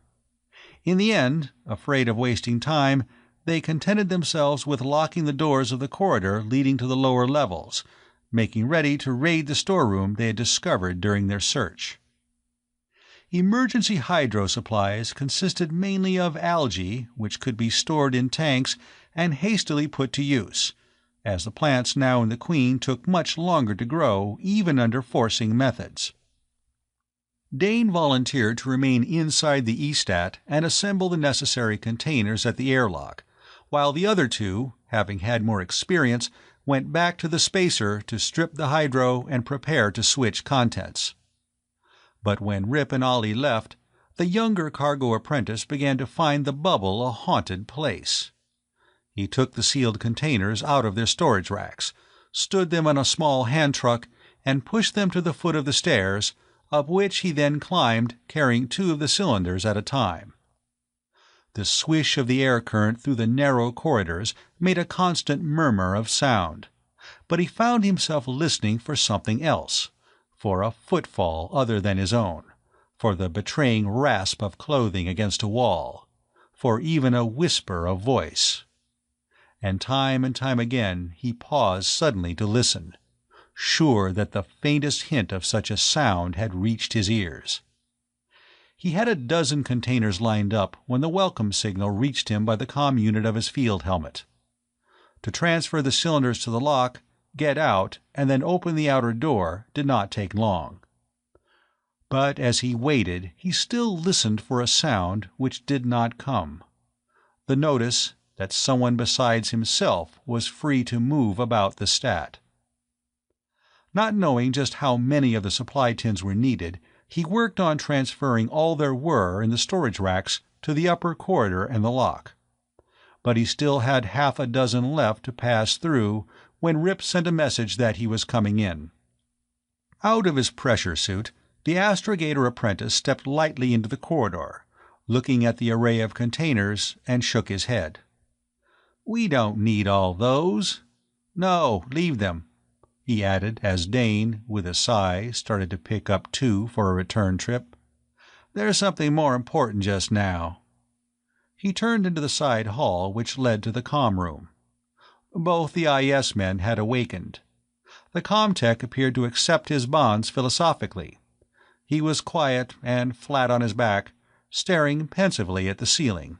In the end, afraid of wasting time, they contented themselves with locking the doors of the corridor leading to the lower levels, making ready to raid the storeroom they had discovered during their search. Emergency hydro supplies consisted mainly of algae, which could be stored in tanks and hastily put to use, as the plants now in the Queen took much longer to grow, even under forcing methods. Dane volunteered to remain inside the E-Stat and assemble the necessary containers at the airlock, while the other two, having had more experience, went back to the spacer to strip the hydro and prepare to switch contents. But when Rip and Ollie left, the younger cargo apprentice began to find the bubble a haunted place. He took the sealed containers out of their storage racks, stood them on a small hand truck, and pushed them to the foot of the stairs, up which he then climbed, carrying 2 of the cylinders at a time. The swish of the air current through the narrow corridors made a constant murmur of sound, but he found himself listening for something else, for a footfall other than his own, for the betraying rasp of clothing against a wall, for even a whisper of voice. And time again he paused suddenly to listen, sure that the faintest hint of such a sound had reached his ears. He had a dozen containers lined up when the welcome signal reached him by the comm unit of his field helmet. To transfer the cylinders to the lock, get out, and then open the outer door did not take long. But as he waited, he still listened for a sound which did not come. The notice that someone besides himself was free to move about the stat. Not knowing just how many of the supply tins were needed, he worked on transferring all there were in the storage racks to the upper corridor and the lock. But he still had half a dozen left to pass through when Rip sent a message that he was coming in. Out of his pressure suit, the astrogator apprentice stepped lightly into the corridor, looking at the array of containers, and shook his head. "We don't need all those." "No, leave them," he added as Dane, with a sigh, started to pick up 2 for a return trip. "There's something more important just now." He turned into the side hall which led to the comm room. Both the IS men had awakened. The comtech appeared to accept his bonds philosophically. He was quiet and flat on his back, staring pensively at the ceiling.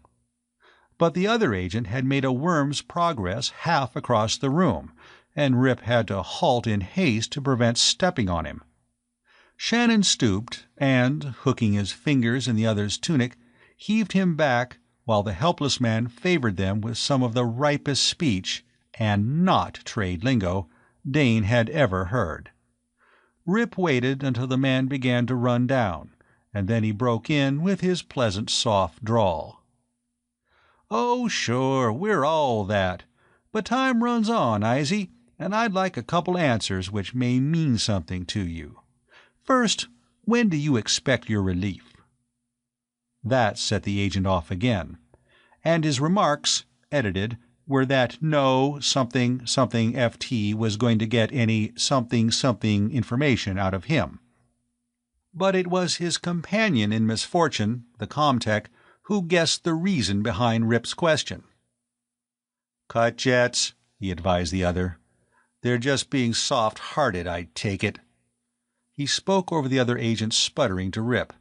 But the other agent had made a worm's progress half across the room, and Rip had to halt in haste to prevent stepping on him. Shannon stooped and, hooking his fingers in the other's tunic, heaved him back while the helpless man favored them with some of the ripest speech, and not trade lingo, Dane had ever heard. Rip waited until the man began to run down, and then he broke in with his pleasant soft drawl. "Oh, sure, we're all that. But time runs on, Izzy, and I'd like a couple answers which may mean something to you. First, when do you expect your relief?" That set the agent off again, and his remarks, edited, were that no something something FT was going to get any something something information out of him. But it was his companion in misfortune, the Comtech, who guessed the reason behind Rip's question. "Cut jets," he advised the other. "They're just being soft-hearted, I take it." He spoke over the other agent's sputtering to Rip.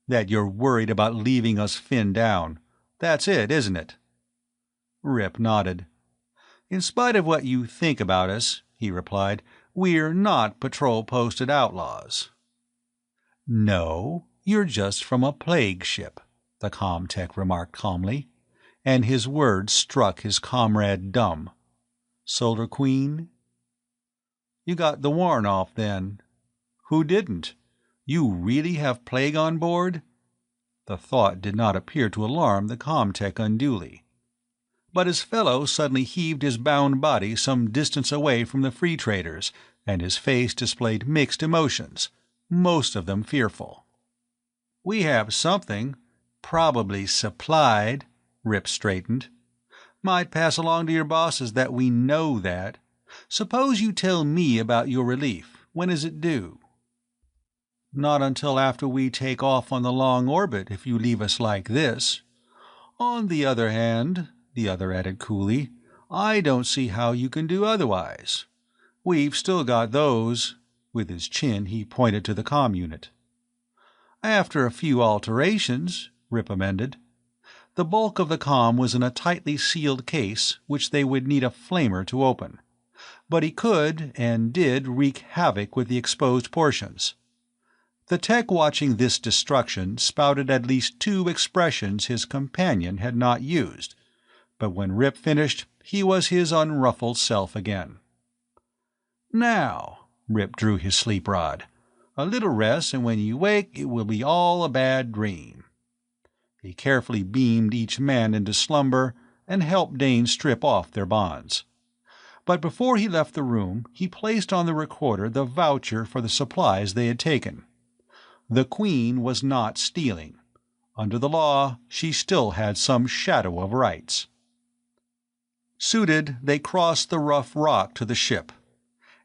"That you're worried about leaving us finned down. That's it, isn't it?" Rip nodded. "In spite of what you think about us," he replied, "we're not patrol-posted outlaws." "No, you're just from a plague ship," the Comtech remarked calmly, and his words struck his comrade dumb. "Solar Queen?" "You got the warrant off, then." "Who didn't? You really have plague on board?" The thought did not appear to alarm the Comtech unduly. But his fellow suddenly heaved his bound body some distance away from the free traders, and his face displayed mixed emotions, most of them fearful. "We have something, probably supplied," Rip straightened. "Might pass along to your bosses that we know that. Suppose you tell me about your relief. When is it due?" "Not until after we take off on the long orbit, if you leave us like this. On the other hand," the other added coolly, "I don't see how you can do otherwise. We've still got those." With his chin he pointed to the comm unit. "After a few alterations," Rip amended. The bulk of the comm was in a tightly sealed case which they would need a flamer to open. But he could, and did, wreak havoc with the exposed portions. The tech watching this destruction spouted at least 2 expressions his companion had not used, but when Rip finished, he was his unruffled self again. "Now," Rip drew his sleep rod, "a little rest, and when you wake it will be all a bad dream." He carefully beamed each man into slumber and helped Dane strip off their bonds. But before he left the room, he placed on the recorder the voucher for the supplies they had taken. The Queen was not stealing. Under the law, she still had some shadow of rights. Suited, they crossed the rough rock to the ship,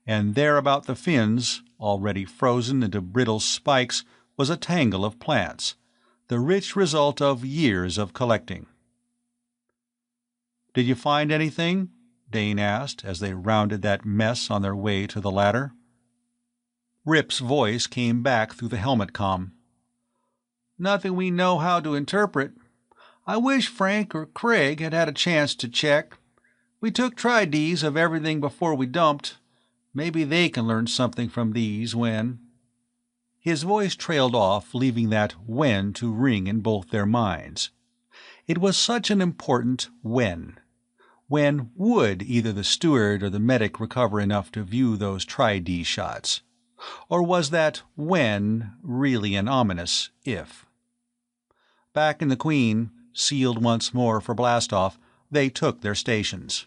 and there about the fins, already frozen into brittle spikes, was a tangle of plants, the rich result of years of collecting. "Did you find anything?" Dane asked as they rounded that mess on their way to the ladder. Rip's voice came back through the helmet comm. "Nothing we know how to interpret. I wish Frank or Craig had had a chance to check. We took tri-Ds of everything before we dumped. Maybe they can learn something from these when—" His voice trailed off, leaving that "when" to ring in both their minds. It was such an important when. When would either the steward or the medic recover enough to view those tri-D shots? Or was that when really an ominous if? Back in the Queen, sealed once more for blastoff, they took their stations.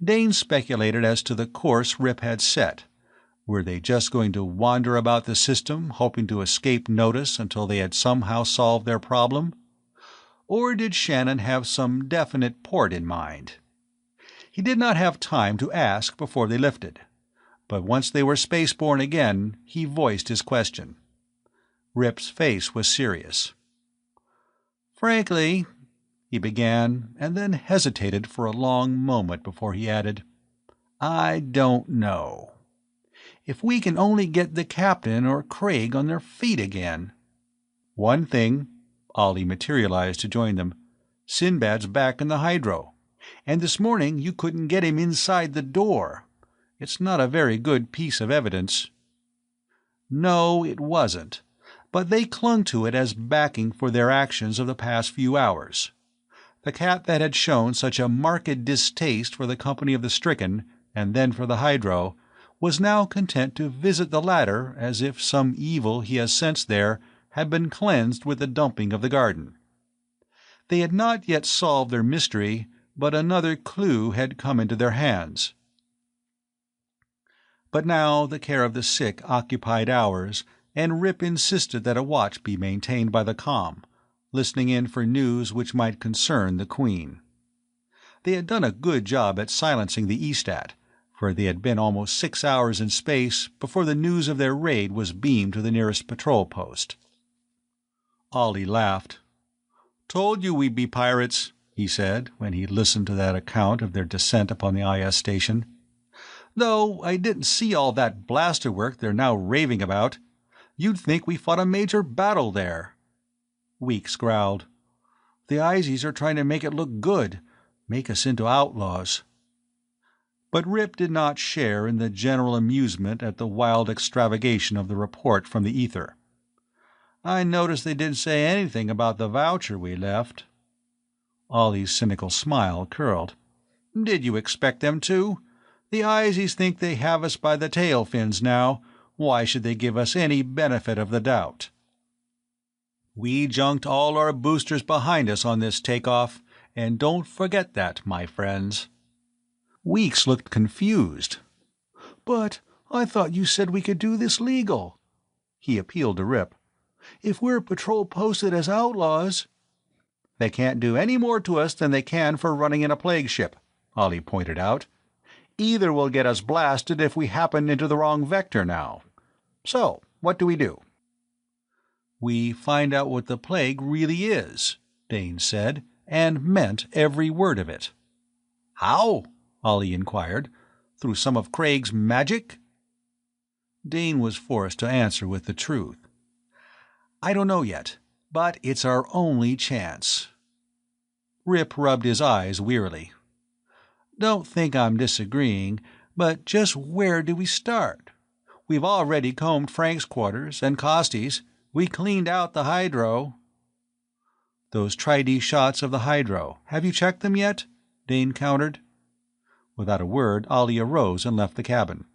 Dane speculated as to the course Rip had set. Were they just going to wander about the system, hoping to escape notice until they had somehow solved their problem? Or did Shannon have some definite port in mind? He did not have time to ask before they lifted. But once they were spaceborne again, he voiced his question. Rip's face was serious. "Frankly," he began, and then hesitated for a long moment before he added, "I don't know. If we can only get the captain or Craig on their feet again." "One thing," Ollie materialized to join them, "Sinbad's back in the hydro. And this morning you couldn't get him inside the door. It's not a very good piece of evidence." No, it wasn't, but they clung to it as backing for their actions of the past few hours. The cat that had shown such a marked distaste for the company of the stricken, and then for the hydro, was now content to visit the latter as if some evil he has sensed there had been cleansed with the dumping of the garden. They had not yet solved their mystery, but another clue had come into their hands. But now the care of the sick occupied hours, and Rip insisted that a watch be maintained by the comm, listening in for news which might concern the Queen. They had done a good job at silencing the Estat, for they had been almost 6 hours in space before the news of their raid was beamed to the nearest patrol post. Ollie laughed. "Told you we'd be pirates," he said, when he listened to that account of their descent upon the IS station. "Though I didn't see all that blaster work they're now raving about. You'd think we fought a major battle there." Weeks growled. "The Izies are trying to make it look good, make us into outlaws." But Rip did not share in the general amusement at the wild extravagation of the report from the ether. "I noticed they didn't say anything about the voucher we left." Ollie's cynical smile curled. "Did you expect them to? The Izies think they have us by the tail fins now. Why should they give us any benefit of the doubt? We junked all our boosters behind us on this takeoff, and don't forget that, my friends." Weeks looked confused. "But I thought you said we could do this legal." He appealed to Rip. "If we're patrol posted as outlaws—" "They can't do any more to us than they can for running in a plague ship," Ollie pointed out. "Either will get us blasted if we happen into the wrong vector now. So, what do we do?" "We find out what the plague really is," Dane said, and meant every word of it. "How?" Ollie inquired. "Through some of Craig's magic?" Dane was forced to answer with the truth. "I don't know yet, but it's our only chance." Rip rubbed his eyes wearily. "Don't think I'm disagreeing, but just where do we start? We've already combed Frank's quarters and Costy's. We cleaned out the hydro." "Those Tri-D shots of the hydro, have you checked them yet?" Dane countered. Without a word, Ollie arose and left the cabin.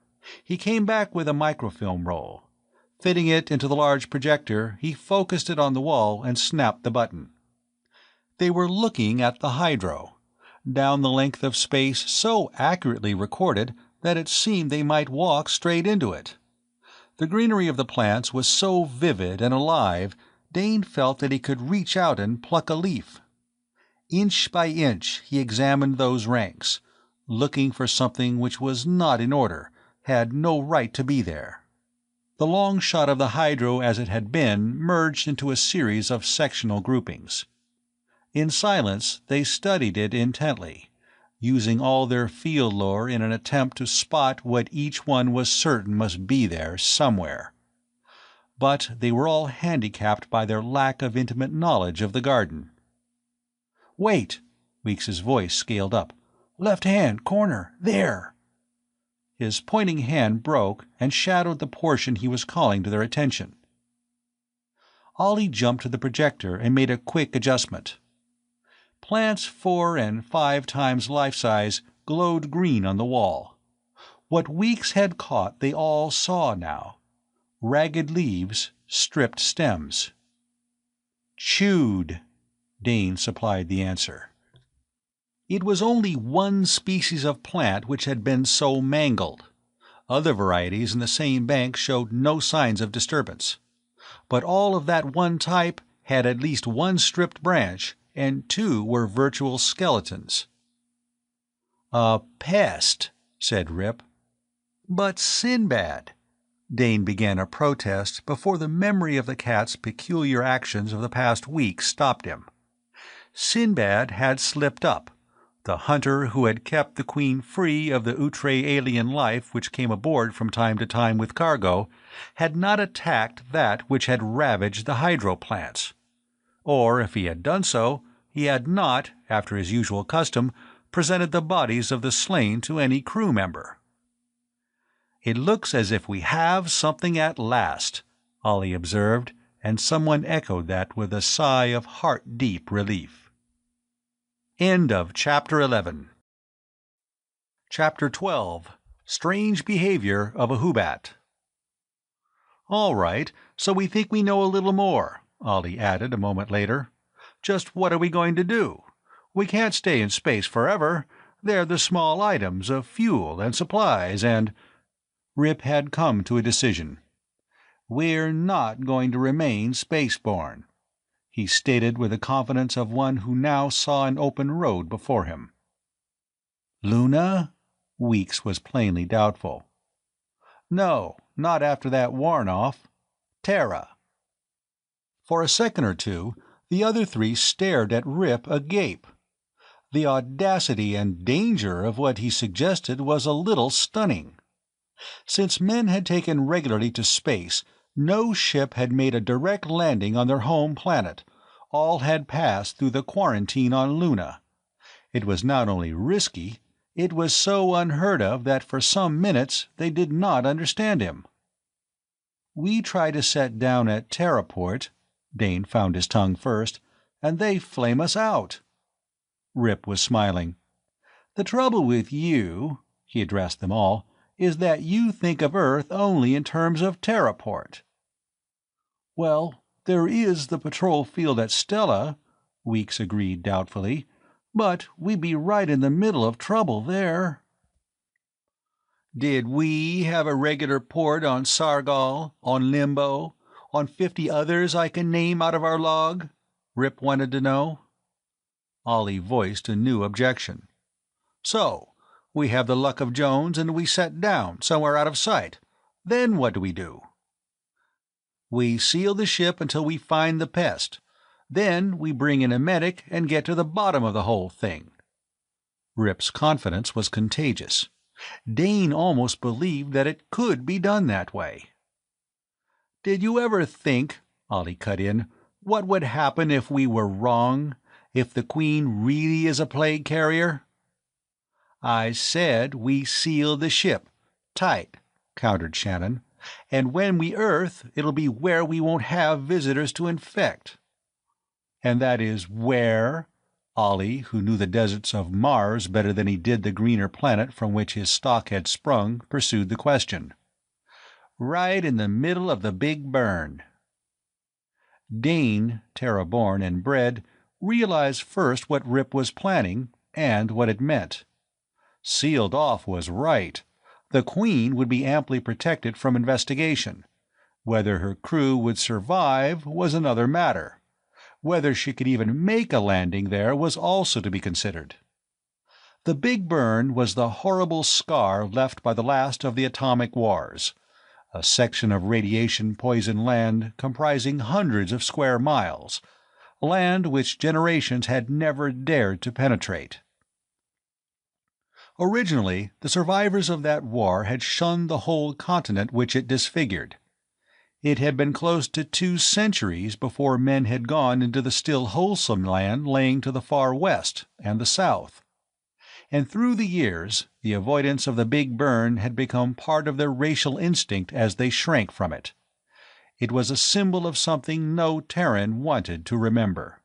He came back with a microfilm roll. Fitting it into the large projector, he focused it on the wall and snapped the button. They were looking at the hydro, down the length of space so accurately recorded that it seemed they might walk straight into it. The greenery of the plants was so vivid and alive, Dane felt that he could reach out and pluck a leaf. Inch by inch he examined those ranks, looking for something which was not in order, had no right to be there. The long shot of the hydro as it had been merged into a series of sectional groupings. In silence they studied it intently, using all their field lore in an attempt to spot what each one was certain must be there somewhere. But they were all handicapped by their lack of intimate knowledge of the garden. "Wait!" Weeks's voice scaled up. "Left hand, corner, there!" His pointing hand broke and shadowed the portion he was calling to their attention. Ollie jumped to the projector and made a quick adjustment. Plants 4 and 5 times life size glowed green on the wall. What Weeks had caught they all saw now. Ragged leaves, stripped stems. "Chewed," Dane supplied the answer. It was only one species of plant which had been so mangled. Other varieties in the same bank showed no signs of disturbance. But all of that one type had at least one stripped branch, and 2 were virtual skeletons. "A pest," said Rip. "But Sinbad—" Dane began a protest before the memory of the cat's peculiar actions of the past week stopped him. Sinbad had slipped up. The hunter who had kept the Queen free of the outre alien life which came aboard from time to time with cargo had not attacked that which had ravaged the hydro plants. Or, if he had done so, he had not, after his usual custom, presented the bodies of the slain to any crew member. "It looks as if we have something at last," Ollie observed, and someone echoed that with a sigh of heart-deep relief. End of Chapter 11. Chapter 12. Strange Behavior of a Hubbat. "All right, so we think we know a little more," Ollie added a moment later. "Just what are we going to do? We can't stay in space forever. They're the small items of fuel and supplies and—" Rip had come to a decision. "We're not going to remain spaceborne," he stated with the confidence of one who now saw an open road before him. "Luna?" Weeks was plainly doubtful. "No, not after that Warnoff. Terra." For a second or two, the other three stared at Rip agape. The audacity and danger of what he suggested was a little stunning. Since men had taken regularly to space, no ship had made a direct landing on their home planet. All had passed through the quarantine on Luna. It was not only risky, it was so unheard of that for some minutes they did not understand him. "We try to set down at Terraport," Dane found his tongue first, "and they flame us out." Rip was smiling. "The trouble with you," he addressed them all, "is that you think of Earth only in terms of Terraport." "Well, there is the patrol field at Stella," Weeks agreed doubtfully, "but we'd be right in the middle of trouble there." "Did we have a regular port on Sargol, on Limbo, on 50 others I can name out of our log?" Rip wanted to know. Ollie voiced a new objection. "So, we have the luck of Jones and we set down, somewhere out of sight. Then what do we do?" "We seal the ship until we find the pest. Then we bring in a medic and get to the bottom of the whole thing." Rip's confidence was contagious. Dane almost believed that it could be done that way. "Did you ever think," Ollie cut in, "what would happen if we were wrong? If the Queen really is a plague carrier?" "I said we seal the ship. Tight," countered Shannon. "And when we Earth, it'll be where we won't have visitors to infect." "And that is where?" Ollie, who knew the deserts of Mars better than he did the greener planet from which his stock had sprung, pursued the question. "Right in the middle of the Big Burn." Dane, Terra-born and bred, realized first what Rip was planning and what it meant. Sealed off was right. The Queen would be amply protected from investigation. Whether her crew would survive was another matter. Whether she could even make a landing there was also to be considered. The Big Burn was the horrible scar left by the last of the atomic wars, a section of radiation-poisoned land comprising hundreds of square miles, land which generations had never dared to penetrate. Originally, the survivors of that war had shunned the whole continent which it disfigured. It had been close to 2 centuries before men had gone into the still wholesome land laying to the far west and the south. And through the years, the avoidance of the Big Burn had become part of their racial instinct as they shrank from it. It was a symbol of something no Terran wanted to remember.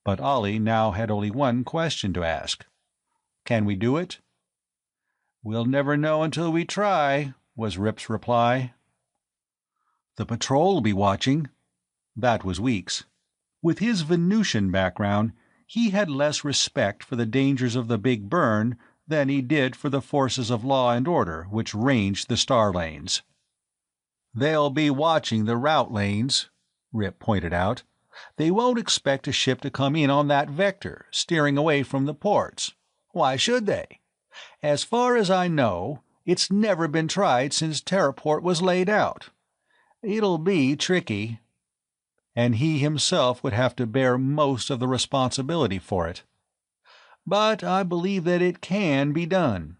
But Ollie now had only one question to ask. "Can we do it?" "We'll never know until we try," was Rip's reply. "The patrol will be watching." That was Weeks. With his Venusian background, he had less respect for the dangers of the Big Burn than he did for the forces of law and order which ranged the star lanes. "They'll be watching the route lanes," Rip pointed out. "They won't expect a ship to come in on that vector, steering away from the ports. Why should they? As far as I know, it's never been tried since Terraport was laid out. It'll be tricky." And he himself would have to bear most of the responsibility for it. "But I believe that it can be done.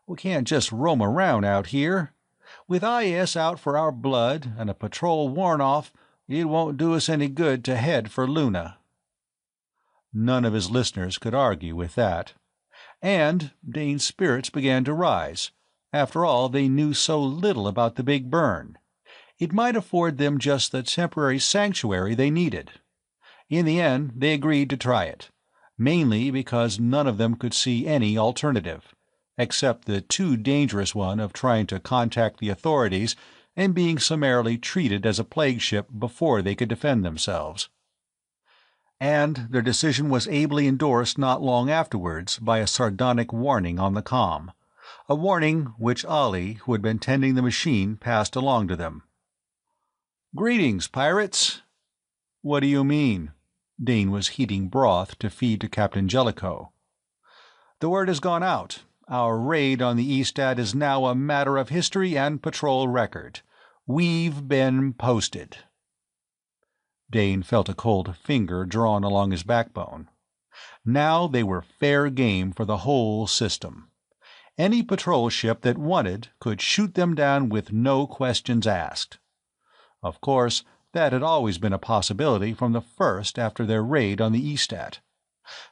We can't just roam around out here. With IS out for our blood and a patrol worn off, it won't do us any good to head for Luna." None of his listeners could argue with that. And Dane's spirits began to rise. After all, they knew so little about the Big Burn. It might afford them just the temporary sanctuary they needed. In the end, they agreed to try it, mainly because none of them could see any alternative, except the too dangerous one of trying to contact the authorities and being summarily treated as a plague ship before they could defend themselves. And their decision was ably endorsed not long afterwards by a sardonic warning on the comm, a warning which Ollie, who had been tending the machine, passed along to them. "Greetings, pirates." "What do you mean?" Dane was heating broth to feed to Captain Jellicoe. "The word has gone out. Our raid on the Eastad is now a matter of history and patrol record. We've been posted." Dane felt a cold finger drawn along his backbone. Now they were fair game for the whole system. Any patrol ship that wanted could shoot them down with no questions asked. Of course, that had always been a possibility from the first after their raid on the Eastad.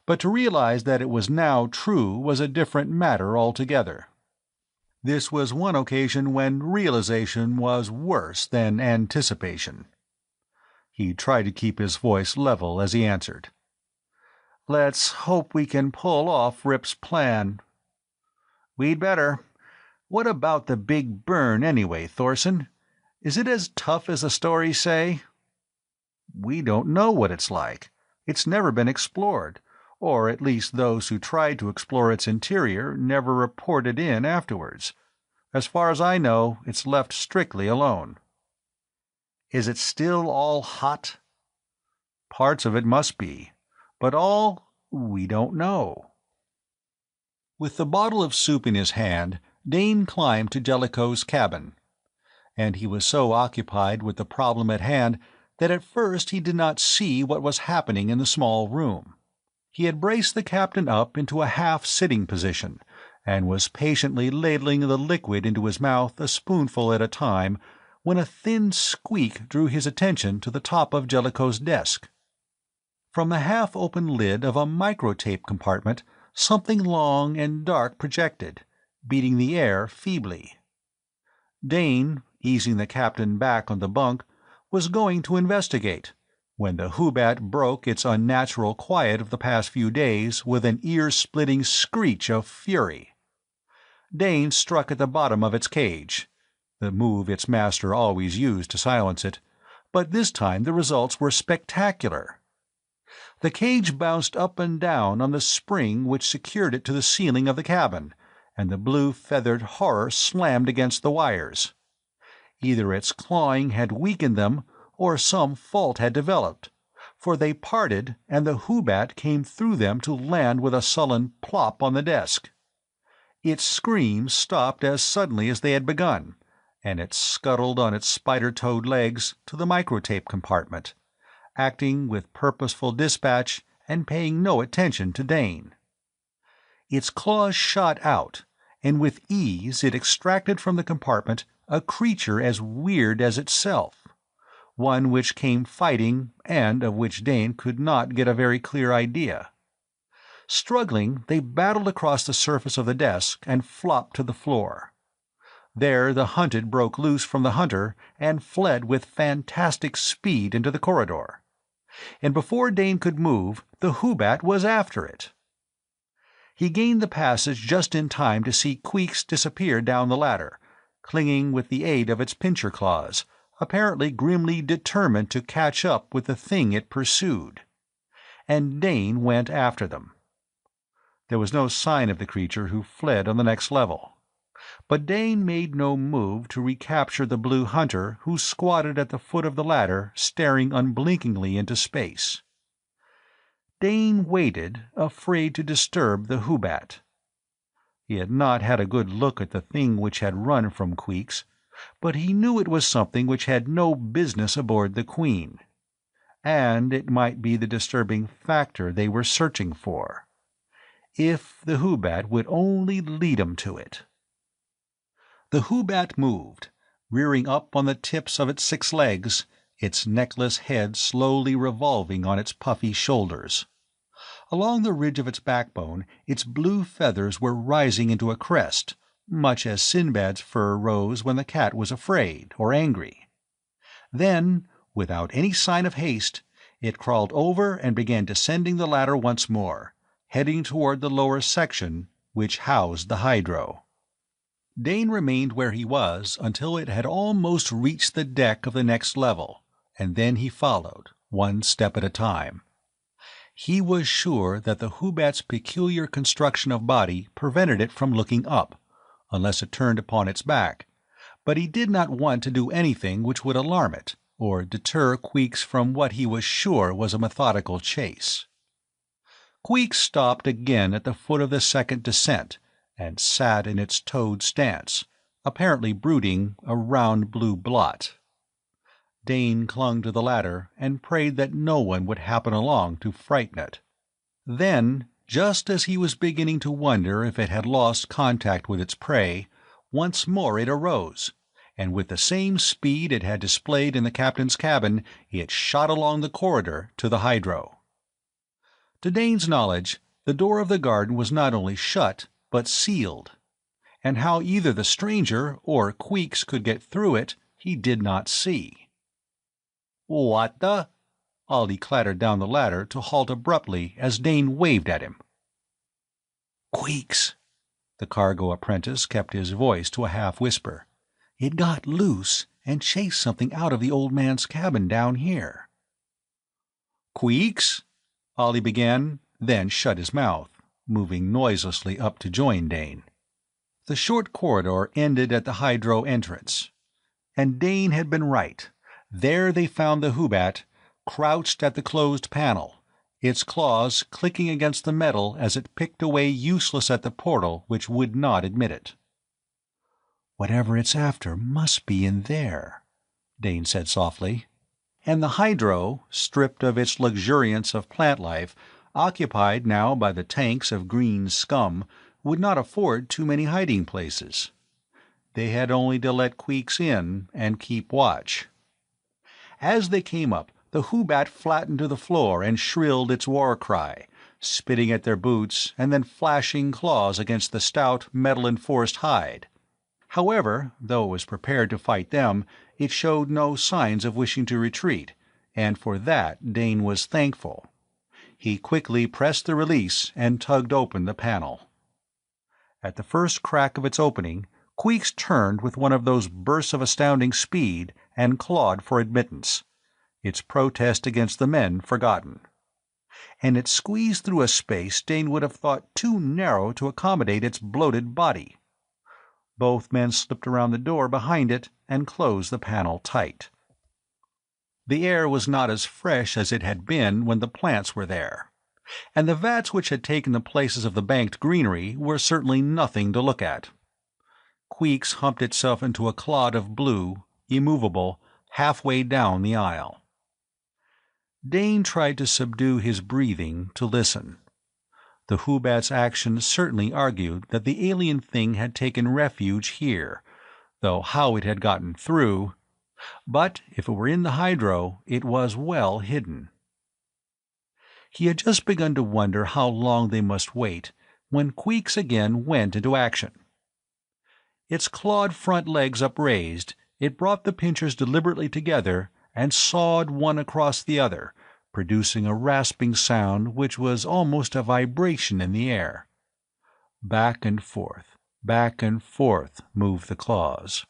But to realize that it was now true was a different matter altogether. This was one occasion when realization was worse than anticipation. He tried to keep his voice level as he answered. "Let's hope we can pull off Rip's plan." "We'd better. What about the big burn anyway, Thorson? Is it as tough as the stories say?" "We don't know what it's like. It's never been explored, or at least those who tried to explore its interior never reported in afterwards. As far as I know, it's left strictly alone." "Is it still all hot?" "Parts of it must be, but all we don't know." With the bottle of soup in his hand, Dane climbed to Jellicoe's cabin, and he was so occupied with the problem at hand that at first he did not see what was happening in the small room. He had braced the captain up into a half-sitting position, and was patiently ladling the liquid into his mouth a spoonful at a time, when a thin squeak drew his attention to the top of Jellicoe's desk. From the half-open lid of a microtape compartment, something long and dark projected, beating the air feebly. Dane, easing the captain back on the bunk, was going to investigate, when the Hoobat broke its unnatural quiet of the past few days with an ear-splitting screech of fury. Dane struck at the bottom of its cage, the move its master always used to silence it, but this time the results were spectacular. The cage bounced up and down on the spring which secured it to the ceiling of the cabin, and the blue-feathered horror slammed against the wires. Either its clawing had weakened them, or some fault had developed, for they parted and the Hoobat came through them to land with a sullen plop on the desk. Its screams stopped as suddenly as they had begun, and it scuttled on its spider-toed legs to the microtape compartment, acting with purposeful dispatch and paying no attention to Dane. Its claws shot out, and with ease it extracted from the compartment a creature as weird as itself, one which came fighting and of which Dane could not get a very clear idea. Struggling, they battled across the surface of the desk and flopped to the floor. There the hunted broke loose from the hunter and fled with fantastic speed into the corridor. And before Dane could move, the Hoobat was after it. He gained the passage just in time to see Queeks disappear down the ladder, clinging with the aid of its pincher claws, apparently grimly determined to catch up with the thing it pursued. And Dane went after them. There was no sign of the creature, who fled on the next level. But Dane made no move to recapture the blue hunter who squatted at the foot of the ladder staring unblinkingly into space. Dane waited, afraid to disturb the Hoobat. He had not had a good look at the thing which had run from Queeks, but he knew it was something which had no business aboard the Queen. And it might be the disturbing factor they were searching for. If the Hoobat would only lead 'em to it. The Hoobat moved, rearing up on the tips of its 6 legs, its neckless head slowly revolving on its puffy shoulders. Along the ridge of its backbone, its blue feathers were rising into a crest, much as Sinbad's fur rose when the cat was afraid or angry. Then, without any sign of haste, it crawled over and began descending the ladder once more, heading toward the lower section, which housed the hydro. Dane remained where he was until it had almost reached the deck of the next level, and then he followed, one step at a time. He was sure that the Hoobat's peculiar construction of body prevented it from looking up, unless it turned upon its back, but he did not want to do anything which would alarm it, or deter Queeks from what he was sure was a methodical chase. Queeks stopped again at the foot of the second descent, and sat in its toad stance, apparently brooding a round blue blot. Dane clung to the ladder and prayed that no one would happen along to frighten it. Then, just as he was beginning to wonder if it had lost contact with its prey, once more it arose, and with the same speed it had displayed in the captain's cabin, it shot along the corridor to the hydro. To Dane's knowledge, the door of the garden was not only shut, but sealed, and how either the stranger or Queeks could get through it he did not see. "What the—" Ollie clattered down the ladder to halt abruptly as Dane waved at him. "Queeks," the cargo apprentice kept his voice to a half-whisper. "It got loose and chased something out of the old man's cabin down here." "Queeks?" Ollie began, then shut his mouth, moving noiselessly up to join Dane. The short corridor ended at the hydro entrance, and Dane had been right. There they found the Hoobat, crouched at the closed panel, its claws clicking against the metal as it picked away useless at the portal which would not admit it. "Whatever it's after must be in there," Dane said softly. And the hydro, stripped of its luxuriance of plant life, occupied now by the tanks of green scum, would not afford too many hiding places. They had only to let Queeks in and keep watch. As they came up, the Hoobat flattened to the floor and shrilled its war cry, spitting at their boots and then flashing claws against the stout, metal-enforced hide. However, though it was prepared to fight them, it showed no signs of wishing to retreat, and for that Dane was thankful. He quickly pressed the release and tugged open the panel. At the first crack of its opening, Queeks turned with one of those bursts of astounding speed and clawed for admittance, its protest against the men forgotten. And it squeezed through a space Dane would have thought too narrow to accommodate its bloated body. Both men slipped around the door behind it and closed the panel tight. The air was not as fresh as it had been when the plants were there, and the vats which had taken the places of the banked greenery were certainly nothing to look at. Queeks humped itself into a clod of blue, immovable, halfway down the aisle. Dane tried to subdue his breathing to listen. The Hoobat's actions certainly argued that the alien thing had taken refuge here, though how it had gotten through— but if it were in the hydro, it was well hidden. He had just begun to wonder how long they must wait when Queeks again went into action. Its clawed front legs upraised, it brought the pinchers deliberately together and sawed one across the other, producing a rasping sound which was almost a vibration in the air. Back and forth moved the claws.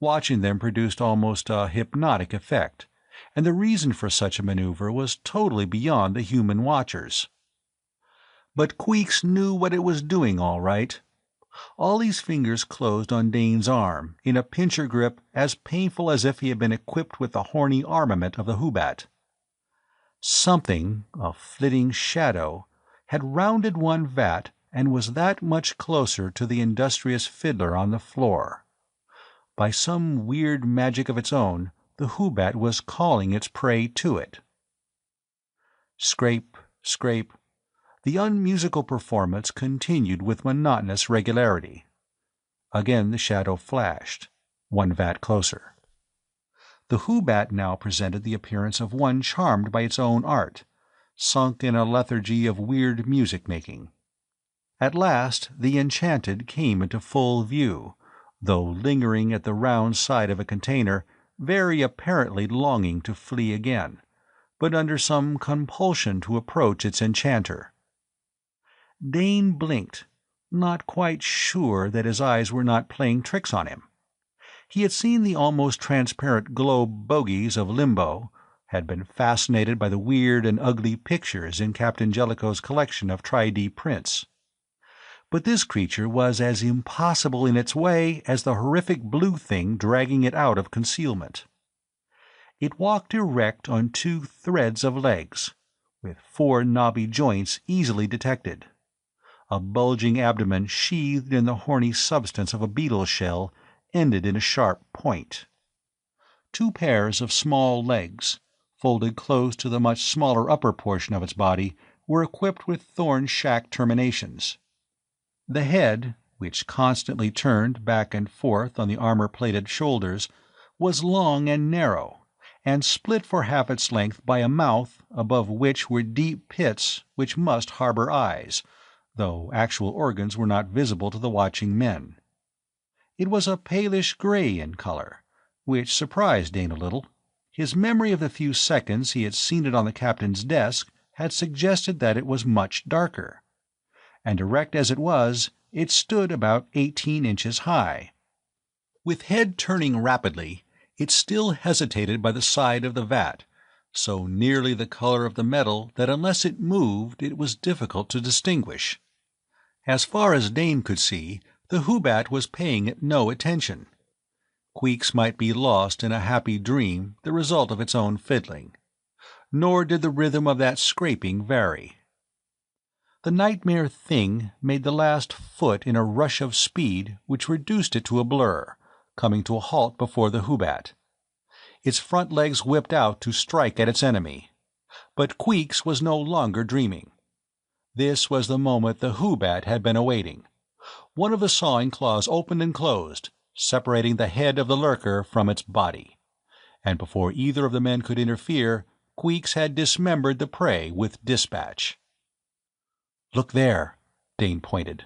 Watching them produced almost a hypnotic effect, and the reason for such a maneuver was totally beyond the human watchers. But Queeks knew what it was doing all right. Ollie's fingers closed on Dane's arm in a pincher grip as painful as if he had been equipped with the horny armament of the Hoobat. Something, a flitting shadow, had rounded one vat and was that much closer to the industrious fiddler on the floor. By some weird magic of its own, the Hoobat was calling its prey to it. Scrape, scrape. The unmusical performance continued with monotonous regularity. Again the shadow flashed, one vat closer. The Hoobat now presented the appearance of one charmed by its own art, sunk in a lethargy of weird music-making. At last the enchanted came into full view, though lingering at the round side of a container, very apparently longing to flee again, but under some compulsion to approach its enchanter. Dane blinked, not quite sure that his eyes were not playing tricks on him. He had seen the almost transparent globe bogies of Limbo, had been fascinated by the weird and ugly pictures in Captain Jellicoe's collection of tri-D prints. But this creature was as impossible in its way as the horrific blue thing dragging it out of concealment. It walked erect on 2 threads of legs, with 4 knobby joints easily detected. A bulging abdomen sheathed in the horny substance of a beetle shell ended in a sharp point. 2 pairs of small legs, folded close to the much smaller upper portion of its body, were equipped with thorn-shack terminations. The head, which constantly turned back and forth on the armor-plated shoulders, was long and narrow, and split for half its length by a mouth above which were deep pits which must harbor eyes, though actual organs were not visible to the watching men. It was a palish gray in color, which surprised Dane a little. His memory of the few seconds he had seen it on the captain's desk had suggested that it was much darker. And erect as it was, it stood about 18 inches high. With head turning rapidly, it still hesitated by the side of the vat, so nearly the color of the metal that unless it moved it was difficult to distinguish. As far as Dane could see, the Hoobat was paying it no attention. Queeks might be lost in a happy dream, the result of its own fiddling. Nor did the rhythm of that scraping vary. The nightmare thing made the last foot in a rush of speed which reduced it to a blur, coming to a halt before the Hoobat. Its front legs whipped out to strike at its enemy. But Queeks was no longer dreaming. This was the moment the Hoobat had been awaiting. One of the sawing claws opened and closed, separating the head of the lurker from its body. And before either of the men could interfere, Queeks had dismembered the prey with dispatch. "Look there," Dane pointed.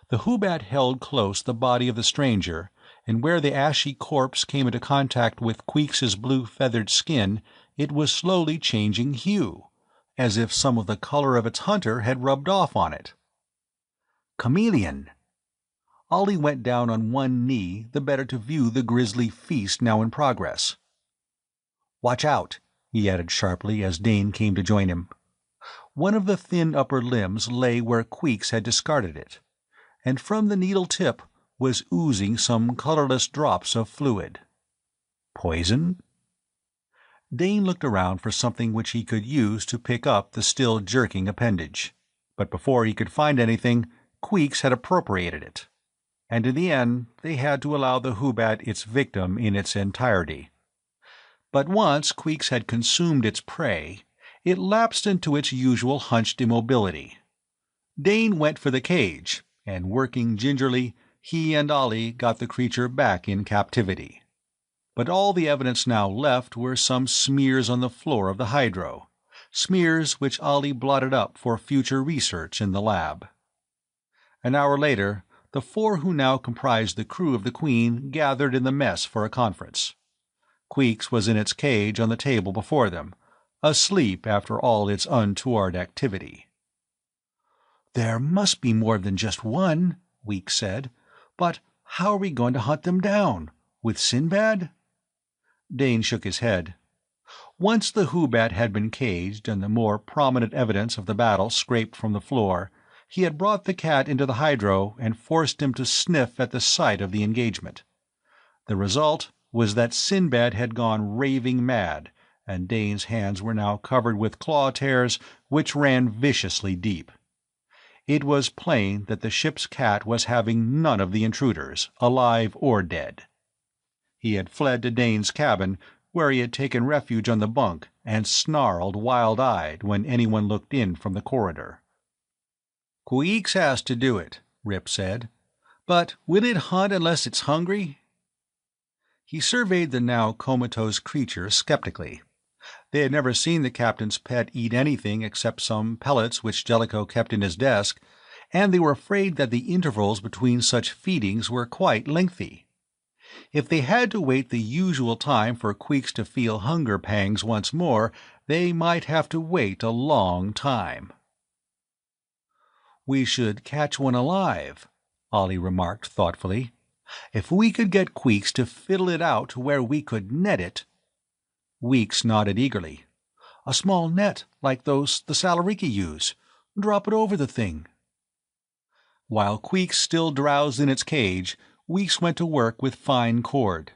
The Hoobat held close the body of the stranger, and where the ashy corpse came into contact with Queeks's blue-feathered skin, it was slowly changing hue, as if some of the color of its hunter had rubbed off on it. Chameleon! Ollie went down on one knee the better to view the grisly feast now in progress. "Watch out," he added sharply as Dane came to join him. One of the thin upper limbs lay where Queeks had discarded it, and from the needle tip was oozing some colorless drops of fluid. Poison? Dane looked around for something which he could use to pick up the still jerking appendage, but before he could find anything, Queeks had appropriated it, and in the end they had to allow the Hoobat its victim in its entirety. But once Queeks had consumed its prey, it lapsed into its usual hunched immobility. Dane went for the cage, and working gingerly, he and Ollie got the creature back in captivity. But all the evidence now left were some smears on the floor of the hydro, smears which Ollie blotted up for future research in the lab. An hour later, the 4 who now comprised the crew of the Queen gathered in the mess for a conference. Queeks was in its cage on the table before them, asleep after all its untoward activity. "There must be more than just one," Weeks said. "But how are we going to hunt them down? With Sinbad?" Dane shook his head. Once the Hoobat had been caged and the more prominent evidence of the battle scraped from the floor, he had brought the cat into the hydro and forced him to sniff at the site of the engagement. The result was that Sinbad had gone raving mad, and Dane's hands were now covered with claw tears which ran viciously deep. It was plain that the ship's cat was having none of the intruders, alive or dead. He had fled to Dane's cabin, where he had taken refuge on the bunk, and snarled wild-eyed when anyone looked in from the corridor. "Queeks has to do it," Rip said. "But will it hunt unless it's hungry?" He surveyed the now comatose creature skeptically. They had never seen the captain's pet eat anything except some pellets which Jellicoe kept in his desk, and they were afraid that the intervals between such feedings were quite lengthy. If they had to wait the usual time for Queeks to feel hunger pangs once more, they might have to wait a long time. "We should catch one alive," Ollie remarked thoughtfully. "If we could get Queeks to fiddle it out to where we could net it—" Weeks nodded eagerly. "A small net, like those the Salariki use. Drop it over the thing." While Queeks still drowsed in its cage, Weeks went to work with fine cord.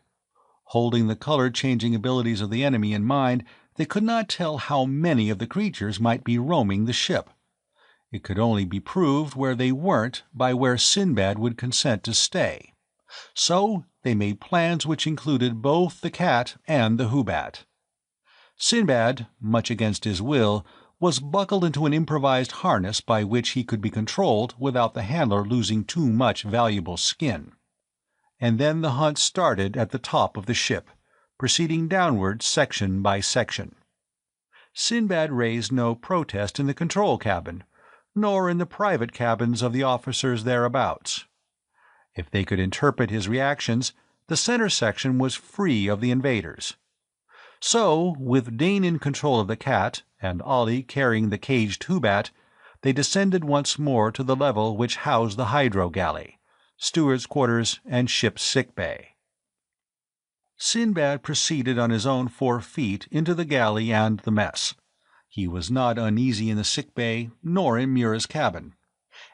Holding the color-changing abilities of the enemy in mind, they could not tell how many of the creatures might be roaming the ship. It could only be proved where they weren't by where Sinbad would consent to stay. So they made plans which included both the cat and the Hoobat. Sinbad, much against his will, was buckled into an improvised harness by which he could be controlled without the handler losing too much valuable skin. And then the hunt started at the top of the ship, proceeding downward section by section. Sinbad raised no protest in the control cabin, nor in the private cabins of the officers thereabouts. If they could interpret his reactions, the center section was free of the invaders. So, with Dane in control of the cat and Ollie carrying the caged Hoobat, they descended once more to the level which housed the hydro galley, steward's quarters, and ship's sick bay. Sinbad proceeded on his own 4 feet into the galley and the mess. He was not uneasy in the sick bay, nor in Mura's cabin.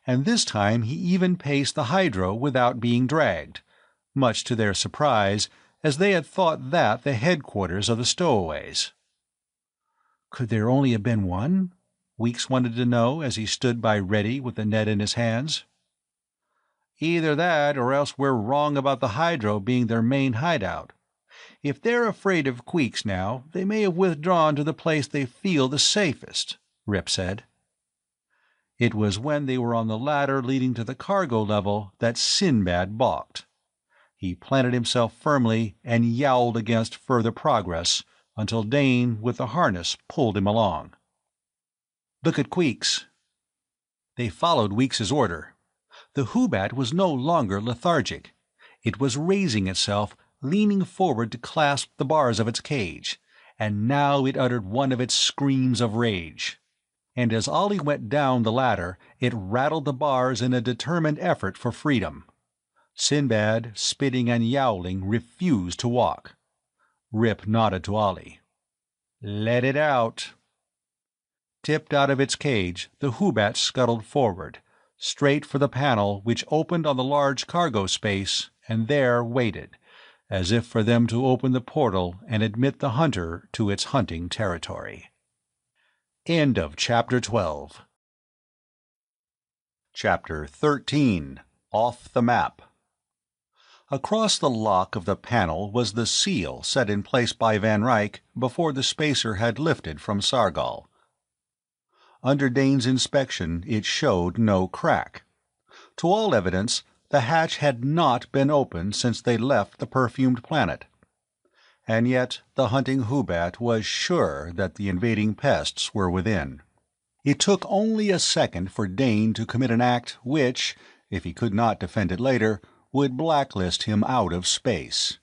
And this time he even paced the hydro without being dragged, much to their surprise, as they had thought that the headquarters of the stowaways. "Could there only have been one?" Weeks wanted to know as he stood by ready with the net in his hands. "Either that, or else we're wrong about the hydro being their main hideout. If they're afraid of Queeks now, they may have withdrawn to the place they feel the safest," Rip said. It was when they were on the ladder leading to the cargo level that Sinbad balked. He planted himself firmly and yowled against further progress until Dane, with the harness, pulled him along. "Look at Queeks." They followed Weeks's order. The Hoobat was no longer lethargic. It was raising itself, leaning forward to clasp the bars of its cage, and now it uttered one of its screams of rage. And as Ollie went down the ladder, it rattled the bars in a determined effort for freedom. Sinbad, spitting and yowling, refused to walk. Rip nodded to Ollie. "Let it out." Tipped out of its cage, the Hoobat scuttled forward, straight for the panel which opened on the large cargo space, and there waited, as if for them to open the portal and admit the hunter to its hunting territory. End of Chapter 12. Chapter 13. Off the Map. Across the lock of the panel was the seal set in place by Van Ryck before the spacer had lifted from Sargal. Under Dane's inspection, it showed no crack. To all evidence, the hatch had not been opened since they left the perfumed planet. And yet the hunting Hoobat was sure that the invading pests were within. It took only a second for Dane to commit an act which, if he could not defend it later, would blacklist him out of space.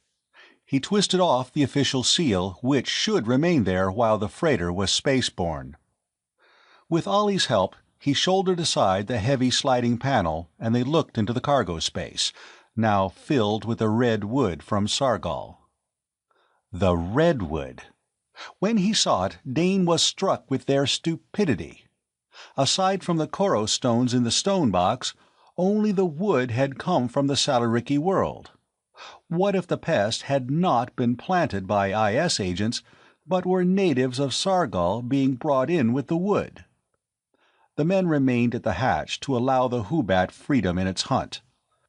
He twisted off the official seal, which should remain there while the freighter was spaceborne. With Ollie's help, he shouldered aside the heavy sliding panel, and they looked into the cargo space, now filled with the red wood from Sargal. The redwood. When he saw it, Dane was struck with their stupidity. Aside from the Koro stones in the stone box, only the wood had come from the Salariki world. What if the pest had not been planted by IS agents, but were natives of Sargal being brought in with the wood? The men remained at the hatch to allow the Hoobat freedom in its hunt,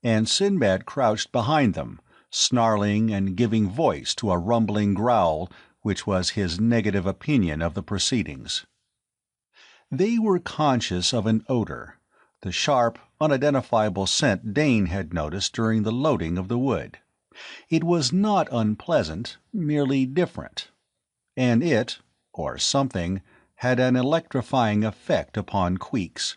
and Sinbad crouched behind them, snarling and giving voice to a rumbling growl which was his negative opinion of the proceedings. They were conscious of an odor, the sharp, unidentifiable scent Dane had noticed during the loading of the wood. It was not unpleasant, merely different. And it, or something, had an electrifying effect upon Queeks.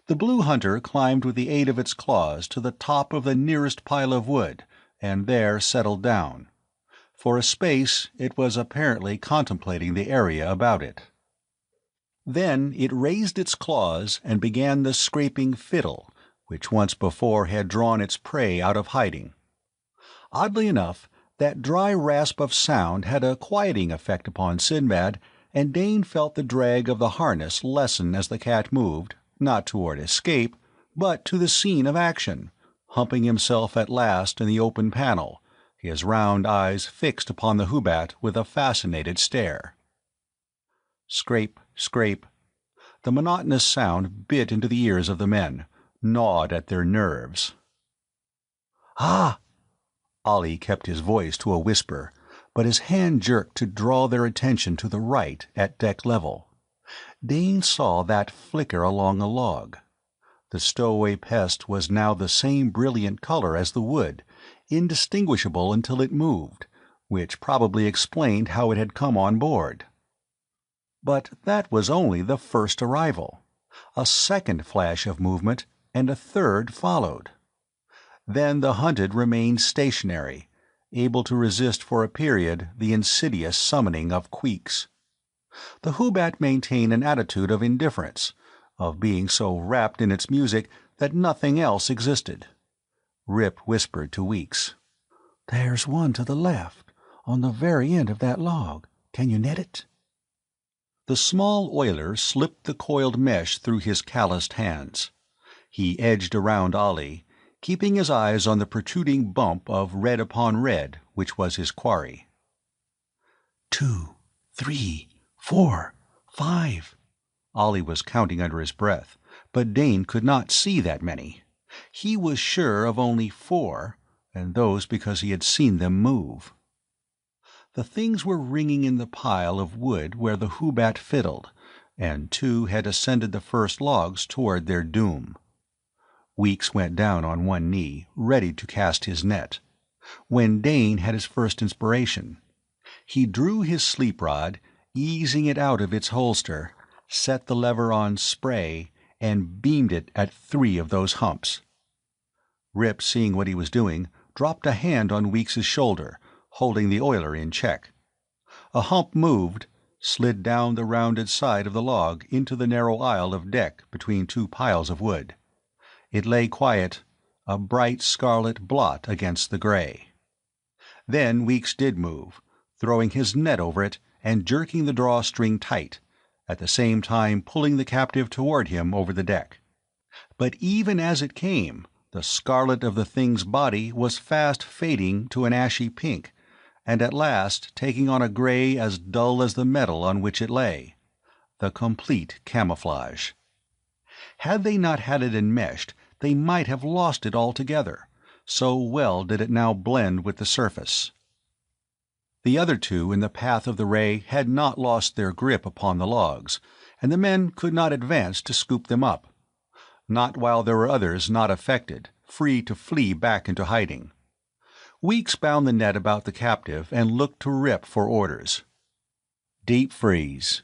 The blue hunter climbed with the aid of its claws to the top of the nearest pile of wood, and there settled down. For a space it was apparently contemplating the area about it. Then it raised its claws and began the scraping fiddle, which once before had drawn its prey out of hiding. Oddly enough, that dry rasp of sound had a quieting effect upon Sinbad, and Dane felt the drag of the harness lessen as the cat moved, not toward escape, but to the scene of action, humping himself at last in the open panel, his round eyes fixed upon the Hubbat with a fascinated stare. Scrape, scrape. The monotonous sound bit into the ears of the men, gnawed at their nerves. "Ah!" Ollie kept his voice to a whisper, but his hand jerked to draw their attention to the right at deck level. Dane saw that flicker along a log. The stowaway pest was now the same brilliant color as the wood, indistinguishable until it moved, which probably explained how it had come on board. But that was only the first arrival. A second flash of movement, and a third followed. Then the hunted remained stationary, able to resist for a period the insidious summoning of Queeks. The Hubbat maintained an attitude of indifference, of being so wrapped in its music that nothing else existed. Rip whispered to Weeks, "There's one to the left, on the very end of that log. Can you net it?" The small oiler slipped the coiled mesh through his calloused hands. He edged around Ollie, keeping his eyes on the protruding bump of red upon red which was his quarry. 2, 3, 4, 5. Ollie was counting under his breath, but Dane could not see that many. He was sure of only 4, and those because he had seen them move. The things were ringing in the pile of wood where the Hubbat fiddled, and 2 had ascended the first logs toward their doom. Weeks went down on one knee, ready to cast his net, when Dane had his first inspiration. He drew his sleep rod, easing it out of its holster, set the lever on spray, and beamed it at 3 of those humps. Rip, seeing what he was doing, dropped a hand on Weeks's shoulder, holding the oiler in check. A hump moved, slid down the rounded side of the log into the narrow aisle of deck between 2 piles of wood. It lay quiet, a bright scarlet blot against the gray. Then Weeks did move, throwing his net over it and jerking the drawstring tight, at the same time pulling the captive toward him over the deck. But even as it came, the scarlet of the thing's body was fast fading to an ashy pink, and at last taking on a gray as dull as the metal on which it lay. The complete camouflage. Had they not had it enmeshed, they might have lost it altogether, so well did it now blend with the surface. The other 2 in the path of the ray had not lost their grip upon the logs, and the men could not advance to scoop them up. Not while there were others not affected, free to flee back into hiding. Weeks bound the net about the captive and looked to Rip for orders. "Deep freeze,"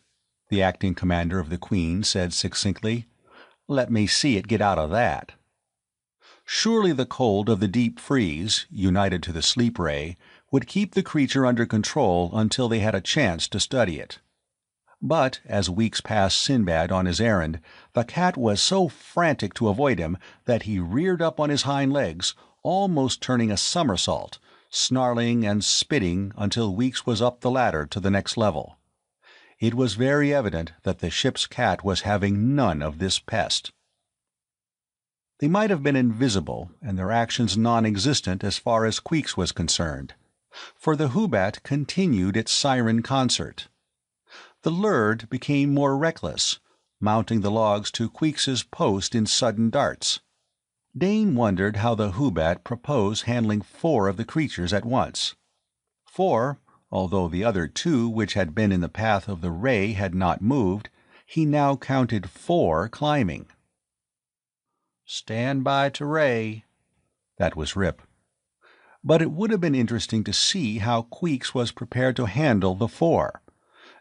the acting commander of the Queen said succinctly. "Let me see it get out of that." Surely the cold of the deep freeze, united to the sleep ray, would keep the creature under control until they had a chance to study it. But as Weeks passed Sinbad on his errand, the cat was so frantic to avoid him that he reared up on his hind legs, almost turning a somersault, snarling and spitting until Weeks was up the ladder to the next level. It was very evident that the ship's cat was having none of this pest. They might have been invisible and their actions non-existent as far as Queeks was concerned, for the Hubbat continued its siren concert. The Lurd became more reckless, mounting the logs to Queeks's post in sudden darts. Dane wondered how the Hubbat proposed handling 4 of the creatures at once. 4, although the other 2 which had been in the path of the ray had not moved, he now counted 4 climbing. "Stand by to ray." That was Rip. But it would have been interesting to see how Queeks was prepared to handle the 4.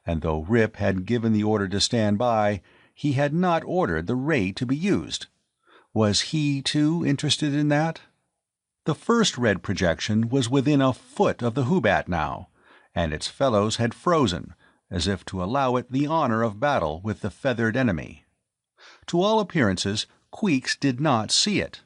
And though Rip had given the order to stand by, he had not ordered the ray to be used. Was he, too, interested in that? The first red projection was within a foot of the Hubbat now, and its fellows had frozen, as if to allow it the honor of battle with the feathered enemy. To all appearances, Queeks did not see it,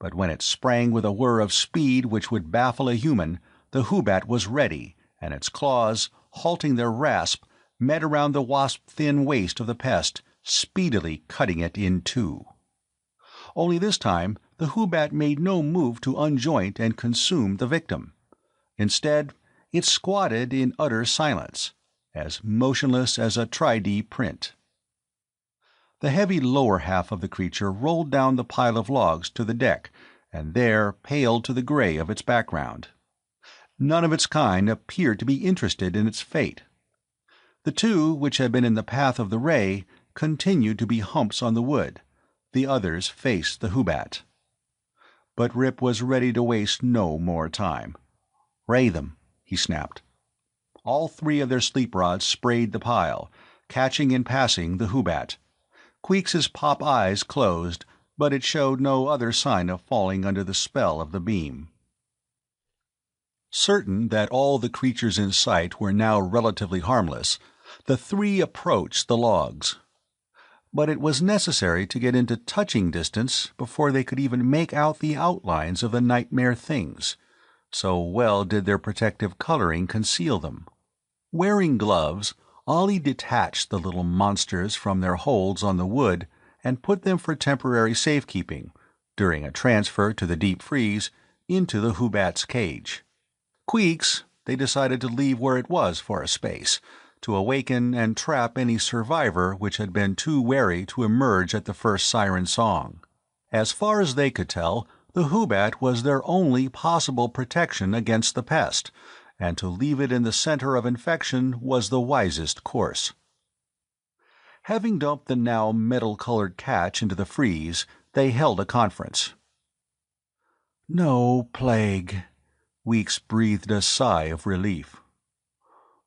but when it sprang with a whir of speed which would baffle a human, the Hoobat was ready, and its claws, halting their rasp, met around the wasp-thin waist of the pest, speedily cutting it in two. Only this time the Hoobat made no move to unjoint and consume the victim. Instead, it squatted in utter silence, as motionless as a 3D print. The heavy lower half of the creature rolled down the pile of logs to the deck, and there paled to the gray of its background. None of its kind appeared to be interested in its fate. The two which had been in the path of the ray continued to be humps on the wood. The others faced the Hoobat. But Rip was ready to waste no more time. "Ray them," he snapped. All three of their sleep rods sprayed the pile, catching and passing the Hoobat. Queeks's pop eyes closed, but it showed no other sign of falling under the spell of the beam. Certain that all the creatures in sight were now relatively harmless, the three approached the logs. But it was necessary to get into touching distance before they could even make out the outlines of the nightmare things, so well did their protective coloring conceal them. Wearing gloves, Ollie detached the little monsters from their holds on the wood and put them for temporary safekeeping, during a transfer to the deep freeze, into the Hoobat's cage. Queeks they decided to leave where it was for a space, to awaken and trap any survivor which had been too wary to emerge at the first siren song. As far as they could tell, the Hoobat was their only possible protection against the pest, and to leave it in the center of infection was the wisest course. Having dumped the now metal-colored catch into the freeze, they held a conference. "No plague," Weeks breathed a sigh of relief.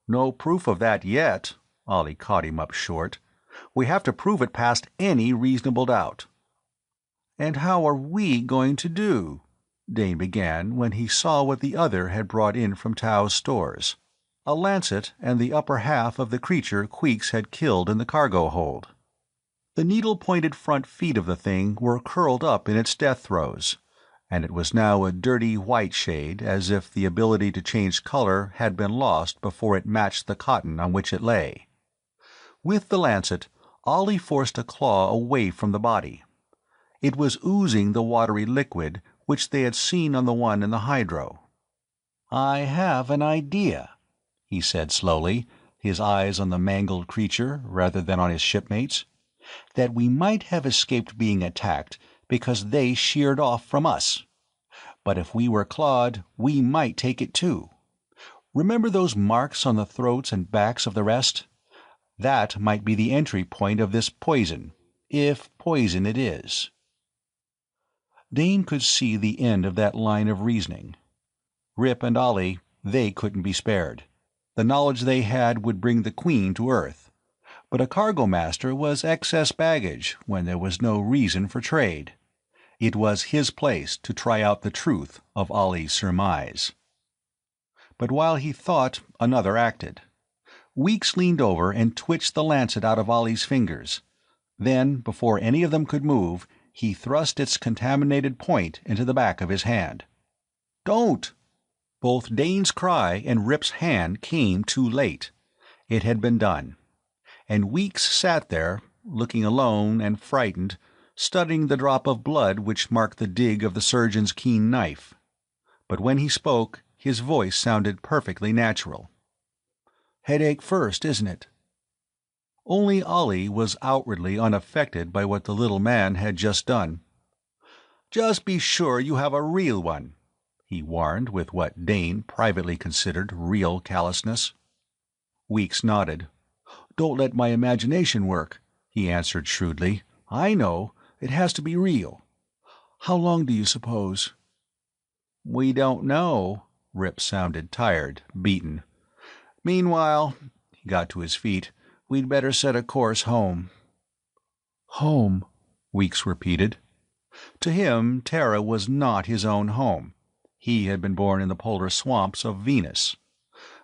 "No proof of that yet," Ollie caught him up short. "We have to prove it past any reasonable doubt." "And how are we going to do?" Dane began when he saw what the other had brought in from Tao's stores. A lancet and the upper half of the creature Queeks had killed in the cargo hold. The needle-pointed front feet of the thing were curled up in its death throes, and it was now a dirty white shade, as if the ability to change color had been lost before it matched the cotton on which it lay. With the lancet, Ollie forced a claw away from the body. It was oozing the watery liquid which they had seen on the one in the hydro. "I have an idea," he said slowly, his eyes on the mangled creature rather than on his shipmates, "that we might have escaped being attacked because they sheared off from us. But if we were clawed, we might take it too. Remember those marks on the throats and backs of the rest? That might be the entry point of this poison, if poison it is." Dane could see the end of that line of reasoning. Rip and Ollie, they couldn't be spared. The knowledge they had would bring the Queen to Earth. But a cargo master was excess baggage when there was no reason for trade. It was his place to try out the truth of Ollie's surmise. But while he thought, another acted. Weeks leaned over and twitched the lancet out of Ollie's fingers. Then, before any of them could move, he thrust its contaminated point into the back of his hand. "Don't!" Both Dane's cry and Rip's hand came too late. It had been done. And Weeks sat there, looking alone and frightened, studying the drop of blood which marked the dig of the surgeon's keen knife. But when he spoke, his voice sounded perfectly natural. "Headache first, isn't it?" Only Ollie was outwardly unaffected by what the little man had just done. "Just be sure you have a real one," he warned with what Dane privately considered real callousness. Weeks nodded. "Don't let my imagination work," he answered shrewdly. "I know. It has to be real. How long do you suppose?" "We don't know." Rip sounded tired, beaten. "Meanwhile," he got to his feet, "we'd better set a course home." "Home," Weeks repeated. To him, Terra was not his own home. He had been born in the polar swamps of Venus.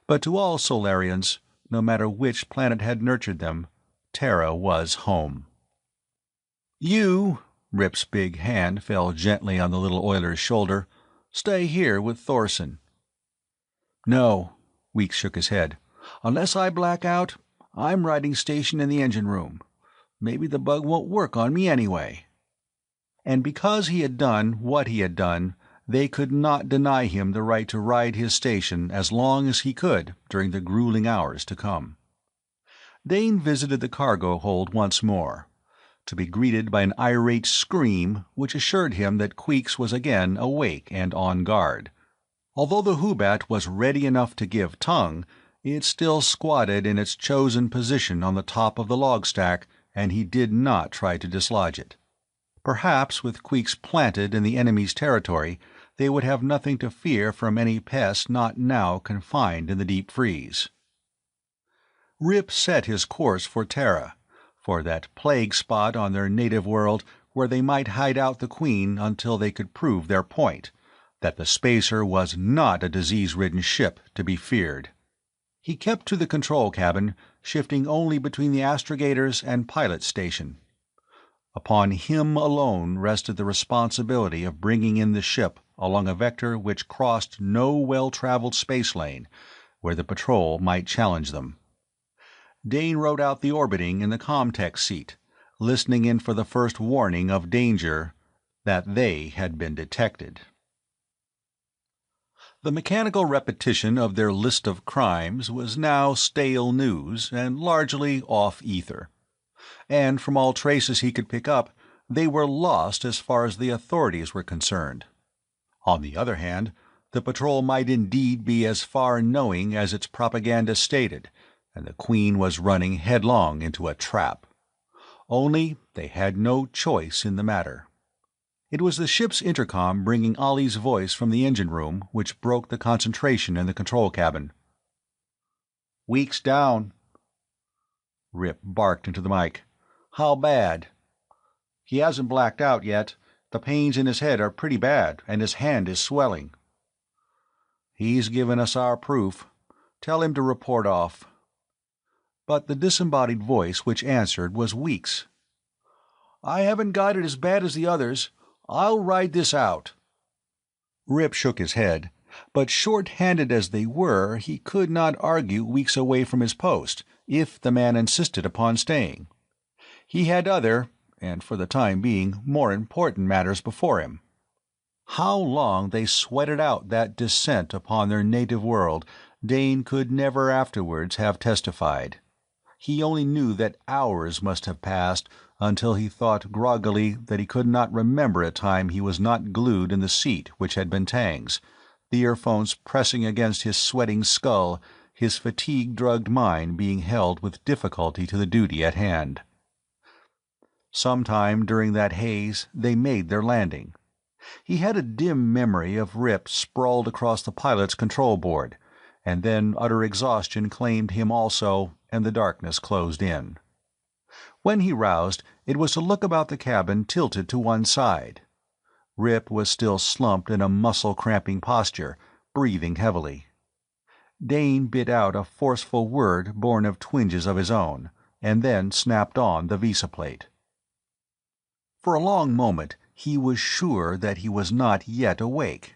But to all Solarians, no matter which planet had nurtured them, Terra was home. "You," Rip's big hand fell gently on the little oiler's shoulder, "stay here with Thorson." "No," Weeks shook his head. "Unless I black out, I'm riding station in the engine room. Maybe the bug won't work on me anyway." And because he had done what he had done, they could not deny him the right to ride his station as long as he could during the grueling hours to come. Dane visited the cargo hold once more, to be greeted by an irate scream which assured him that Queeks was again awake and on guard. Although the Hoobat was ready enough to give tongue, it still squatted in its chosen position on the top of the log stack, and he did not try to dislodge it. Perhaps with Queeks planted in the enemy's territory, they would have nothing to fear from any pest not now confined in the deep freeze. Rip set his course for Terra, for that plague spot on their native world where they might hide out the Queen until they could prove their point, that the Spacer was not a disease-ridden ship to be feared. He kept to the control cabin, shifting only between the astrogators and pilot station. Upon him alone rested the responsibility of bringing in the ship along a vector which crossed no well-traveled space lane, where the patrol might challenge them. Dane wrote out the orbiting in the Comtech seat, listening in for the first warning of danger, that they had been detected. The mechanical repetition of their list of crimes was now stale news and largely off ether. And from all traces he could pick up, they were lost as far as the authorities were concerned. On the other hand, the patrol might indeed be as far-knowing as its propaganda stated, and the Queen was running headlong into a trap. Only they had no choice in the matter. It was the ship's intercom bringing Ollie's voice from the engine room which broke the concentration in the control cabin. "Weeks down." Rip barked into the mic. "How bad?" "He hasn't blacked out yet. The pains in his head are pretty bad, and his hand is swelling." "He's given us our proof. Tell him to report off." But the disembodied voice which answered was Weeks. "I haven't got it as bad as the others. I'll ride this out." Rip shook his head, but short-handed as they were, he could not argue Weeks away from his post, if the man insisted upon staying. He had other, and for the time being, more important matters before him. How long they sweated out that descent upon their native world, Dane could never afterwards have testified. He only knew that hours must have passed until he thought groggily that he could not remember a time he was not glued in the seat which had been Tang's, the earphones pressing against his sweating skull, his fatigue-drugged mind being held with difficulty to the duty at hand. Sometime during that haze they made their landing. He had a dim memory of Rip sprawled across the pilot's control board, and then utter exhaustion claimed him also, and the darkness closed in. When he roused, it was to look about the cabin tilted to one side. Rip was still slumped in a muscle-cramping posture, breathing heavily. Dane bit out a forceful word born of twinges of his own, and then snapped on the visa plate. For a long moment he was sure that he was not yet awake.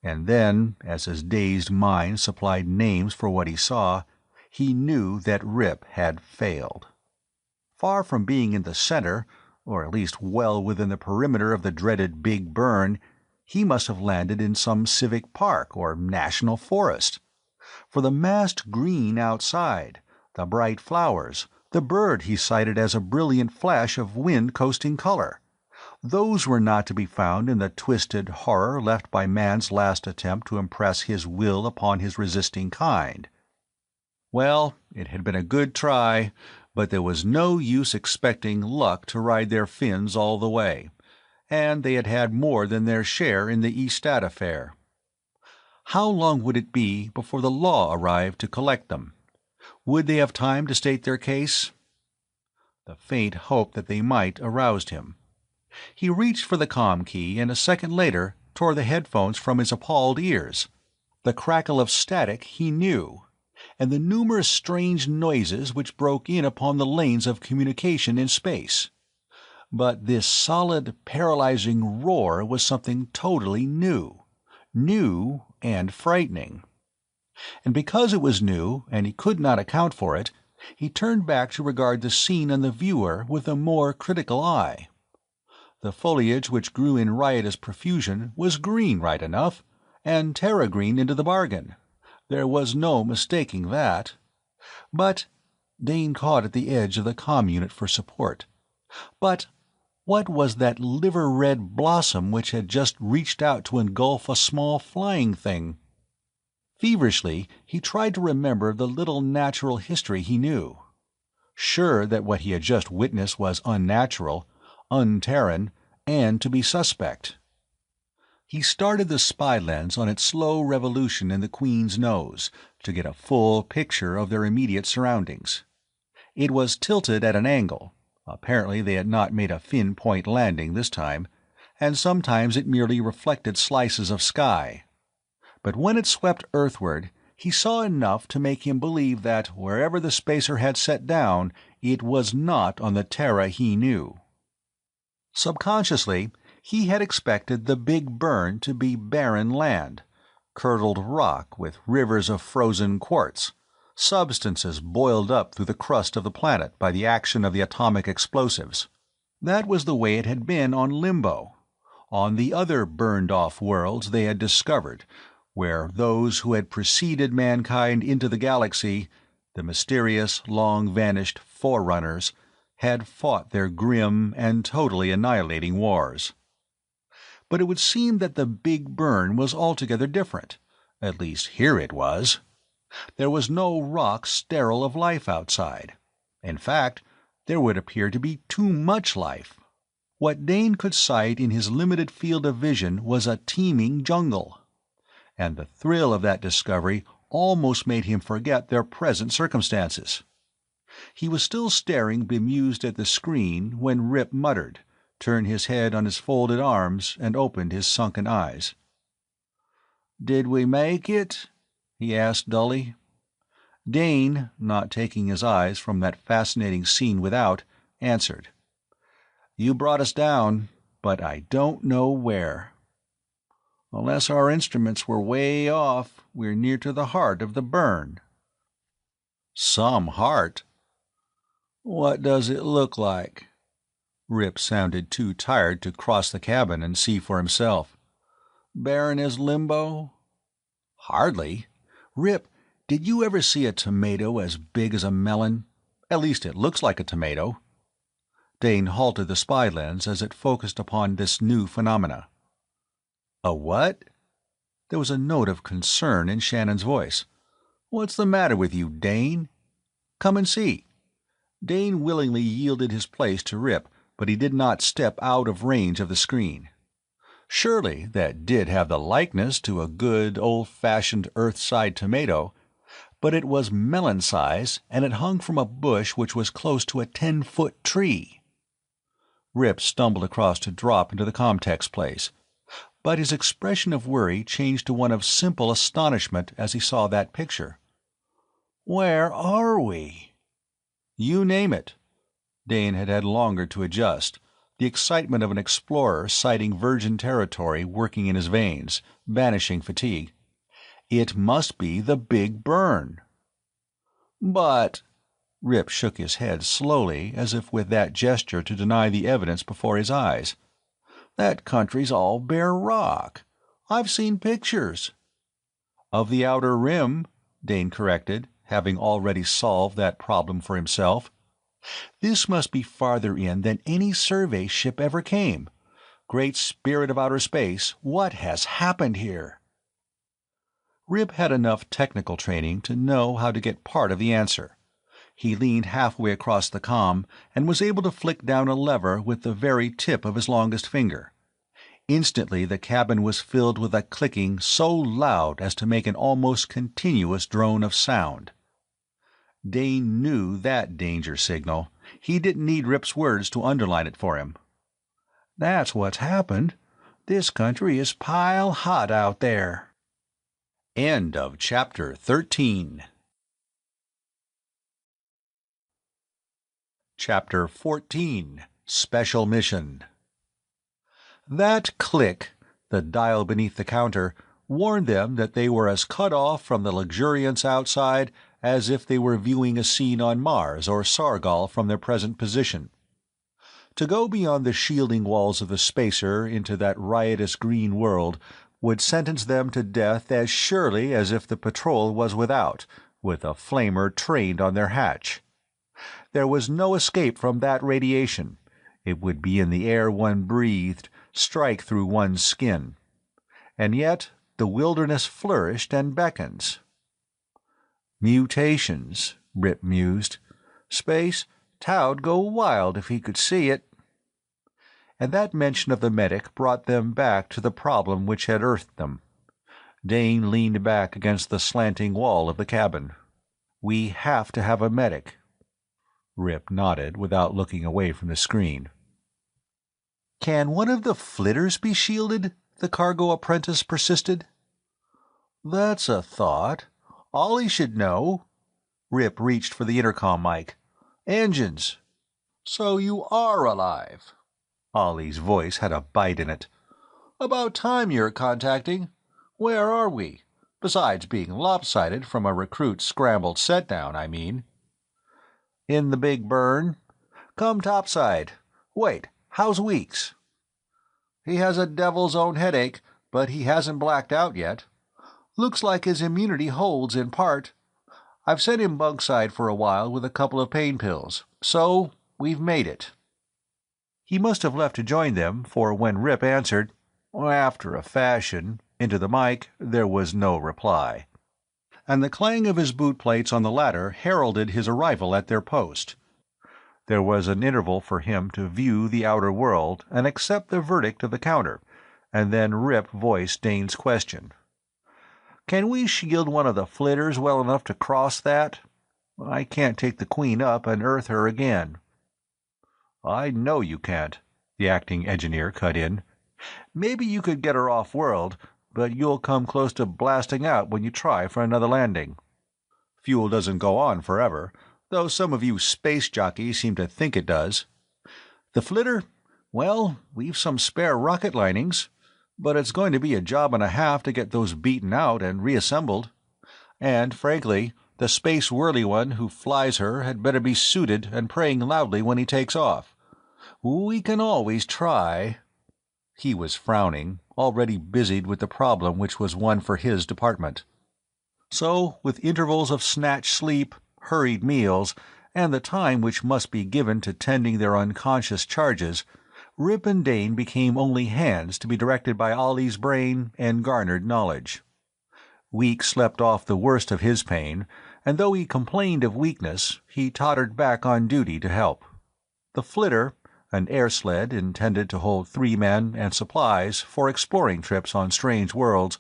And then, as his dazed mind supplied names for what he saw, he knew that Rip had failed. Far from being in the center, or at least well within the perimeter of the dreaded Big Burn, he must have landed in some civic park or national forest. For the massed green outside, the bright flowers, the bird he cited as a brilliant flash of wind-coasting color, those were not to be found in the twisted horror left by man's last attempt to impress his will upon his resisting kind. Well, it had been a good try, but there was no use expecting luck to ride their fins all the way, and they had had more than their share in the Eastat affair. How long would it be before the law arrived to collect them? Would they have time to state their case? The faint hope that they might aroused him. He reached for the comm key, and a second later tore the headphones from his appalled ears. The crackle of static he knew, and the numerous strange noises which broke in upon the lanes of communication in space. But this solid, paralyzing roar was something totally new and frightening. And because it was new, and he could not account for it, he turned back to regard the scene and the viewer with a more critical eye. The foliage which grew in riotous profusion was green right enough, and Terra green into the bargain. There was no mistaking that. But Dane caught at the edge of the comm unit for support. But what was that liver-red blossom which had just reached out to engulf a small flying thing? Feverishly, he tried to remember the little natural history he knew. Sure that what he had just witnessed was unnatural, un-Terran, and to be suspect. He started the spy lens on its slow revolution in the Queen's nose to get a full picture of their immediate surroundings. It was tilted at an angle. Apparently they had not made a fin-point landing this time, and sometimes it merely reflected slices of sky. But when it swept earthward, he saw enough to make him believe that wherever the spacer had set down, it was not on the Terra he knew. Subconsciously, he had expected the Big Burn to be barren land, curdled rock with rivers of frozen quartz, substances boiled up through the crust of the planet by the action of the atomic explosives. That was the way it had been on Limbo, on the other burned-off worlds they had discovered, where those who had preceded mankind into the galaxy, the mysterious, long-vanished Forerunners, had fought their grim and totally annihilating wars. But it would seem that the Big Burn was altogether different. At least here it was. There was no rock sterile of life outside. In fact, there would appear to be too much life. What Dane could sight in his limited field of vision was a teeming jungle. And the thrill of that discovery almost made him forget their present circumstances. He was still staring bemused at the screen when Rip muttered, turned his head on his folded arms, and opened his sunken eyes. "Did we make it?" he asked dully. Dane, not taking his eyes from that fascinating scene without, answered, "You brought us down, but I don't know where. Unless our instruments were way off, we're near to the heart of the burn." "Some heart." "What does it look like?" Rip sounded too tired to cross the cabin and see for himself. "Barren as Limbo?" "Hardly. Rip, did you ever see a tomato as big as a melon? At least it looks like a tomato." Dane halted the spy lens as it focused upon this new phenomena. "A what?" There was a note of concern in Shannon's voice. "What's the matter with you, Dane? Come and see." Dane willingly yielded his place to Rip, but he did not step out of range of the screen. Surely that did have the likeness to a good, old-fashioned earth-side tomato, but it was melon-size, and it hung from a bush which was close to a 10-foot tree. Rip stumbled across to drop into the Comtex place, but his expression of worry changed to one of simple astonishment as he saw that picture. "Where are we?" "You name it." Dane had had longer to adjust, the excitement of an explorer sighting virgin territory working in his veins, banishing fatigue. "It must be the Big Burn." "But—" Rip shook his head slowly, as if with that gesture to deny the evidence before his eyes. "That country's all bare rock. I've seen pictures." "Of the outer rim," Dane corrected, having already solved that problem for himself. "This must be farther in than any survey ship ever came. Great spirit of outer space, what has happened here?" Rip had enough technical training to know how to get part of the answer. He leaned halfway across the comm and was able to flick down a lever with the very tip of his longest finger. Instantly the cabin was filled with a clicking so loud as to make an almost continuous drone of sound. Dane knew that danger signal. He didn't need Rip's words to underline it for him. "That's what's happened. This country is pile hot out there." End of chapter 13. Chapter 14, Special Mission. That click, the dial beneath the counter, warned them that they were as cut off from the luxuriance outside as if they were viewing a scene on Mars or Sargol from their present position. To go beyond the shielding walls of the spacer into that riotous green world would sentence them to death as surely as if the patrol was without, with a flamer trained on their hatch. There was no escape from that radiation. It would be in the air one breathed, strike through one's skin. And yet the wilderness flourished and beckons. Mutations, Rip mused. Space, Tao'd go wild if he could see it. And that mention of the medic brought them back to the problem which had earthed them. Dane leaned back against the slanting wall of the cabin. We have to have a medic. Rip nodded without looking away from the screen. Can one of the flitters be shielded? The cargo apprentice persisted. That's a thought. Ollie should know. Rip reached for the intercom mic. Engines. So you are alive. Ollie's voice had a bite in it. About time you're contacting. Where are we? Besides being lopsided from a recruit's scrambled set-down, I mean. In the Big Burn. Come topside. Wait, how's Weeks? He has a devil's own headache, but he hasn't blacked out yet. Looks like his immunity holds in part. I've sent him bunkside for a while with a couple of pain pills, so we've made it. He must have left to join them, for when Rip answered, after a fashion, into the mic, there was no reply. And the clang of his bootplates on the ladder heralded his arrival at their post. There was an interval for him to view the outer world and accept the verdict of the counter, and then Rip voiced Dane's question. Can we shield one of the flitters well enough to cross that? I can't take the Queen up and earth her again. I know you can't, the acting engineer cut in. Maybe you could get her off-world, but you'll come close to blasting out when you try for another landing. Fuel doesn't go on forever, though some of you space jockeys seem to think it does. The flitter? Well, we've some spare rocket linings, but it's going to be a job and a half to get those beaten out and reassembled. And, frankly, the space whirly one who flies her had better be suited and praying loudly when he takes off. We can always try. He was frowning, already busied with the problem which was one for his department. So, with intervals of snatched sleep, hurried meals, and the time which must be given to tending their unconscious charges, Rip and Dane became only hands to be directed by Ollie's brain and garnered knowledge. Weeks slept off the worst of his pain, and though he complained of weakness, he tottered back on duty to help. The flitter, an air sled intended to hold 3 men and supplies for exploring trips on strange worlds,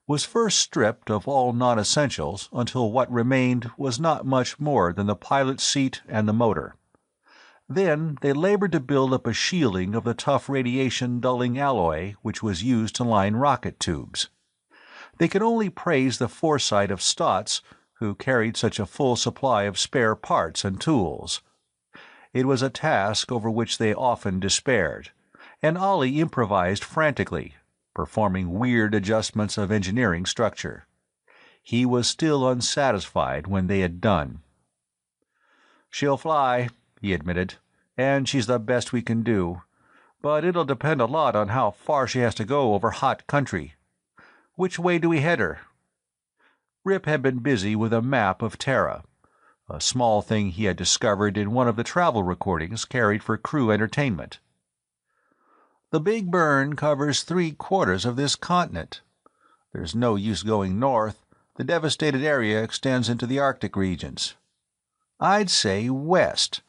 was first stripped of all non-essentials until what remained was not much more than the pilot's seat and the motor. Then they labored to build up a shielding of the tough radiation-dulling alloy which was used to line rocket tubes. They could only praise the foresight of Stotts, who carried such a full supply of spare parts and tools. It was a task over which they often despaired, and Ollie improvised frantically, performing weird adjustments of engineering structure. He was still unsatisfied when they had done. She'll fly, he admitted, and she's the best we can do. But it'll depend a lot on how far she has to go over hot country. Which way do we head her? Rip had been busy with a map of Terra, a small thing he had discovered in one of the travel recordings carried for crew entertainment. The Big Burn covers 3/4 of this continent. There's no use going north. The devastated area extends into the Arctic regions. I'd say west.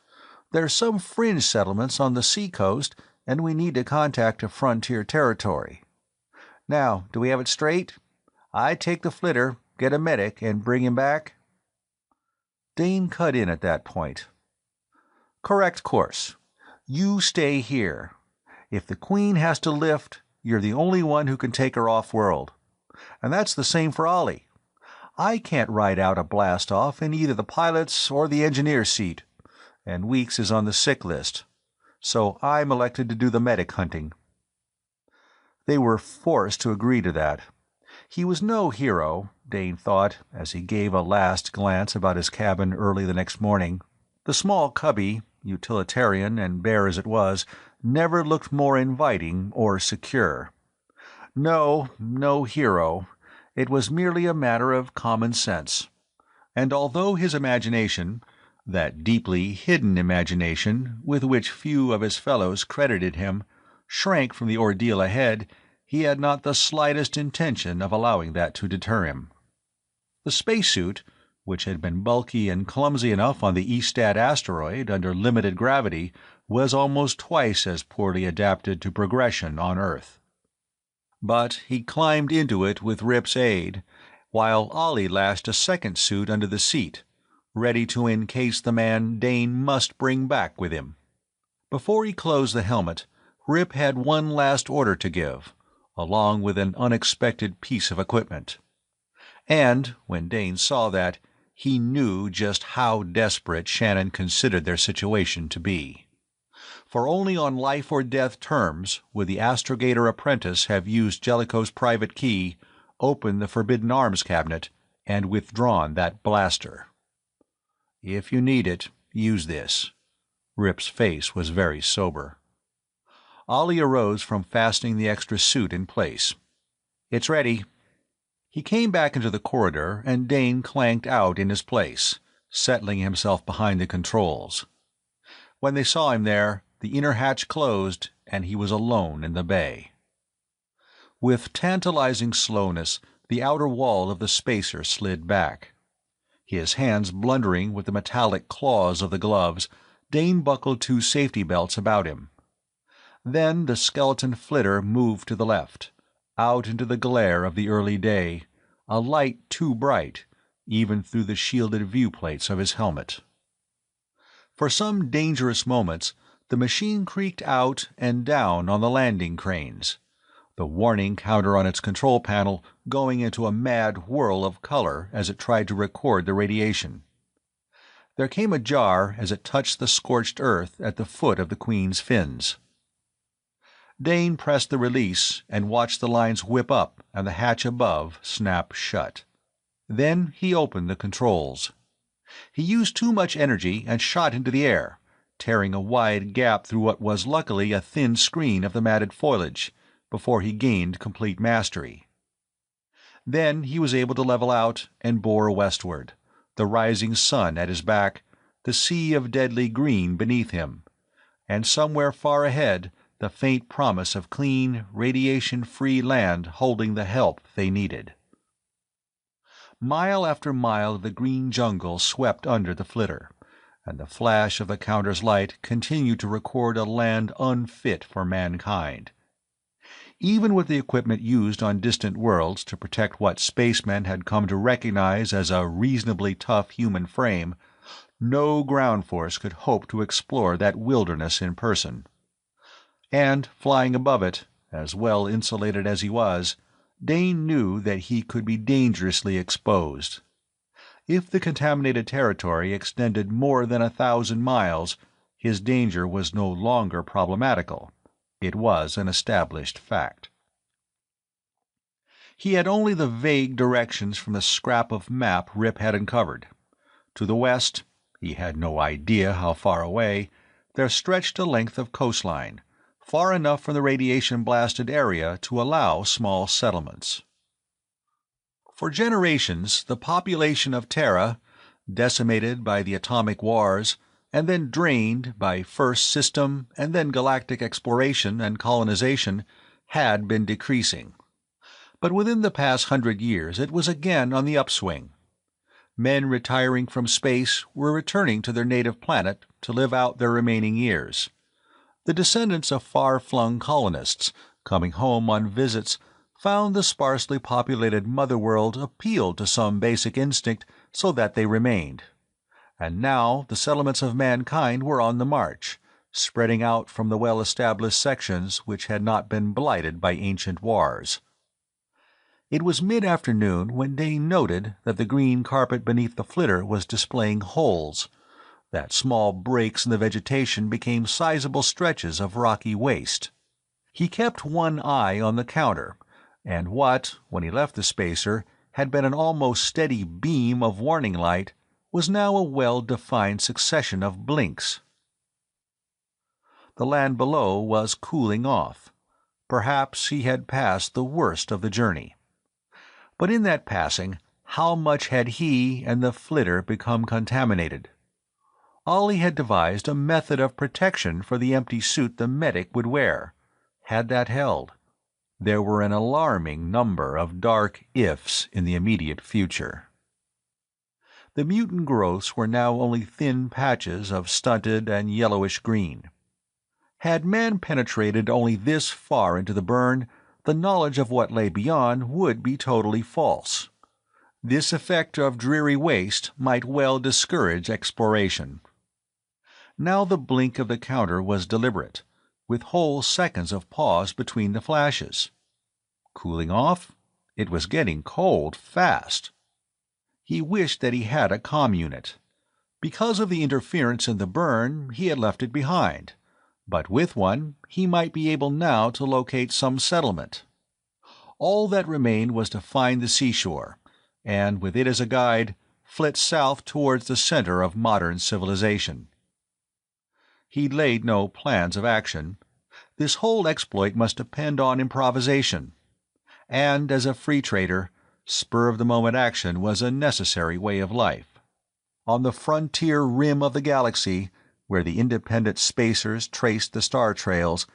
There's some fringe settlements on the seacoast, and we need to contact a frontier territory. Now, do we have it straight? I take the flitter, get a medic, and bring him back? Dane cut in at that point. Correct course. You stay here. If the Queen has to lift, you're the only one who can take her off-world. And that's the same for Ollie. I can't ride out a blast-off in either the pilot's or the engineer's seat, and Weeks is on the sick list, so I'm elected to do the medic hunting." They were forced to agree to that. He was no hero, Dane thought, as he gave a last glance about his cabin early the next morning. The small cubby, utilitarian and bare as it was, never looked more inviting or secure. No hero. It was merely a matter of common sense. And although his imagination, that deeply hidden imagination with which few of his fellows credited him, shrank from the ordeal ahead, he had not the slightest intention of allowing that to deter him. The spacesuit, which had been bulky and clumsy enough on the Estad asteroid under limited gravity, was almost twice as poorly adapted to progression on Earth. But he climbed into it with Rip's aid, while Ollie lashed a second suit under the seat, ready to encase the man Dane must bring back with him. Before he closed the helmet, Rip had one last order to give, along with an unexpected piece of equipment. And, when Dane saw that, he knew just how desperate Shannon considered their situation to be. For only on life-or-death terms would the astrogator apprentice have used Jellicoe's private key, opened the Forbidden Arms cabinet, and withdrawn that blaster. "If you need it, use this." Rip's face was very sober. Ollie arose from fastening the extra suit in place. "It's ready." He came back into the corridor, and Dane clanked out in his place, settling himself behind the controls. When they saw him there, the inner hatch closed, and he was alone in the bay. With tantalizing slowness, the outer wall of the spacer slid back. His hands blundering with the metallic claws of the gloves, Dane buckled two safety belts about him. Then the skeleton flitter moved to the left, out into the glare of the early day, a light too bright, even through the shielded viewplates of his helmet. For some dangerous moments, the machine creaked out and down on the landing cranes, the warning counter on its control panel going into a mad whirl of color as it tried to record the radiation. There came a jar as it touched the scorched earth at the foot of the Queen's fins. Dane pressed the release and watched the lines whip up and the hatch above snap shut. Then he opened the controls. He used too much energy and shot into the air, tearing a wide gap through what was luckily a thin screen of the matted foliage, before he gained complete mastery. Then he was able to level out and bore westward, the rising sun at his back, the sea of deadly green beneath him, and somewhere far ahead the faint promise of clean, radiation-free land holding the help they needed. Mile after mile of the green jungle swept under the flitter, and the flash of the counter's light continued to record a land unfit for mankind. Even with the equipment used on distant worlds to protect what spacemen had come to recognize as a reasonably tough human frame, no ground force could hope to explore that wilderness in person. And, flying above it, as well insulated as he was, Dane knew that he could be dangerously exposed. If the contaminated territory extended more than 1,000 miles, his danger was no longer problematical. It was an established fact. He had only the vague directions from the scrap of map Rip had uncovered. To the west, he had no idea how far away, there stretched a length of coastline, far enough from the radiation-blasted area to allow small settlements. For generations, the population of Terra, decimated by the atomic wars, and then drained by first system and then galactic exploration and colonization, had been decreasing. But within the past 100 years it was again on the upswing. Men retiring from space were returning to their native planet to live out their remaining years. The descendants of far-flung colonists, coming home on visits, found the sparsely populated mother world appealed to some basic instinct so that they remained. And now the settlements of mankind were on the march, spreading out from the well-established sections which had not been blighted by ancient wars. It was mid-afternoon when Dane noted that the green carpet beneath the flitter was displaying holes, that small breaks in the vegetation became sizable stretches of rocky waste. He kept one eye on the counter, and what, when he left the spacer, had been an almost steady beam of warning light was now a well-defined succession of blinks. The land below was cooling off. Perhaps he had passed the worst of the journey. But in that passing, how much had he and the flitter become contaminated? Ollie had devised a method of protection for the empty suit the medic would wear. Had that held? There were an alarming number of dark ifs in the immediate future. The mutant growths were now only thin patches of stunted and yellowish green. Had man penetrated only this far into the burn, the knowledge of what lay beyond would be totally false. This effect of dreary waste might well discourage exploration. Now the blink of the counter was deliberate, with whole seconds of pause between the flashes. Cooling off? It was getting cold fast. He wished that he had a comm unit. Because of the interference in the burn, he had left it behind, but with one he might be able now to locate some settlement. All that remained was to find the seashore, and with it as a guide, flit south towards the center of modern civilization. He laid no plans of action. This whole exploit must depend on improvisation, and as a free trader, spur-of-the-moment action was a necessary way of life. On the frontier rim of the galaxy, where the independent spacers traced the star trails,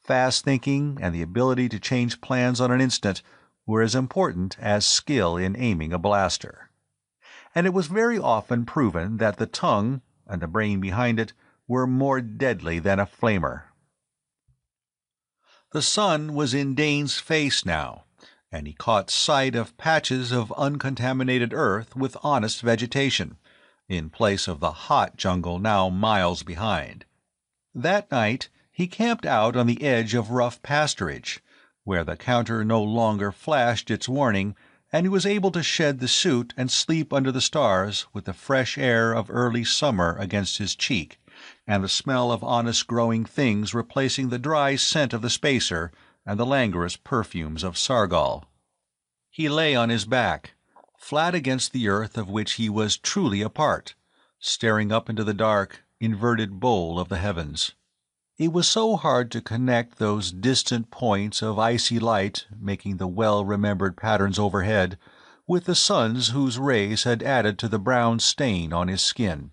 fast thinking and the ability to change plans on an instant were as important as skill in aiming a blaster. And it was very often proven that the tongue, and the brain behind it, were more deadly than a flamer. The sun was in Dane's face now, and he caught sight of patches of uncontaminated earth with honest vegetation, in place of the hot jungle now miles behind. That night he camped out on the edge of rough pasturage, where the counter no longer flashed its warning, and he was able to shed the suit and sleep under the stars with the fresh air of early summer against his cheek, and the smell of honest growing things replacing the dry scent of the spacer and the languorous perfumes of Sargol. He lay on his back, flat against the earth of which he was truly a part, staring up into the dark, inverted bowl of the heavens. It was so hard to connect those distant points of icy light making the well-remembered patterns overhead with the sun's whose rays had added to the brown stain on his skin.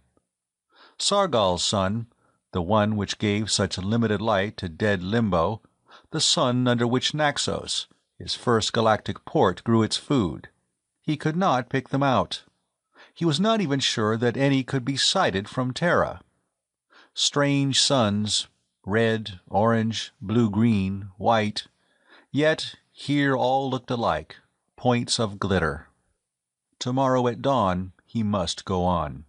Sargol's sun, the one which gave such limited light to dead Limbo, the sun under which Naxos, his first galactic port, grew its food. He could not pick them out. He was not even sure that any could be sighted from Terra. Strange suns, red, orange, blue-green, white, yet here all looked alike, points of glitter. Tomorrow at dawn he must go on.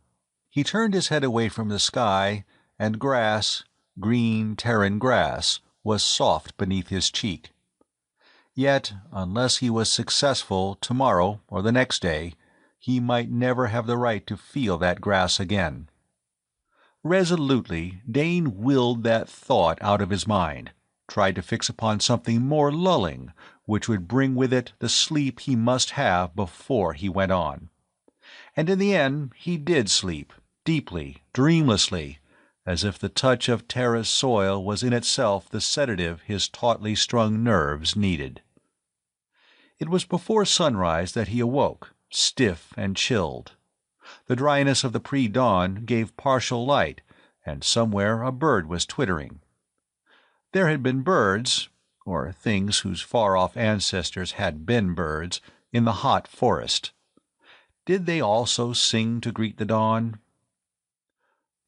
He turned his head away from the sky, and grass, green Terran grass, was soft beneath his cheek. Yet, unless he was successful tomorrow or the next day, he might never have the right to feel that grass again. Resolutely, Dane willed that thought out of his mind, tried to fix upon something more lulling, which would bring with it the sleep he must have before he went on. And in the end he did sleep, deeply, dreamlessly, as if the touch of Terra's soil was in itself the sedative his tautly strung nerves needed. It was before sunrise that he awoke, stiff and chilled. The dryness of the pre-dawn gave partial light, and somewhere a bird was twittering. There had been birds, or things whose far-off ancestors had been birds, in the hot forest. Did they also sing to greet the dawn?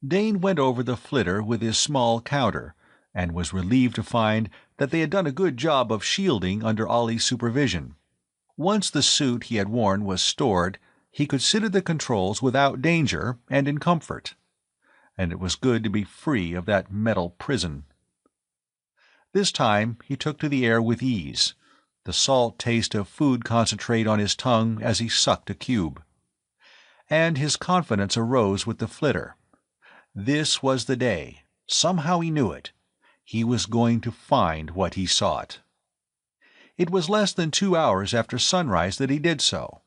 Dane went over the flitter with his small counter, and was relieved to find that they had done a good job of shielding under Ollie's supervision. Once the suit he had worn was stored, he could sit at the controls without danger and in comfort. And it was good to be free of that metal prison. This time he took to the air with ease, the salt taste of food concentrate on his tongue as he sucked a cube. And his confidence arose with the flitter. This was the day. Somehow he knew it. He was going to find what he sought. It was less than 2 hours after sunrise that he did so.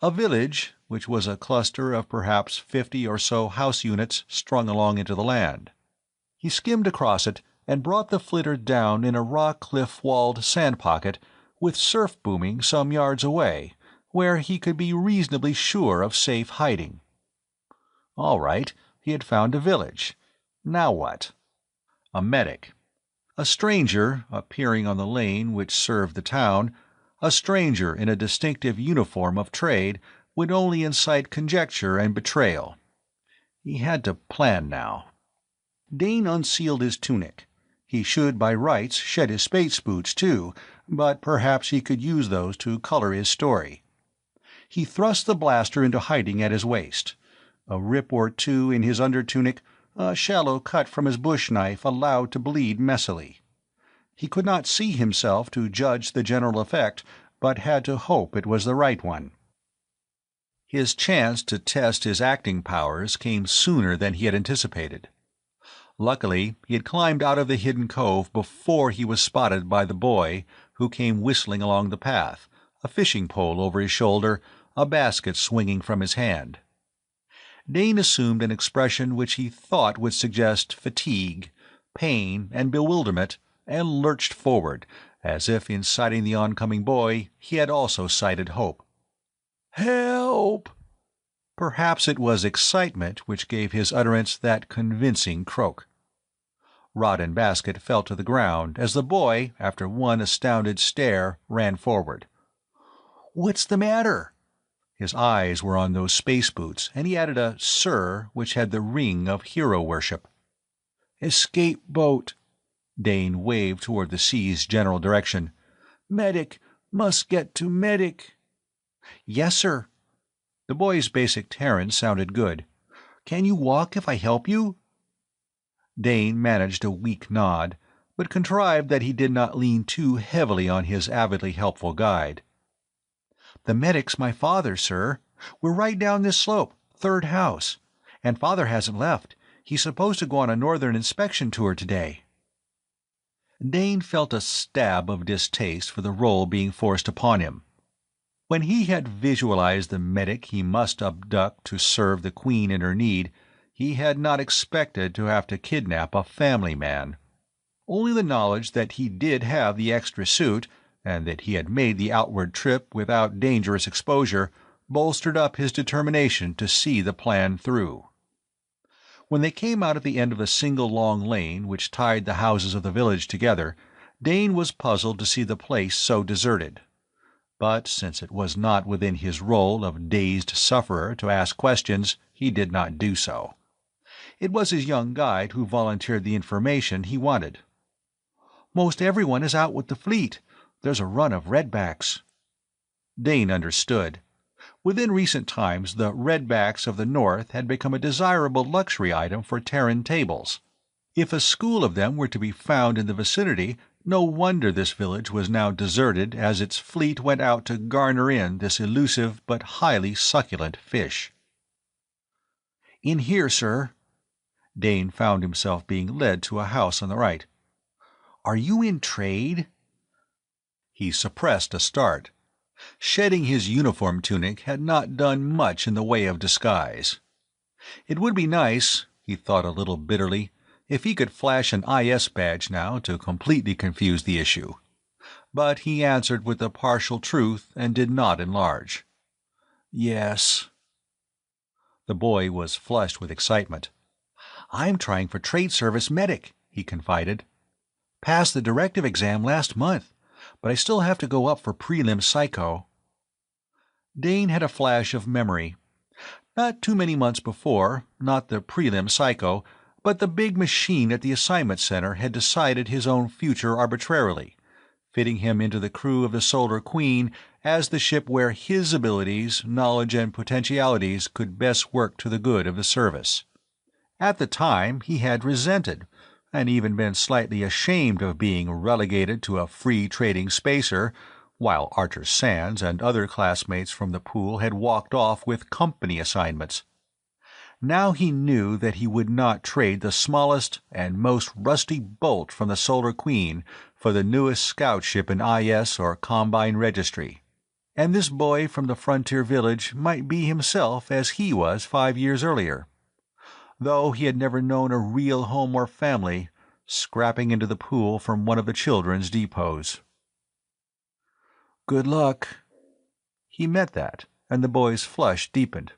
A village, which was a cluster of perhaps 50 or so house units strung along into the land. He skimmed across it and brought the flitter down in a rock cliff-walled sand pocket with surf booming some yards away, where he could be reasonably sure of safe hiding. All right, he had found a village. Now what? A medic. A stranger appearing on the lane which served the town, a stranger in a distinctive uniform of trade, would only incite conjecture and betrayal. He had to plan now. Dane unsealed his tunic. He should by rights shed his space boots too, but perhaps he could use those to color his story. He thrust the blaster into hiding at his waist. A rip or two in his undertunic, a shallow cut from his bush knife allowed to bleed messily. He could not see himself to judge the general effect, but had to hope it was the right one. His chance to test his acting powers came sooner than he had anticipated. Luckily, he had climbed out of the hidden cove before he was spotted by the boy, who came whistling along the path, a fishing pole over his shoulder, a basket swinging from his hand. Dane assumed an expression which he thought would suggest fatigue, pain, and bewilderment, and lurched forward, as if in sighting the oncoming boy he had also sighted hope. "Help!" Perhaps it was excitement which gave his utterance that convincing croak. Rod and basket fell to the ground as the boy, after one astounded stare, ran forward. "What's the matter?" His eyes were on those space boots, and he added a "sir" which had the ring of hero worship. "Escape boat." Dane waved toward the sea's general direction. "Medic! Must get to medic!" "Yes, sir." The boy's basic Terran sounded good. "Can you walk if I help you?" Dane managed a weak nod, but contrived that he did not lean too heavily on his avidly helpful guide. "The medic's my father, sir. We're right down this slope, 3rd house. And father hasn't left. He's supposed to go on a northern inspection tour today." Dane felt a stab of distaste for the role being forced upon him. When he had visualized the medic he must abduct to serve the Queen in her need, he had not expected to have to kidnap a family man. Only the knowledge that he did have the extra suit, and that he had made the outward trip without dangerous exposure, bolstered up his determination to see the plan through. When they came out at the end of a single long lane which tied the houses of the village together, Dane was puzzled to see the place so deserted. But since it was not within his role of dazed sufferer to ask questions, he did not do so. It was his young guide who volunteered the information he wanted. "Most everyone is out with the fleet. There's a run of redbacks." Dane understood. Within recent times the redbacks of the north had become a desirable luxury item for Terran tables. If a school of them were to be found in the vicinity, no wonder this village was now deserted as its fleet went out to garner in this elusive but highly succulent fish. "In here, sir." Dane found himself being led to a house on the right. "Are you in trade?" He suppressed a start. Shedding his uniform tunic had not done much in the way of disguise. It would be nice, he thought a little bitterly, if he could flash an IS badge now to completely confuse the issue. But he answered with the partial truth and did not enlarge. "Yes." The boy was flushed with excitement. "I'm trying for trade service medic," he confided. "Passed the directive exam last month, but I still have to go up for prelim psycho." Dane had a flash of memory. Not too many months before, not the prelim psycho, but the big machine at the assignment center had decided his own future arbitrarily, fitting him into the crew of the Solar Queen as the ship where his abilities, knowledge, and potentialities could best work to the good of the service. At the time he had resented, and even been slightly ashamed of being relegated to a free-trading spacer, while Archer Sands and other classmates from the pool had walked off with company assignments. Now he knew that he would not trade the smallest and most rusty bolt from the Solar Queen for the newest scout ship in IS or Combine Registry. And this boy from the frontier village might be himself as he was 5 years earlier. Though he had never known a real home or family, scrapping into the pool from one of the children's depots. "Good luck." He meant that, and the boy's flush deepened.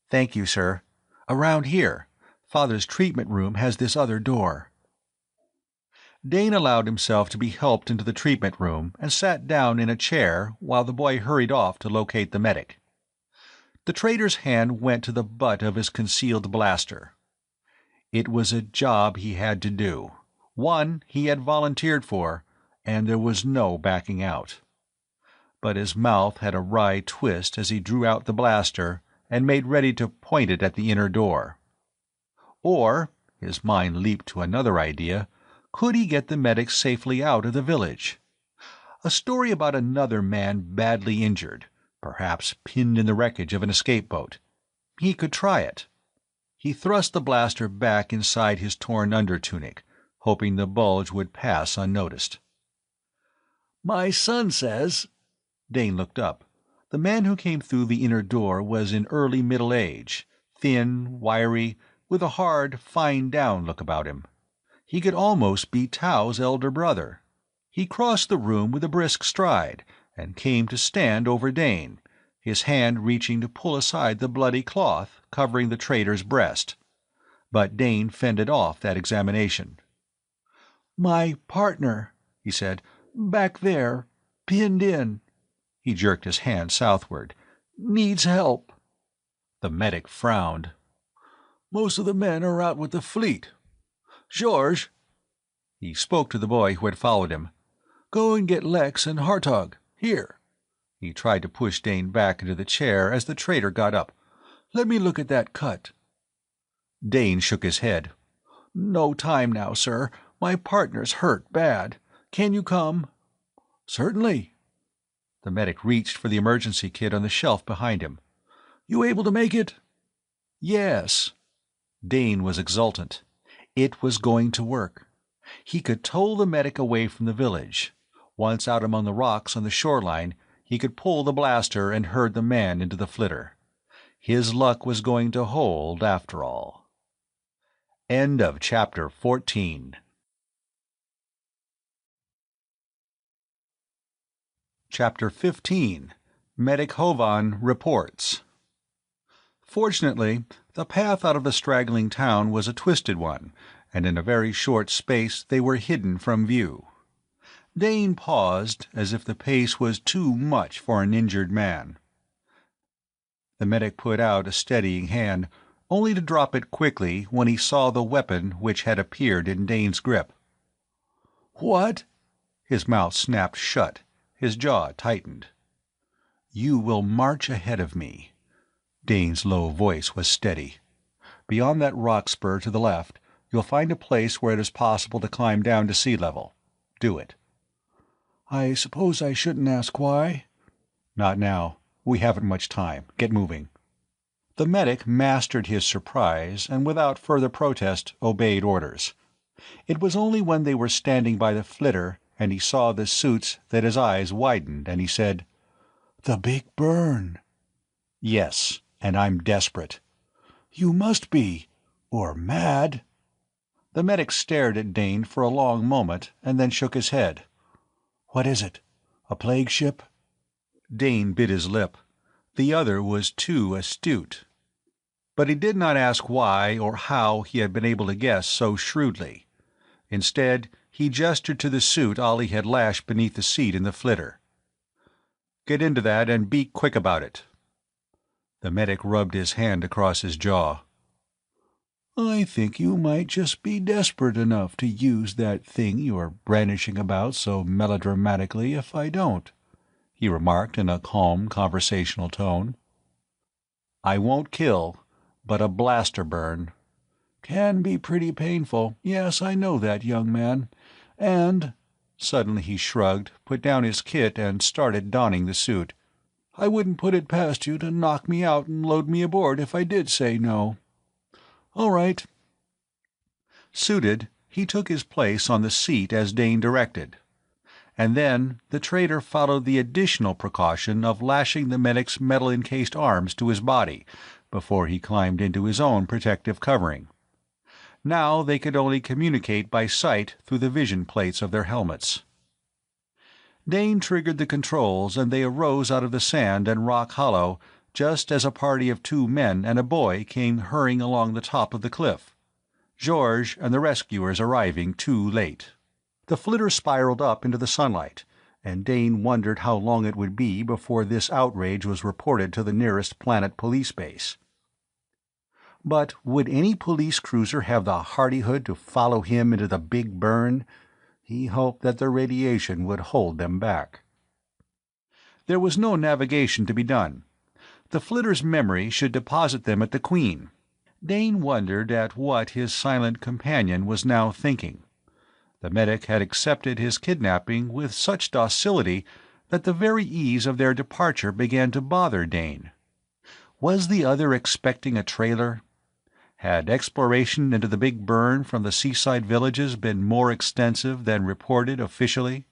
"Thank you, sir. Around here. Father's treatment room has this other door." Dane allowed himself to be helped into the treatment room and sat down in a chair while the boy hurried off to locate the medic. The trader's hand went to the butt of his concealed blaster. It was a job he had to do, one he had volunteered for, and there was no backing out. But his mouth had a wry twist as he drew out the blaster and made ready to point it at the inner door. Or, his mind leaped to another idea, could he get the medic safely out of the village? A story about another man badly injured, perhaps pinned in the wreckage of an escape boat. He could try it. He thrust the blaster back inside his torn undertunic, hoping the bulge would pass unnoticed. "My son says—" Dane looked up. The man who came through the inner door was in early middle age, thin, wiry, with a hard, fine-down look about him. He could almost be Tao's elder brother. He crossed the room with a brisk stride, and came to stand over Dane, his hand reaching to pull aside the bloody cloth covering the trader's breast. But Dane fended off that examination. "My partner," he said, "back there, pinned in." He jerked his hand southward. "Needs help." The medic frowned. "Most of the men are out with the fleet. George," he spoke to the boy who had followed him, "go and get Lex and Hartog. Here." He tried to push Dane back into the chair as the trader got up. "Let me look at that cut." Dane shook his head. "No time now, sir. My partner's hurt bad. Can you come?" "Certainly." The medic reached for the emergency kit on the shelf behind him. "You able to make it?" "Yes." Dane was exultant. It was going to work. He could tow the medic away from the village. Once out among the rocks on the shoreline, he could pull the blaster and herd the man into the flitter. His luck was going to hold, after all. End of Chapter 14. Chapter 15. Medic Hovan Reports. Fortunately, the path out of the straggling town was a twisted one, and in a very short space they were hidden from view. Dane paused, as if the pace was too much for an injured man. The medic put out a steadying hand, only to drop it quickly when he saw the weapon which had appeared in Dane's grip. "What?" His mouth snapped shut. His jaw tightened. "You will march ahead of me." Dane's low voice was steady. "Beyond that rock spur to the left, you'll find a place where it is possible to climb down to sea level. Do it." "I suppose I shouldn't ask why?" "Not now. We haven't much time. Get moving." The medic mastered his surprise, and without further protest obeyed orders. It was only when they were standing by the flitter and he saw the suits that his eyes widened, and he said, "The big burn." "Yes, and I'm desperate." "You must be, or mad." The medic stared at Dane for a long moment, and then shook his head. "What is it? A plague ship?" Dane bit his lip. The other was too astute. But he did not ask why or how he had been able to guess so shrewdly. Instead, he gestured to the suit Ollie had lashed beneath the seat in the flitter. "Get into that and be quick about it." The medic rubbed his hand across his jaw. "I think you might just be desperate enough to use that thing you're brandishing about so melodramatically if I don't," he remarked in a calm, conversational tone. "I won't kill, but a blaster burn." "Can be pretty painful. Yes, I know that, young man. And—" Suddenly he shrugged, put down his kit, and started donning the suit. "I wouldn't put it past you to knock me out and load me aboard if I did say no." "All right." Suited, he took his place on the seat as Dane directed. And then the trader followed the additional precaution of lashing the medic's metal-encased arms to his body before he climbed into his own protective covering. Now they could only communicate by sight through the vision plates of their helmets. Dane triggered the controls, and they arose out of the sand and rock hollow just as a party of 2 men and a boy came hurrying along the top of the cliff, George and the rescuers arriving too late. The flitter spiraled up into the sunlight, and Dane wondered how long it would be before this outrage was reported to the nearest planet police base. But would any police cruiser have the hardihood to follow him into the Big Burn? He hoped that the radiation would hold them back. There was no navigation to be done. The flitter's memory should deposit them at the Queen. Dane wondered at what his silent companion was now thinking. The medic had accepted his kidnapping with such docility that the very ease of their departure began to bother Dane. Was the other expecting a trailer? Had exploration into the Big Burn from the seaside villages been more extensive than reported officially?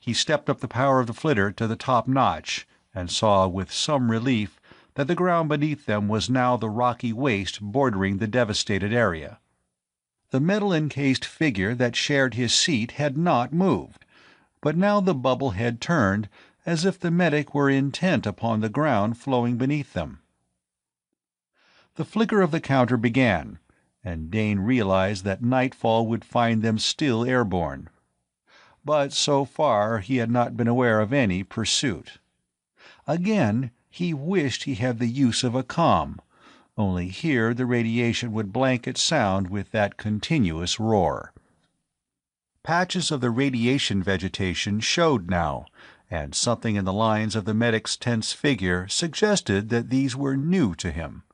He stepped up the power of the flitter to the top notch and saw with some relief that the ground beneath them was now the rocky waste bordering the devastated area. The metal-encased figure that shared his seat had not moved, but now the bubble had turned as if the medic were intent upon the ground flowing beneath them. The flicker of the counter began, and Dane realized that nightfall would find them still airborne. But so far he had not been aware of any pursuit. Again, he wished he had the use of a comm, only here the radiation would blanket sound with that continuous roar. Patches of the radiation vegetation showed now, and something in the lines of the medic's tense figure suggested that these were new to him.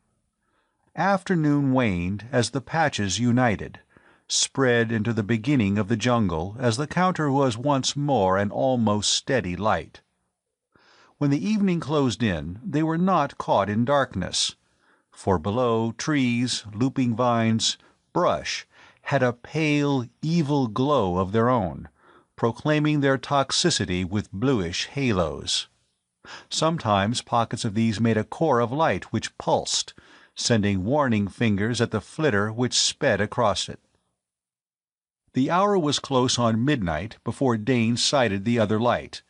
Afternoon waned as the patches united, spread into the beginning of the jungle as the counter was once more an almost steady light. When the evening closed in, they were not caught in darkness, for below trees, looping vines, brush had a pale, evil glow of their own, proclaiming their toxicity with bluish halos. Sometimes pockets of these made a core of light which pulsed, sending warning fingers at the flitter which sped across it. The hour was close on midnight before Dane sighted the other light,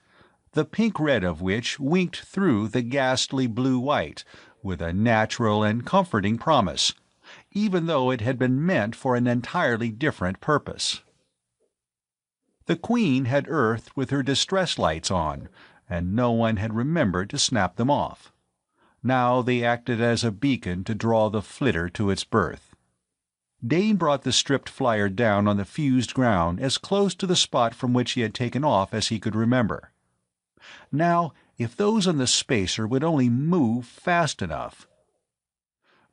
the pink-red of which winked through the ghastly blue-white with a natural and comforting promise, even though it had been meant for an entirely different purpose. The Queen had Earth with her distress lights on, and no one had remembered to snap them off. Now they acted as a beacon to draw the flitter to its berth. Dane brought the stripped flyer down on the fused ground as close to the spot from which he had taken off as he could remember. Now, if those on the spacer would only move fast enough.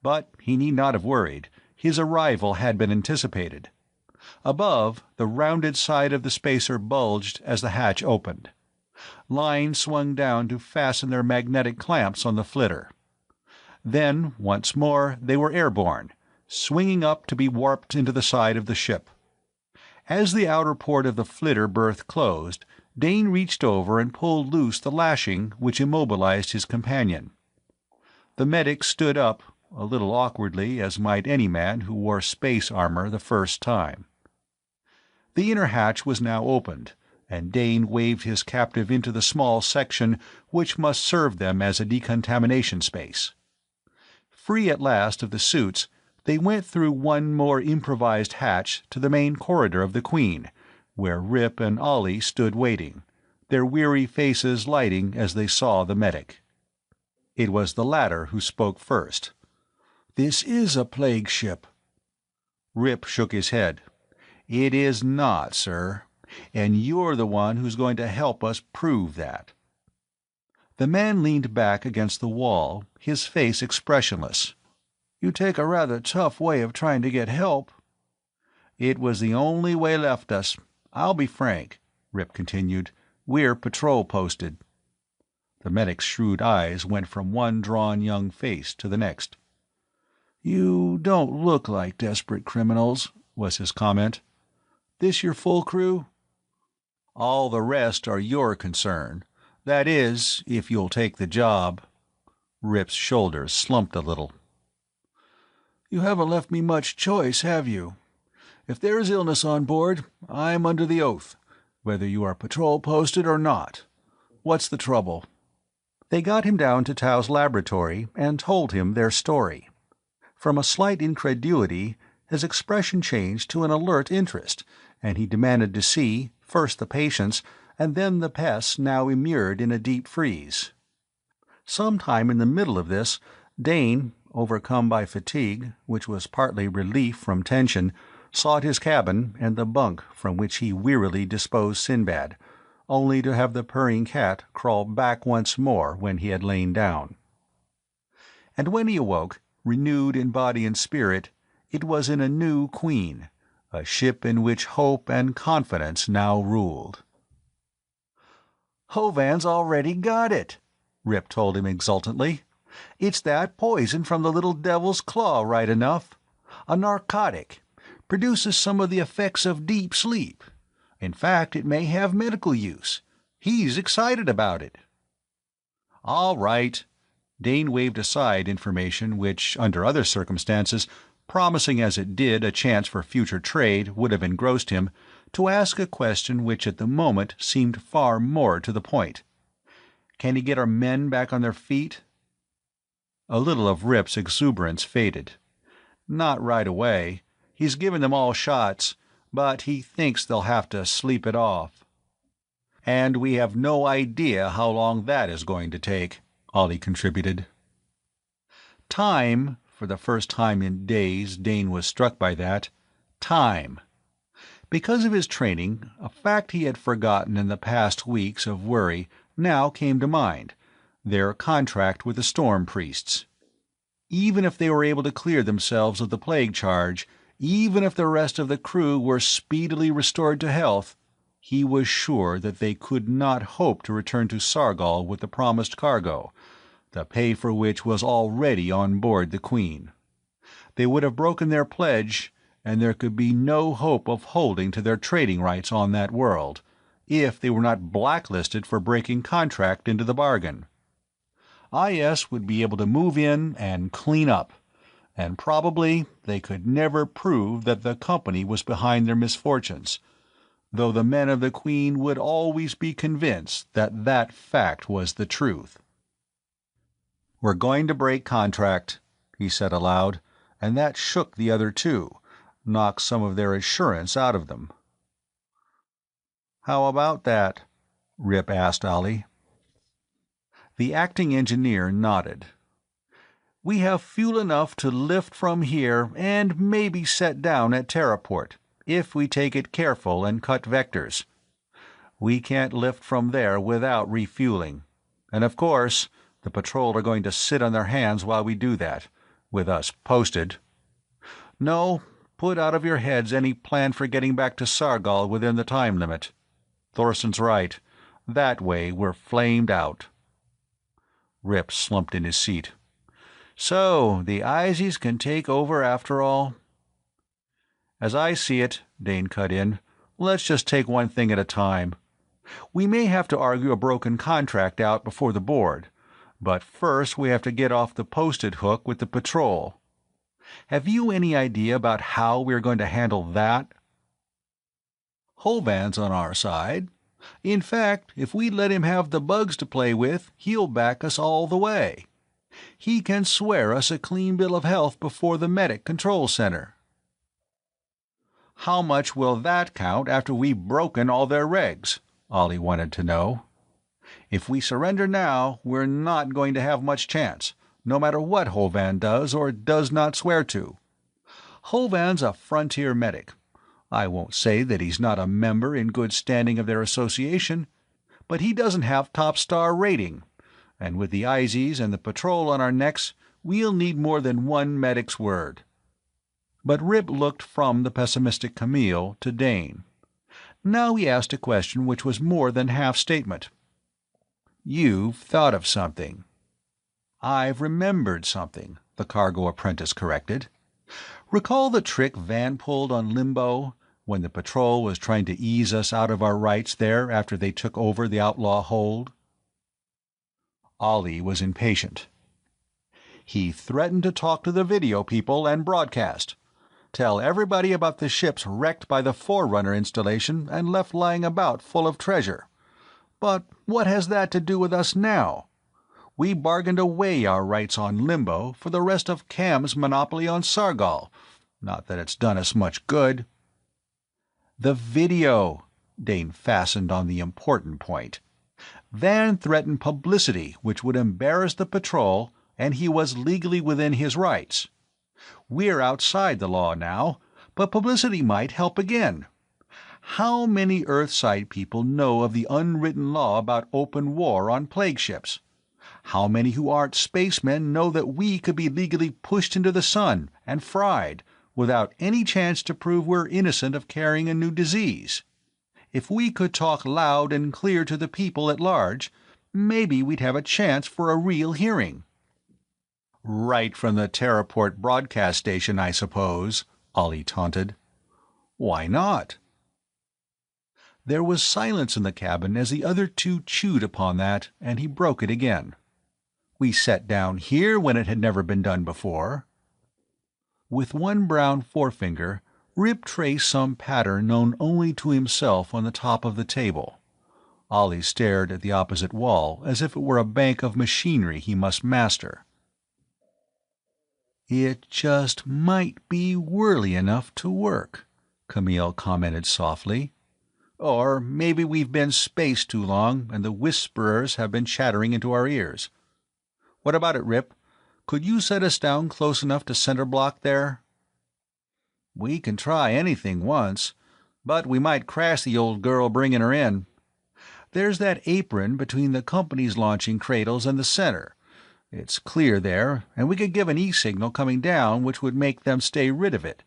But he need not have worried. His arrival had been anticipated. Above, the rounded side of the spacer bulged as the hatch opened. Lines swung down to fasten their magnetic clamps on the flitter. Then, once more, they were airborne, swinging up to be warped into the side of the ship. As the outer port of the flitter berth closed, Dane reached over and pulled loose the lashing which immobilized his companion. The medic stood up, a little awkwardly, as might any man who wore space armor the first time. The inner hatch was now opened, and Dane waved his captive into the small section which must serve them as a decontamination space. Free at last of the suits, they went through one more improvised hatch to the main corridor of the Queen, where Rip and Ollie stood waiting, their weary faces lighting as they saw the medic. It was the latter who spoke first. "This is a plague ship." Rip shook his head. "It is not, sir. And you're the one who's going to help us prove that." The man leaned back against the wall, his face expressionless. "You take a rather tough way of trying to get help." "It was the only way left us. I'll be frank," Rip continued. "We're patrol posted." The medic's shrewd eyes went from one drawn young face to the next. "You don't look like desperate criminals," was his comment. "This your full crew?" "All the rest are your concern. That is, if you'll take the job." Rip's shoulders slumped a little. "You haven't left me much choice, have you? If there is illness on board, I'm under the oath, whether you are patrol posted or not. What's the trouble?" They got him down to Tao's laboratory and told him their story. From a slight incredulity, his expression changed to an alert interest, and he demanded to see, first the patients, and then the pests now immured in a deep freeze. Sometime in the middle of this, Dane, overcome by fatigue, which was partly relief from tension, sought his cabin and the bunk from which he wearily disposed Sinbad, only to have the purring cat crawl back once more when he had lain down. And when he awoke, renewed in body and spirit, it was in a new Queen, a ship in which hope and confidence now ruled. "Hovan's already got it," Rip told him exultantly. "It's that poison from the little devil's claw, right enough. A narcotic. Produces some of the effects of deep sleep. In fact, it may have medical use. He's excited about it." "All right." Dane waved aside information which, under other circumstances, promising as it did a chance for future trade, would have engrossed him, to ask a question which at the moment seemed far more to the point. "Can he get our men back on their feet?" A little of Rip's exuberance faded. "Not right away. He's given them all shots, but he thinks they'll have to sleep it off. And we have no idea how long that is going to take," Ollie contributed. Time, for the first time in days Dane was struck by that. Time. Because of his training, a fact he had forgotten in the past weeks of worry now came to mind: their contract with the Storm Priests. Even if they were able to clear themselves of the plague charge, even if the rest of the crew were speedily restored to health, he was sure that they could not hope to return to Sargol with the promised cargo, the pay for which was already on board the Queen. They would have broken their pledge, and there could be no hope of holding to their trading rights on that world, if they were not blacklisted for breaking contract into the bargain. IS would be able to move in and clean up, and probably they could never prove that the company was behind their misfortunes, though the men of the Queen would always be convinced that that fact was the truth. "We're going to break contract," he said aloud, and that shook the other two, knocked some of their assurance out of them. "How about that?" Rip asked Ollie. The acting engineer nodded. "We have fuel enough to lift from here and maybe set down at Terraport, if we take it careful and cut vectors. We can't lift from there without refueling. And of course, the patrol are going to sit on their hands while we do that, with us posted. No, put out of your heads any plan for getting back to Sargol within the time limit. Thorson's right. That way we're flamed out." Rip slumped in his seat. "So, the Izies can take over after all?" "As I see it," Dane cut in, "let's just take one thing at a time. We may have to argue a broken contract out before the board, but first we have to get off the posted hook with the patrol. Have you any idea about how we're going to handle that?" "Hovan's on our side. In fact, if we let him have the bugs to play with, he'll back us all the way. He can swear us a clean bill of health before the Medic Control Center." "How much will that count after we've broken all their regs?" Ollie wanted to know. "If we surrender now, we're not going to have much chance, no matter what Hovan does or does not swear to. Hovan's a frontier medic. I won't say that he's not a member in good standing of their association, but he doesn't have top star rating, and with the Izies and the patrol on our necks, we'll need more than one medic's word." But Rip looked from the pessimistic Camille to Dane. Now he asked a question which was more than half statement. "You've thought of something." "I've remembered something," the cargo apprentice corrected. "Recall the trick Van pulled on Limbo, when the patrol was trying to ease us out of our rights there after they took over the outlaw hold?" Ollie was impatient. "He threatened to talk to the video people and broadcast. Tell everybody about the ships wrecked by the Forerunner installation and left lying about full of treasure. But what has that to do with us now? We bargained away our rights on Limbo for the rest of Cam's monopoly on Sargol. Not that it's done us much good." "The video," Dane fastened on the important point. "Van threatened publicity which would embarrass the patrol, and he was legally within his rights. We're outside the law now, but publicity might help again. How many Earthside people know of the unwritten law about open war on plague ships? How many who aren't spacemen know that we could be legally pushed into the sun and fried without any chance to prove we're innocent of carrying a new disease? If we could talk loud and clear to the people at large, maybe we'd have a chance for a real hearing." "Right from the Terraport broadcast station, I suppose," Ollie taunted. "Why not?" There was silence in the cabin as the other two chewed upon that, and he broke it again. "We sat down here when it had never been done before." With one brown forefinger, Rip traced some pattern known only to himself on the top of the table. Ollie stared at the opposite wall as if it were a bank of machinery he must master. "It just might be whirly enough to work," Camille commented softly. "Or maybe we've been spaced too long and the whisperers have been chattering into our ears. What about it, Rip? Could you set us down close enough to center block there?" "We can try anything once, but we might crash the old girl bringing her in. There's that apron between the company's launching cradles and the center. It's clear there, and we could give an E-signal coming down which would make them stay rid of it.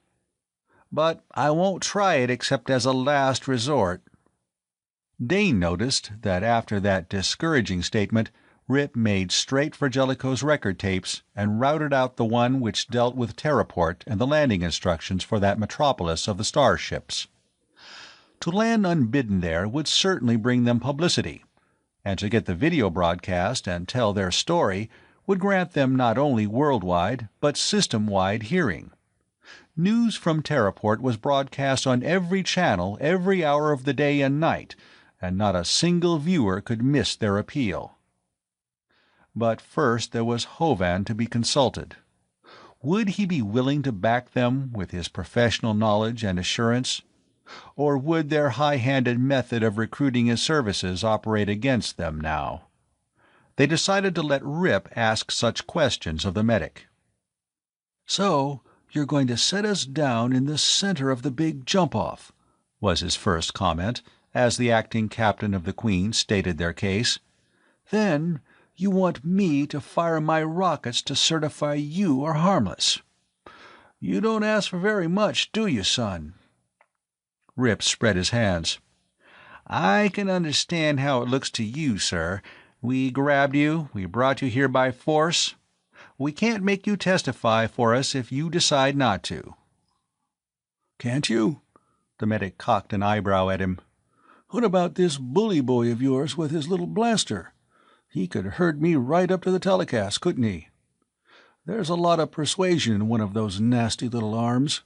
But I won't try it except as a last resort." Dane noticed that after that discouraging statement, Rip made straight for Jellicoe's record tapes and routed out the one which dealt with Terraport and the landing instructions for that metropolis of the starships. To land unbidden there would certainly bring them publicity, and to get the video broadcast and tell their story would grant them not only worldwide but system-wide hearing. News from Terraport was broadcast on every channel every hour of the day and night, and not a single viewer could miss their appeal. But first there was Hovan to be consulted. Would he be willing to back them with his professional knowledge and assurance? Or would their high-handed method of recruiting his services operate against them now? They decided to let Rip ask such questions of the medic. "So, you're going to set us down in the center of the big jump-off," was his first comment, as the acting captain of the Queen stated their case. "Then you want me to fire my rockets to certify you are harmless. You don't ask for very much, do you, son?" Rip spread his hands. "I can understand how it looks to you, sir. We grabbed you, we brought you here by force. We can't make you testify for us if you decide not to." "Can't you?" The medic cocked an eyebrow at him. "What about this bully boy of yours with his little blaster? He could herd me right up to the telecast, couldn't he? There's a lot of persuasion in one of those nasty little arms.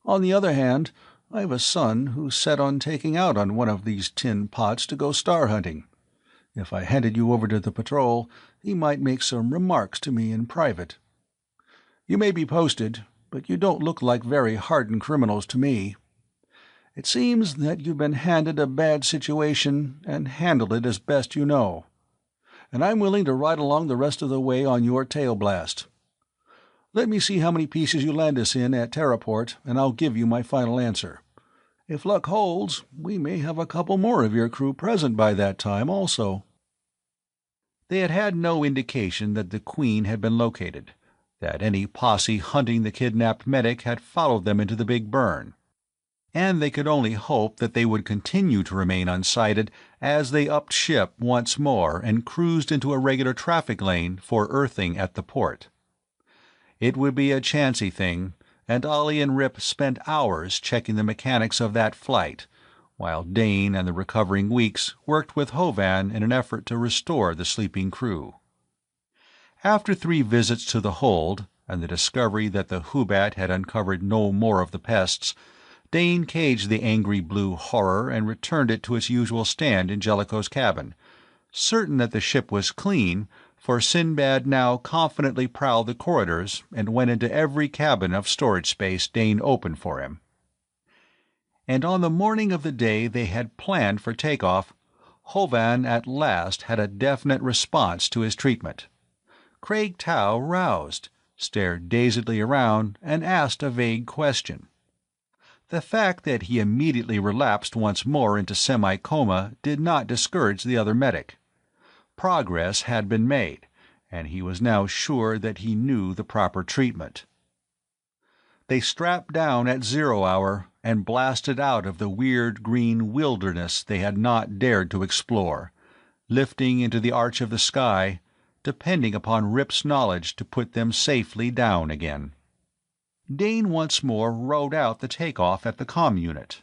On the other hand, I have a son who's set on taking out on one of these tin pots to go star hunting. If I handed you over to the patrol, he might make some remarks to me in private. You may be posted, but you don't look like very hardened criminals to me. It seems that you've been handed a bad situation and handled it as best you know. And I'm willing to ride along the rest of the way on your tail blast. Let me see how many pieces you land us in at Terraport, and I'll give you my final answer. If luck holds, we may have a couple more of your crew present by that time also." They had had no indication that the Queen had been located, that any posse hunting the kidnapped medic had followed them into the Big Burn, and they could only hope that they would continue to remain unsighted as they upped ship once more and cruised into a regular traffic lane for earthing at the port. It would be a chancy thing, and Ollie and Rip spent hours checking the mechanics of that flight, while Dane and the recovering Weeks worked with Hovan in an effort to restore the sleeping crew. After 3 visits to the hold, and the discovery that the Hubbat had uncovered no more of the pests, Dane caged the angry blue horror and returned it to its usual stand in Jellicoe's cabin, certain that the ship was clean, for Sinbad now confidently prowled the corridors and went into every cabin of storage space Dane opened for him. And on the morning of the day they had planned for takeoff, Hovan at last had a definite response to his treatment. Craig Tao roused, stared dazedly around, and asked a vague question. The fact that he immediately relapsed once more into semi-coma did not discourage the other medic. Progress had been made, and he was now sure that he knew the proper treatment. They strapped down at 0 hour and blasted out of the weird green wilderness they had not dared to explore, lifting into the arch of the sky, depending upon Rip's knowledge to put them safely down again. Dane once more rode out the takeoff at the comm unit,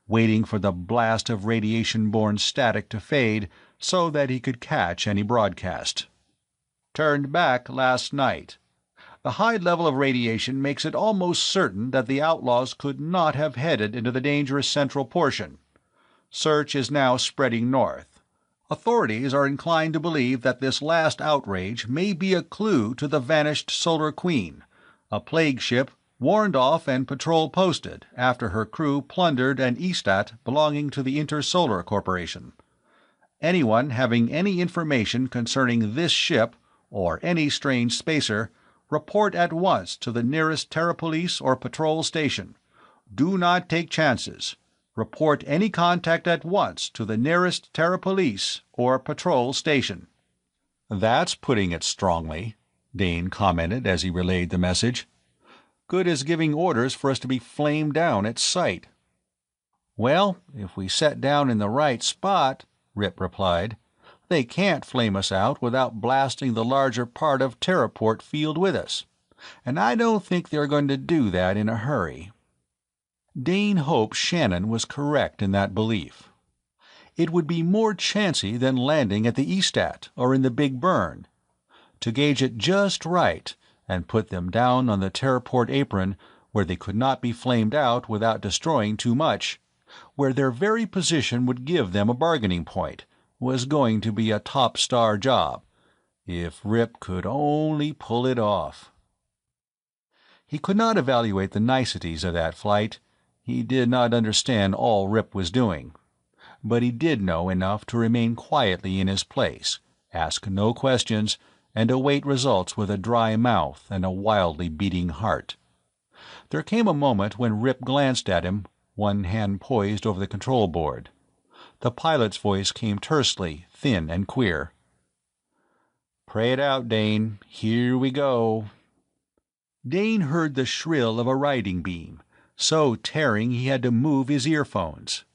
waiting for the blast of radiation-borne static to fade so that he could catch any broadcast. "Turned back last night. The high level of radiation makes it almost certain that the outlaws could not have headed into the dangerous central portion. Search is now spreading north. Authorities are inclined to believe that this last outrage may be a clue to the vanished Solar Queen, a plague ship warned off and patrol posted after her crew plundered an Estat belonging to the Intersolar Corporation. Anyone having any information concerning this ship, or any strange spacer, report at once to the nearest Terra Police or patrol station. Do not take chances. Report any contact at once to the nearest Terra Police or patrol station." "That's putting it strongly," Dane commented as he relayed the message. "Good as giving orders for us to be flamed down at sight." "Well, if we set down in the right spot," Rip replied. "They can't flame us out without blasting the larger part of Terraport Field with us, and I don't think they're going to do that in a hurry." Dane hoped Shannon was correct in that belief. It would be more chancy than landing at the Estat or in the Big Burn. To gauge it just right and put them down on the Terraport apron where they could not be flamed out without destroying too much, where their very position would give them a bargaining point, was going to be a top-star job, if Rip could only pull it off. He could not evaluate the niceties of that flight. He did not understand all Rip was doing, but he did know enough to remain quietly in his place, ask no questions, and await results with a dry mouth and a wildly beating heart. There came a moment when Rip glanced at him, one hand poised over the control board. The pilot's voice came tersely, thin and queer. "Pray it out, Dane. Here we go." Dane heard the shrill of a riding beam, so tearing he had to move his earphones.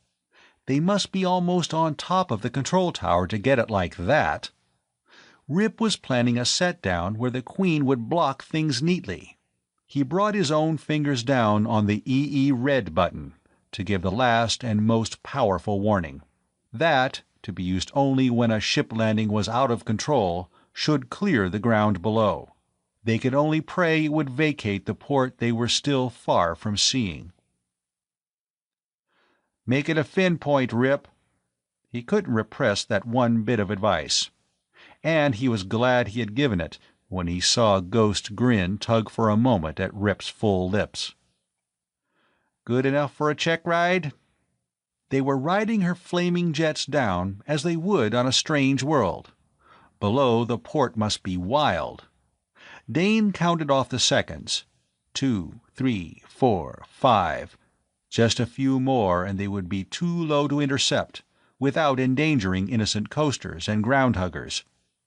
They must be almost on top of the control tower to get it like that. Rip was planning a set-down where the Queen would block things neatly. He brought his own fingers down on the EE red button to give the last and most powerful warning. That, to be used only when a ship landing was out of control, should clear the ground below. They could only pray it would vacate the port they were still far from seeing. "Make it a fin point, Rip." He couldn't repress that one bit of advice. And he was glad he had given it when he saw a ghost grin tug for a moment at Rip's full lips. "Good enough for a check ride?" They were riding her flaming jets down as they would on a strange world. Below, the port must be wild. Dane counted off the seconds. 2, 3, 4, 5. Just a few more and they would be too low to intercept, without endangering innocent coasters and ground huggers.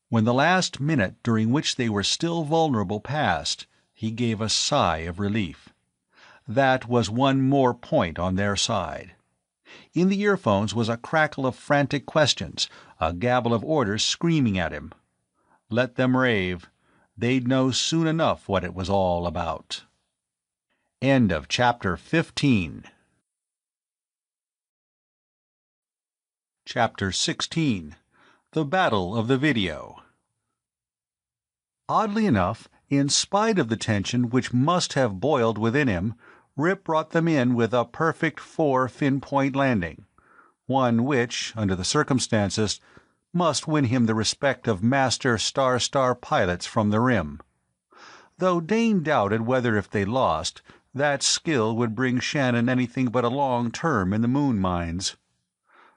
When the last minute during which they were still vulnerable passed, he gave a sigh of relief. That was one more point on their side. In the earphones was a crackle of frantic questions, a gabble of orders screaming at him. Let them rave. they'd know soon enough what it was all about. End of Chapter 15. Chapter 16. The Battle of the Video. Oddly enough, in spite of the tension which must have boiled within him, Rip brought them in with a perfect 4-fin-point landing, one which, under the circumstances, must win him the respect of master star pilots from the rim. Though Dane doubted whether if they lost, that skill would bring Shannon anything but a long term in the moon mines.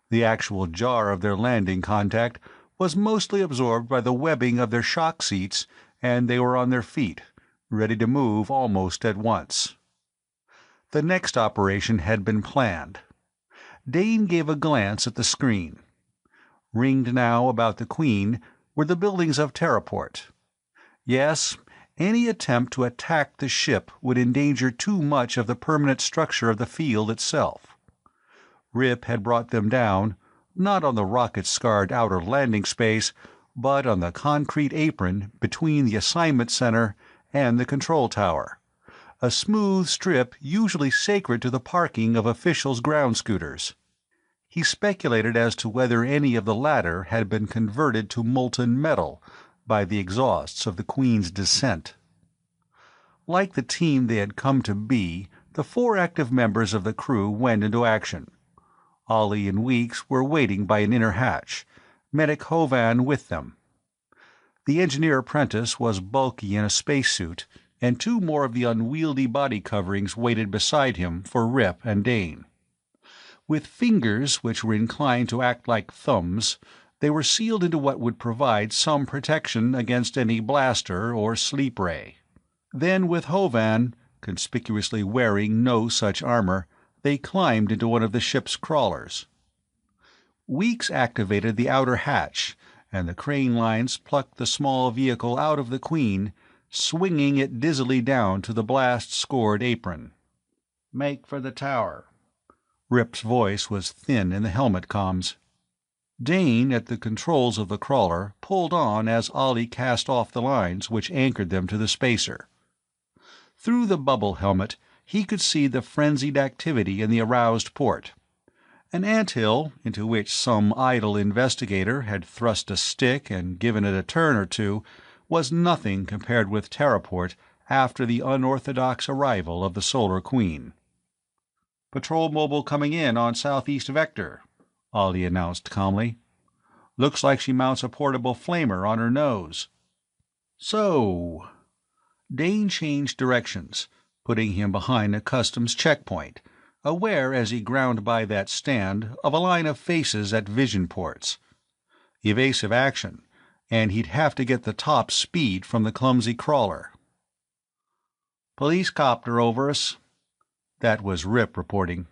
The actual jar of their landing contact was mostly absorbed by the webbing of their shock seats, and they were on their feet, ready to move almost at once. The next operation had been planned. Dane gave a glance at the screen. Ringed now about the Queen were the buildings of Terraport. Yes, any attempt to attack the ship would endanger too much of the permanent structure of the field itself. Rip had brought them down, not on the rocket-scarred outer landing space, but on the concrete apron between the assignment center and the control tower, a smooth strip usually sacred to the parking of officials' ground scooters. He speculated as to whether any of the latter had been converted to molten metal by the exhausts of the Queen's descent. Like the team they had come to be, the 4 active members of the crew went into action. Ollie and Weeks were waiting by an inner hatch, Medic Hovan with them. The engineer apprentice was bulky in a spacesuit, and 2 more of the unwieldy body coverings waited beside him for Rip and Dane. With fingers which were inclined to act like thumbs, they were sealed into what would provide some protection against any blaster or sleep ray. Then with Hovan, conspicuously wearing no such armor, they climbed into one of the ship's crawlers. Weeks activated the outer hatch, and the crane lines plucked the small vehicle out of the Queen, swinging it dizzily down to the blast-scored apron. "Make for the tower." Rip's voice was thin in the helmet comms. Dane, at the controls of the crawler, pulled on as Ollie cast off the lines which anchored them to the spacer. Through the bubble helmet, he could see the frenzied activity in the aroused port. An anthill, into which some idle investigator had thrust a stick and given it a turn or two, was nothing compared with Terraport after the unorthodox arrival of the Solar Queen. "Patrol mobile coming in on southeast vector," Ollie announced calmly. "Looks like she mounts a portable flamer on her nose." "So—" Dane changed directions, putting him behind a customs checkpoint, aware as he ground by that stand of a line of faces at vision ports. Evasive action, and he'd have to get the top speed from the clumsy crawler. "Police copter over us." That was Rip reporting.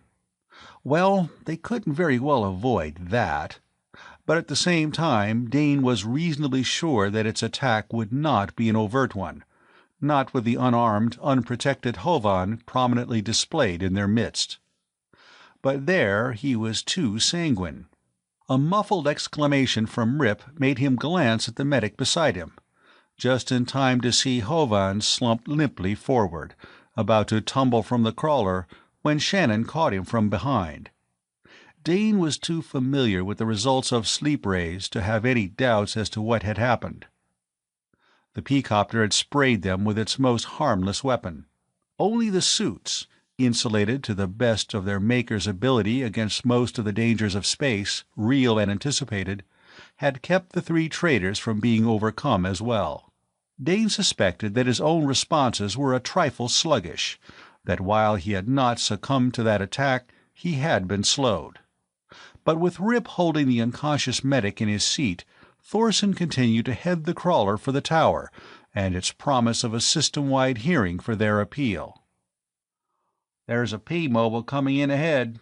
Well, they couldn't very well avoid that. But at the same time, Dane was reasonably sure that its attack would not be an overt one, not with the unarmed, unprotected Hovan prominently displayed in their midst. But there he was too sanguine. A muffled exclamation from Rip made him glance at the medic beside him, just in time to see Hovan slump limply forward, about to tumble from the crawler when Shannon caught him from behind. Dane was too familiar with the results of sleep rays to have any doubts as to what had happened. The P-copter had sprayed them with its most harmless weapon. Only the suits, insulated to the best of their maker's ability against most of the dangers of space, real and anticipated, had kept the 3 traitors from being overcome as well. Dane suspected that his own responses were a trifle sluggish, that while he had not succumbed to that attack, he had been slowed. But with Rip holding the unconscious medic in his seat, Thorson continued to head the crawler for the tower and its promise of a system-wide hearing for their appeal. "There's a P-mobile coming in ahead."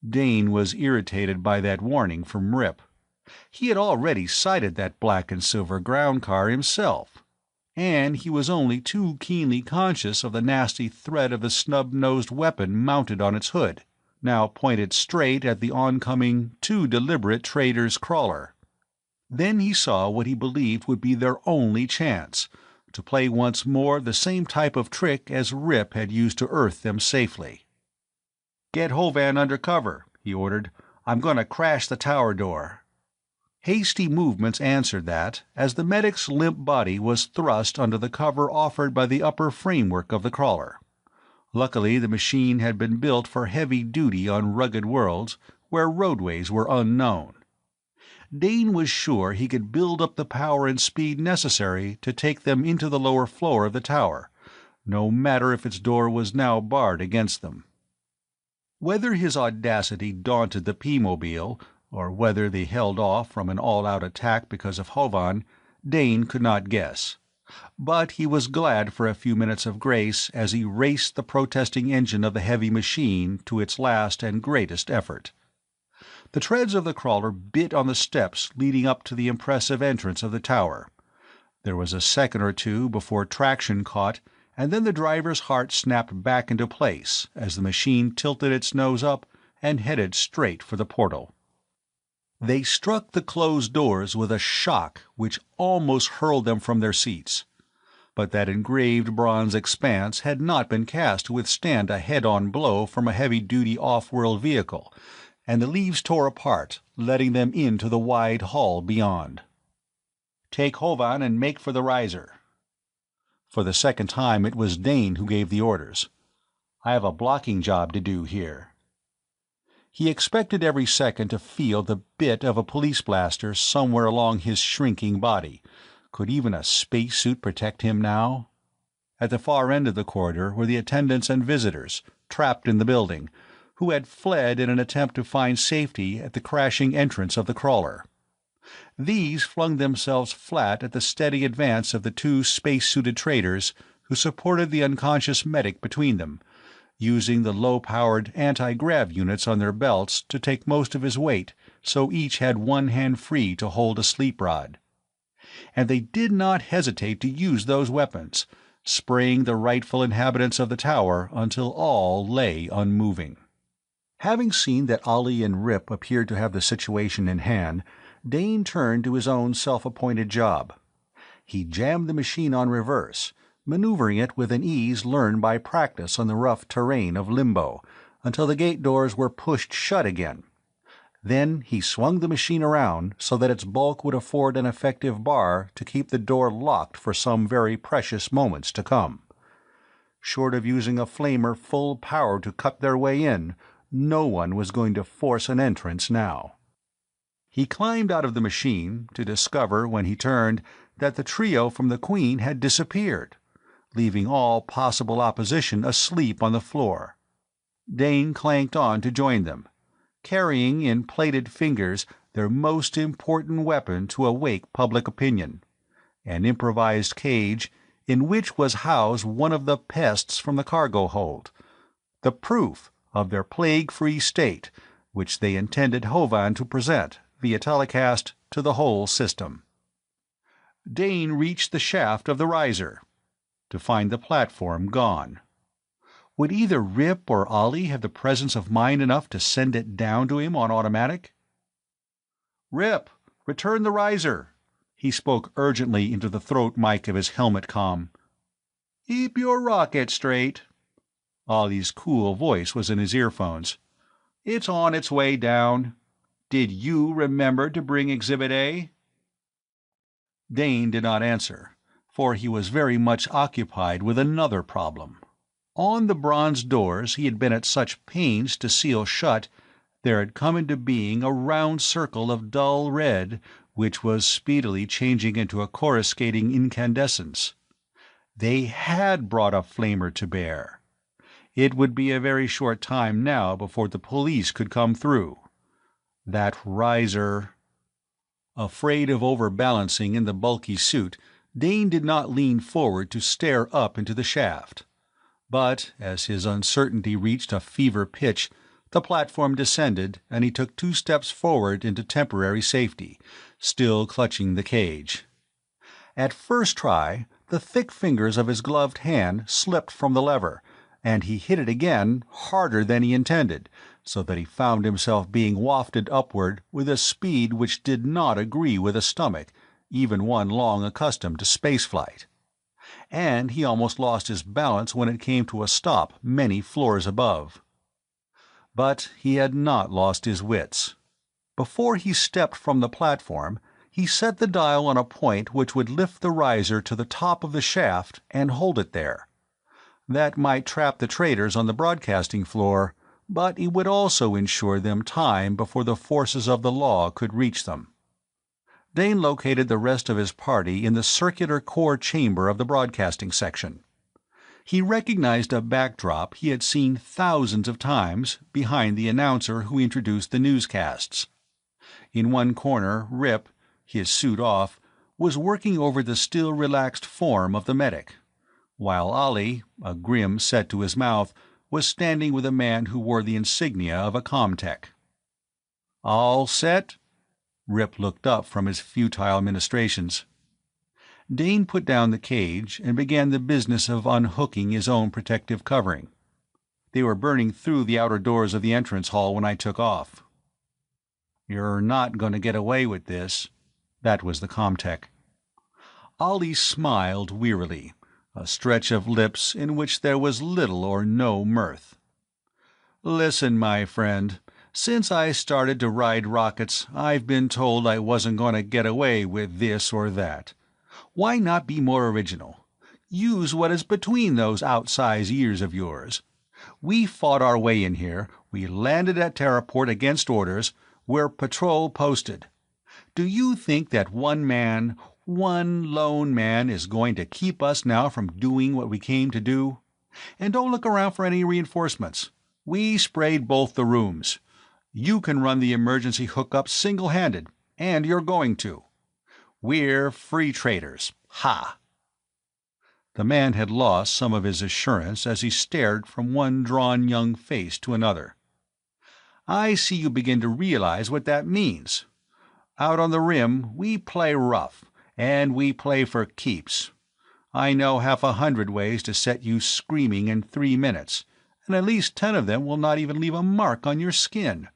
Dane was irritated by that warning from Rip. He had already sighted that black and silver ground car himself, and he was only too keenly conscious of the nasty threat of the snub-nosed weapon mounted on its hood, now pointed straight at the oncoming, too deliberate trader's crawler. Then he saw what he believed would be their only chance, to play once more the same type of trick as Rip had used to earth them safely. "Get Hovan under cover," he ordered. "I'm going to crash the tower door." Hasty movements answered that, as the medic's limp body was thrust under the cover offered by the upper framework of the crawler. Luckily, the machine had been built for heavy duty on rugged worlds where roadways were unknown. Dane was sure he could build up the power and speed necessary to take them into the lower floor of the tower, no matter if its door was now barred against them. Whether his audacity daunted the P-mobile, or whether they held off from an all-out attack because of Hovan, Dane could not guess. But he was glad for a few minutes of grace as he raced the protesting engine of the heavy machine to its last and greatest effort. The treads of the crawler bit on the steps leading up to the impressive entrance of the tower. There was a second or two before traction caught, and then the driver's heart snapped back into place as the machine tilted its nose up and headed straight for the portal. They struck the closed doors with a shock which almost hurled them from their seats. But that engraved bronze expanse had not been cast to withstand a head-on blow from a heavy-duty off-world vehicle, and the leaves tore apart, letting them into the wide hall beyond. "Take Hovan and make for the riser." For the second time it was Dane who gave the orders. "I have a blocking job to do here." He expected every second to feel the bit of a police blaster somewhere along his shrinking body. Could even a spacesuit protect him now? At the far end of the corridor were the attendants and visitors, trapped in the building, who had fled in an attempt to find safety at the crashing entrance of the crawler. These flung themselves flat at the steady advance of the two space-suited traders who supported the unconscious medic between them, using the low-powered anti-grav units on their belts to take most of his weight, so each had one hand free to hold a sleep rod. And they did not hesitate to use those weapons, spraying the rightful inhabitants of the tower until all lay unmoving. Having seen that Ollie and Rip appeared to have the situation in hand, Dane turned to his own self-appointed job. He jammed the machine on reverse, maneuvering it with an ease learned by practice on the rough terrain of Limbo, until the gate doors were pushed shut again. Then he swung the machine around so that its bulk would afford an effective bar to keep the door locked for some very precious moments to come. Short of using a flamer full power to cut their way in, no one was going to force an entrance now. He climbed out of the machine to discover, when he turned, that the trio from the Queen had disappeared, leaving all possible opposition asleep on the floor. Dane clanked on to join them, carrying in plated fingers their most important weapon to awake public opinion, an improvised cage in which was housed one of the pests from the cargo hold, the proof of their plague-free state, which they intended Hovan to present, via telecast, to the whole system. Dane reached the shaft of the riser, to find the platform gone. Would either Rip or Ollie have the presence of mind enough to send it down to him on automatic? "Rip, return the riser," he spoke urgently into the throat mic of his helmet comm. "Keep your rocket straight." Ollie's cool voice was in his earphones. "It's on its way down. Did you remember to bring Exhibit A?" Dane did not answer, for he was very much occupied with another problem. On the bronze doors he had been at such pains to seal shut, there had come into being a round circle of dull red, which was speedily changing into a coruscating incandescence. They had brought a flamer to bear. It would be a very short time now before the police could come through. That riser... Afraid of overbalancing in the bulky suit, Dane did not lean forward to stare up into the shaft. But, as his uncertainty reached a fever pitch, the platform descended, and he took 2 steps forward into temporary safety, still clutching the cage. At first try, the thick fingers of his gloved hand slipped from the lever, and he hit it again harder than he intended, so that he found himself being wafted upward with a speed which did not agree with a stomach, even one long accustomed to spaceflight. And he almost lost his balance when it came to a stop many floors above. But he had not lost his wits. Before he stepped from the platform, he set the dial on a point which would lift the riser to the top of the shaft and hold it there. That might trap the traders on the broadcasting floor, but it would also ensure them time before the forces of the law could reach them. Dane located the rest of his party in the circular core chamber of the broadcasting section. He recognized a backdrop he had seen thousands of times behind the announcer who introduced the newscasts. In one corner, Rip, his suit off, was working over the still relaxed form of the medic, while Ollie, a grim set to his mouth, was standing with a man who wore the insignia of a comtech. "All set?" Rip looked up from his futile ministrations. Dane put down the cage and began the business of unhooking his own protective covering. "They were burning through the outer doors of the entrance hall when I took off." "You're not going to get away with this." That was the comtech. Ollie smiled wearily, a stretch of lips in which there was little or no mirth. "Listen, my friend, since I started to ride rockets, I've been told I wasn't going to get away with this or that. Why not be more original? Use what is between those outsized ears of yours. We fought our way in here, we landed at Terraport against orders, we're patrol posted. Do you think that one lone man is going to keep us now from doing what we came to do? And don't look around for any reinforcements. We sprayed both the rooms. You can run the emergency hookup single-handed, and you're going to. We're free traders. Ha!" The man had lost some of his assurance as he stared from one drawn young face to another. "I see you begin to realize what that means. Out on the rim, we play rough, and we play for keeps. I know 100 ways to set you screaming in 3 minutes, and at least 10 of them will not even leave a mark on your skin.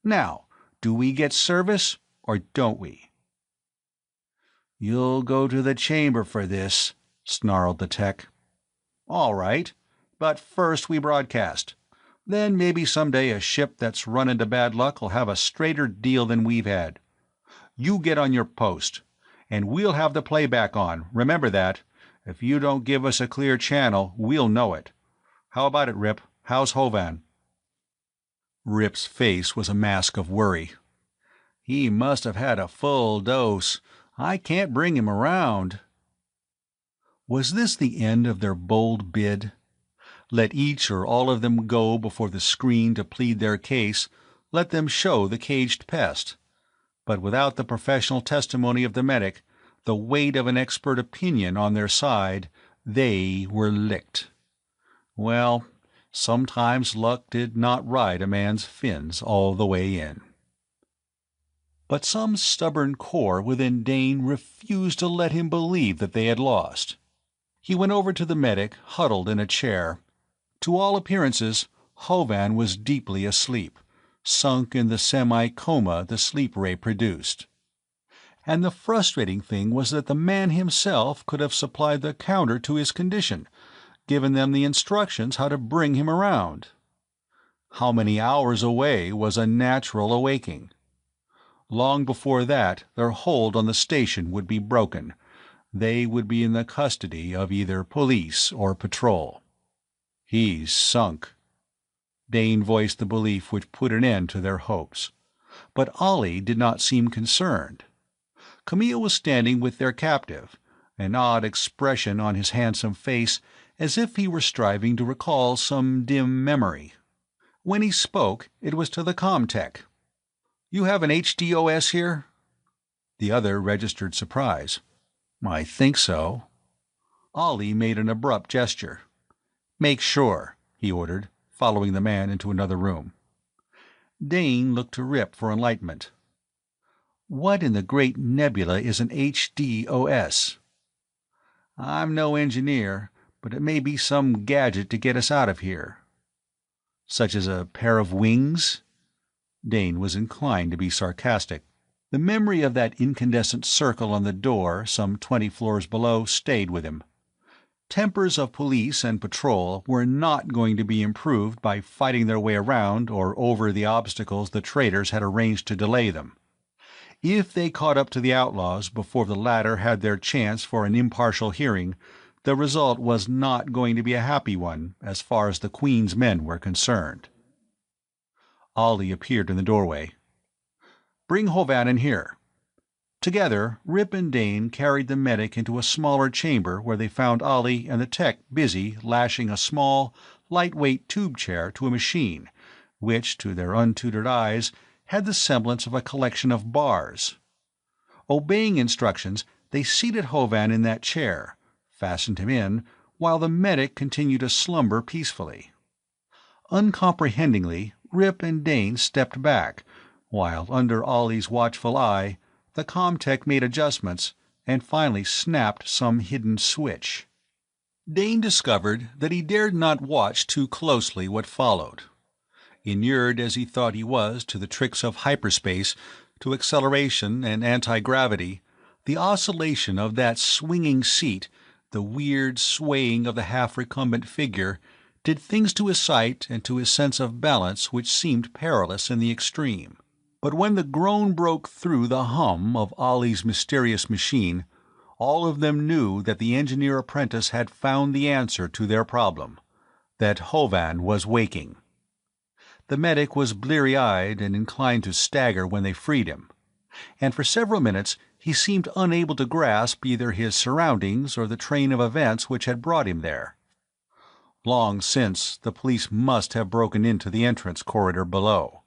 Now, do we get service, or don't we?" "You'll go to the chamber for this," snarled the tech. "All right, but first we broadcast. Then maybe someday a ship that's run into bad luck will have a straighter deal than we've had. You get on your post, and we'll have the playback on, remember that. If you don't give us a clear channel, we'll know it. How about it, Rip? How's Hovan?" Rip's face was a mask of worry. "He must have had a full dose. I can't bring him around." Was this the end of their bold bid? Let each or all of them go before the screen to plead their case, let them show the caged pest. But without the professional testimony of the medic, the weight of an expert opinion on their side, they were licked. Well, sometimes luck did not ride a man's fins all the way in. But some stubborn core within Dane refused to let him believe that they had lost. He went over to the medic, huddled in a chair. To all appearances, Hovan was deeply asleep, sunk in the semi-coma the sleep ray produced. And the frustrating thing was that the man himself could have supplied the counter to his condition, given them the instructions how to bring him around. How many hours away was a natural awaking? Long before that, their hold on the station would be broken. They would be in the custody of either police or patrol. "He's sunk." Dane voiced the belief which put an end to their hopes. But Ollie did not seem concerned. Camille was standing with their captive, an odd expression on his handsome face, as if he were striving to recall some dim memory. When he spoke, it was to the comtech. "You have an HDOS here?" The other registered surprise. "I think so." Ollie made an abrupt gesture. "Make sure," he ordered, following the man into another room. Dane looked to Rip for enlightenment. "What in the great nebula is an HDOS?" "I'm no engineer, but it may be some gadget to get us out of here." Such as a pair of wings? Dane was inclined to be sarcastic. The memory of that incandescent circle on the door some 20 floors below stayed with him. Tempers of police and patrol were not going to be improved by fighting their way around or over the obstacles the traitors had arranged to delay them. If they caught up to the outlaws before the latter had their chance for an impartial hearing, the result was not going to be a happy one as far as the Queen's men were concerned. Ollie appeared in the doorway. "Bring Hovan in here." Together, Rip and Dane carried the medic into a smaller chamber where they found Ollie and the tech busy lashing a small, lightweight tube chair to a machine, which, to their untutored eyes, had the semblance of a collection of bars. Obeying instructions, they seated Hovan in that chair, fastened him in, while the medic continued to slumber peacefully. Uncomprehendingly, Rip and Dane stepped back, while under Ollie's watchful eye, the comtech made adjustments and finally snapped some hidden switch. Dane discovered that he dared not watch too closely what followed. Inured as he thought he was to the tricks of hyperspace, to acceleration and anti-gravity, the oscillation of that swinging seat, the weird swaying of the half-recumbent figure, did things to his sight and to his sense of balance which seemed perilous in the extreme. But when the groan broke through the hum of Ollie's mysterious machine, all of them knew that the engineer apprentice had found the answer to their problem, that Hovan was waking. The medic was bleary-eyed and inclined to stagger when they freed him, and for several minutes he seemed unable to grasp either his surroundings or the train of events which had brought him there. Long since, the police must have broken into the entrance corridor below.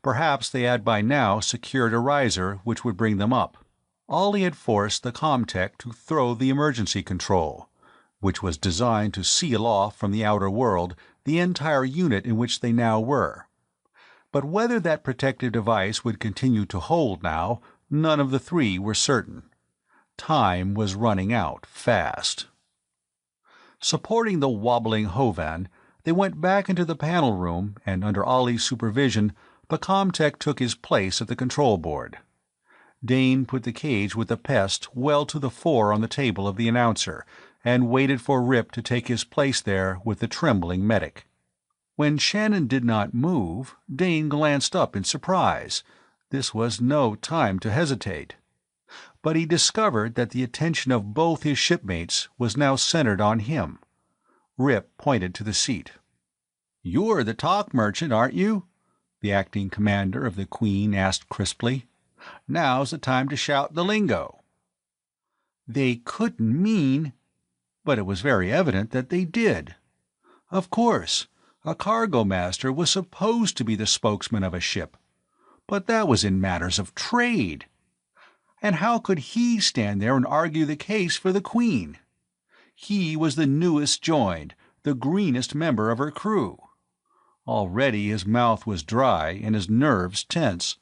Perhaps they had by now secured a riser which would bring them up. Ollie had forced the comtech to throw the emergency control, which was designed to seal off from the outer world the entire unit in which they now were. But whether that protective device would continue to hold now, none of the three were certain. Time was running out fast. Supporting the wobbling Hovan, they went back into the panel room, and under Ollie's supervision, the comtech took his place at the control board. Dane put the cage with the pest well to the fore on the table of the announcer, and waited for Rip to take his place there with the trembling medic. When Shannon did not move, Dane glanced up in surprise. This was no time to hesitate. But he discovered that the attention of both his shipmates was now centered on him. Rip pointed to the seat. "You're the talk merchant, aren't you?" the acting commander of the Queen asked crisply. "Now's the time to shout the lingo." They couldn't mean... But it was very evident that they did. Of course, a cargo master was supposed to be the spokesman of a ship. But that was in matters of trade. And how could he stand there and argue the case for the Queen? He was the newest joined, the greenest member of her crew. Already his mouth was dry and his nerves tense.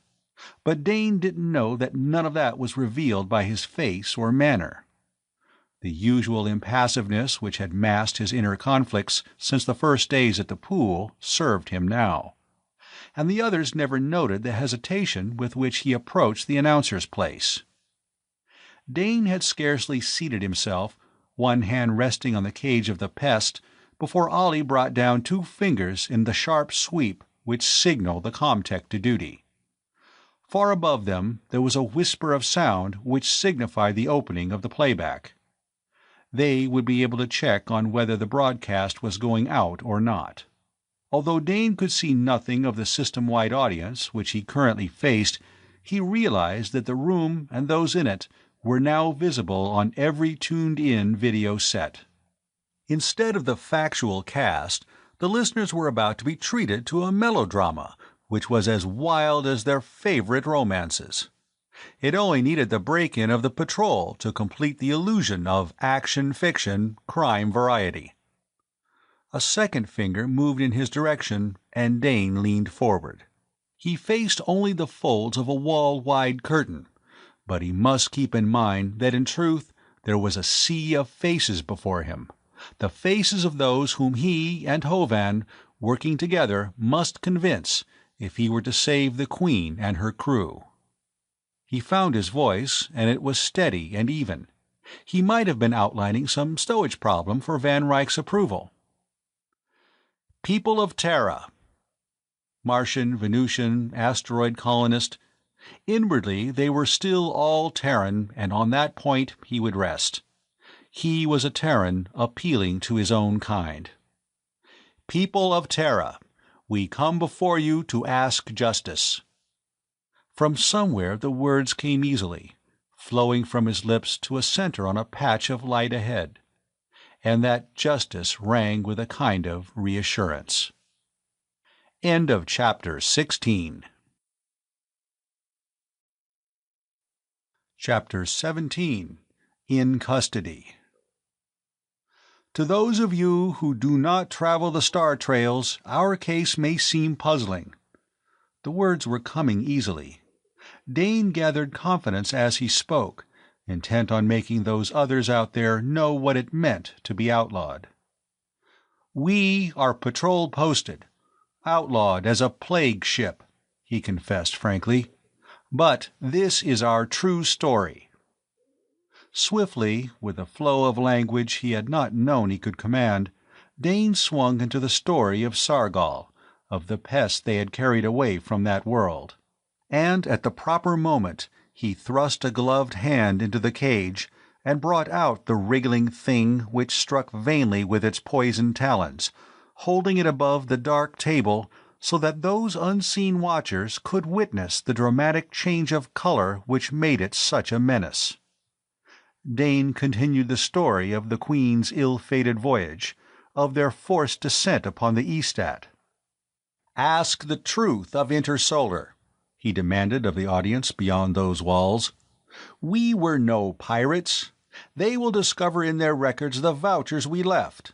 But Dane didn't know that none of that was revealed by his face or manner. The usual impassiveness which had masked his inner conflicts since the first days at the pool served him now. And the others never noted the hesitation with which he approached the announcer's place. Dane had scarcely seated himself, one hand resting on the cage of the pest, before Ollie brought down 2 fingers in the sharp sweep which signaled the comtech to duty. Far above them there was a whisper of sound which signified the opening of the playback. They would be able to check on whether the broadcast was going out or not. Although Dane could see nothing of the system-wide audience which he currently faced, he realized that the room and those in it were now visible on every tuned-in video set. Instead of the factual cast, the listeners were about to be treated to a melodrama which was as wild as their favorite romances. It only needed the break-in of the patrol to complete the illusion of action-fiction crime variety. A second finger moved in his direction, and Dane leaned forward. He faced only the folds of a wall-wide curtain, but he must keep in mind that in truth there was a sea of faces before him, the faces of those whom he and Hovan working together, must convince if he were to save the Queen and her crew. He found his voice, and it was steady and even. He might have been outlining some stowage problem for Van Ryck's approval. People of Terra. Martian, Venusian, asteroid colonist. Inwardly they were still all Terran, and on that point he would rest. He was a Terran appealing to his own kind. People of Terra, we come before you to ask justice. From somewhere the words came easily, flowing from his lips to a center on a patch of light ahead. And that justice rang with a kind of reassurance. End of Chapter 16. Chapter 17. In Custody. To those of you who do not travel the star trails, our case may seem puzzling. The words were coming easily. Dane gathered confidence as he spoke, intent on making those others out there know what it meant to be outlawed. We are patrol posted, outlawed as a plague ship, he confessed frankly. But this is our true story. Swiftly, with a flow of language he had not known he could command, Dane swung into the story of Sargol, of the pests they had carried away from that world. And at the proper moment he thrust a gloved hand into the cage and brought out the wriggling thing which struck vainly with its poisoned talons, holding it above the dark table so that those unseen watchers could witness the dramatic change of color which made it such a menace. Dane continued the story of the Queen's ill-fated voyage, of their forced descent upon the Estat. "Ask the truth of Intersolar," he demanded of the audience beyond those walls. "We were no pirates. They will discover in their records the vouchers we left."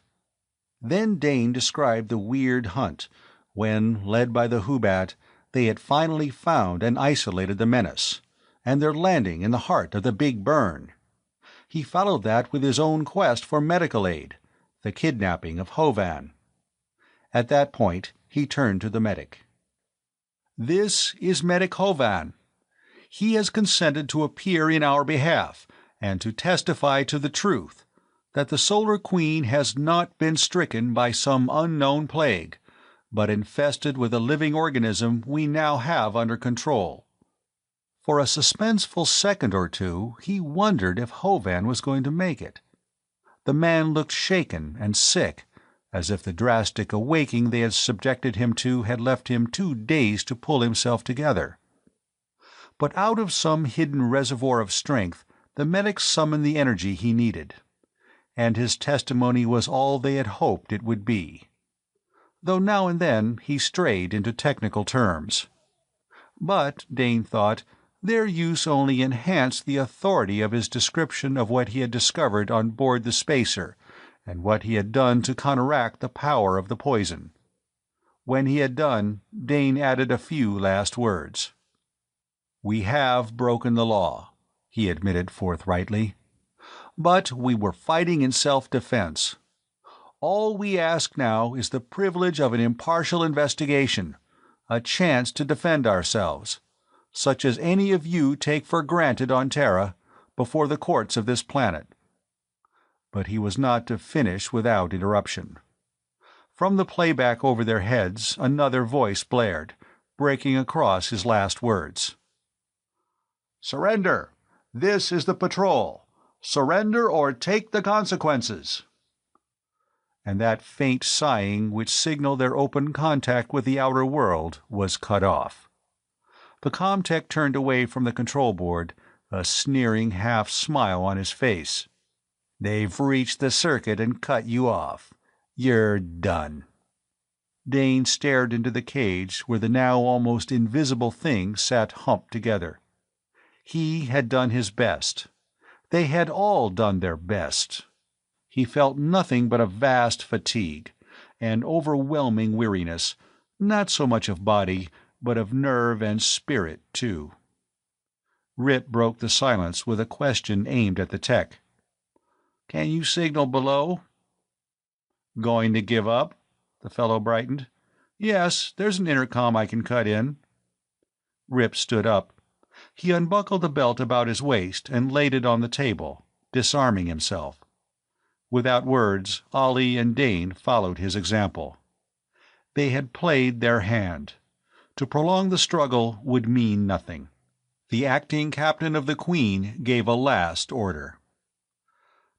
Then Dane described the weird hunt, when, led by the Hubbat, they had finally found and isolated the menace, and their landing in the heart of the Big Burn. He followed that with his own quest for medical aid, the kidnapping of Hovan. At that point he turned to the medic. "This is Medic Hovan. He has consented to appear in our behalf and to testify to the truth, that the Solar Queen has not been stricken by some unknown plague, but infested with a living organism we now have under control." For a suspenseful second or two he wondered if Hovan was going to make it. The man looked shaken and sick, as if the drastic awaking they had subjected him to had left him too dazed to pull himself together. But out of some hidden reservoir of strength the medic summoned the energy he needed, and his testimony was all they had hoped it would be, though now and then he strayed into technical terms. But, Dane thought, their use only enhanced the authority of his description of what he had discovered on board the spacer, and what he had done to counteract the power of the poison. When he had done, Dane added a few last words. "We have broken the law," he admitted forthrightly. "But we were fighting in self-defense. All we ask now is the privilege of an impartial investigation, a chance to defend ourselves, such as any of you take for granted on Terra, before the courts of this planet." But he was not to finish without interruption. From the playback over their heads another voice blared, breaking across his last words. "Surrender! This is the patrol! Surrender or take the consequences!" And that faint sighing which signaled their open contact with the outer world was cut off. The comtech turned away from the control board, a sneering half-smile on his face. "They've reached the circuit and cut you off. You're done." Dane stared into the cage where the now almost invisible thing sat humped together. He had done his best. They had all done their best. He felt nothing but a vast fatigue, an overwhelming weariness, not so much of body, but of nerve and spirit, too. Rip broke the silence with a question aimed at the tech. "Can you signal below?" "Going to give up?" the fellow brightened. Yes, there's an intercom I can cut in. Rip stood up. He unbuckled the belt about his waist and laid it on the table, disarming himself. Without words, Ollie and Dane followed his example. They had played their hand. To prolong the struggle would mean nothing. The acting captain of the Queen gave a last order.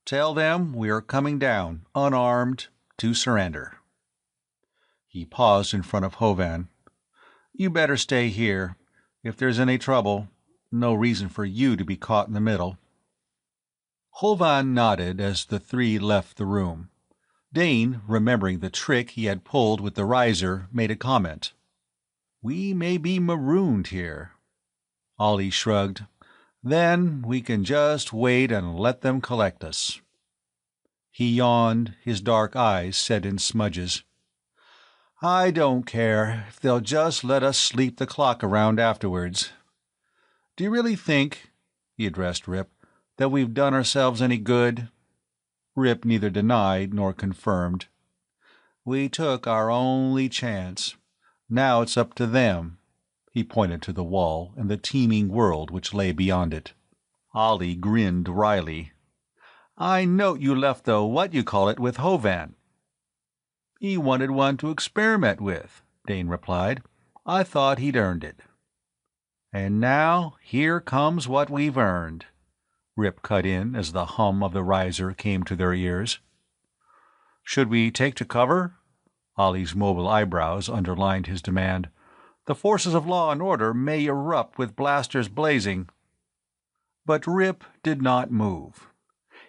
"Tell them we are coming down, unarmed, to surrender." He paused in front of Hovan. "You better stay here. If there's any trouble, no reason for you to be caught in the middle." Hovan nodded as the three left the room. Dane, remembering the trick he had pulled with the riser, made a comment. "We may be marooned here." Ollie shrugged. "Then we can just wait and let them collect us." He yawned, his dark eyes set in smudges. "I don't care if they'll just let us sleep the clock around afterwards. Do you really think," he addressed Rip, "that we've done ourselves any good?" Rip neither denied nor confirmed. "We took our only chance. Now it's up to them." He pointed to the wall and the teeming world which lay beyond it. Ollie grinned wryly. "I note you left the what-you-call-it with Hovan." "He wanted one to experiment with," Dane replied. "I thought he'd earned it." "And now here comes what we've earned," Rip cut in as the hum of the riser came to their ears. "Should we take to cover?" Ollie's mobile eyebrows underlined his demand. "The forces of law and order may erupt with blasters blazing." But Rip did not move.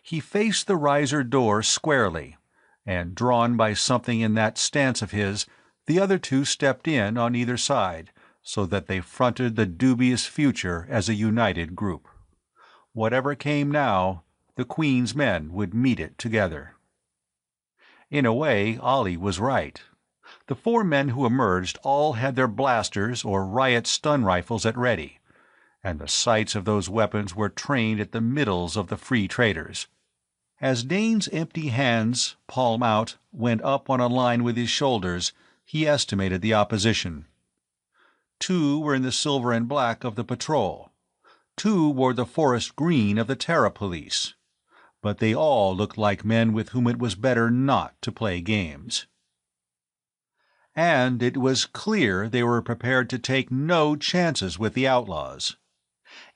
He faced the riser door squarely, and, drawn by something in that stance of his, the other two stepped in on either side, so that they fronted the dubious future as a united group. Whatever came now, the Queen's men would meet it together. In a way, Ollie was right. The four men who emerged all had their blasters or riot stun rifles at ready, and the sights of those weapons were trained at the middles of the free traders. As Dane's empty hands, palm out, went up on a line with his shoulders, he estimated the opposition. 2 were in the silver and black of the patrol. 2 wore the forest green of the Terra Police. But they all looked like men with whom it was better not to play games. And it was clear they were prepared to take no chances with the outlaws.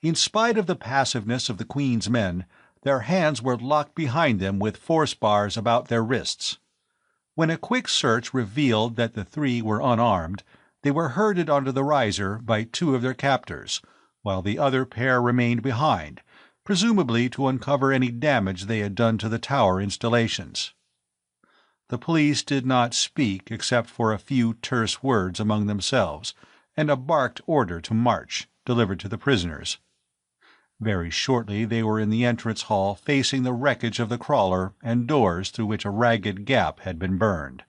In spite of the passiveness of the Queen's men, their hands were locked behind them with force bars about their wrists. When a quick search revealed that the 3 were unarmed, they were herded onto the riser by 2 of their captors, while the other pair remained behind, presumably to uncover any damage they had done to the tower installations. The police did not speak except for a few terse words among themselves, and a barked order to march, delivered to the prisoners. Very shortly they were in the entrance hall facing the wreckage of the crawler and doors through which a ragged gap had been burned.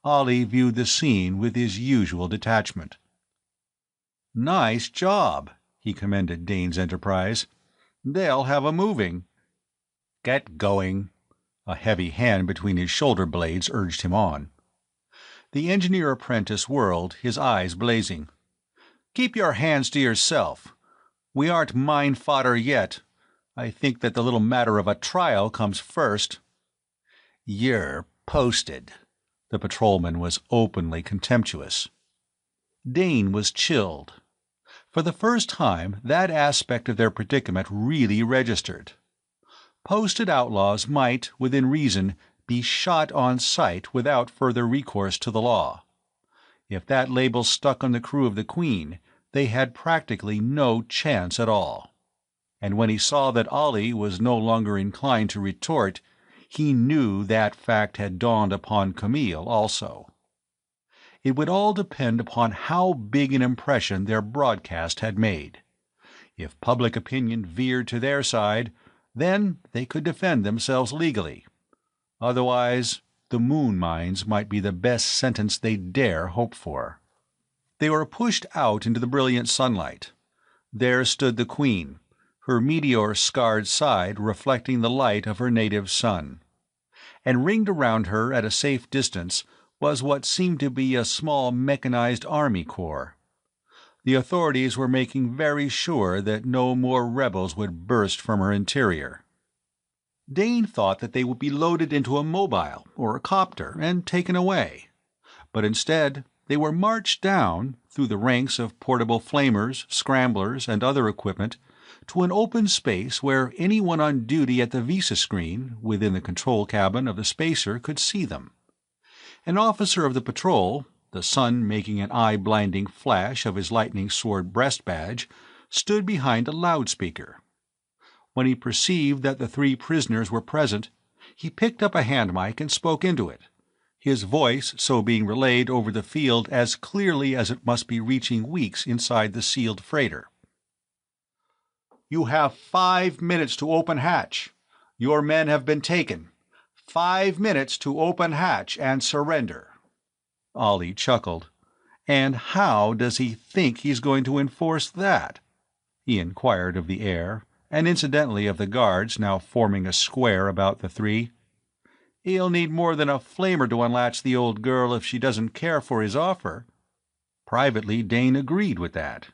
Ollie viewed the scene with his usual detachment. "Nice job," he commended Dane's enterprise. "They'll have a moving." "Get going." A heavy hand between his shoulder blades urged him on. The engineer apprentice whirled, his eyes blazing. "Keep your hands to yourself. We aren't mine fodder yet. I think that the little matter of a trial comes first." "You're posted." The patrolman was openly contemptuous. Dane was chilled. For the first time, that aspect of their predicament really registered. Posted outlaws might, within reason, be shot on sight without further recourse to the law. If that label stuck on the crew of the Queen, they had practically no chance at all. And when he saw that Ollie was no longer inclined to retort, he knew that fact had dawned upon Camille also. It would all depend upon how big an impression their broadcast had made. If public opinion veered to their side, then they could defend themselves legally. Otherwise, the moon mines might be the best sentence they'd dare hope for. They were pushed out into the brilliant sunlight. There stood the Queen, her meteor-scarred side reflecting the light of her native sun. And ringed around her at a safe distance was what seemed to be a small mechanized army corps. The authorities were making very sure that no more rebels would burst from her interior. Dane thought that they would be loaded into a mobile or a copter and taken away, but instead they were marched down through the ranks of portable flamers, scramblers, and other equipment to an open space where anyone on duty at the visa screen within the control cabin of the spacer could see them. An officer of the patrol, the sun making an eye-blinding flash of his lightning sword breast badge, stood behind a loudspeaker. When he perceived that the 3 prisoners were present, he picked up a hand mic and spoke into it, his voice so being relayed over the field as clearly as it must be reaching Weeks inside the sealed freighter. "You have 5 minutes to open hatch. Your men have been taken. 5 minutes to open hatch and surrender." Ollie chuckled. "And how does he think he's going to enforce that?" he inquired of the air, and incidentally of the guards now forming a square about the 3. "He'll need more than a flamer to unlatch the old girl if she doesn't care for his offer." Privately, Dane agreed with that.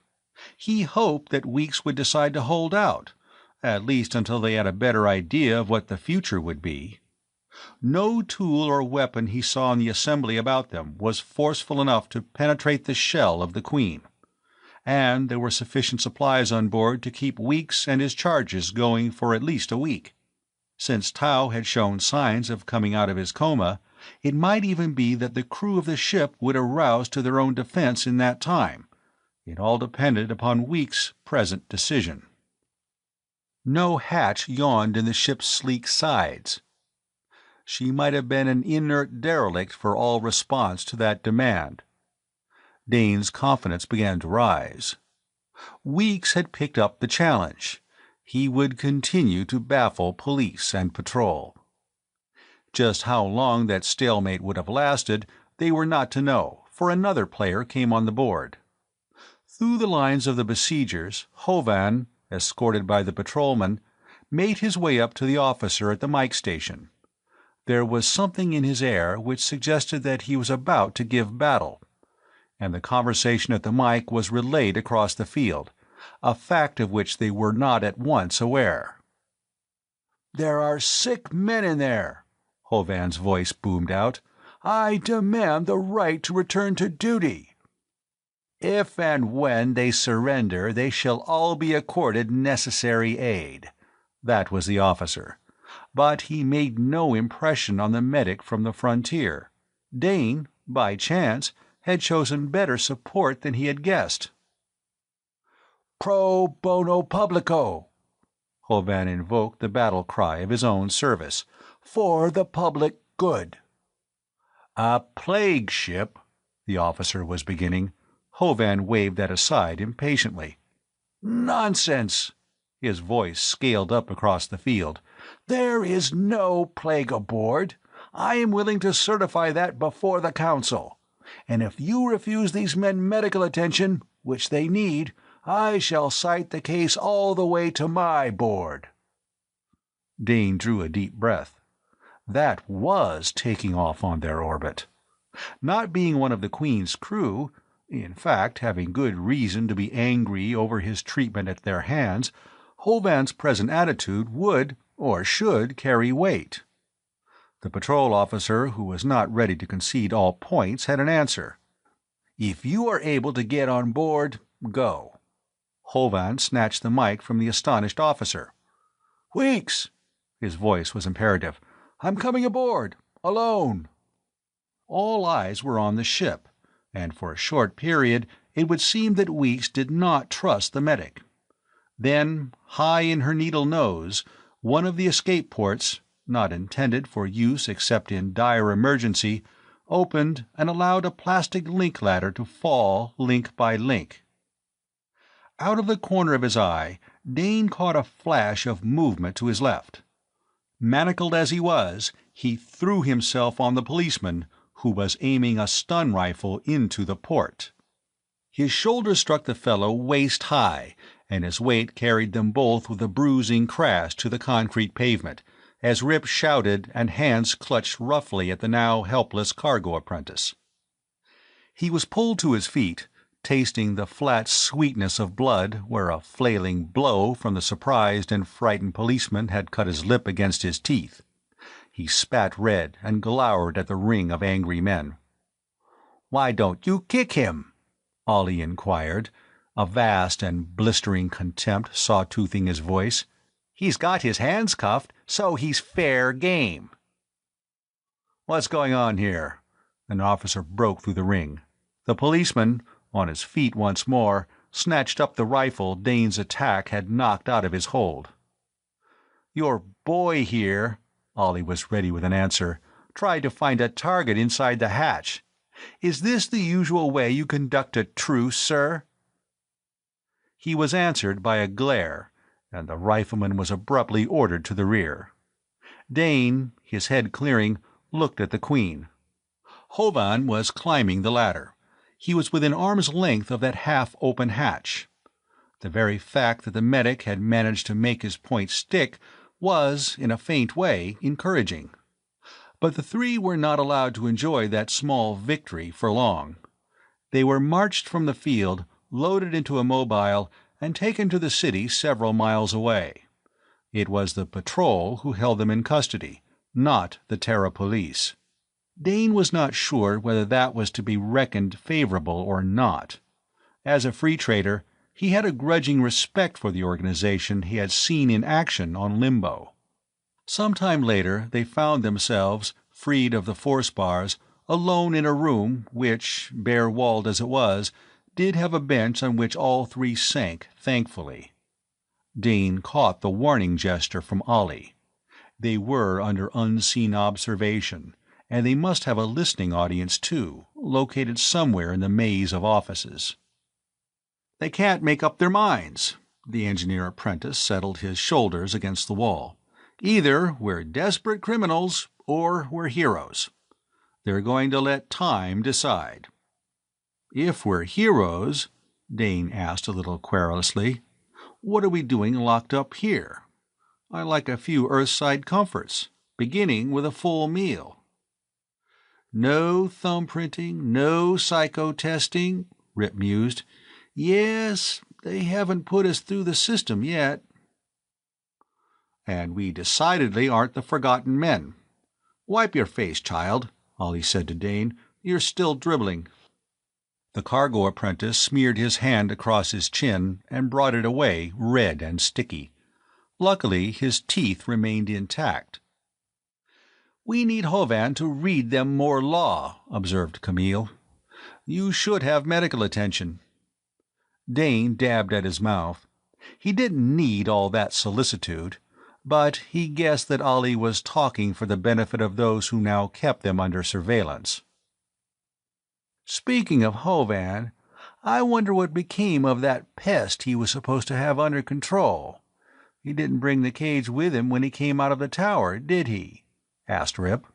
He hoped that Weeks would decide to hold out, at least until they had a better idea of what the future would be. No tool or weapon he saw in the assembly about them was forceful enough to penetrate the shell of the Queen, and there were sufficient supplies on board to keep Weeks and his charges going for at least a week. Since Tau had shown signs of coming out of his coma, it might even be that the crew of the ship would arouse to their own defense in that time. It all depended upon Weeks' present decision. No hatch yawned in the ship's sleek sides. She might have been an inert derelict for all response to that demand. Dane's confidence began to rise. Weeks had picked up the challenge. He would continue to baffle police and patrol. Just how long that stalemate would have lasted, they were not to know, for another player came on the board. Through the lines of the besiegers, Hovan, escorted by the patrolman, made his way up to the officer at the mic station. There was something in his air which suggested that he was about to give battle, and the conversation at the mic was relayed across the field, a fact of which they were not at once aware. "There are sick men in there," Hovan's voice boomed out. "I demand the right to return to duty. If and when they surrender, they shall all be accorded necessary aid." That was the officer. But he made no impression on the medic from the frontier. Dane, by chance, had chosen better support than he had guessed. "Pro bono publico," Hovan invoked the battle cry of his own service. "For the public good." "A plague ship," the officer was beginning. Hovan waved that aside impatiently. "Nonsense!" His voice scaled up across the field. "There is no plague aboard. I am willing to certify that before the council. And if you refuse these men medical attention, which they need, I shall cite the case all the way to my board." Dane drew a deep breath. That was taking off on their orbit. Not being one of the Queen's crew, in fact having good reason to be angry over his treatment at their hands, Hovan's present attitude would, or should, carry weight. The patrol officer, who was not ready to concede all points, had an answer. "If you are able to get on board, go." Hovan snatched the mic from the astonished officer. "Weeks!" His voice was imperative. "I'm coming aboard. Alone." All eyes were on the ship, and for a short period it would seem that Weeks did not trust the medic. Then, high in her needle nose, one of the escape ports, not intended for use except in dire emergency, opened and allowed a plastic link ladder to fall link by link. Out of the corner of his eye, Dane caught a flash of movement to his left. Manacled as he was, he threw himself on the policeman, who was aiming a stun rifle into the port. His shoulder struck the fellow waist high, and his weight carried them both with a bruising crash to the concrete pavement, as Rip shouted and hands clutched roughly at the now helpless cargo apprentice. He was pulled to his feet, tasting the flat sweetness of blood where a flailing blow from the surprised and frightened policeman had cut his lip against his teeth. He spat red and glowered at the ring of angry men. "Why don't you kick him?" Ollie inquired, a vast and blistering contempt saw-toothing his voice. "He's got his hands cuffed, so he's fair game." "What's going on here?" An officer broke through the ring. The policeman, on his feet once more, snatched up the rifle Dane's attack had knocked out of his hold. "Your boy here," Ollie was ready with an answer, "tried to find a target inside the hatch. Is this the usual way you conduct a truce, sir?" He was answered by a glare, and the rifleman was abruptly ordered to the rear. Dane, his head clearing, looked at the Queen. Hovan was climbing the ladder. He was within arm's length of that half-open hatch. The very fact that the medic had managed to make his point stick was, in a faint way, encouraging. But the three were not allowed to enjoy that small victory for long. They were marched from the field, loaded into a mobile, and taken to the city several miles away. It was the patrol who held them in custody, not the Terra police. Dane was not sure whether that was to be reckoned favorable or not. As a free trader, he had a grudging respect for the organization he had seen in action on Limbo. Some time later they found themselves, freed of the force bars, alone in a room which, bare-walled as it was, did have a bench on which all three sank, thankfully. Dane caught the warning gesture from Ollie. They were under unseen observation, and they must have a listening audience too, located somewhere in the maze of offices. "They can't make up their minds." The engineer apprentice settled his shoulders against the wall. "Either we're desperate criminals, or we're heroes. They're going to let time decide." "If we're heroes," Dane asked a little querulously, "what are we doing locked up here? I like a few earthside comforts, beginning with a full meal." "No thumbprinting, no psycho-testing," Rip mused. "Yes, they haven't put us through the system yet." "And we decidedly aren't the forgotten men. Wipe your face, child," Ollie said to Dane. "You're still dribbling." The cargo apprentice smeared his hand across his chin and brought it away, red and sticky. Luckily, his teeth remained intact. "We need Hovan to read them more law," observed Camille. "You should have medical attention." Dane dabbed at his mouth. He didn't need all that solicitude, but he guessed that Ollie was talking for the benefit of those who now kept them under surveillance. "Speaking of Hovan, I wonder what became of that pest he was supposed to have under control. He didn't bring the cage with him when he came out of the tower, did he?" asked Rip.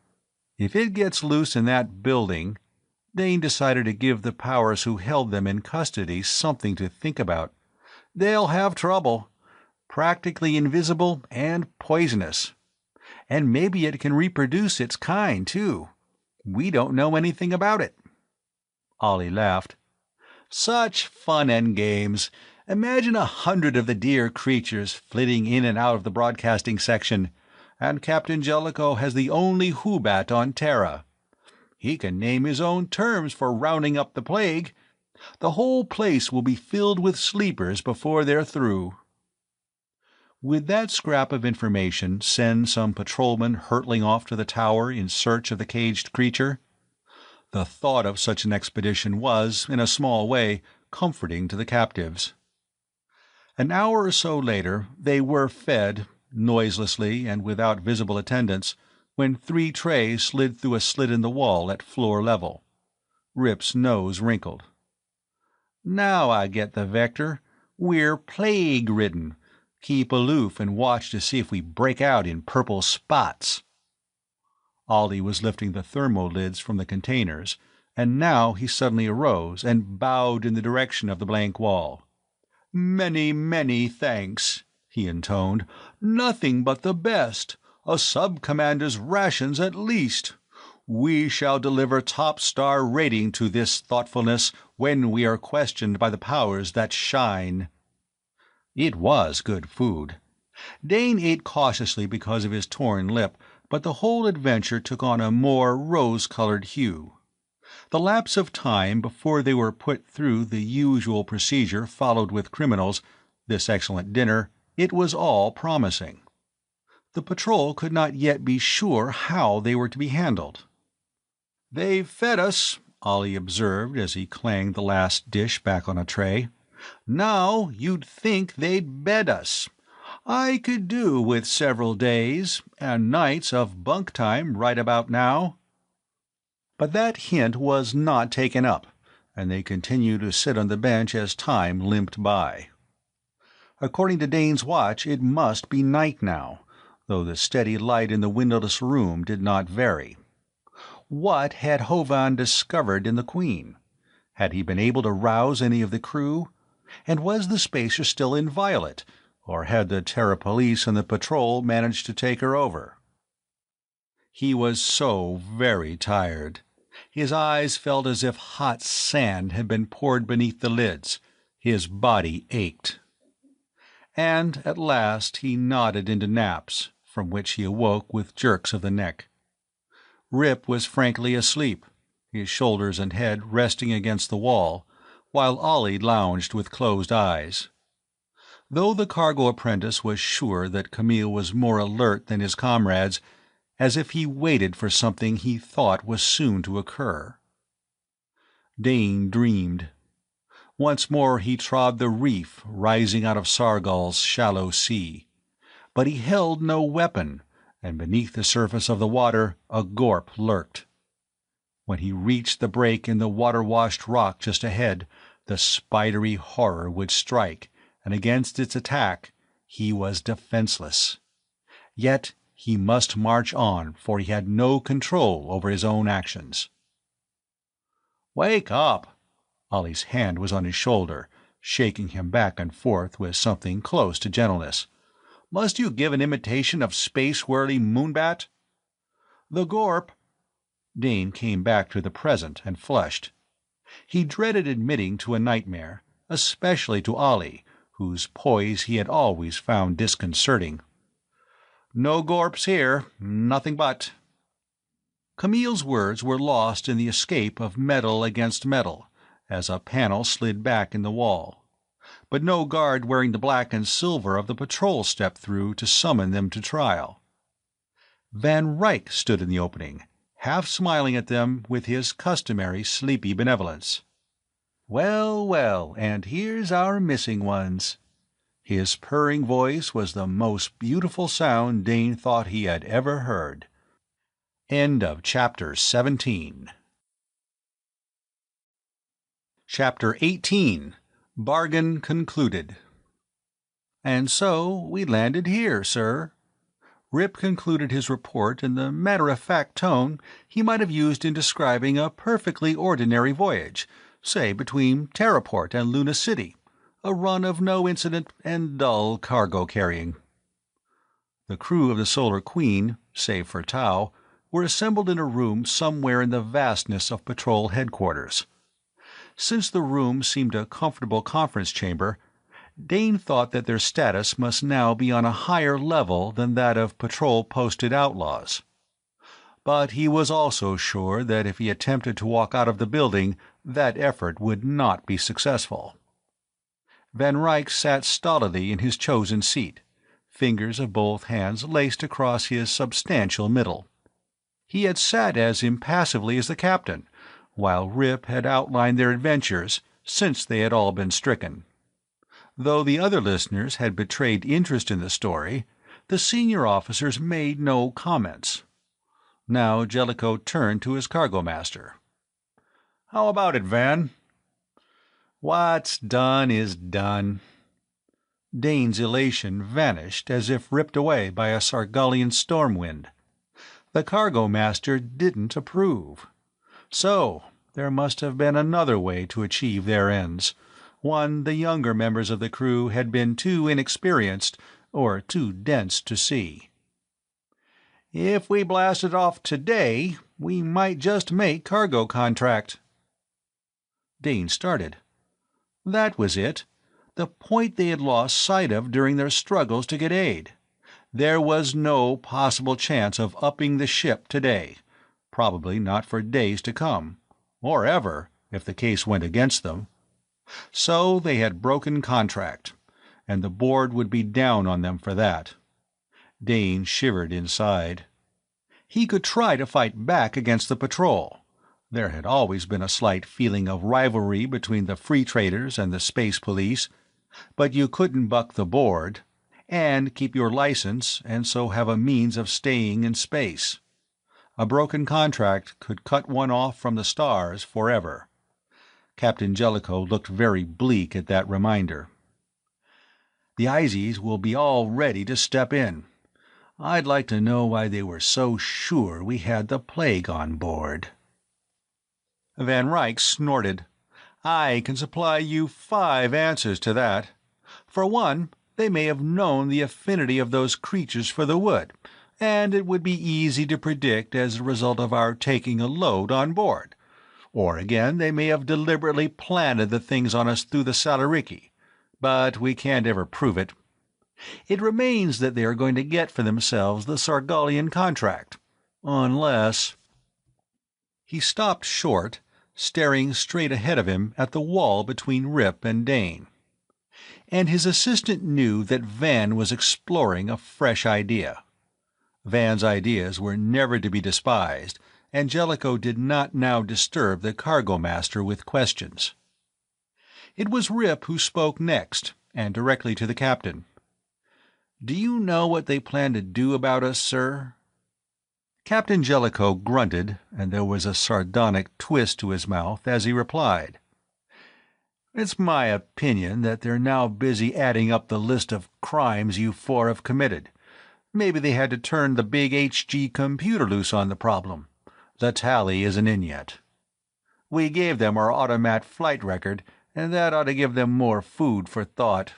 "If it gets loose in that building—" Dane decided to give the powers who held them in custody something to think about. "They'll have trouble. Practically invisible and poisonous. And maybe it can reproduce its kind, too. We don't know anything about it." Ollie laughed. "Such fun and games. Imagine 100 of the dear creatures flitting in and out of the broadcasting section, and Captain Jellicoe has the only Who-Bat on Terra. He can name his own terms for rounding up the plague. The whole place will be filled with sleepers before they're through." Would that scrap of information send some patrolman hurtling off to the tower in search of the caged creature? The thought of such an expedition was, in a small way, comforting to the captives. An hour or so later they were fed, noiselessly and without visible attendants, when 3 trays slid through a slit in the wall at floor level. Rip's nose wrinkled. "Now I get the vector. We're plague-ridden. Keep aloof and watch to see if we break out in purple spots." Ollie was lifting the thermolids from the containers, and now he suddenly arose and bowed in the direction of the blank wall. "Many, many thanks," he intoned. "Nothing but the best. A sub-commander's rations at least. We shall deliver top-star rating to this thoughtfulness when we are questioned by the powers that shine." It was good food. Dane ate cautiously because of his torn lip, but the whole adventure took on a more rose-colored hue. The lapse of time before they were put through the usual procedure followed with criminals, this excellent dinner, it was all promising. The patrol could not yet be sure how they were to be handled. "They've fed us," Ollie observed as he clanged the last dish back on a tray. "Now you'd think they'd bed us. I could do with several days and nights of bunk time right about now." But that hint was not taken up, and they continued to sit on the bench as time limped by. According to Dane's watch, it must be night now, though the steady light in the windowless room did not vary. What had Hovan discovered in the Queen? Had he been able to rouse any of the crew? And was the spacer still inviolate, or had the Terra Police and the patrol managed to take her over? He was so very tired. His eyes felt as if hot sand had been poured beneath the lids. His body ached. And at last he nodded into naps, from which he awoke with jerks of the neck. Rip was frankly asleep, his shoulders and head resting against the wall, while Ollie lounged with closed eyes. Though the cargo apprentice was sure that Camille was more alert than his comrades, as if he waited for something he thought was soon to occur. Dane dreamed. Once more he trod the reef rising out of Sargal's shallow sea. But he held no weapon, and beneath the surface of the water a gorp lurked. When he reached the break in the water-washed rock just ahead, the spidery horror would strike, and against its attack he was defenseless. Yet he must march on, for he had no control over his own actions. "Wake up!" Ollie's hand was on his shoulder, shaking him back and forth with something close to gentleness. "Must you give an imitation of space-whirly moonbat?" "The gorp." Dane came back to the present and flushed. He dreaded admitting to a nightmare, especially to Ollie, whose poise he had always found disconcerting. "No gorps here, nothing but." Camille's words were lost in the escape of metal against metal, as a panel slid back in the wall. But no guard wearing the black and silver of the patrol stepped through to summon them to trial. Van Ryck stood in the opening, half smiling at them with his customary sleepy benevolence. "Well, well, and here's our missing ones." His purring voice was the most beautiful sound Dane thought he had ever heard. End of Chapter 17. Chapter 18. Bargain Concluded. "And so we landed here, sir." Rip concluded his report in the matter-of-fact tone he might have used in describing a perfectly ordinary voyage, say between Terraport and Luna City, a run of no incident and dull cargo carrying. The crew of the Solar Queen, save for Tau, were assembled in a room somewhere in the vastness of patrol headquarters. Since the room seemed a comfortable conference chamber, Dane thought that their status must now be on a higher level than that of patrol-posted outlaws. But he was also sure that if he attempted to walk out of the building, that effort would not be successful. Van Ryck sat stolidly in his chosen seat, fingers of both hands laced across his substantial middle. He had sat as impassively as the captain, while Rip had outlined their adventures since they had all been stricken. Though the other listeners had betrayed interest in the story, the senior officers made no comments. Now Jellicoe turned to his cargo master. "How about it, Van?" "What's done is done." Dane's elation vanished as if ripped away by a Sargallian storm wind. The cargo master didn't approve. So there must have been another way to achieve their ends, one the younger members of the crew had been too inexperienced or too dense to see. If we blasted off today, we might just make cargo contract." Dane started. That was it. The point they had lost sight of during their struggles to get aid. There was no possible chance of upping the ship today, probably not for days to come, or ever, if the case went against them. So they had broken contract, and the board would be down on them for that. Dane shivered inside. He could try to fight back against the patrol. There had always been a slight feeling of rivalry between the free traders and the space police, but you couldn't buck the board and keep your license and so have a means of staying in space. A broken contract could cut one off from the stars forever. Captain Jellicoe looked very bleak at that reminder. "The IZs will be all ready to step in. I'd like to know why they were so sure we had the plague on board." Van Ryck snorted. "I can supply you 5 answers to that. For one, they may have known the affinity of those creatures for the wood, and it would be easy to predict as a result of our taking a load on board. Or again, they may have deliberately planted the things on us through the Salaricky, but we can't ever prove it. It remains that they are going to get for themselves the Sargalian contract. Unless—" He stopped short, staring straight ahead of him at the wall between Rip and Dane. And his assistant knew that Van was exploring a fresh idea. Van's ideas were never to be despised, and Jellicoe did not now disturb the cargo master with questions. It was Rip who spoke next, and directly to the captain. "Do you know what they plan to do about us, sir?" Captain Jellicoe grunted, and there was a sardonic twist to his mouth as he replied. "It's my opinion that they're now busy adding up the list of crimes you 4 have committed. Maybe they had to turn the big HG computer loose on the problem. The tally isn't in yet. We gave them our automat flight record, and that ought to give them more food for thought."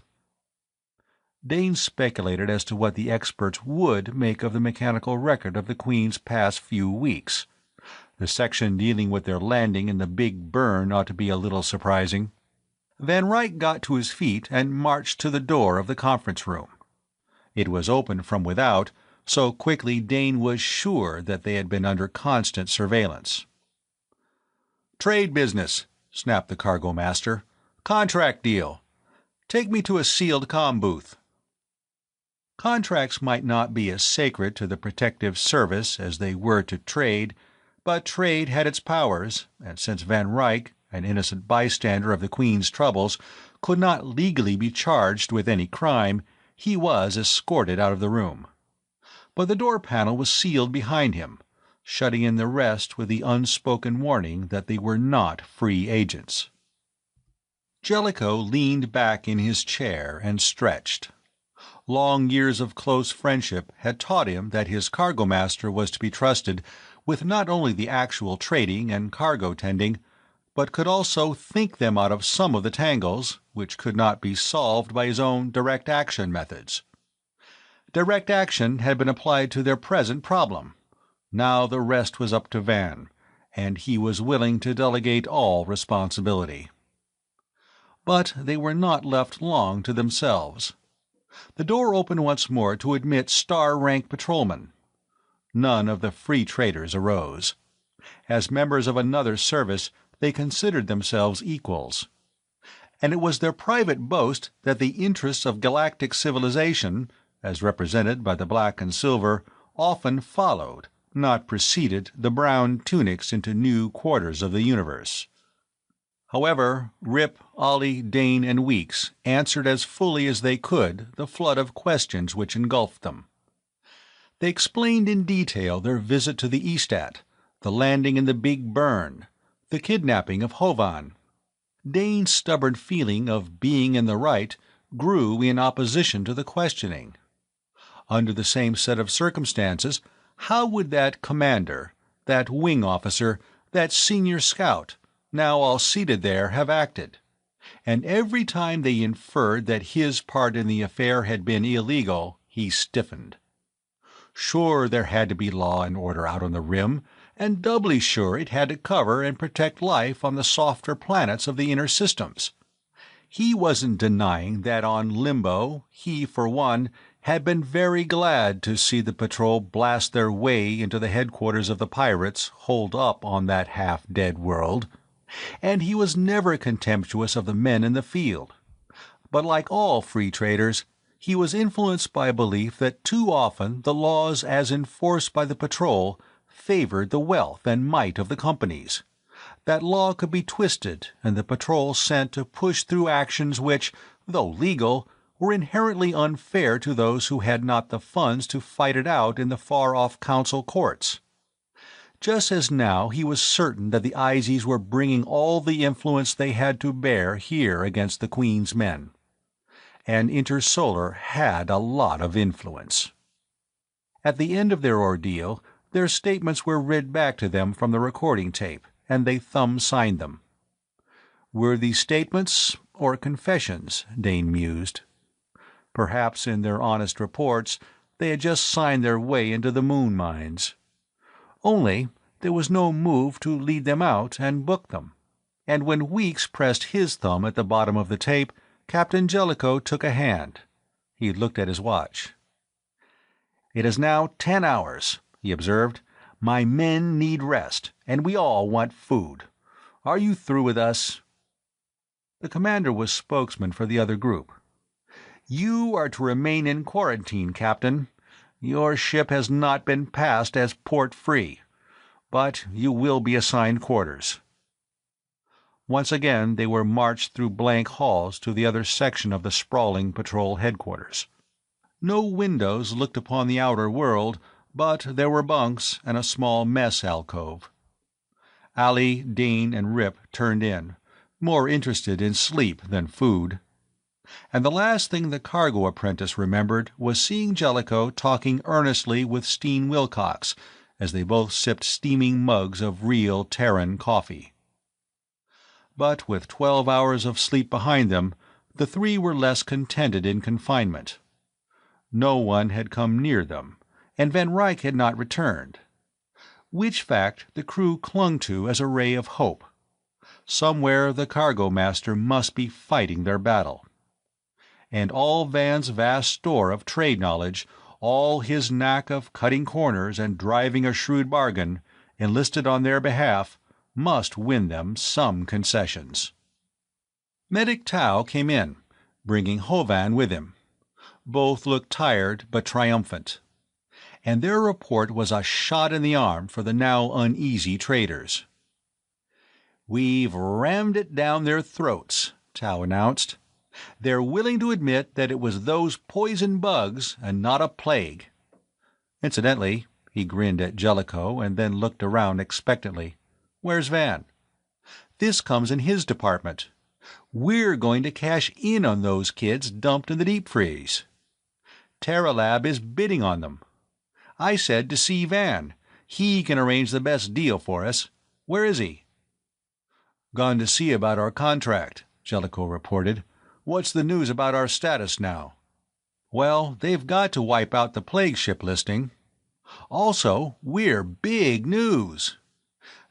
Dane speculated as to what the experts would make of the mechanical record of the Queen's past few weeks. The section dealing with their landing in the Big Burn ought to be a little surprising. Van Ryck got to his feet and marched to the door of the conference room. It was open from without, so quickly Dane was sure that they had been under constant surveillance. "Trade business," snapped the cargo master. "Contract deal. Take me to a sealed comm booth." Contracts might not be as sacred to the protective service as they were to trade, but trade had its powers, and since Van Ryck, an innocent bystander of the Queen's troubles, could not legally be charged with any crime, he was escorted out of the room. But the door panel was sealed behind him, shutting in the rest with the unspoken warning that they were not free agents. Jellicoe leaned back in his chair and stretched. Long years of close friendship had taught him that his cargo master was to be trusted with not only the actual trading and cargo tending, but could also think them out of some of the tangles which could not be solved by his own direct action methods. Direct action had been applied to their present problem. Now the rest was up to Van, and he was willing to delegate all responsibility. But they were not left long to themselves. The door opened once more to admit star-rank patrolmen. None of the free traders arose. As members of another service, they considered themselves equals. And it was their private boast that the interests of galactic civilization, as represented by the black and silver, often followed, not preceded, the brown tunics into new quarters of the universe. However, Rip, Ollie, Dane, and Weeks answered as fully as they could the flood of questions which engulfed them. They explained in detail their visit to the Eastat, the landing in the Big Burn, the kidnapping of Hovan. Dane's stubborn feeling of being in the right grew in opposition to the questioning. Under the same set of circumstances, how would that commander, that wing officer, that senior scout, now all seated there, have acted? And every time they inferred that his part in the affair had been illegal, he stiffened. Sure, there had to be law and order out on the rim, and doubly sure it had to cover and protect life on the softer planets of the inner systems. He wasn't denying that on Limbo he, for one, had been very glad to see the patrol blast their way into the headquarters of the pirates holed up on that half-dead world, and he was never contemptuous of the men in the field. But like all free traders, he was influenced by a belief that too often the laws as enforced by the patrol favored the wealth and might of the companies. That law could be twisted and the patrol sent to push through actions which, though legal, were inherently unfair to those who had not the funds to fight it out in the far-off council courts. Just as now he was certain that the Izies were bringing all the influence they had to bear here against the Queen's men. And Intersolar had a lot of influence. At the end of their ordeal, their statements were read back to them from the recording tape, and they thumb-signed them. Were these statements or confessions? Dane mused. Perhaps in their honest reports they had just signed their way into the moon mines. Only there was no move to lead them out and book them, and when Weeks pressed his thumb at the bottom of the tape, Captain Jellicoe took a hand. He looked at his watch. "It is now 10 hours," he observed. "My men need rest, and we all want food. Are you through with us?" The commander was spokesman for the other group. "You are to remain in quarantine, Captain. Your ship has not been passed as port-free, but you will be assigned quarters." Once again they were marched through blank halls to the other section of the sprawling patrol headquarters. No windows looked upon the outer world, but there were bunks and a small mess alcove. Allie, Dane, and Rip turned in, more interested in sleep than food. And the last thing the cargo apprentice remembered was seeing Jellicoe talking earnestly with Steen Wilcox as they both sipped steaming mugs of real Terran coffee. But with 12 hours of sleep behind them, the three were less contented in confinement. No one had come near them, and Van Ryck had not returned. Which fact the crew clung to as a ray of hope. Somewhere the cargo master must be fighting their battle. And all Van's vast store of trade knowledge, all his knack of cutting corners and driving a shrewd bargain, enlisted on their behalf, must win them some concessions. Medic Tau came in, bringing Hovan with him. Both looked tired but triumphant. And their report was a shot in the arm for the now uneasy traders. "We've rammed it down their throats," Tau announced. "They're willing to admit that it was those poison bugs and not a plague. Incidentally," he grinned at Jellicoe and then looked around expectantly, "where's Van? This comes in his department. We're going to cash in on those kids dumped in the deep freeze. Terralab is bidding on them. I said to see Van. He can arrange the best deal for us. Where is he?" "Gone to see about our contract," Jellicoe reported. "What's the news about our status now?" "Well, they've got to wipe out the plague ship listing. Also, we're big news.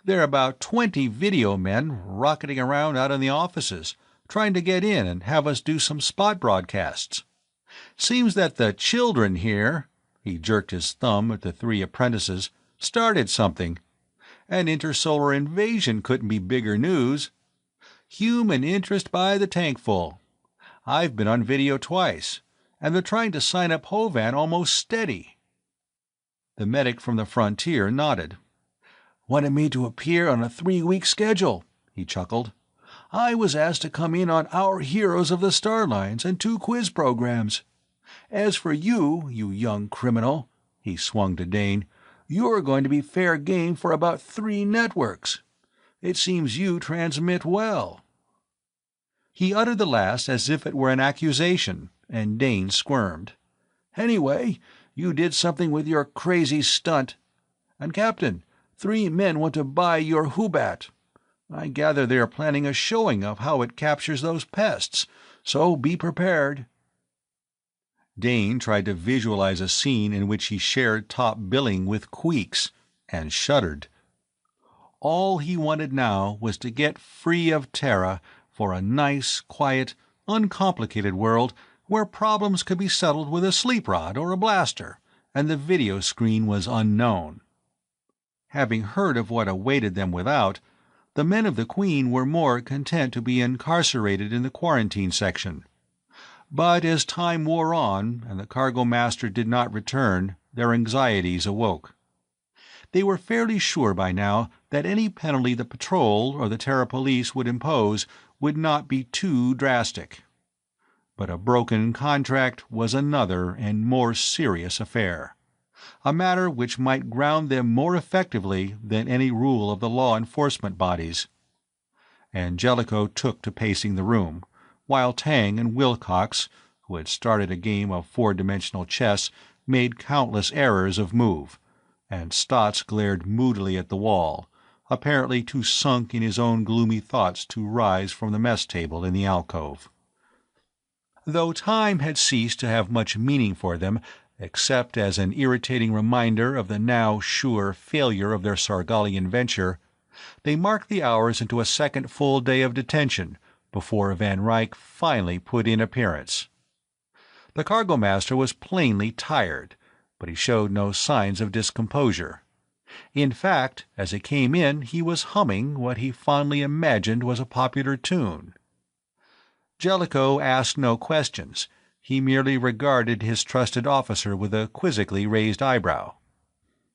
There are about 20 video men rocketing around out in the offices, trying to get in and have us do some spot broadcasts. Seems that the children here," he jerked his thumb at the three apprentices, "started something. An intersolar invasion couldn't be bigger news. Human interest by the tankful. I've been on video twice, and they're trying to sign up Hovan almost steady." The medic from the frontier nodded. "Wanted me to appear on a 3-week schedule," he chuckled. "I was asked to come in on Our Heroes of the Starlines and 2 quiz programs. As for you, you young criminal," he swung to Dane, "you're going to be fair game for about 3 networks. It seems you transmit well." He uttered the last as if it were an accusation, and Dane squirmed. "Anyway, you did something with your crazy stunt. And, Captain, 3 men want to buy your Hubat. I gather they are planning a showing of how it captures those pests, so be prepared." Dane tried to visualize a scene in which he shared top billing with Queeks, and shuddered. All he wanted now was to get free of Terra for a nice, quiet, uncomplicated world where problems could be settled with a sleep rod or a blaster, and the video screen was unknown. Having heard of what awaited them without, the men of the Queen were more content to be incarcerated in the quarantine section. But as time wore on and the cargo master did not return, their anxieties awoke. They were fairly sure by now that any penalty the patrol or the Terra Police would impose would not be too drastic. But a broken contract was another and more serious affair, a matter which might ground them more effectively than any rule of the law enforcement bodies. Angelico took to pacing the room, while Tang and Wilcox, who had started a game of four-dimensional chess, made countless errors of move, and Stotts glared moodily at the wall, apparently too sunk in his own gloomy thoughts to rise from the mess table in the alcove. Though time had ceased to have much meaning for them, except as an irritating reminder of the now sure failure of their Sargalian venture, they marked the hours into a second full day of detention before Van Ryck finally put in appearance. The cargo master was plainly tired, but he showed no signs of discomposure. In fact, as he came in, he was humming what he fondly imagined was a popular tune. Jellicoe asked no questions. He merely regarded his trusted officer with a quizzically raised eyebrow.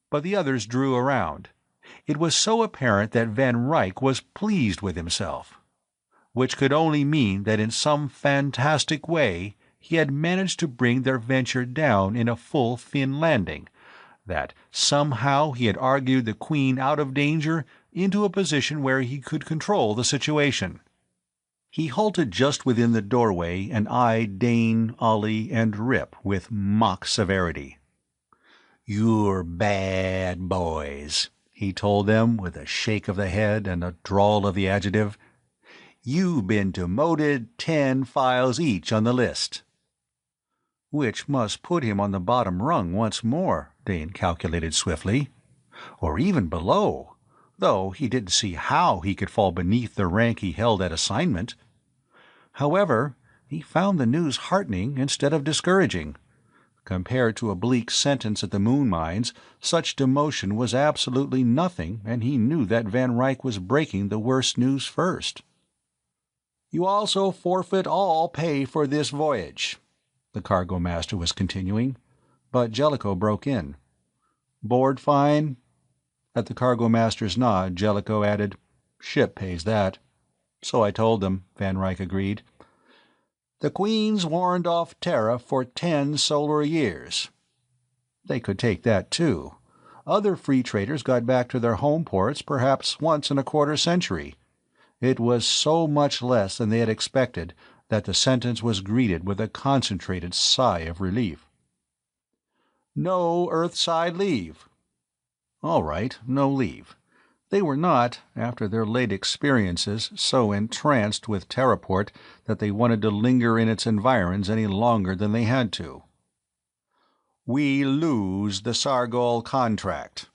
But the others drew around. It was so apparent that Van Ryck was pleased with himself, which could only mean that in some fantastic way he had managed to bring their venture down in a full fin landing, that somehow he had argued the Queen out of danger into a position where he could control the situation. He halted just within the doorway and eyed Dane, Ollie, and Rip with mock severity. "You're bad boys," he told them with a shake of the head and a drawl of the adjective. "You've been demoted 10 files each on the list." Which must put him on the bottom rung once more, Dane calculated swiftly. Or even below, though he didn't see how he could fall beneath the rank he held at assignment. However, he found the news heartening instead of discouraging. Compared to a bleak sentence at the moon mines, such demotion was absolutely nothing, and he knew that Van Ryck was breaking the worst news first. "You also forfeit all pay for this voyage," the cargo master was continuing, but Jellicoe broke in. "Board fine?" At the cargo master's nod, Jellicoe added, "Ship pays that." "So I told them," Van Ryck agreed. "The Queen's warned off Terra for 10 solar years." They could take that, too. Other free traders got back to their home ports perhaps once in a quarter-century. It was so much less than they had expected that the sentence was greeted with a concentrated sigh of relief. "No Earthside leave." All right, no leave. They were not, after their late experiences, so entranced with Terraport that they wanted to linger in its environs any longer than they had to. "We lose the Sargol contract."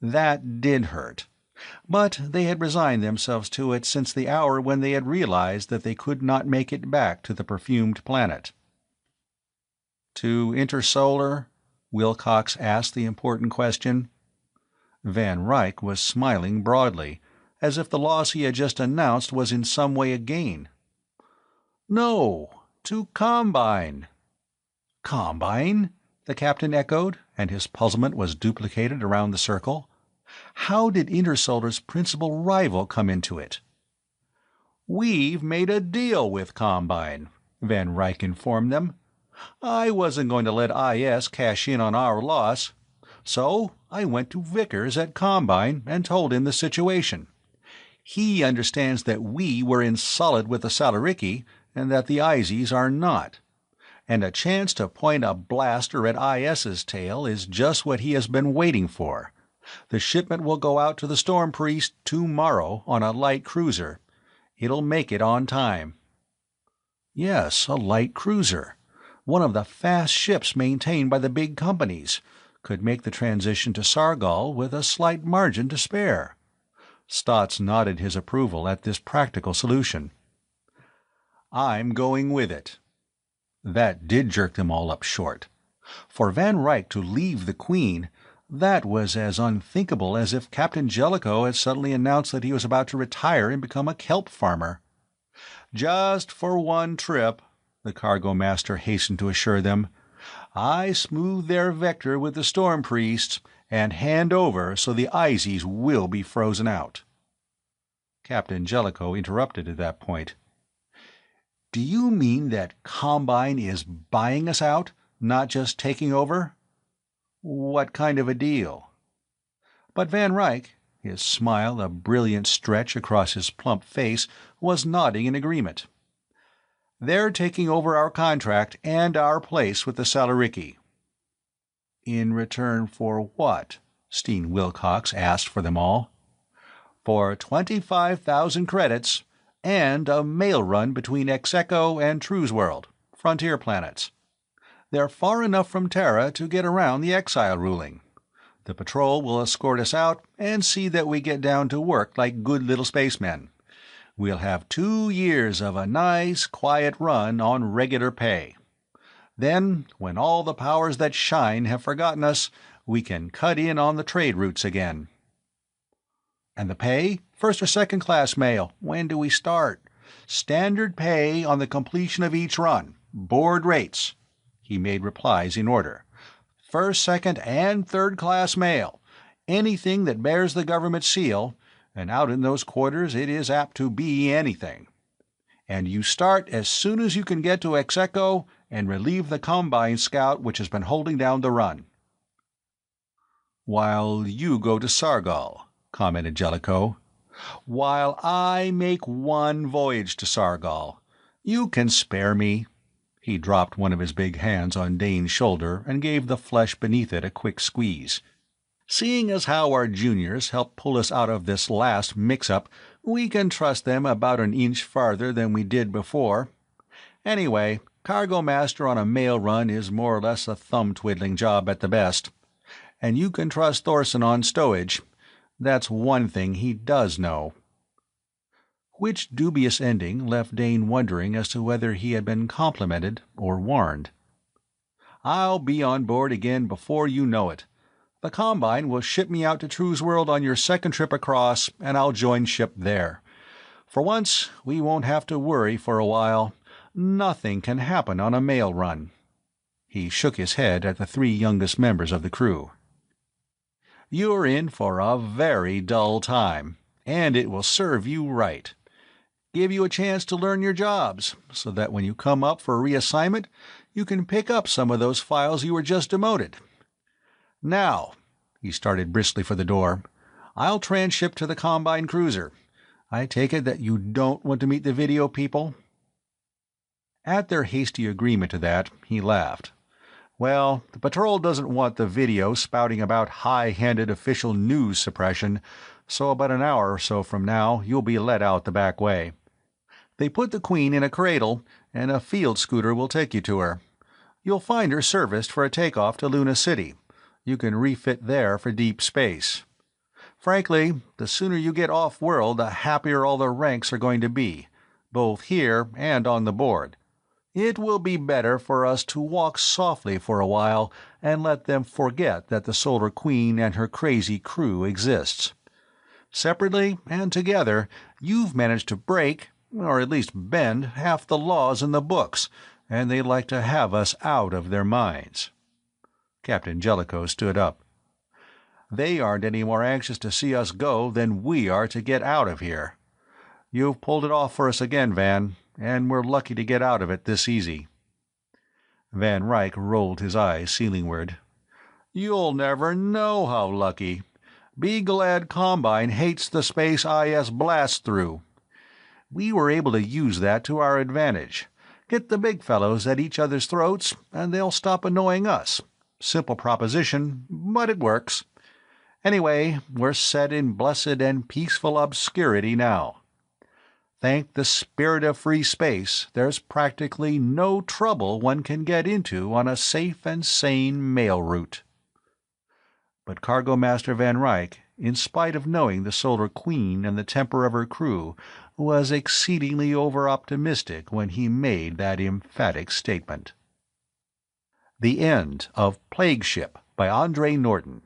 That did hurt. But they had resigned themselves to it since the hour when they had realized that they could not make it back to the perfumed planet. "To Intersolar?" Wilcox asked the important question. Van Ryck was smiling broadly, as if the loss he had just announced was in some way a gain. "No, to Combine." "Combine?" the captain echoed, and his puzzlement was duplicated around the circle. How did Intersolar's principal rival come into it? "We've made a deal with Combine," Van Ryck informed them. "I wasn't going to let IS cash in on our loss. So I went to Vickers at Combine and told him the situation. He understands that we were in solid with the Salariki and that the Izies are not. And a chance to point a blaster at IS's tail is just what he has been waiting for. The shipment will go out to the Storm Priest tomorrow on a light cruiser. It'll make it on time." Yes, a light cruiser. one of the fast ships maintained by the big companies, could make the transition to Sargol with a slight margin to spare. Stotts nodded his approval at this practical solution. "I'm going with it." That did jerk them all up short. For Van Ryck to leave the Queen, that was as unthinkable as if Captain Jellicoe had suddenly announced that he was about to retire and become a kelp farmer. "Just for one trip," the cargo master hastened to assure them. "I smooth their vector with the storm priests and hand over so the Izies will be frozen out." Captain Jellicoe interrupted at that point. "Do you mean that Combine is buying us out, not just taking over?" "What kind of a deal?" But Van Ryck, his smile a brilliant stretch across his plump face, was nodding in agreement. "They're taking over our contract and our place with the Salariki." "In return for what?" Steen Wilcox asked for them all. "For 25,000 credits, and a mail run between Execo and Truesworld, frontier planets. They're far enough from Terra to get around the exile ruling. The patrol will escort us out and see that we get down to work like good little spacemen. We'll have 2 years of a nice, quiet run on regular pay. Then, when all the powers that shine have forgotten us, we can cut in on the trade routes again." "And the pay? First or second class mail? When do we start?" "Standard pay on the completion of each run. Board rates." He made replies in order. "First, second, and third class mail. Anything that bears the government seal, and out in those quarters it is apt to be anything. And you start as soon as you can get to Execo and relieve the Combine scout which has been holding down the run." "While you go to Sargol," commented Jellicoe. "While I make one voyage to Sargol. You can spare me." He dropped one of his big hands on Dane's shoulder and gave the flesh beneath it a quick squeeze. "Seeing as how our juniors helped pull us out of this last mix-up, we can trust them about an inch farther than we did before. Anyway, cargo master on a mail run is more or less a thumb-twiddling job at the best. And you can trust Thorson on stowage. That's one thing he does know." Which dubious ending left Dane wondering as to whether he had been complimented or warned. "I'll be on board again before you know it. The Combine will ship me out to Truesworld on your second trip across, and I'll join ship there. For once, we won't have to worry for a while. Nothing can happen on a mail run." He shook his head at the 3 youngest members of the crew. "You're in for a very dull time, and it will serve you right. Give you a chance to learn your jobs, so that when you come up for reassignment, you can pick up some of those files you were just demoted. Now," he started briskly for the door, "I'll transship to the Combine cruiser. I take it that you don't want to meet the video people?" At their hasty agreement to that, he laughed. "Well, the patrol doesn't want the video spouting about high-handed official news suppression, so about an hour or so from now you'll be let out the back way. They put the Queen in a cradle, and a field scooter will take you to her. You'll find her serviced for a takeoff to Luna City. You can refit there for deep space. Frankly, the sooner you get off-world, the happier all the ranks are going to be, both here and on the board. It will be better for us to walk softly for a while and let them forget that the Solar Queen and her crazy crew exists. Separately and together, you've managed to break, or at least bend, half the laws in the books, and they like to have us out of their minds." Captain Jellicoe stood up. "They aren't any more anxious to see us go than we are to get out of here. You've pulled it off for us again, Van, and we're lucky to get out of it this easy." Van Ryck rolled his eyes ceilingward. "You'll never know how lucky. Be glad Combine hates the space IS blast-through. We were able to use that to our advantage. Get the big fellows at each other's throats, and they'll stop annoying us. Simple proposition, but it works. Anyway, we're set in blessed and peaceful obscurity now." Thank the spirit of free space, there's practically no trouble one can get into on a safe and sane mail route. But Cargo Master Van Ryck, in spite of knowing the Solar Queen and the temper of her crew, was exceedingly over-optimistic when he made that emphatic statement. The End of Plague Ship by Andre Norton.